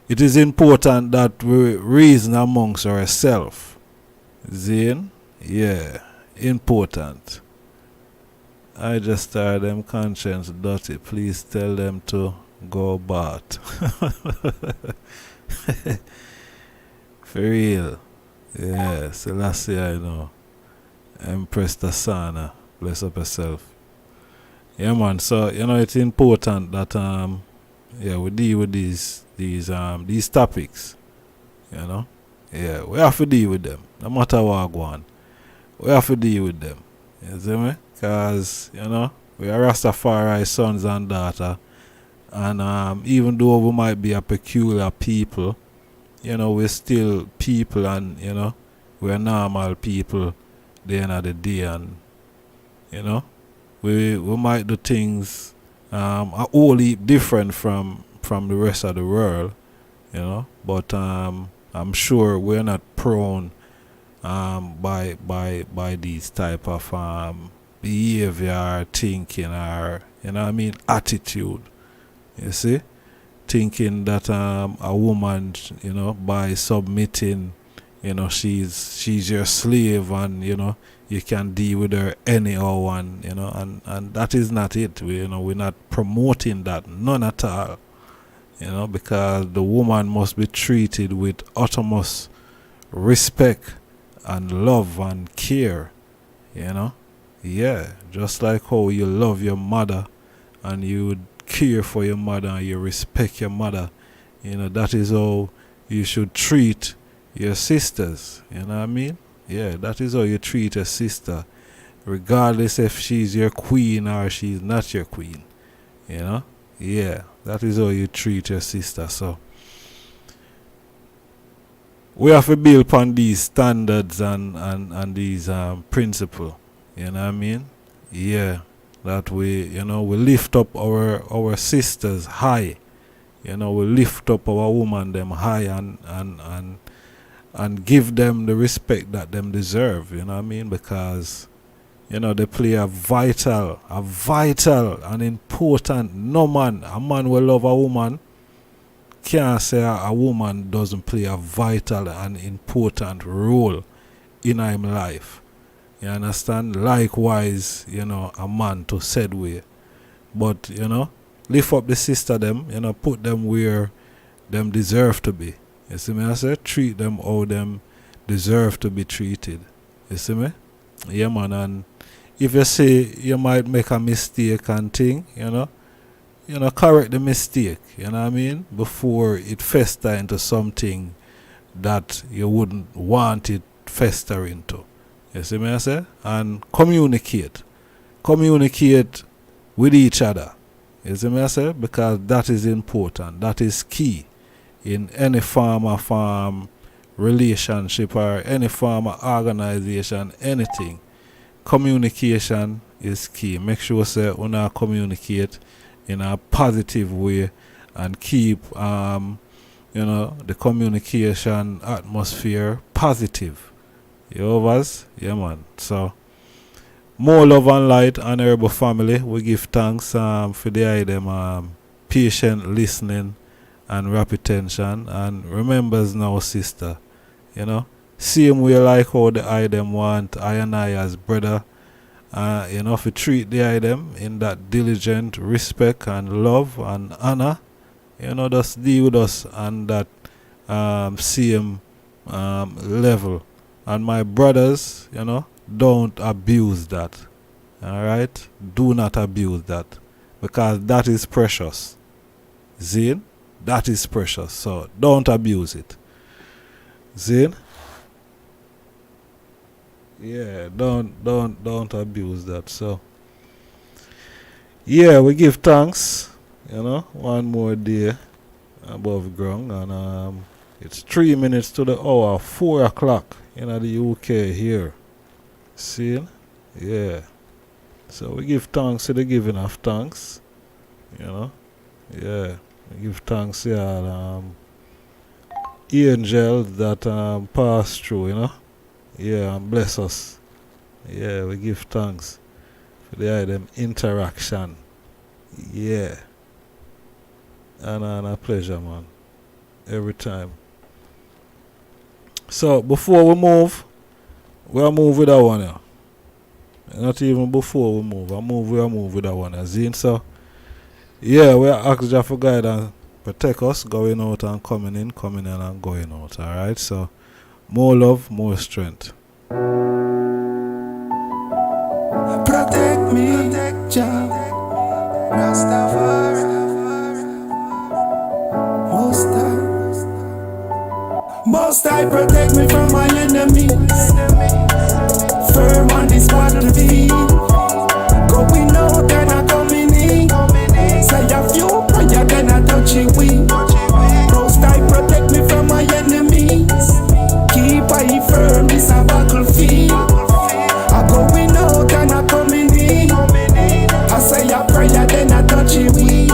it is important that we reason amongst ourselves. Zane? Yeah, important. I just tired them conscience dirty. Please tell them to go bath. For real. Yeah, Selassie, I know. Empress Tasana. Bless up yourself. Yeah, man. So, you know, it's important that yeah, we deal with these topics. You know? Yeah, we have to deal with them. No matter what go on. We have to deal with them. You see me? Because, you know, we are Rastafari sons and daughters. And even though we might be a peculiar people, you know, we're still people, and, you know, we're normal people at the end of the day. And, you know, we might do things a whole heap different from the rest of the world, you know, but I'm sure we're not prone by these type of behavior, thinking, or, you know what I mean, attitude. You see, thinking that a woman, you know, by submitting, you know, she's your slave, and, you know, you can deal with her anyhow, and, you know, and that is not it. We're not promoting that, none at all, you know, because the woman must be treated with utmost respect and love and care, you know. Yeah, just like how you love your mother and you care for your mother and you respect your mother, you know, that is how you should treat your sisters, you know what I mean? Yeah, that is how you treat a sister, regardless if she's your queen or she's not your queen, you know? Yeah, that is how you treat your sister. So we have to build upon these standards and these principles, you know what I mean? Yeah, that we, you know, we lift up our sisters high, you know, we lift up our woman them high, and give them the respect that them deserve, you know what I mean? Because, you know, they play a vital and important, a man will love a woman, can't say a woman doesn't play a vital and important role in his life. You understand? Likewise, you know, a man to said way. But, you know, lift up the sister them, you know, put them where them deserve to be. You see me? I say treat them how them deserve to be treated. You see me? Yeah, man. And if you say you might make a mistake and thing, you know, correct the mistake, you know what I mean? Before it fester into something that you wouldn't want it fester into. You see me? I say? And communicate. Communicate with each other. You see me? I say? Because that is important. That is key in any form of relationship or any form of organization, anything. Communication is key. Make sure say you not communicate in a positive way and keep you know, the communication atmosphere positive. You overs? Yeah, man. So more love and light, honorable family. We give thanks for the item patient listening and rapid attention. And remembers now, sister, you know, same way like how the item want I and I as brother You know, if you treat them in that diligent respect and love and honor, you know, just deal with us on that same level. And my brothers, you know, don't abuse that. Alright? Do not abuse that. Because that is precious. Zin? That is precious. So don't abuse it. Zin? Yeah, don't abuse that. So yeah, we give thanks, you know, one more day above ground, and it's 3 minutes to the hour, 4 o'clock in the UK here. See? Yeah. So we give thanks to the giving of thanks, you know. Yeah, we give thanks to all angels that pass through, you know. Yeah, and bless us. Yeah, we give thanks for them interaction. Yeah. And a pleasure, man. Every time. So before we move with that one here. Not even before we move. We move with that one here. Zine, so yeah, we ask you for guidance, protect us going out and coming in and going out. Alright, so more love, more strength. Protect me, Jah, Rastafari, Most High, protect me from my enemies. Firm on this battlefield, going out and a coming in. Say a few prayer, then I touch it with. Most High, protect me from my enemies. Keep I firm, this a battlefield. I going out and I coming in. I say a prayer, then I touch it with.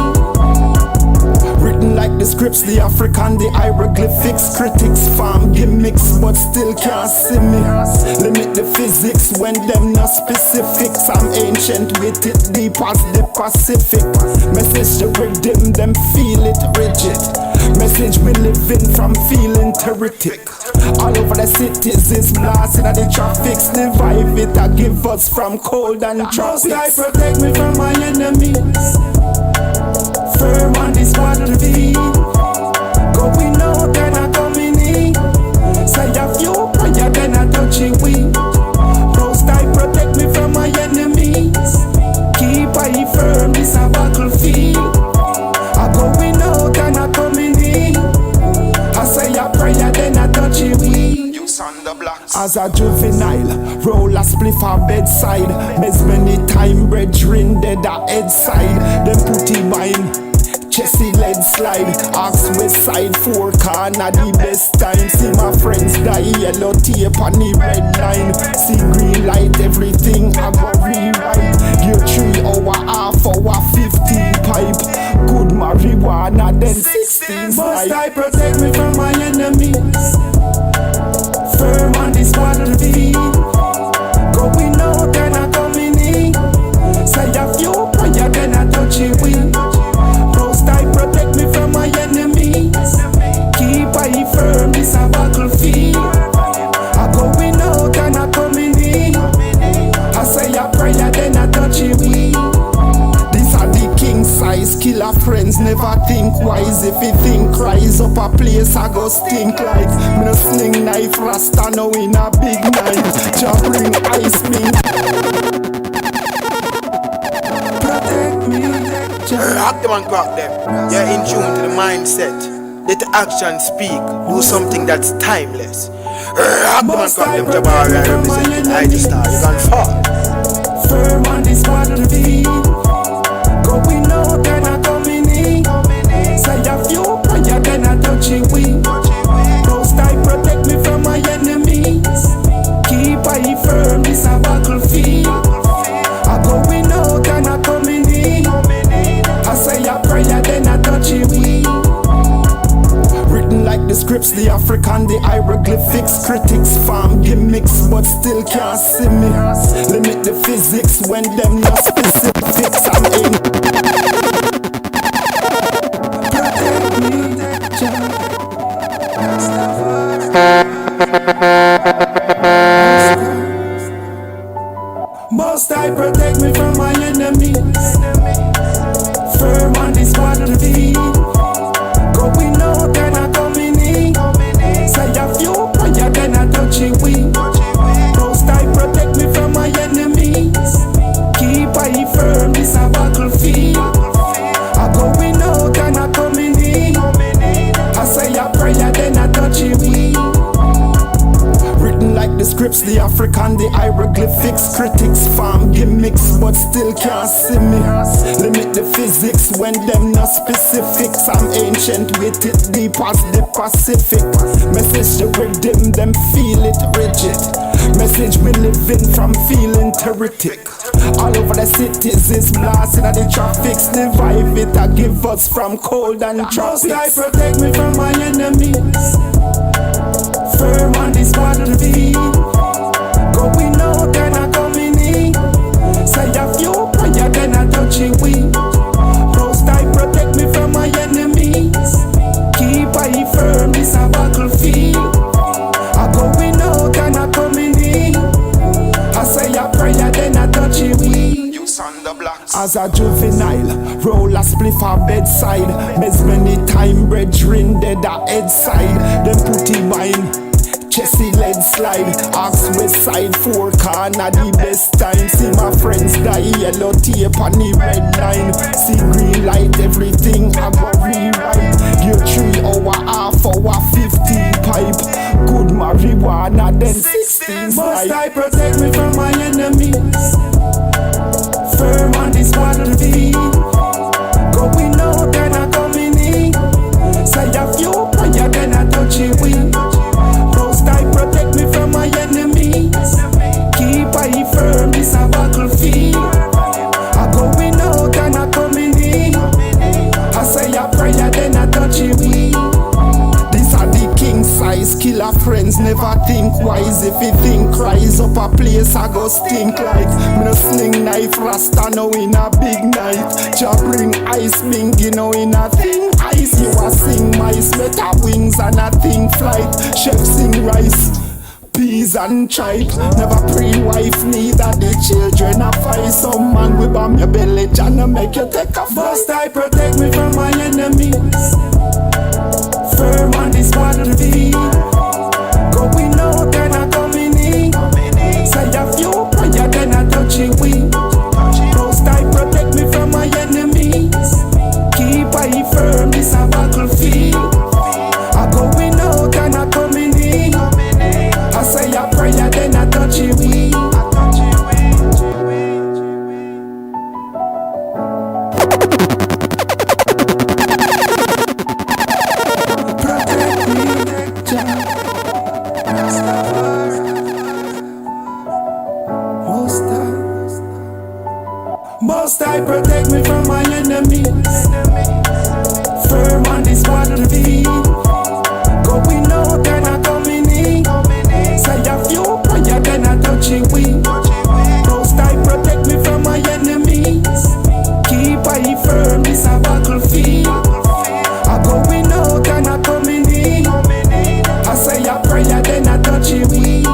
Written like the scripts, the African, the hieroglyphics. Critics farm gimmicks, but still can't see me. Limit the physics when them not specifics. I'm ancient with it, deep as the Pacific. Message the rhythm, them feel it rigid. Message we living from feeling terrific. All over the cities is blasting at the traffics. The vibe it a give us from cold and tropics. Most High, protect me from my enemies. Firm on this battlefield, going out and I coming in. Say a few prayer, then I touch it with. Most High, protect me from my enemies. Keep I firm, this a battlefield. I going out and I coming in. I say a prayer, then I touch it with. As a juvenile, roll a spliff a bedside. Miss many time brethren dead a head side. Them put him in Chessy lead slide. Axe west side 4 corner the best time. See my friends die, yellow tape on the red line. See green light, everything I go rewrite. Gear 3 hour, half hour, 15 pipe. Good marijuana, then 16 Most High, protect me from my enemies. Firm on this battlefield, going out and I coming in. Say a few prayer, then I touch it with. Most High, protect me from my enemies. Keep I firm, this a battlefield. I going out and I coming in. I say a prayer, then I touch it with. These are the king size killer friends, never think wise. If you think rise up a place, I go stink like. Me no sling knife, Rasta now in a big knife. Jah bring ice me. Protect me, Rock them and crack them. You're in tune to the mindset. Let the action speak. Do something that's timeless. Rock them and crack them. Jabari representing ID Star. You can fall. Firm on this battlefield, going out and I coming in. Say a few prayer, then I touch it with. Most High, protect me from my enemies. Keep I firm, this a battlefield. I going out and I coming in. I say a prayer, then I touch it with. Written like the scripts, the African, the hieroglyphics. Critics farm gimmicks, but still can't see me. Limit the physics when them not specifics. I'm in. Protect me, Jah, Rastafari. Most I protect me from my enemies. Firm on this battlefield. Going out and I coming in. Say a few prayer then I touch it with. Most I protect me from my enemies. Keep I firm, this a battlefield. I going out and I coming in. I say a prayer then I touch it with. Written like the scripts, the African, the hieroglyphics. Critics farm gimmicks, but still can't see me. Limit the physics when them not specifics. I'm ancient with it, deep as the Pacific. Message the rhythm, them feel it rigid. Message we living from feeling terrific. All over the cities is blasting at the traffics. The vibe it a give us from cold and tropics. I protect me from my enemies. Firm on this battlefield. Going out and I coming in. Say a few prayer then I touch it with. Most I protect me from my enemies. Keep I firm, this a battlefield. I going out and I coming in. I say a prayer then I touch it with. As a juvenile, roll a spliff a bedside. Miss many time brethren dead a head side. Them put him wine, Chessy lead slide. Axe west side, 4 corner the best time. See my friends die, yellow tape on the red line. See green light, everything I go rewrite. Give 3 hour, half hour, 15 pipe. Good marijuana, then 16 Must I protect me from my enemies. Firm on this battlefield. Going out and I coming in. Say a few prayer then I touch it with. Most I protect me from my enemies. Keep I firm, this a battlefield. I going out and I coming in. I say a prayer then I touch it with. These are the king size killer friends, never think wise. If you think rise up a place, I go stink like. Me no sling knife, rasta now in a big night. Jah bring ice, bingy now in a thin ice. You a sing mice, better wings and a thing flight. Chef sing rice, peas and tripe. Never pre-wife, neither the children a fight. Some man will bomb your belly, Jah make you take a fight. Must I protect me from my enemies. Firm on this battlefield. Going out and I coming in. Say a few prayer then I touch it with. Most I protect me from my enemies. Keep I firm, this a battlefield. I going out and I coming in. I say a prayer then I touch it with. Most I protect me from my enemies. Firm on this battlefield. Going out and I coming in. Say a few prayer then I touch it with. Most I protect me from my enemies. Keep I firm, this a battlefield. I going out and I coming in. I say a prayer then I touch it with.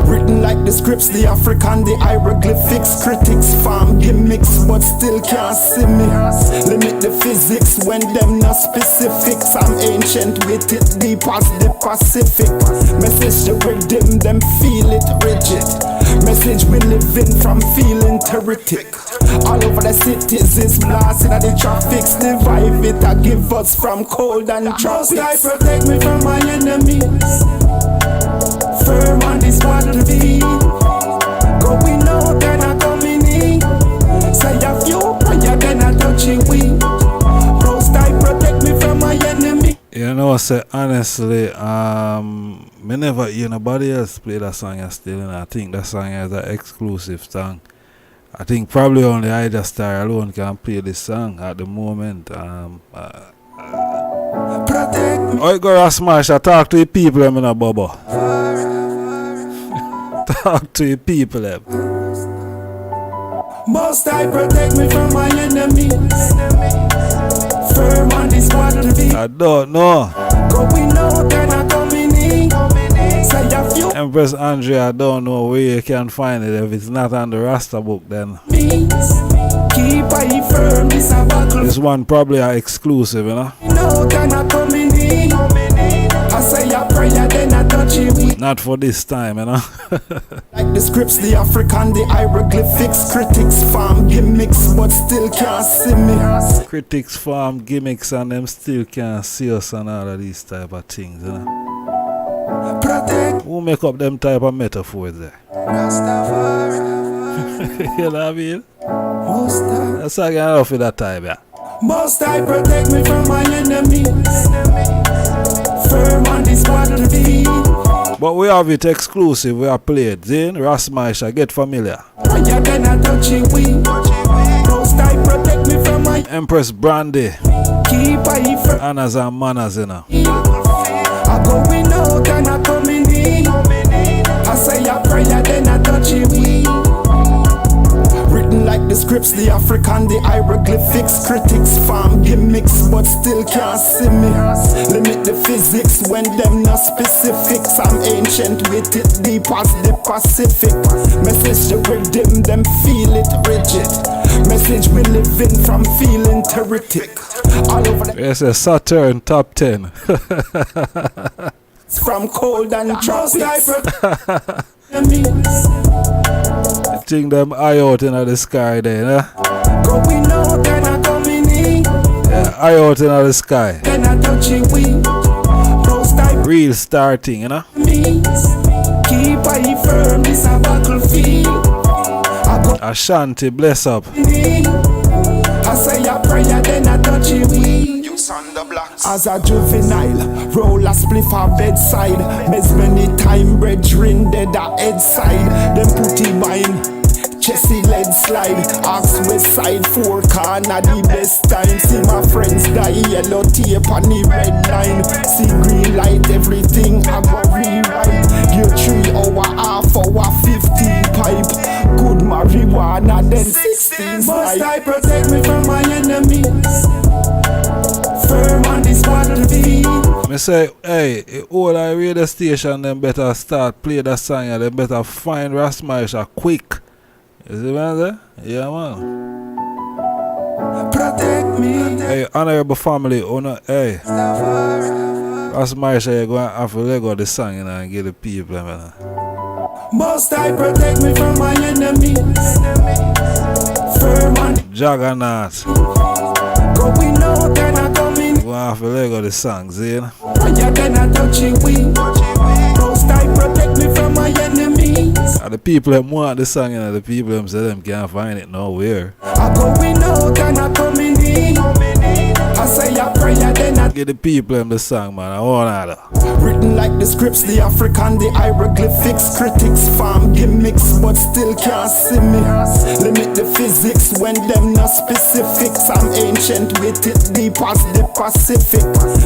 Written like the scripts, the African, the hieroglyphics. Critics farm gimmicks, but still can't see me. Limit the physics when them not specifics. I'm ancient with it, deep as the Pacific. Message the rhythm, them feel it rigid. Message we living from feeling terrific. All over the cities is blasting at the traffics. The vibe it a give us from cold and tropics. Must I protect me from my enemies. Firm on this battlefield. Going out and I coming in. Say a few prayer then I touch it with. Most I protect me from my enemy. You know, I say honestly, me never hear nobody else play that song still, and I think that song is an exclusive song. I think probably only Ida Star alone can play this song at the moment. Protect me. Oh, you go to smash. I talk to the people, I'm in a bubble. Talk to the people, them. Most I protect me from my enemies. Firm on this battlefield. I don't know. Going out and I coming in. Say a few Empress Andrea, I don't know where you can find it. If it's not on the Rasta book, then Keep I firm, this a buckle. this one probably are exclusive, you know. No, can I come in? I say a prayer, then I touch it. Not for this time, you know. Like the scripts, the African, the hieroglyphics, critics farm gimmicks, but still can't see me. Critics farm gimmicks and them still can't see us and all of these type of things, you know. Protect. Who make up them type of metaphors there? Rastafari. You know what I mean? Most I, That's how I get off with that type, yeah. most I protect me from my enemies. Firm on this battlefield. But we have it exclusive, we are played. Zin, Rasmaisha, get familiar. When you gonna touch it, we. Most I protect me from my Empress Brandy. keep I firm. Annas and manners, you know. I go in out and I come in. I say a prayer, then I touch it. Written like the scripts, the African, the hieroglyphics, critics farm gimmicks, but still can't see me. Limit the physics when them not specifics. I'm ancient with it deep as the Pacific. Message the rhythm, them feel it rigid. Message we living from feeling terrific. All over the Yes, a Saturn top 10. from cold and tropics. I think them eye out in the sky there, eh? Going out and I coming in. Yeah, eye out in the sky. Then I touch it with. Most I Real starting, you know? keep I firm, this a battlefield. I go Ashanti, bless up. in. I say a prayer, then I touch it with. As a juvenile, roll a spliff a bedside. Mess many time brethren dead a head side. Them put him mine, Chessy lead slide. Ask west side, 4 corner the best time. See my friends die, yellow tape on the red line. See green light, everything I go rewrite. You 3 hour, half hour, 15 pipe. Good marijuana, then 16 Must I protect me from my enemies? Firm on this battlefield. Me say, hey, all I radio station, them better start play that song, and them better find Rasmaisha quick. You see what I'm saying? Yeah, man. Protect me. Hey, honorable family, hey. Rasmaisha, you're going to have to let go the song, you know, and get the people, man. Must I protect me from my enemies? Firm on Juggernaut. going out and I coming. You're going to have to let go the song, see? When you gonna touch it with. Must I protect me from my enemies? And the people that want the song, you know, the people them say them can't find it nowhere. I going out and I coming in. I say a prayer, then I Get the people them the song, man. I want that. written like the scripts, the African, the hieroglyphics, critics farm gimmicks, but still can't see me. Limit the physics when them not specifics. I'm ancient with it deep as the Pacific.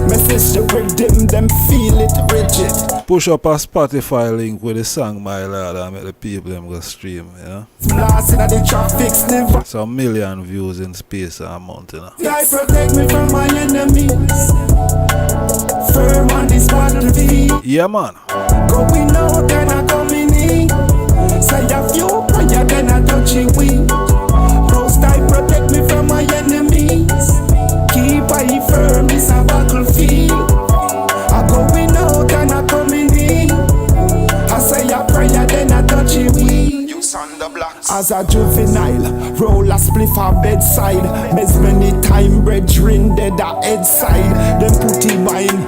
Message the rhythm, them feel it rigid. Push up a Spotify link with the song, my lord, and make the people them go stream, you know. Blasting at the traffic's never. Some million views in space and amount, you know. I protect me from my enemies. Firm on this battlefield. Yeah, man. Going out and I coming in. Say a few prayer, then I touch it with. Most I protect me from my enemies. Keep I firm, this a battlefield. I going out and I coming in. I say a prayer, then I touch it with. As a juvenile, roll a spliff a bedside. Mess many time brethren dead a head side. Them put him mine,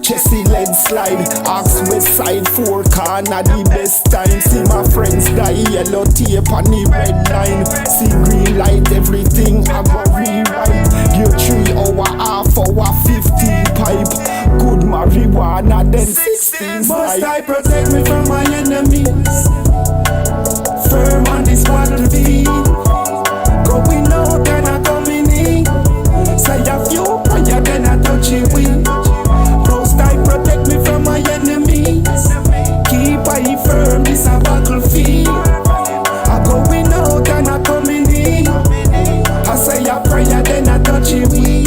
Chessy lead slide. Ask west side, 4 corner the best time. See my friends die, yellow tape on the red line. See green light, everything I go rewrite. You 3 hour, half hour, 15 pipe. Good marijuana, then 16 Must I protect me from my enemies? Firm on this battlefield. Going out and I coming in. Say a few prayer, then I touch it with. Most I protect me from my enemies. Keep I firm, this a battlefield. I going out and I coming in. I say a prayer, then I touch it with.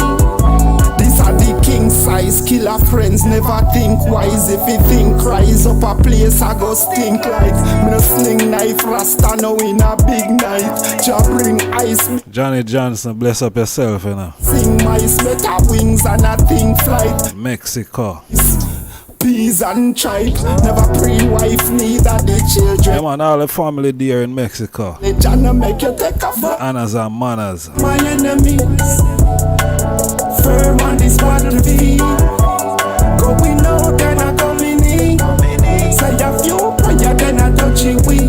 These are the king size killer friends, never think wise. If you think rise up a place, I go go stink like. Me no sling knife, Rasta no in a big night. Jah bring ice, Johnny Johnson, bless up yourself, you know. sing mice, better wings and a thing flight. Mexico. Peas and tripe, never pre-wife, neither the children. Yeah, man, all the family there in Mexico. The Jana make you take a fuck. Annas and manners. My enemies, firm on this battlefield. Going out and a coming in. Say a few prayer then a touching we.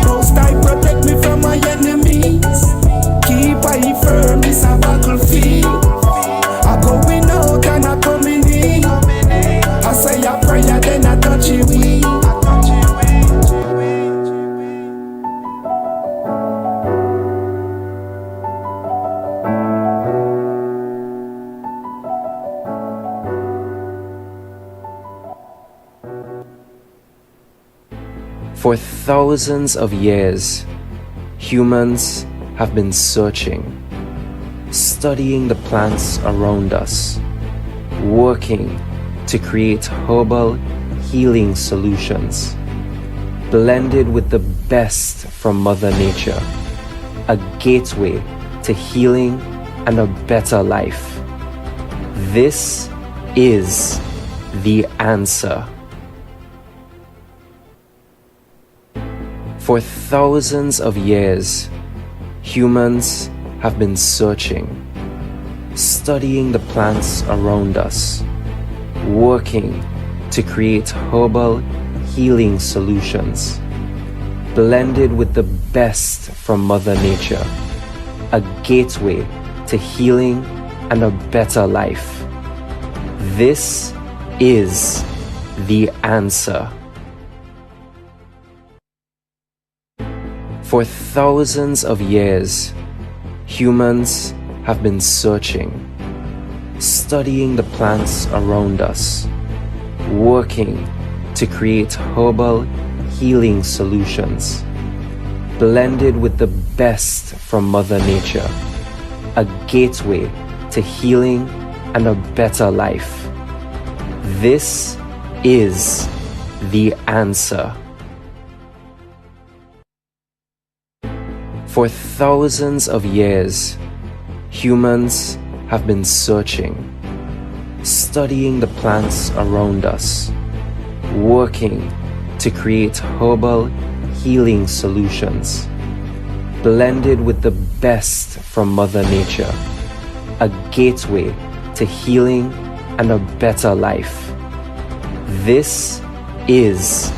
Most I protect me from my enemies. Keep I firm, this a battlefield. I going out and a coming in. I say a prayer then a touching we. For thousands of years, humans have been searching, studying the plants around us, working to create herbal healing solutions, blended with the best from Mother Nature, a gateway to healing and a better life. This is the answer. For thousands of years, humans have been searching, studying the plants around us, working to create herbal healing solutions, blended with the best from Mother Nature, a gateway to healing and a better life. This is the answer. For thousands of years, humans have been searching, studying the plants around us, working to create herbal healing solutions, blended with the best from Mother Nature, a gateway to healing and a better life. This is the answer. For thousands of years, humans have been searching, studying the plants around us, working to create herbal healing solutions, blended with the best from Mother Nature, a gateway to healing and a better life. This is